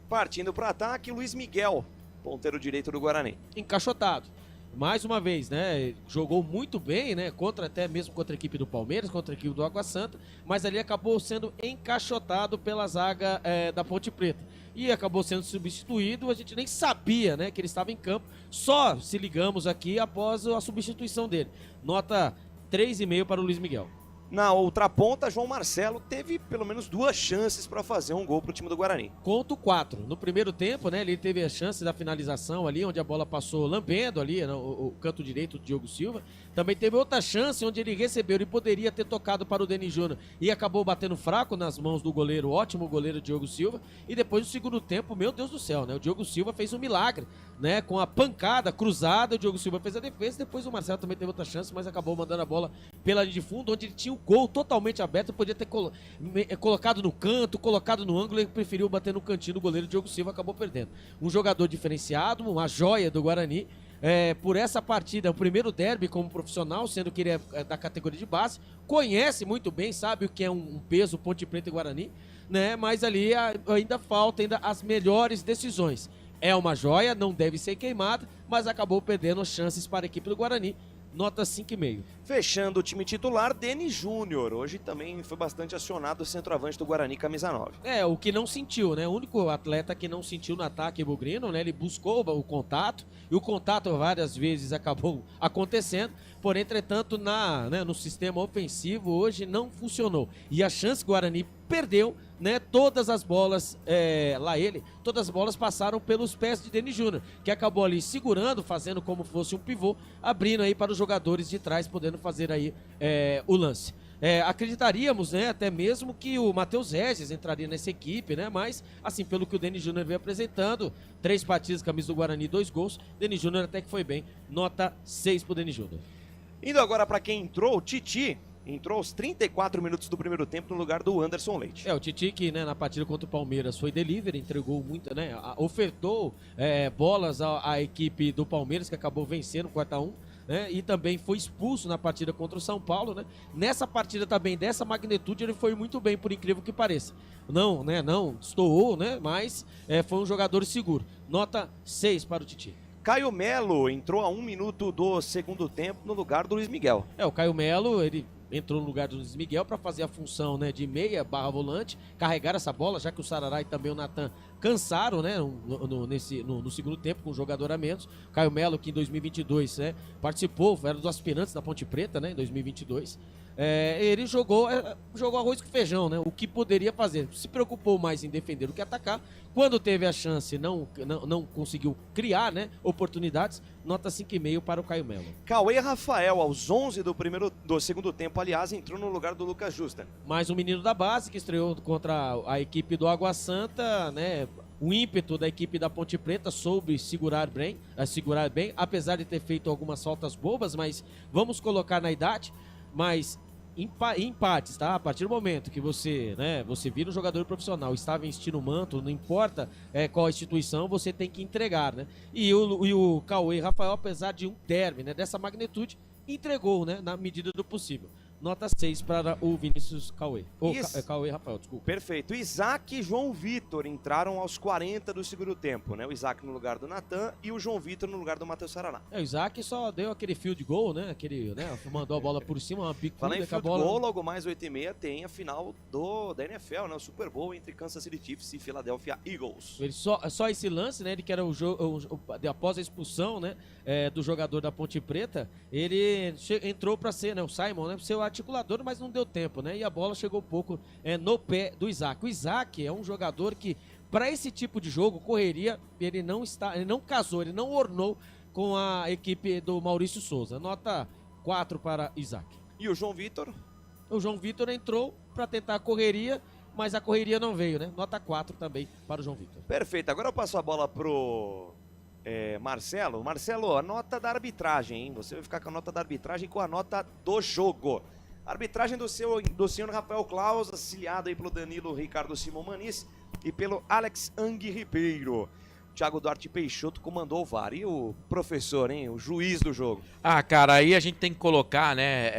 Partindo para o ataque, Luiz Miguel, ponteiro direito do Guarani. Encaixotado. Mais uma vez, né? Jogou muito bem, né? Até mesmo contra a equipe do Palmeiras, contra a equipe do Água Santa, mas ali acabou sendo encaixotado pela zaga da Ponte Preta. E acabou sendo substituído, a gente nem sabia, né, que ele estava em campo. Só se ligamos aqui após a substituição dele. Nota 3,5 para o Luiz Miguel. Na outra ponta, João Marcelo teve pelo menos 2 chances para fazer um gol para o time do Guarani. Conto 4. No primeiro tempo, né, ele teve a chance da finalização ali, onde a bola passou lambendo ali, o canto direito do Diogo Silva. Também teve outra chance onde ele recebeu, ele poderia ter tocado para o Denis Júnior e acabou batendo fraco nas mãos do goleiro, ótimo goleiro Diogo Silva. E depois do segundo tempo, meu Deus do céu, né, o Diogo Silva fez um milagre, né, com a pancada cruzada, o Diogo Silva fez a defesa, depois o Marcelo também teve outra chance, mas acabou mandando a bola pela linha de fundo, onde ele tinha o gol totalmente aberto, podia ter colocado no canto, colocado no ângulo, ele preferiu bater no cantinho do goleiro Diogo Silva, acabou perdendo. Um jogador diferenciado, uma joia do Guarani, por essa partida, o primeiro derby como profissional, sendo que ele é da categoria de base, conhece muito bem, sabe o que é um peso Ponte Preta e Guarani, né? Mas ali ainda falta as melhores decisões. É uma joia, não deve ser queimada, mas acabou perdendo chances para a equipe do Guarani. Nota 5,5. Fechando o time titular, Denis Júnior. Hoje também foi bastante acionado o centroavante do Guarani, camisa 9. O que não sentiu, né? O único atleta que não sentiu no ataque, Bugrino, né? Ele buscou o contato, e o contato várias vezes acabou acontecendo, porém, entretanto, no sistema ofensivo hoje não funcionou. E a chance que o Guarani perdeu, né? Todas as bolas, todas as bolas passaram pelos pés de Denis Júnior, que acabou ali segurando, fazendo como fosse um pivô, abrindo aí para os jogadores de trás, podendo fazer aí o lance. Acreditaríamos, né, até mesmo que o Matheus Regis entraria nessa equipe, né, mas, assim, pelo que o Denis Júnior veio apresentando, 3 partidas, camisa do Guarani, 2 gols, Denis Júnior até que foi bem, nota 6 pro Denis Júnior. Indo agora para quem entrou, o Titi. Entrou aos 34 minutos do primeiro tempo no lugar do Anderson Leite. O Titi que, né, na partida contra o Palmeiras foi delivery, entregou muita, né, ofertou bolas à equipe do Palmeiras, que acabou vencendo 4-1. Né, e também foi expulso na partida contra o São Paulo, né? Nessa partida também dessa magnitude ele foi muito bem, por incrível que pareça. Não destoou, né? Mas foi um jogador seguro. Nota 6 para o Titi. Caio Melo entrou a 1 minuto do segundo tempo no lugar do Luiz Miguel. O Caio Melo, ele entrou no lugar do Luiz Miguel para fazer a função, né, de meia barra volante, carregar essa bola, já que o Sarará e também o Natan cansaram, né, no segundo tempo com o jogador a menos. Caio Melo, que em 2022, né, participou, era dos aspirantes da Ponte Preta, né, em 2022. Ele jogou arroz com feijão, né? O que poderia fazer. Se preocupou mais em defender do que atacar. Quando teve a chance, não conseguiu criar, né, oportunidades. Nota 5,5 para o Caio Melo. Cauê Rafael, aos 11 do segundo tempo, aliás, entrou no lugar do Lucas Justa. Mais um menino da base que estreou contra a equipe do Água Santa, né? O ímpeto da equipe da Ponte Preta soube segurar bem, apesar de ter feito algumas faltas bobas, mas vamos colocar na idade. Mas empates, tá? A partir do momento que você vira um jogador profissional, está vestindo o manto, não importa qual instituição, você tem que entregar, né? E o Cauê Rafael, apesar de um derby, né, dessa magnitude, entregou, né, na medida do possível. Nota 6 para o Vinícius Cauê. Cauê Rafael, desculpa. Perfeito. Isaac e João Vitor entraram aos 40 do segundo tempo, né? O Isaac no lugar do Natan e o João Vitor no lugar do Matheus Saraná. O Isaac só deu aquele field goal, né? Mandou a bola por cima, uma bicuda. Falando em que a field bola... goal, logo mais 8h30 tem a final da NFL, né? O Super Bowl entre Kansas City Chiefs e Philadelphia Eagles. Ele só esse lance, né? Ele que era o jogo após a expulsão, né? Do jogador da Ponte Preta, ele entrou para ser, né? O Simon, né? Ser o articulador, mas não deu tempo, né? E a bola chegou pouco no pé do Isaac. O Isaac é um jogador que, para esse tipo de jogo, correria, ele não casou, ele não ornou com a equipe do Maurício Souza. Nota 4 para Isaac. E o João Vitor? O João Vitor entrou para tentar a correria, mas a correria não veio, né? Nota 4 também para o João Vitor. Perfeito. Agora eu passo a bola pro Marcelo. Marcelo, a nota da arbitragem, hein? Você vai ficar com a nota da arbitragem com a nota do jogo. A arbitragem do senhor Rafael Claus, auxiliado aí pelo Danilo Ricardo Simão Maniz e pelo Alex Ang Ribeiro. Thiago Duarte Peixoto comandou o VAR. E o professor, hein? O juiz do jogo. Ah, cara, aí a gente tem que colocar, né,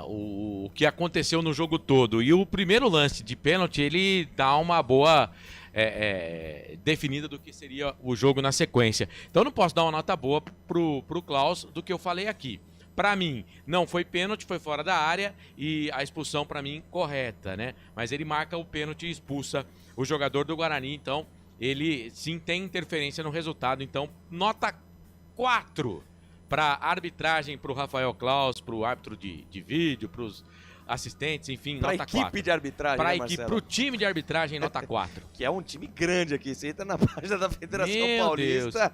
o que aconteceu no jogo todo. E o primeiro lance de pênalti, ele dá uma boa definida do que seria o jogo na sequência. Então eu não posso dar uma nota boa pro Klaus do que eu falei aqui. Pra mim, não foi pênalti, foi fora da área e a expulsão pra mim correta, né? Mas ele marca o pênalti e expulsa o jogador do Guarani, então ele sim tem interferência no resultado. Então, nota 4 pra arbitragem, pro Rafael Klaus, pro árbitro de vídeo, pros assistentes, enfim, pra nota 4. Pra equipe de arbitragem, pra né, equipe, Marcelo? pro time de arbitragem, nota 4. Que é um time grande aqui. Você entra na página da Federação Meu Paulista.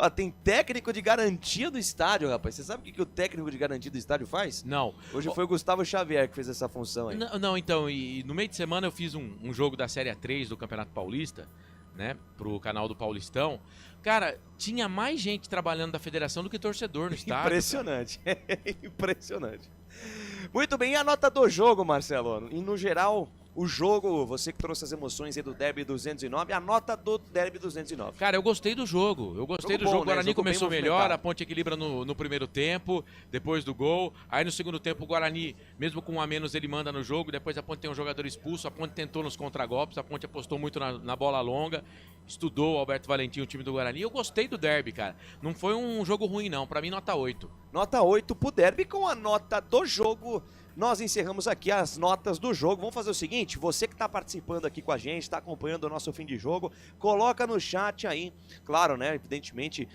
Ó, tem técnico de garantia do estádio, rapaz. Você sabe o que o técnico de garantia do estádio faz? Não. Hoje foi o Gustavo Xavier que fez essa função aí. Não, então, e no meio de semana eu fiz um jogo da Série A3 do Campeonato Paulista, né, pro canal do Paulistão. Cara, tinha mais gente trabalhando da federação do que torcedor no estádio. Impressionante. Impressionante. Muito bem, e a nota do jogo, Marcelo? E no geral, o jogo, você que trouxe as emoções aí do Derby 209, a nota do Derby 209. Cara, eu gostei do jogo. Eu gostei do jogo. O Guarani começou melhor, a Ponte equilibra no primeiro tempo, depois do gol. Aí no segundo tempo o Guarani, mesmo com um a menos, ele manda no jogo. Depois a Ponte tem um jogador expulso, a Ponte tentou nos contragolpes, a Ponte apostou muito na bola longa, estudou o Alberto Valentim, o time do Guarani. Eu gostei do Derby, cara. Não foi um jogo ruim, não. Pra mim, nota 8. Nota 8 pro Derby. Com a nota do jogo, nós encerramos aqui as notas do jogo. Vamos fazer o seguinte, você que está participando aqui com a gente, está acompanhando o nosso fim de jogo, coloca no chat aí, claro, né, evidentemente,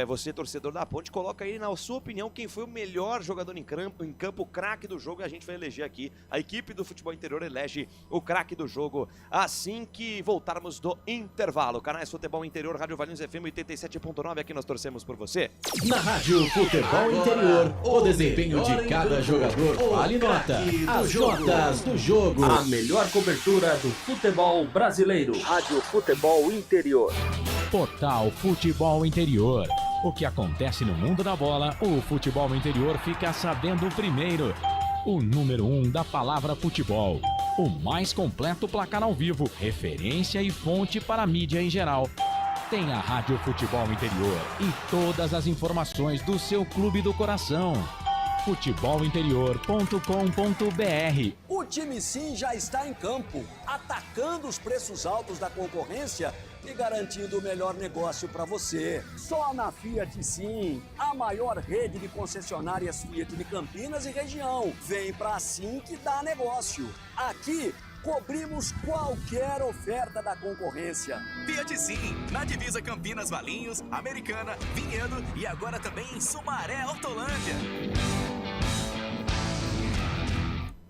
você torcedor da Ponte, coloca aí na sua opinião quem foi o melhor jogador em campo, o craque do jogo, e a gente vai eleger aqui, a equipe do Futebol Interior elege o craque do jogo assim que voltarmos do intervalo. Canais Futebol Interior, Rádio Valinhos FM 87.9, aqui nós torcemos por você. Na Rádio Futebol Interior, o desempenho de cada jogador vale nota. As notas do jogo. A melhor cobertura do futebol brasileiro. Rádio Futebol Interior. Portal Futebol Interior. O que acontece no mundo da bola, o Futebol Interior fica sabendo primeiro. O número 1 da palavra futebol. O mais completo placar ao vivo, referência e fonte para a mídia em geral. Tem a Rádio Futebol Interior e todas as informações do seu clube do coração. futebolinterior.com.br. O time Sim já está em campo, atacando os preços altos da concorrência e garantindo o melhor negócio para você. Só na Fiat Sim, a maior rede de concessionárias Fiat de Campinas e região. Vem pra Sim que dá negócio. Aqui cobrimos qualquer oferta da concorrência. Fiat Sim, na divisa Campinas, Valinhos, Americana, Vinhedo e agora também em Sumaré, Hortolândia.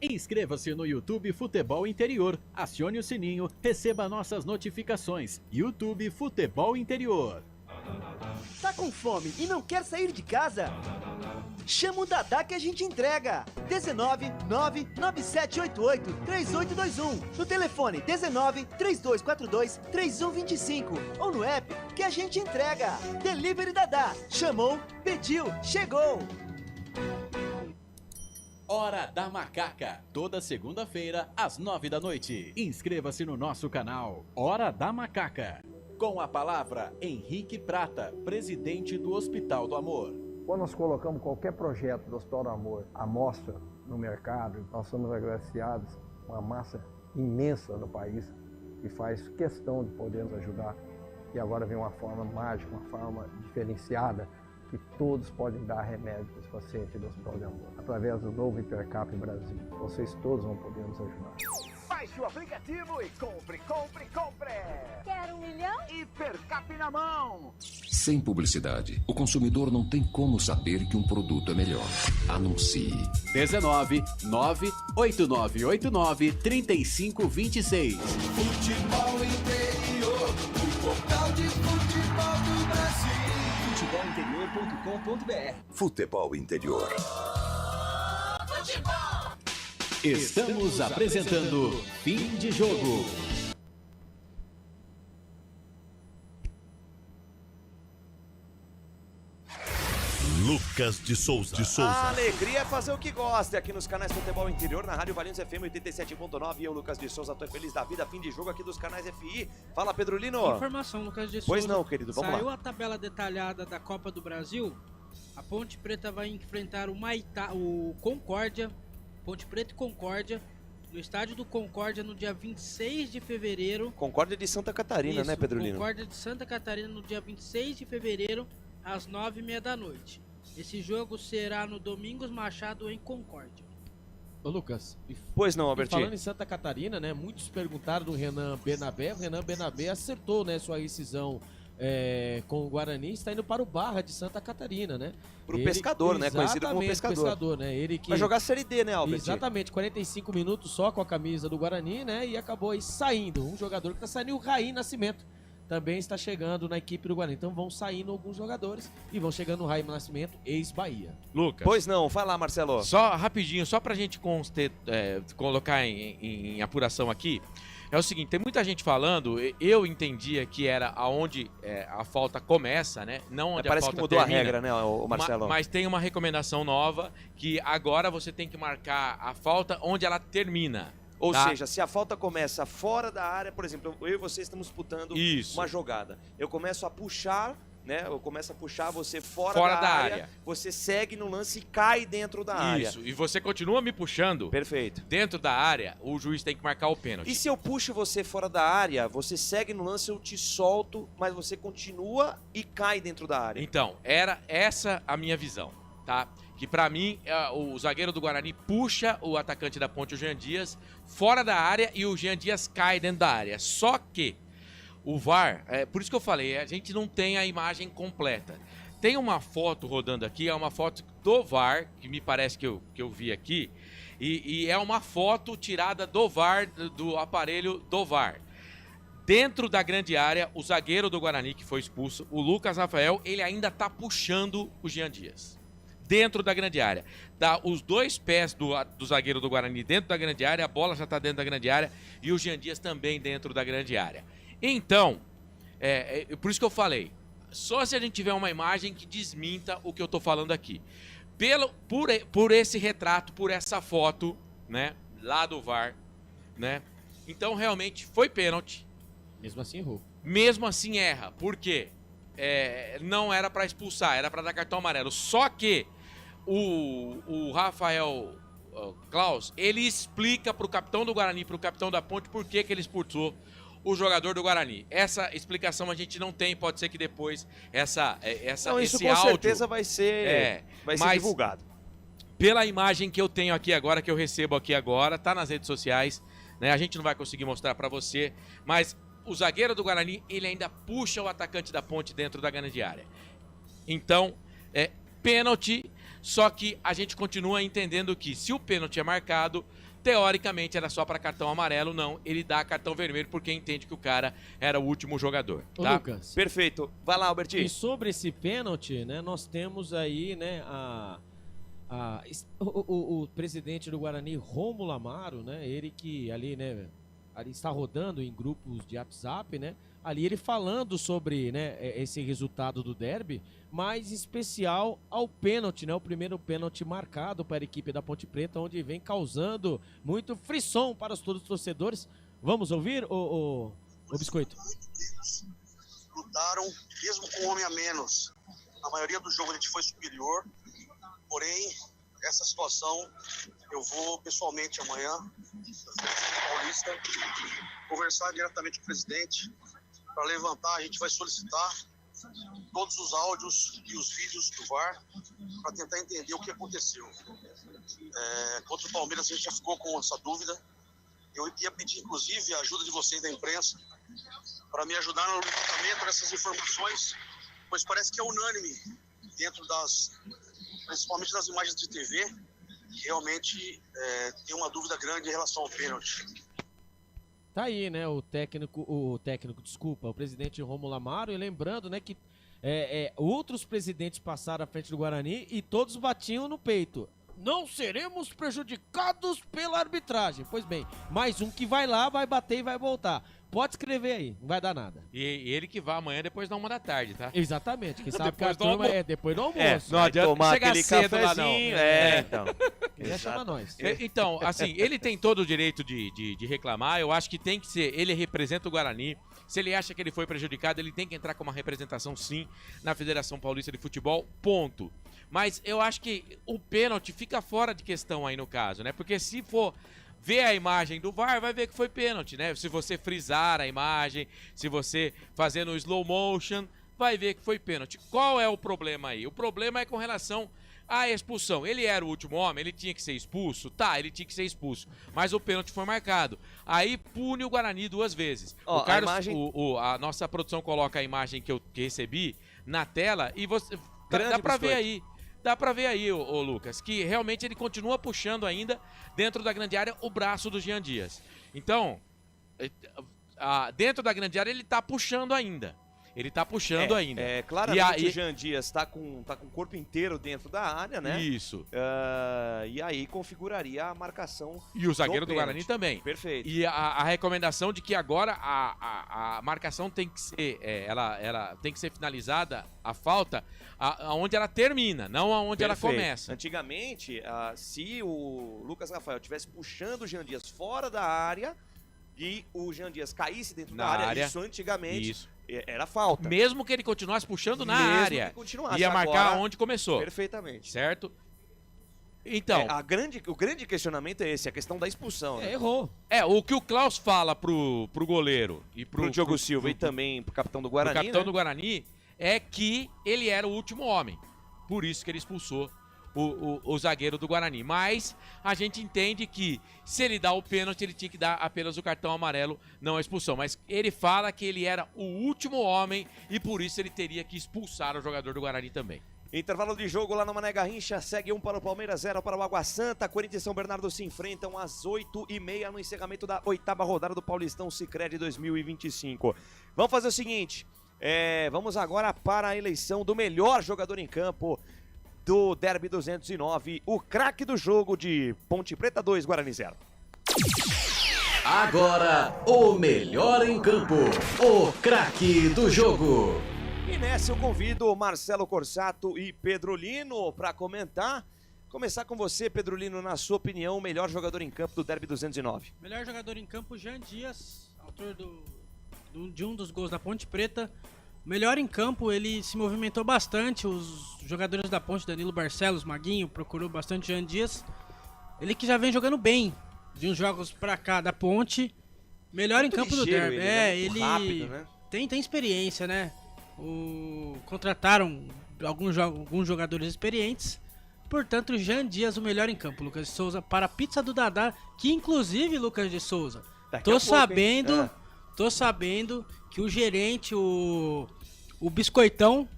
Inscreva-se no YouTube Futebol Interior, acione o sininho, receba nossas notificações. YouTube Futebol Interior. Tá com fome e não quer sair de casa? Chama o Dadá que a gente entrega. 19 99788 3821. No telefone 19 3242 3125. Ou no app que a gente entrega. Delivery Dadá. Chamou, pediu, chegou. Hora da Macaca, toda segunda-feira às 9 da noite. Inscreva-se no nosso canal Hora da Macaca. Com a palavra, Henrique Prata, presidente do Hospital do Amor. Quando nós colocamos qualquer projeto do Hospital do Amor à mostra no mercado, nós somos agraciados com uma massa imensa no país que faz questão de poder nos ajudar. E agora vem uma forma mágica, uma forma diferenciada, que todos podem dar remédio para os pacientes do Hospital do Amor. Através do novo Hipercap Brasil. Vocês todos vão poder nos ajudar. Baixe o aplicativo e compre, compre, compre! Quer 1 milhão? Hipercap na mão! Sem publicidade, o consumidor não tem como saber que um produto é melhor. Anuncie. 19 98989 3526. Futebol interior, o portal de futebol do Brasil. Futebolinterior.com.br. Futebol Interior. Estamos apresentando Fim de Jogo. Lucas de Souza. A alegria é fazer o que gosta aqui nos canais Futebol Interior, na Rádio Valinhos FM 87.9. Eu, Lucas de Souza, tô feliz da vida. Fim de jogo aqui dos canais FI. Fala, Pedro Lino. Informação, Lucas de Souza. Pois não, querido, vamos Saiu lá. a tabela detalhada da Copa do Brasil. A Ponte Preta vai enfrentar o Concórdia, Ponte Preta e Concórdia, no estádio do Concórdia no dia 26 de fevereiro. Concórdia de Santa Catarina, né, Pedro Lino? Concórdia de Santa Catarina no dia 26 de fevereiro, às 9h30 da noite. Esse jogo será no Domingos Machado, em Concórdia. Ô Lucas, pois não, e Albertinho. falando em Santa Catarina, né, muitos perguntaram do Renan Benabé. O Renan Benabé acertou, né, sua rescisão com o Guarani, está indo para o Barra de Santa Catarina, né? Pro Pescador, né? Conhecido como Pescador. Né? Ele que vai jogar a Série D, né, Albert? Exatamente, 45 minutos só com a camisa do Guarani, né? E acabou aí saindo. Um jogador que está saindo, o Raí Nascimento, também está chegando na equipe do Guarani. Então vão saindo alguns jogadores e vão chegando o Raí Nascimento, ex-Bahia. Lucas. Pois não, vai lá, Marcelo. Só rapidinho, só pra gente colocar em apuração aqui. É o seguinte, tem muita gente falando, eu entendia que era aonde a falta começa, né? Não onde a parece falta que mudou termina, a regra, né, o Marcelo? Mas tem uma recomendação nova, que agora você tem que marcar a falta onde ela termina. Ou tá? seja, se a falta começa fora da área, por exemplo, eu e você estamos disputando uma jogada. Eu começo a puxar, né? Eu começo a puxar você fora da área. Você segue no lance e cai dentro da área. Isso, e você continua me puxando. Perfeito. Dentro da área, o juiz tem que marcar o pênalti. E se eu puxo você fora da área, você segue no lance, eu te solto, mas você continua e cai dentro da área. Então, era essa a minha visão, tá? Que pra mim, o zagueiro do Guarani puxa o atacante da Ponte, o Jean Dias, fora da área e o Jean Dias cai dentro da área. Só que o VAR, por isso que eu falei, a gente não tem a imagem completa. Tem uma foto rodando aqui, é uma foto do VAR, que me parece que eu vi aqui, e é uma foto tirada do VAR, do aparelho do VAR. Dentro da grande área, o zagueiro do Guarani, que foi expulso, o Lucas Rafael, ele ainda tá puxando o Jean Dias. Dentro da grande área. Tá os dois pés do zagueiro do Guarani dentro da grande área, a bola já tá dentro da grande área e o Jean Dias também dentro da grande área. Então, por isso que eu falei, só se a gente tiver uma imagem que desminta o que eu tô falando aqui. Por esse retrato, por essa foto, né, lá do VAR, né, então realmente foi pênalti. Mesmo assim errou. Mesmo assim erra, por quê? Não era pra expulsar, era pra dar cartão amarelo. Só que o Rafael Klaus, ele explica pro capitão do Guarani, pro capitão da Ponte, por que ele expulsou o jogador do Guarani. Essa explicação a gente não tem, pode ser que depois esse com áudio, certeza vai ser divulgado. Pela imagem que eu tenho aqui agora, que eu recebo aqui agora, tá nas redes sociais, né? A gente não vai conseguir mostrar pra você, mas o zagueiro do Guarani, ele ainda puxa o atacante da Ponte dentro da grande área. Então, pênalti, só que a gente continua entendendo que se o pênalti é marcado, teoricamente era só para cartão amarelo, não, ele dá cartão vermelho porque entende que o cara era o último jogador. Ô, Tá? Lucas. Perfeito. Vai lá, Albertinho. E sobre esse pênalti, né, nós temos aí, né, o presidente do Guarani, Rômulo Amaro, né, ele que ali, né, ali está rodando em grupos de WhatsApp, né? Ali ele falando sobre, né, esse resultado do derby, mas em especial ao pênalti, né? O primeiro pênalti marcado para a equipe da Ponte Preta, onde vem causando muito frisson para todos os torcedores. Vamos ouvir, o Biscoito? Lutaram, mesmo com um homem a menos. Na maioria do jogo a gente foi superior, porém, essa situação eu vou pessoalmente amanhã, na Paulista, conversar diretamente com o presidente para levantar, a gente vai solicitar todos os áudios e os vídeos do VAR para tentar entender o que aconteceu. Contra o Palmeiras a gente já ficou com essa dúvida. Eu ia pedir, inclusive, a ajuda de vocês da imprensa para me ajudar no levantamento dessas informações, pois parece que é unânime dentro principalmente das imagens de TV, que realmente tem uma dúvida grande em relação ao pênalti. Tá aí, né, o presidente Rômulo Amaro, e lembrando, né, que outros presidentes passaram à frente do Guarani e todos batiam no peito. Não seremos prejudicados pela arbitragem. Pois bem, mais um que vai lá, vai bater e vai voltar. Pode escrever aí, não vai dar nada. E ele que vai amanhã depois da 1h da tarde, tá? Exatamente, que sabe que a turma depois do almoço. Não adianta tomar chegar aquele cedo lá, não. cafezinho, então. Quiser chamar nós. Então, assim, ele tem todo o direito de reclamar. Eu acho que tem que ser. Ele representa o Guarani. Se ele acha que ele foi prejudicado, ele tem que entrar com uma representação, sim, na Federação Paulista de Futebol. Ponto. Mas eu acho que o pênalti fica fora de questão aí no caso, né? Porque se for ver a imagem do VAR, vai ver que foi pênalti, né? Se você frisar a imagem, se você fazer no slow motion, vai ver que foi pênalti. Qual é o problema aí? O problema é com relação à expulsão. Ele era o último homem, ele tinha que ser expulso? Tá, ele tinha que ser expulso. Mas o pênalti foi marcado. Aí pune o Guarani 2 vezes. O Carlos, a nossa produção coloca a imagem que eu recebi na tela e você... Dá pra ver aí. Dá pra ver aí, ô Lucas, que realmente ele continua puxando ainda dentro da grande área o braço do Jean Dias. Então, dentro da grande área ele tá puxando ainda. Ele tá puxando ainda. Claramente o Jean Dias tá com o corpo inteiro dentro da área, né? Isso. E aí configuraria a marcação. E o zagueiro do Guarani também. Perfeito. E a recomendação de que agora a marcação tem que ser, ela tem que ser finalizada, a falta, aonde ela termina, não aonde ela começa. Antigamente, se o Lucas Rafael estivesse puxando o Jean Dias fora da área e o Jean Dias caísse dentro da área, isso antigamente era falta. Mesmo que ele continuasse puxando na área, ia marcar onde começou. Perfeitamente. Certo? Então, o grande questionamento é esse, a questão da expulsão. Né? Errou. O que o Klaus fala pro goleiro e pro Diogo Silva e também pro capitão do Guarani, pro capitão do Guarani, é que ele era o último homem. Por isso que ele expulsou o zagueiro do Guarani. Mas a gente entende que se ele dá o pênalti, ele tinha que dar apenas o cartão amarelo, não a expulsão. Mas ele fala que ele era o último homem e por isso ele teria que expulsar o jogador do Guarani também. Intervalo de jogo lá no Mané Garrincha, segue 1 para o Palmeiras, 0 para o Água Santa. Corinthians e São Bernardo se enfrentam às 8h30 no encerramento da 8ª rodada do Paulistão Sicredi 2025. Vamos fazer o seguinte, vamos agora para a eleição do melhor jogador em campo do Derby 209, o craque do jogo de Ponte Preta 2, Guarani 0. Agora, o melhor em campo, o craque do jogo. E nessa eu convido Marcelo Corsato e Pedro Lino para comentar. Começar com você, Pedro Lino, na sua opinião, o melhor jogador em campo do Derby 209. Melhor jogador em campo, Jean Dias, autor de um dos gols da Ponte Preta. Melhor em campo, ele se movimentou bastante, os jogadores da Ponte, Danilo Barcelos, Maguinho, procurou bastante Jean Dias. Ele que já vem jogando bem, de uns jogos pra cá da Ponte. Melhor em campo do Derby. Ele rápido, né? tem experiência, né? Contrataram alguns jogadores experientes. Portanto, Jean Dias, o melhor em campo. Lucas de Souza para a pizza do Dadá, que inclusive, Lucas de Souza, tô sabendo que o gerente, o Biscoitão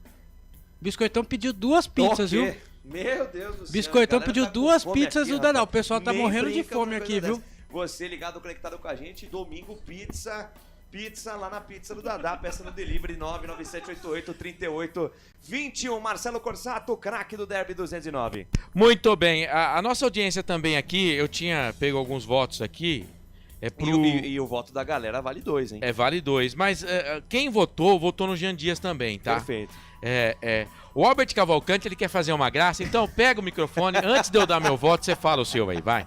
pediu 2 pizzas, viu? Meu Deus do céu. Biscoitão pediu 2 pizzas do Dadá. O pessoal tá morrendo de fome aqui, viu? Você ligado, conectado com a gente, domingo, pizza lá na pizza do Dadá, peça no delivery 997883821. Marcelo Corsato, craque do Derby 209. Muito bem, a nossa audiência também aqui, eu tinha pego alguns votos aqui, E o voto da galera vale 2, hein? Vale 2. Mas quem votou no Jean Dias também, tá? Perfeito. O Albert Cavalcante, ele quer fazer uma graça, então pega o microfone. Antes de eu dar meu voto, você fala o seu aí, vai.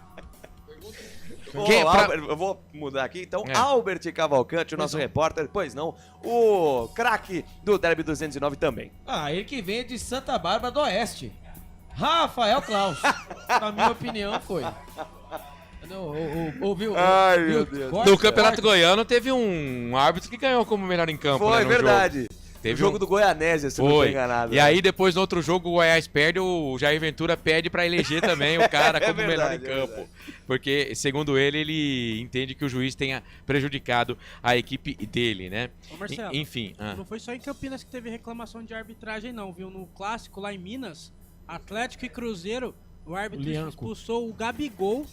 Eu vou mudar aqui, então. Albert Cavalcante, o nosso repórter, pois não, o craque do Derby 209 também. Ele que vem de Santa Bárbara do Oeste. Rafael Klaus. Na minha opinião, foi. Ai, meu Deus. No Campeonato Goiano teve um árbitro que ganhou como melhor em campo. Foi, né, verdade. Jogo. Teve o jogo do Goianésia, se não estou enganado. E aí, depois, no outro jogo, o Goiás perde, o Jair Ventura pede para eleger também o cara como melhor em campo. Porque, segundo ele entende que o juiz tenha prejudicado a equipe dele, né? Ô, Marcelo, enfim. Não foi só em Campinas que teve reclamação de arbitragem, não, viu? No clássico lá em Minas, Atlético e Cruzeiro, o árbitro expulsou o Gabigol.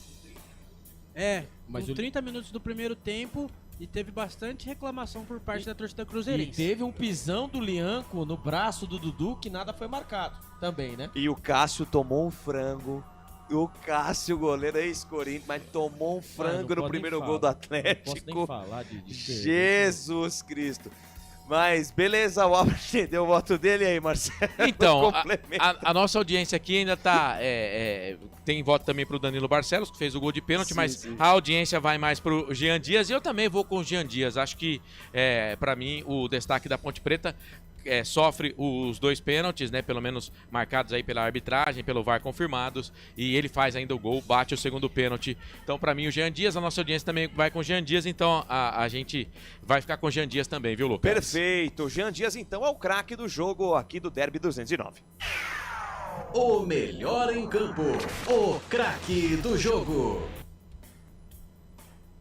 Mas com 30 minutos do primeiro tempo. E teve bastante reclamação por parte da torcida cruzeirense. E teve um pisão do Lianco no braço do Dudu que nada foi marcado também, né? E o Cássio tomou um frango. O Cássio, goleiro ex-Corinthians, mas tomou um frango no primeiro gol do Atlético. Não posso nem falar de Jesus Cristo. Mas beleza, o Albert deu o voto dele aí, Marcelo. Então, a nossa audiência aqui ainda tá... tem voto também pro Danilo Barcelos, que fez o gol de pênalti, mas a audiência vai mais pro Jean Dias. E eu também vou com o Jean Dias. Acho que, pra mim, o destaque da Ponte Preta sofre os 2 pênaltis, né? Pelo menos marcados aí pela arbitragem, pelo VAR confirmados. E ele faz ainda o gol, bate o segundo pênalti. Então, pra mim, o Jean Dias, a nossa audiência também vai com o Jean Dias. Então, a gente vai ficar com o Jean Dias também, viu, Lucas? Perfeito. Jean Dias, então, é o craque do jogo aqui do Derby 209. O melhor em campo, o craque do jogo.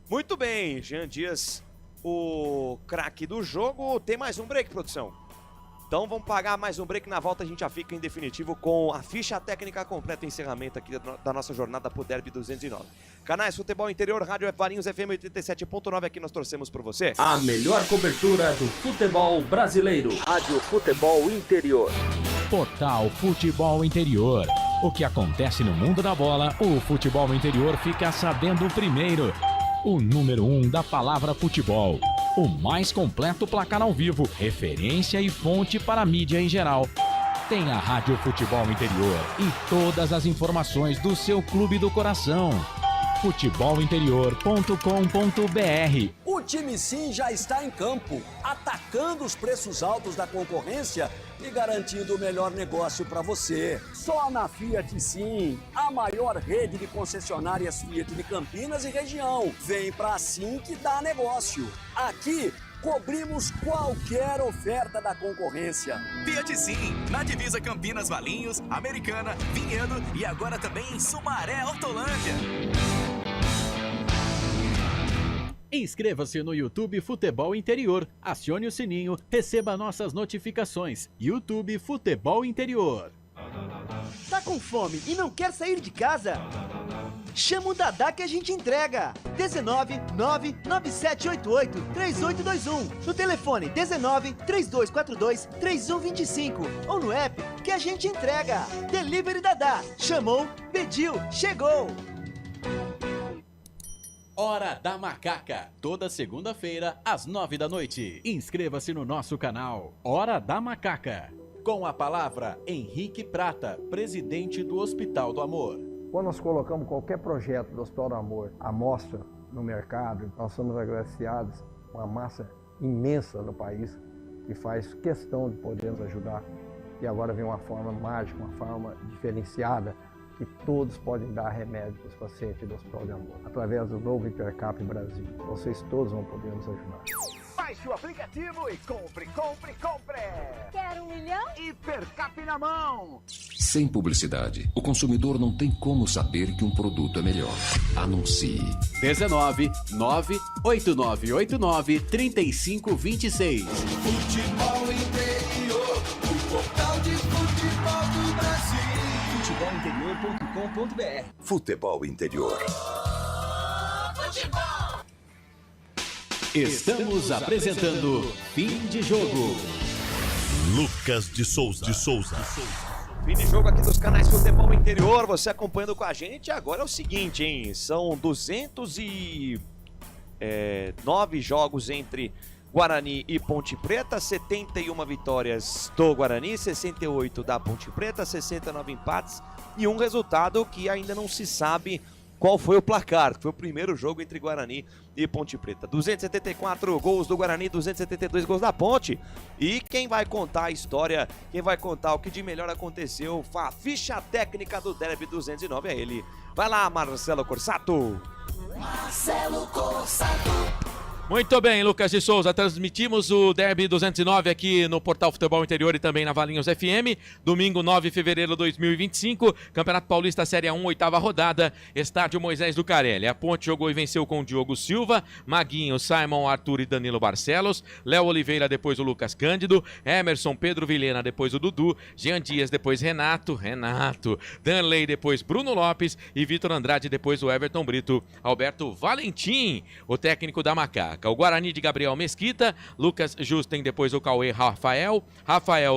Muito bem, Jean Dias, o craque do jogo. Tem mais um break, produção? Então vamos pagar mais um break. Na volta a gente já fica em definitivo com a ficha técnica completa, encerramento aqui da nossa jornada pro Derby 209. Canais Futebol Interior, Rádio Valinhos FM 87.9, aqui nós torcemos por você. A melhor cobertura do futebol brasileiro. Rádio Futebol Interior. Portal Futebol Interior. O que acontece no mundo da bola, o futebol interior fica sabendo primeiro. O número 1 da palavra futebol. O mais completo placar ao vivo, referência e fonte para a mídia em geral. Tem a Rádio Futebol Interior e todas as informações do seu clube do coração. futebolinterior.com.br. O time Sim já está em campo, atacando os preços altos da concorrência e garantindo o melhor negócio para você. Só na Fiat Sim, a maior rede de concessionárias Fiat de Campinas e região. Vem pra Sim que dá negócio. Aqui cobrimos qualquer oferta da concorrência. Fiat Sim, na divisa Campinas, Valinhos, Americana, Vinhedo e agora também em Sumaré, Hortolândia. Inscreva-se no YouTube Futebol Interior, acione o sininho, receba nossas notificações. YouTube Futebol Interior. Tá com fome e não quer sair de casa? Chama o Dadá que a gente entrega. 19 99788 3821. No telefone 19 3242 3125 ou no app que a gente entrega. Delivery Dadá. Chamou, pediu, chegou. Hora da Macaca, toda segunda-feira às 9 da noite. Inscreva-se no nosso canal Hora da Macaca. Com a palavra, Henrique Prata, presidente do Hospital do Amor. Quando nós colocamos qualquer projeto do Hospital do Amor à mostra no mercado, nós somos agraciados com uma massa imensa no país que faz questão de poder nos ajudar. E agora vem uma forma mágica, uma forma diferenciada, que todos podem dar remédio para os pacientes do Hospital de Amor. Através do novo Hipercap Brasil. Vocês todos vão poder nos ajudar. Baixe o aplicativo e compre, compre, compre! Quer 1 milhão? Hipercap na mão! Sem publicidade, o consumidor não tem como saber que um produto é melhor. Anuncie. 19 98989 3526. Futebol Interior, o portal de futebol do Brasil. futebolinterior.com.br. Futebol Interior. Estamos apresentando Fim de Jogo. Lucas de Souza. Fim de jogo aqui dos canais Futebol Interior, você acompanhando com a gente. Agora é o seguinte, hein? São 200 e 9 jogos entre Guarani e Ponte Preta, 71 vitórias do Guarani, 68 da Ponte Preta, 69 empates e um resultado que ainda não se sabe qual foi o placar, que foi o primeiro jogo entre Guarani e Ponte Preta. 274 gols do Guarani, 272 gols da Ponte. E quem vai contar a história, quem vai contar o que de melhor aconteceu, a ficha técnica do Derby 209 é ele. Vai lá, Marcelo Corsato. Marcelo Corsato. Muito bem, Lucas de Souza, transmitimos o Derby 209 aqui no Portal Futebol Interior e também na Valinhos FM, domingo 9 de fevereiro de 2025, Campeonato Paulista Série A1, 8ª rodada, estádio Moisés Lucarelli. A Ponte jogou e venceu com o Diogo Silva, Maguinho, Simon, Arthur e Danilo Barcelos, Léo Oliveira, depois o Lucas Cândido, Emerson, Pedro Vilhena, depois o Dudu, Jean Dias, depois Renato, Danley, depois Bruno Lopes e Vitor Andrade, depois o Everton Brito, Alberto Valentim, o técnico da Macaca. O Guarani de Gabriel Mesquita, Lucas Justen, depois o Cauê Rafael,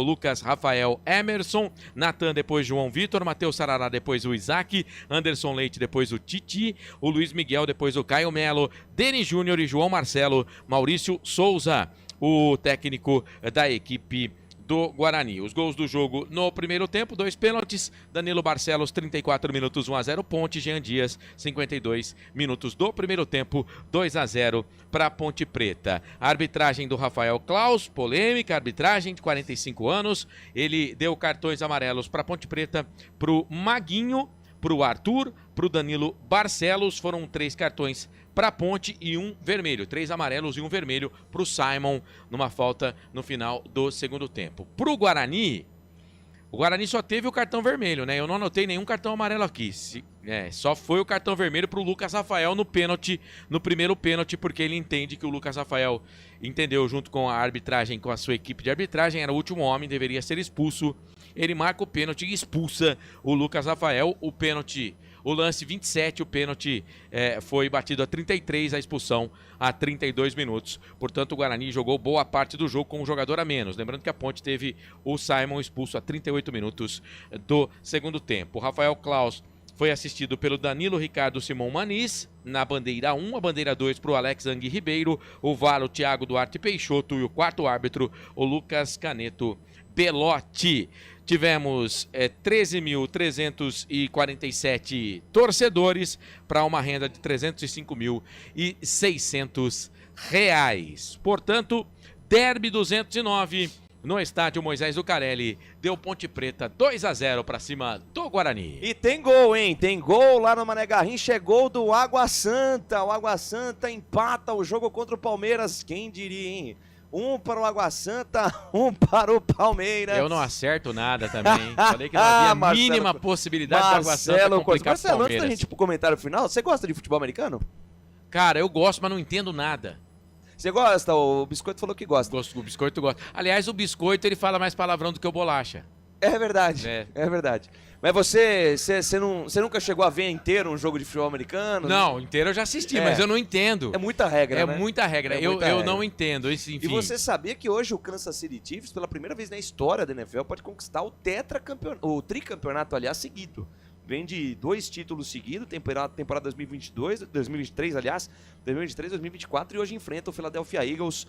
Lucas, Rafael Emerson, Natan, depois João Vitor, Matheus Sarará, depois o Isaac, Anderson Leite, depois o Titi, o Luiz Miguel, depois o Caio Melo, Denis Júnior e João Marcelo, Maurício Souza, o técnico da equipe do Guarani. Os gols do jogo no primeiro tempo, 2 pênaltis, Danilo Barcelos, 34 minutos, 1-0 Ponte, Jean Dias, 52 minutos do primeiro tempo, 2-0 para Ponte Preta. A arbitragem do Rafael Klaus, polêmica, arbitragem de 45 anos, ele deu cartões amarelos para Ponte Preta, para o Maguinho, para o Arthur, para o Danilo Barcelos, foram 3 cartões para a Ponte e 1 vermelho, 3 amarelos e 1 vermelho para o Simon, numa falta no final do segundo tempo. Para o Guarani só teve o cartão vermelho, né? Eu não anotei nenhum cartão amarelo aqui. Só foi o cartão vermelho para o Lucas Rafael no pênalti, no primeiro pênalti, porque ele entende que o Lucas Rafael entendeu junto com a arbitragem, com a sua equipe de arbitragem, era o último homem, deveria ser expulso. Ele marca o pênalti e expulsa o Lucas Rafael. O pênalti, o lance 27, o pênalti foi batido a 33, a expulsão a 32 minutos. Portanto, o Guarani jogou boa parte do jogo com um jogador a menos. Lembrando que a Ponte teve o Simon expulso a 38 minutos do segundo tempo. O Rafael Klaus foi assistido pelo Danilo Ricardo Simon Maniz na bandeira 1, a bandeira 2 para o Alex Angui Ribeiro, o VAR o Thiago Duarte Peixoto e o quarto árbitro o Lucas Caneto Belotti. Tivemos 13.347 torcedores para uma renda de R$305.600. Portanto, Derby 209 no estádio Moisés Lucarelli, deu Ponte Preta 2-0 para cima do Guarani. E tem gol, hein? Tem gol lá no Mané Garrincha, é gol do Água Santa. O Água Santa empata o jogo contra o Palmeiras, quem diria, hein? Um para o Água Santa, um para o Palmeiras. Eu não acerto nada também. Falei que não havia a mínima possibilidade do Água Santa complicar o Palmeiras. Antes da gente ir pro comentário final, você gosta de futebol americano? Cara, eu gosto, mas não entendo nada. Você gosta? O Biscoito falou que gosta. Gosto, o Biscoito gosta. Aliás, o Biscoito, ele fala mais palavrão do que o Bolacha. É verdade, é verdade. Mas você nunca chegou a ver inteiro um jogo de futebol americano? Não, inteiro eu já assisti, mas eu não entendo. É muita regra, né? É muita regra. Eu não entendo. Enfim. E você sabia que hoje o Kansas City Chiefs, pela primeira vez na história da NFL, pode conquistar o tricampeonato, aliás, seguido. Vem de 2 títulos seguidos, temporada 2023, aliás, 2023, 2024, e hoje enfrenta o Philadelphia Eagles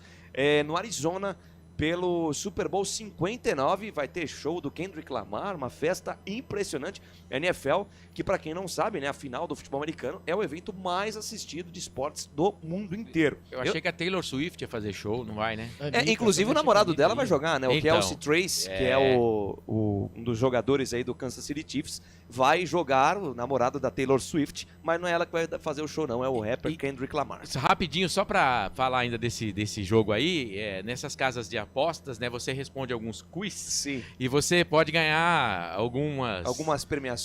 no Arizona pelo Super Bowl 59. Vai ter show do Kendrick Lamar, uma festa impressionante. A NFL, que para quem não sabe, né, a final do futebol americano é o evento mais assistido de esportes do mundo inteiro. Eu achei que a Taylor Swift ia fazer show, não vai, né? Inclusive o namorado dela vai jogar, né? O Kelsey Trace, que é um dos jogadores aí do Kansas City Chiefs, vai jogar, o namorado da Taylor Swift, mas não é ela que vai fazer o show não, é o rapper Kendrick Lamar. Rapidinho, só pra falar ainda desse jogo aí, nessas casas de apostas, né, você responde alguns quiz. Sim. E você pode ganhar algumas premiações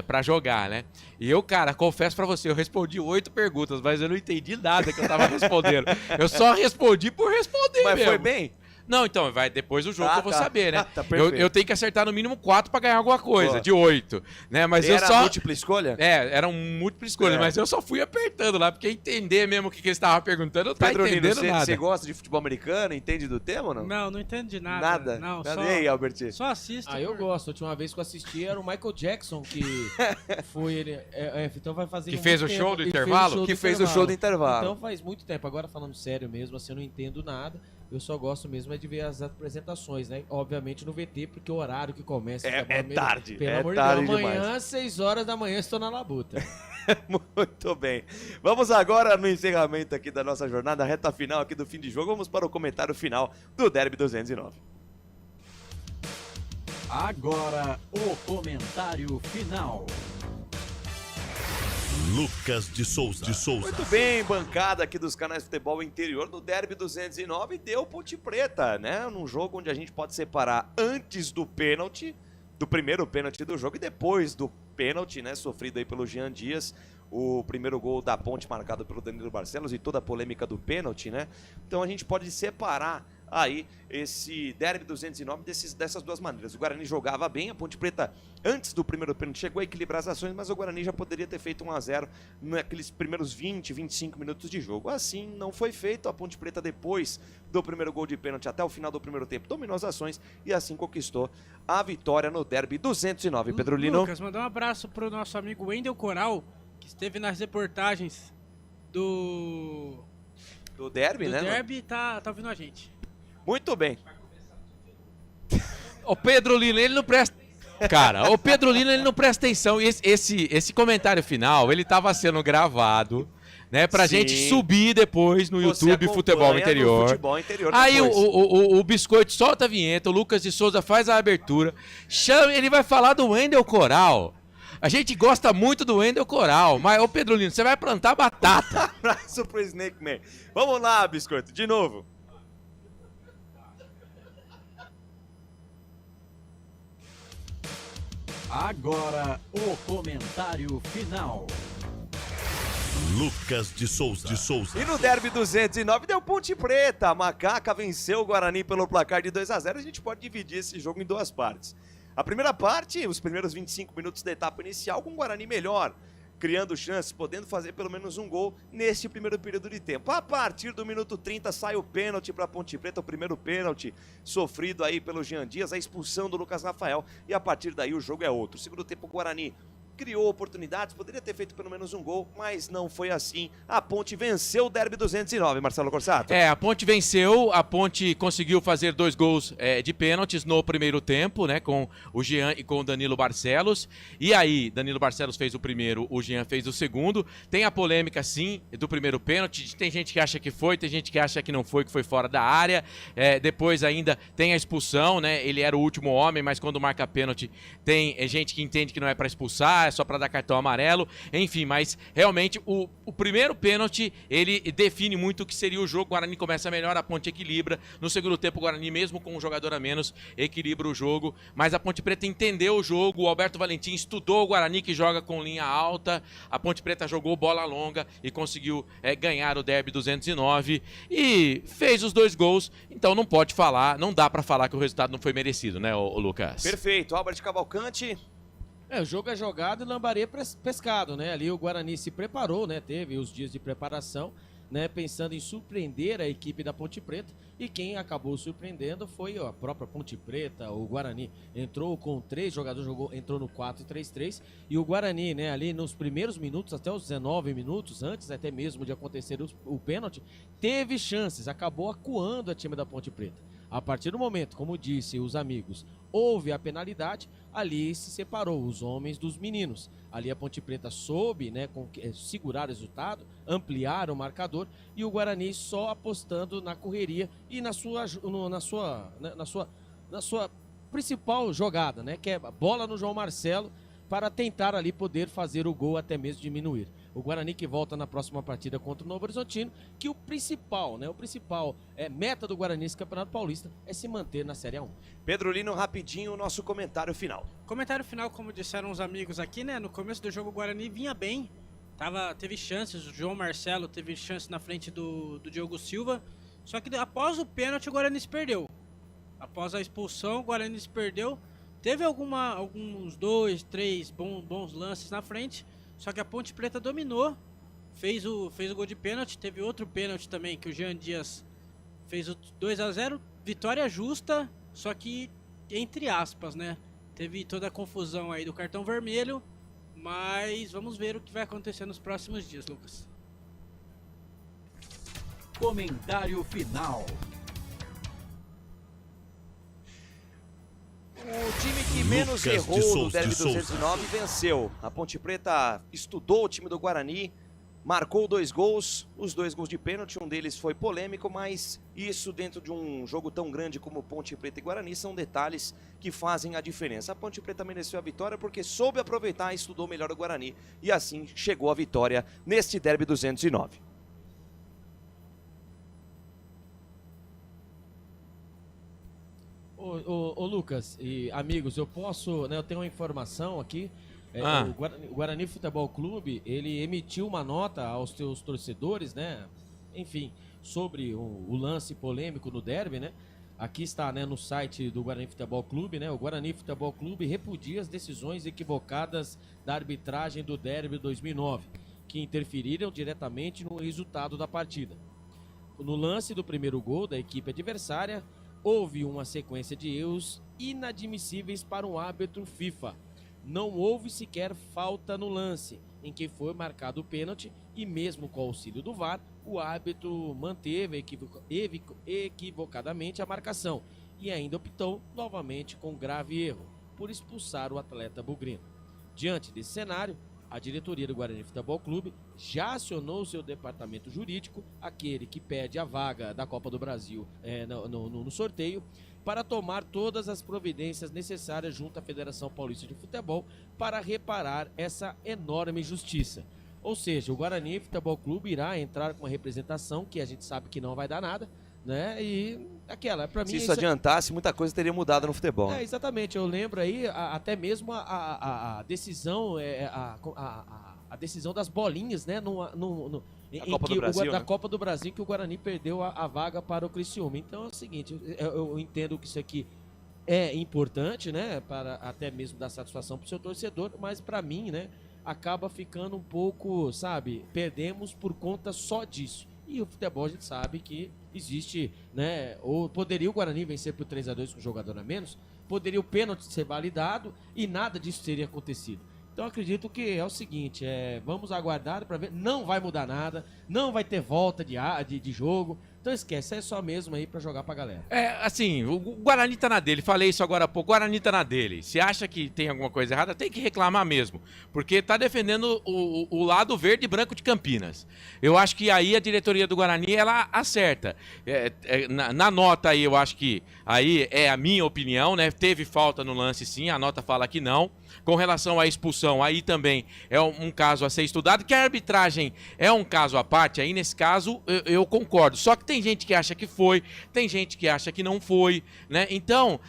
pra jogar, né? E eu, cara, confesso pra você, eu respondi 8 perguntas, mas eu não entendi nada que eu tava respondendo. Eu só respondi por responder mas mesmo. Foi bem? Não, então, vai depois do jogo que eu vou tá. saber, né? Tá perfeito. eu tenho que acertar no mínimo 4 pra ganhar alguma coisa, Boa. de 8, né? Mas eu Era só... múltipla escolha? Era um múltipla escolha, mas eu só fui apertando lá, porque entender mesmo o que eles estavam perguntando, eu não tava entendendo nada. Você gosta de futebol americano? Entende do tema ou não? Não, não entendo de nada. Nada? Não, Nada. só, E aí, Alberti? Só assisto. Ah, eu gosto. A última vez que eu assisti era o Michael Jackson, que foi ele. Então vai fazer. Que fez o show do intervalo? Que fez o show do intervalo. Então faz muito tempo. Agora falando sério mesmo, assim, eu não entendo nada. Eu só gosto mesmo é de ver as apresentações, né? Obviamente no VT, porque o horário que começa... É tarde. Pelo é amor tarde de Deus, demais. amanhã, 6 horas da manhã, estou na labuta. Muito bem. Vamos agora no encerramento aqui da nossa jornada, reta final aqui do fim de jogo. Vamos para o comentário final do Derby 209. Agora, o comentário final. Lucas de Souza. Muito bem, bancada aqui dos canais de futebol interior do Derby 209 deu Ponte Preta, né? Num jogo onde a gente pode separar antes do pênalti, do primeiro pênalti do jogo e depois do pênalti, né? Sofrido aí pelo Jean Dias, o primeiro gol da Ponte marcado pelo Danilo Barcelos e toda a polêmica do pênalti, né? Então a gente pode separar aí esse Derby 209 dessas duas maneiras. O Guarani jogava bem, a Ponte Preta antes do primeiro pênalti chegou a equilibrar as ações, mas o Guarani já poderia ter feito 1-0 naqueles primeiros 20, 25 minutos de jogo. Assim não foi feito, a Ponte Preta depois do primeiro gol de pênalti até o final do primeiro tempo dominou as ações e assim conquistou a vitória no Derby 209. Pedro Lino. Lucas, mandar um abraço pro nosso amigo Wendel Coral, que esteve nas reportagens do Derby, né? Do Derby, tá ouvindo a gente. Muito bem. O Pedro Lino, ele não presta... Cara, o Pedro Lino, ele não presta atenção. Esse comentário final, ele tava sendo gravado, né? Pra Sim. gente subir depois no Você YouTube acompanha Futebol no Interior. Futebol Interior Aí depois. o Biscoito solta a vinheta, o Lucas de Souza faz a abertura. Ele vai falar do Wendel Coral. A gente gosta muito do Wendel Coral, mas, ô Pedro Lino, você vai plantar batata. Abraço pro Snake Man. Vamos lá, Biscoito, de novo. Agora, o comentário final. Lucas de Souza. E no Derby 209 deu Ponte Preta. A Macaca venceu o Guarani pelo placar de 2-0. A gente pode dividir esse jogo em duas partes. A primeira parte, os primeiros 25 minutos da etapa inicial, com o Guarani melhor, criando chances, podendo fazer pelo menos um gol neste primeiro período de tempo. A partir do minuto 30 sai o pênalti para Ponte Preta, o primeiro pênalti sofrido aí pelo Jean Dias, a expulsão do Lucas Rafael, e a partir daí o jogo é outro. Segundo tempo, o Guarani criou oportunidades, poderia ter feito pelo menos um gol, mas não foi assim. A Ponte venceu o Derby 209, Marcelo Corsato. A Ponte venceu, a Ponte conseguiu fazer 2 gols de pênaltis no primeiro tempo, né, com o Jean e com o Danilo Barcelos. E aí, Danilo Barcelos fez o primeiro, o Jean fez o segundo. Tem a polêmica, sim, do primeiro pênalti. Tem gente que acha que foi, tem gente que acha que não foi, que foi fora da área. Depois ainda tem a expulsão, né, ele era o último homem, mas quando marca pênalti tem gente que entende que não é para expulsar, é só para dar cartão amarelo, enfim, mas realmente o primeiro pênalti, ele define muito o que seria o jogo. O Guarani começa melhor, a Ponte equilibra, no segundo tempo o Guarani, mesmo com um jogador a menos, equilibra o jogo, mas a Ponte Preta entendeu o jogo, o Alberto Valentim estudou o Guarani, que joga com linha alta, a Ponte Preta jogou bola longa e conseguiu ganhar o Derby 209 e fez os 2 gols, então não pode falar, não dá para falar que o resultado não foi merecido, né, o Lucas? Perfeito, Albert Cavalcante. O jogo é jogado e lambaré pescado, né? Ali o Guarani se preparou, né? Teve os dias de preparação, né? Pensando em surpreender a equipe da Ponte Preta. E quem acabou surpreendendo foi a própria Ponte Preta. O Guarani entrou com 3 jogadores, entrou no 4-3-3. E o Guarani, né? Ali nos primeiros minutos, até os 19 minutos, antes até mesmo de acontecer o pênalti, teve chances, acabou acuando a time da Ponte Preta. A partir do momento, como disse os amigos, houve a penalidade, ali se separou os homens dos meninos. Ali a Ponte Preta soube, né, segurar o resultado, ampliar o marcador e o Guarani só apostando na correria e na sua principal jogada, né, que é a bola no João Marcelo para tentar ali poder fazer o gol, até mesmo diminuir. O Guarani que volta na próxima partida contra o Novo Horizontino, que o principal meta do Guarani nesse Campeonato Paulista é se manter na Série A1. Pedro Lino, rapidinho, o nosso comentário final. Comentário final, como disseram os amigos aqui, né? No começo do jogo o Guarani vinha bem, teve chances, o João Marcelo teve chance na frente do Diogo Silva, só que após o pênalti o Guarani se perdeu. Após a expulsão, o Guarani se perdeu. Teve alguns 2, 3 bons lances na frente, só que a Ponte Preta dominou, fez o gol de pênalti. Teve outro pênalti também, que o Jean Dias fez o 2-0. Vitória justa, só que entre aspas, né? Teve toda a confusão aí do cartão vermelho, mas vamos ver o que vai acontecer nos próximos dias, Lucas. Comentário final. O time que menos errou no Derby 209 venceu. A Ponte Preta estudou o time do Guarani, marcou 2 gols, os 2 gols de pênalti, um deles foi polêmico, mas isso dentro de um jogo tão grande como Ponte Preta e Guarani são detalhes que fazem a diferença. A Ponte Preta mereceu a vitória porque soube aproveitar e estudou melhor o Guarani e assim chegou à vitória neste Derby 209. Ô Lucas e amigos, eu posso, né, eu tenho uma informação aqui. O Guarani Futebol Clube, ele emitiu uma nota aos seus torcedores, né? Enfim, sobre o lance polêmico no derby, né? Aqui está, né, no site do Guarani Futebol Clube, né? O Guarani Futebol Clube repudia as decisões equivocadas da arbitragem do derby 2009, que interferiram diretamente no resultado da partida. No lance do primeiro gol da equipe adversária, houve uma sequência de erros inadmissíveis para um árbitro FIFA. Não houve sequer falta no lance, em que foi marcado o pênalti, e mesmo com o auxílio do VAR, o árbitro manteve equivocadamente a marcação e ainda optou novamente com grave erro por expulsar o atleta bugrino. Diante desse cenário, a diretoria do Guarani Futebol Clube já acionou seu departamento jurídico, aquele que pede a vaga da Copa do Brasil no sorteio, para tomar todas as providências necessárias junto à Federação Paulista de Futebol para reparar essa enorme injustiça. Ou seja, o Guarani Futebol Clube irá entrar com uma representação que a gente sabe que não vai dar nada, né? E aquela, para mim... Se isso adiantasse, muita coisa teria mudado no futebol. É, exatamente. Eu lembro aí até mesmo a decisão, a decisão das bolinhas, né? Da Copa do Brasil, que o Guarani perdeu a vaga para o Criciúma. Então é o seguinte, eu entendo que isso aqui é importante, né? Para até mesmo dar satisfação para o seu torcedor, mas para mim, né? Acaba ficando um pouco, sabe? Perdemos por conta só disso. E o futebol a gente sabe que existe, né? Ou poderia o Guarani vencer por 3-2 com um jogador a menos, poderia o pênalti ser validado e nada disso teria acontecido. Então acredito que é o seguinte, vamos aguardar para ver, não vai mudar nada, não vai ter volta de jogo, então esquece, é só mesmo aí para jogar pra galera. Assim, o Guarani tá na dele, falei isso agora há pouco, o Guarani tá na dele. Se acha que tem alguma coisa errada, tem que reclamar mesmo, porque tá defendendo o lado verde e branco de Campinas. Eu acho que aí a diretoria do Guarani, ela acerta. Na nota aí, eu acho que aí é a minha opinião, né? Teve falta no lance sim, a nota fala que não. Com relação à expulsão, aí também é um caso a ser estudado, que a arbitragem é um caso à parte, aí nesse caso eu concordo. Só que tem gente que acha que foi, tem gente que acha que não foi, né? Então,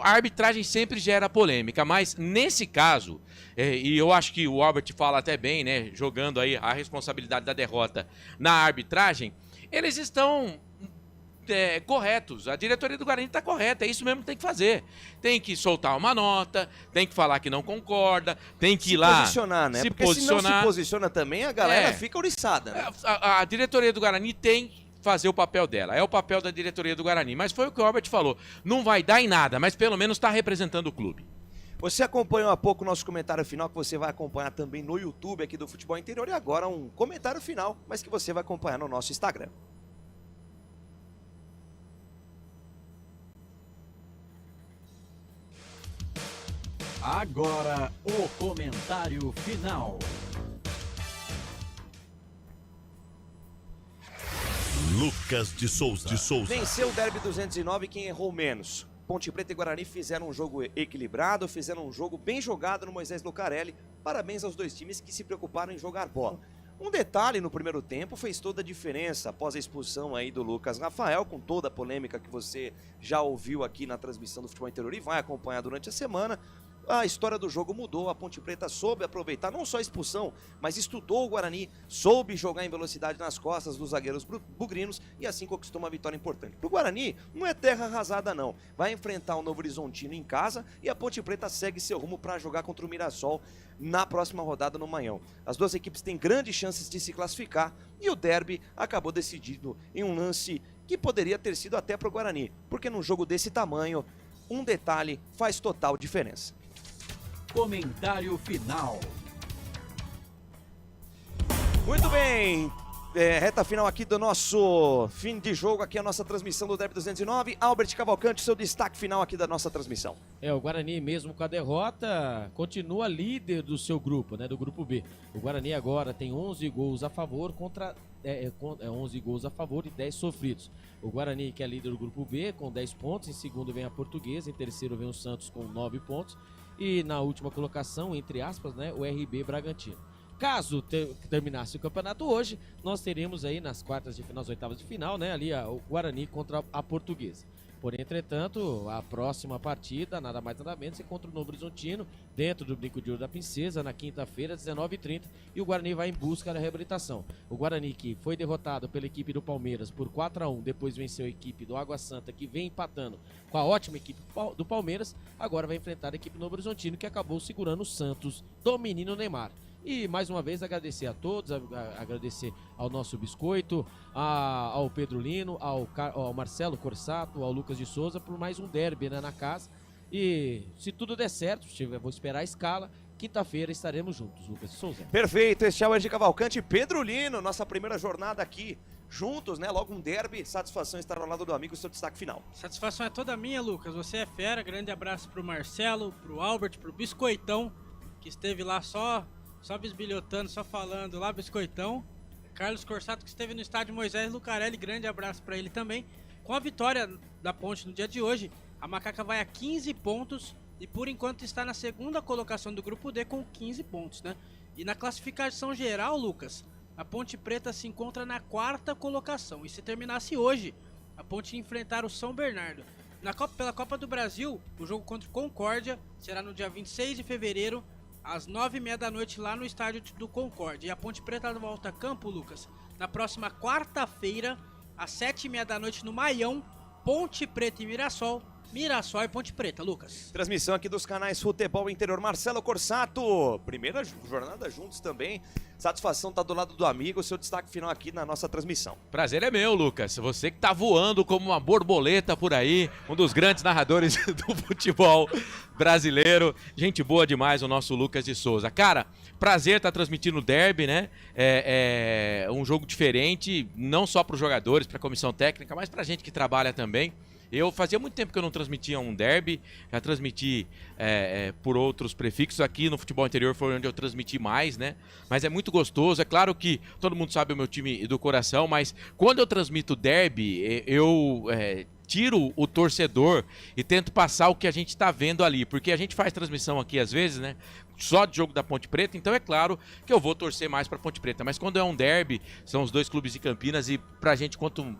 a arbitragem sempre gera polêmica, mas nesse caso, e eu acho que o Albert fala até bem, né? Jogando aí a responsabilidade da derrota na arbitragem, eles estão... corretos, a diretoria do Guarani está correta, é isso mesmo que tem que fazer. Tem que soltar uma nota, tem que falar que não concorda, tem que ir lá posicionar, né? se Porque posicionar. Se não se posiciona também, a galera fica ouriçada, né? A diretoria do Guarani tem que fazer o papel dela, é o papel da diretoria do Guarani, mas foi o que o Albert falou, não vai dar em nada, mas pelo menos está representando o clube. Você acompanhou há pouco o nosso comentário final, que você vai acompanhar também no YouTube aqui do Futebol Interior, e agora um comentário final, mas que você vai acompanhar no nosso Instagram. Agora, o comentário final. Lucas de Souza. Venceu o Derby 209 quem errou menos. Ponte Preta e Guarani fizeram um jogo equilibrado, fizeram um jogo bem jogado no Moisés Lucarelli. Parabéns aos dois times que se preocuparam em jogar bola. Um detalhe no primeiro tempo fez toda a diferença após a expulsão aí do Lucas Rafael, com toda a polêmica que você já ouviu aqui na transmissão do Futebol Interior e vai acompanhar durante a semana. a história do jogo mudou, a Ponte Preta soube aproveitar não só a expulsão, mas estudou o Guarani, soube jogar em velocidade nas costas dos zagueiros bugrinos e assim conquistou uma vitória importante. Pro Guarani não é terra arrasada não, vai enfrentar o Novo Horizontino em casa e a Ponte Preta segue seu rumo para jogar contra o Mirassol na próxima rodada no Maranhão. As duas equipes têm grandes chances de se classificar e o derby acabou decidido em um lance que poderia ter sido até pro Guarani, porque num jogo desse tamanho, um detalhe faz total diferença. Comentário final. Muito bem, reta final aqui do nosso fim de jogo, aqui a nossa transmissão do Derby 209. Albert Cavalcante, seu destaque final aqui da nossa transmissão. O Guarani, mesmo com a derrota, continua líder do seu grupo, né, do grupo B. O Guarani agora tem 11 gols a favor contra 11 gols a favor e 10 sofridos. O Guarani, que é líder do grupo B, com 10 pontos, em segundo vem a Portuguesa, em terceiro vem o Santos com 9 pontos e na última colocação, entre aspas, né, o RB Bragantino. Caso terminasse o campeonato hoje, nós teremos aí nas quartas de final, nas oitavas de final, né, ali o Guarani contra a Portuguesa. Porém, entretanto, a próxima partida, nada mais nada menos, é contra o Novo Horizontino, dentro do Brinco de Ouro da Princesa, na quinta-feira, 19h30, e o Guarani vai em busca da reabilitação. O Guarani, que foi derrotado pela equipe do Palmeiras por 4-1, depois venceu a equipe do Água Santa, que vem empatando com a ótima equipe do Palmeiras, agora vai enfrentar a equipe do Novo Horizontino, que acabou segurando o Santos do menino Neymar. E mais uma vez agradecer a todos, agradecer ao nosso Biscoito, ao Pedro Lino, ao Marcelo Corsato, ao Lucas de Souza por mais um derby, né, na casa. E se tudo der certo, vou esperar a escala, quinta-feira estaremos juntos, Lucas de Souza. Perfeito, este é o Ed Cavalcante e Pedro Lino, nossa primeira jornada aqui juntos, né? Logo um derby, satisfação estar ao lado do amigo, seu destaque final. Satisfação é toda minha, Lucas, você é fera, grande abraço pro Marcelo, pro Albert, pro Biscoitão, que esteve lá só bisbilhotando, só falando lá, Biscoitão. Carlos Corsato, que esteve no estádio Moisés Lucarelli, grande abraço para ele também. Com a vitória da Ponte no dia de hoje, a Macaca vai a 15 pontos e por enquanto está na segunda colocação do grupo D com 15 pontos, né? E na classificação geral, Lucas, a Ponte Preta se encontra na quarta colocação. E se terminasse hoje, a Ponte ia enfrentar o São Bernardo. Pela Copa do Brasil, o jogo contra o Concórdia será no dia 26 de fevereiro, às 9h30 da noite, lá no estádio do Concórdia. E a Ponte Preta volta a campo, Lucas, na próxima quarta-feira, às 7h30 da noite, no Maião, Ponte Preta e Mirassol. Mirassol e Ponte Preta, Lucas. Transmissão aqui dos canais Futebol Interior. Marcelo Corsato, primeira jornada juntos também. Satisfação tá do lado do amigo, seu destaque final aqui na nossa transmissão. Prazer é meu, Lucas. Você que tá voando como uma borboleta por aí, um dos grandes narradores do futebol brasileiro. Gente boa demais, o nosso Lucas de Souza. Cara, prazer estar transmitindo o derby, né? É um jogo diferente, não só para os jogadores, para a comissão técnica, mas pra gente que trabalha também. Eu fazia muito tempo que eu não transmitia um derby, já transmiti por outros prefixos. Aqui no futebol interior foi onde eu transmiti mais, né? Mas é muito gostoso, é claro que todo mundo sabe o meu time do coração, mas quando eu transmito derby, eu tiro o torcedor e tento passar o que a gente está vendo ali, porque a gente faz transmissão aqui às vezes, né? Só de jogo da Ponte Preta, então é claro que eu vou torcer mais para Ponte Preta, mas quando é um derby, são os dois clubes de Campinas e pra gente quanto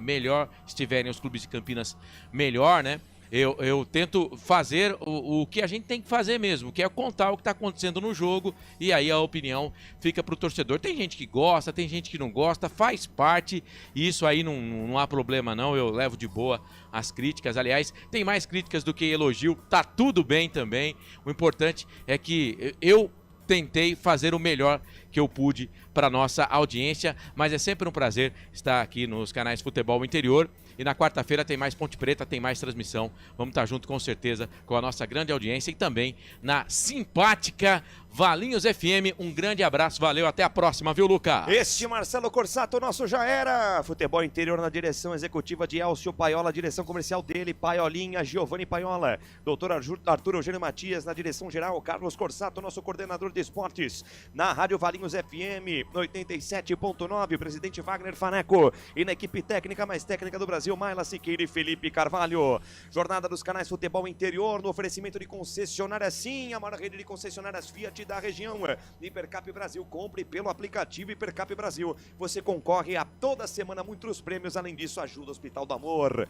melhor estiverem os clubes de Campinas, melhor, né? Eu tento fazer o que a gente tem que fazer mesmo, que é contar o que está acontecendo no jogo, e aí a opinião fica para o torcedor. Tem gente que gosta, tem gente que não gosta, faz parte, e isso aí não há problema não, eu levo de boa as críticas. Aliás, tem mais críticas do que elogio, tá tudo bem também. O importante é que eu tentei fazer o melhor que eu pude para nossa audiência, mas é sempre um prazer estar aqui nos canais Futebol Interior. E na quarta-feira tem mais Ponte Preta, tem mais transmissão. Vamos estar junto com certeza com a nossa grande audiência e também na simpática Valinhos FM. Um grande abraço, valeu, até a próxima, viu, Luca? Este Marcelo Corsato, nosso já era. Futebol Interior na direção executiva de Elcio Paiola, direção comercial dele, Paiolinha, Giovanni Paiola. Doutor Arthur Eugênio Matias na direção geral, Carlos Corsato, nosso coordenador de esportes. Na Rádio Valinhos FM 87.9, presidente Wagner Faneco. E na equipe técnica mais técnica do Brasil, Maila Siqueira e Felipe Carvalho. Jornada dos canais Futebol Interior no oferecimento de concessionária Sim, a maior rede de concessionárias Fiat da região. Hipercap Brasil, compre pelo aplicativo Hipercap Brasil. Você concorre a toda semana muitos prêmios, além disso ajuda o Hospital do Amor.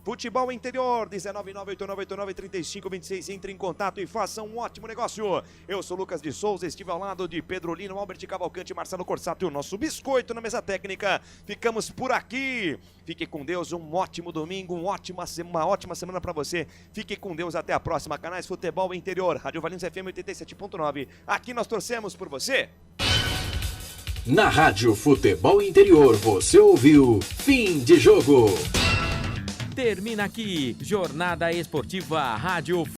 Futebol Interior, 19989893526. Entre em contato e faça um ótimo negócio. Eu sou Lucas de Souza, estive ao lado de Pedro Lino, Albert Cavalcante, Marcelo Corsato e o nosso biscoito na mesa técnica. Ficamos por aqui. Fique com Deus, um ótimo domingo, uma ótima semana para você. Fique com Deus, até a próxima. Canais Futebol Interior, Rádio Valinhos FM 87.9. Aqui nós torcemos por você. Na Rádio Futebol Interior, você ouviu Fim de Jogo. Termina aqui, Jornada Esportiva Rádio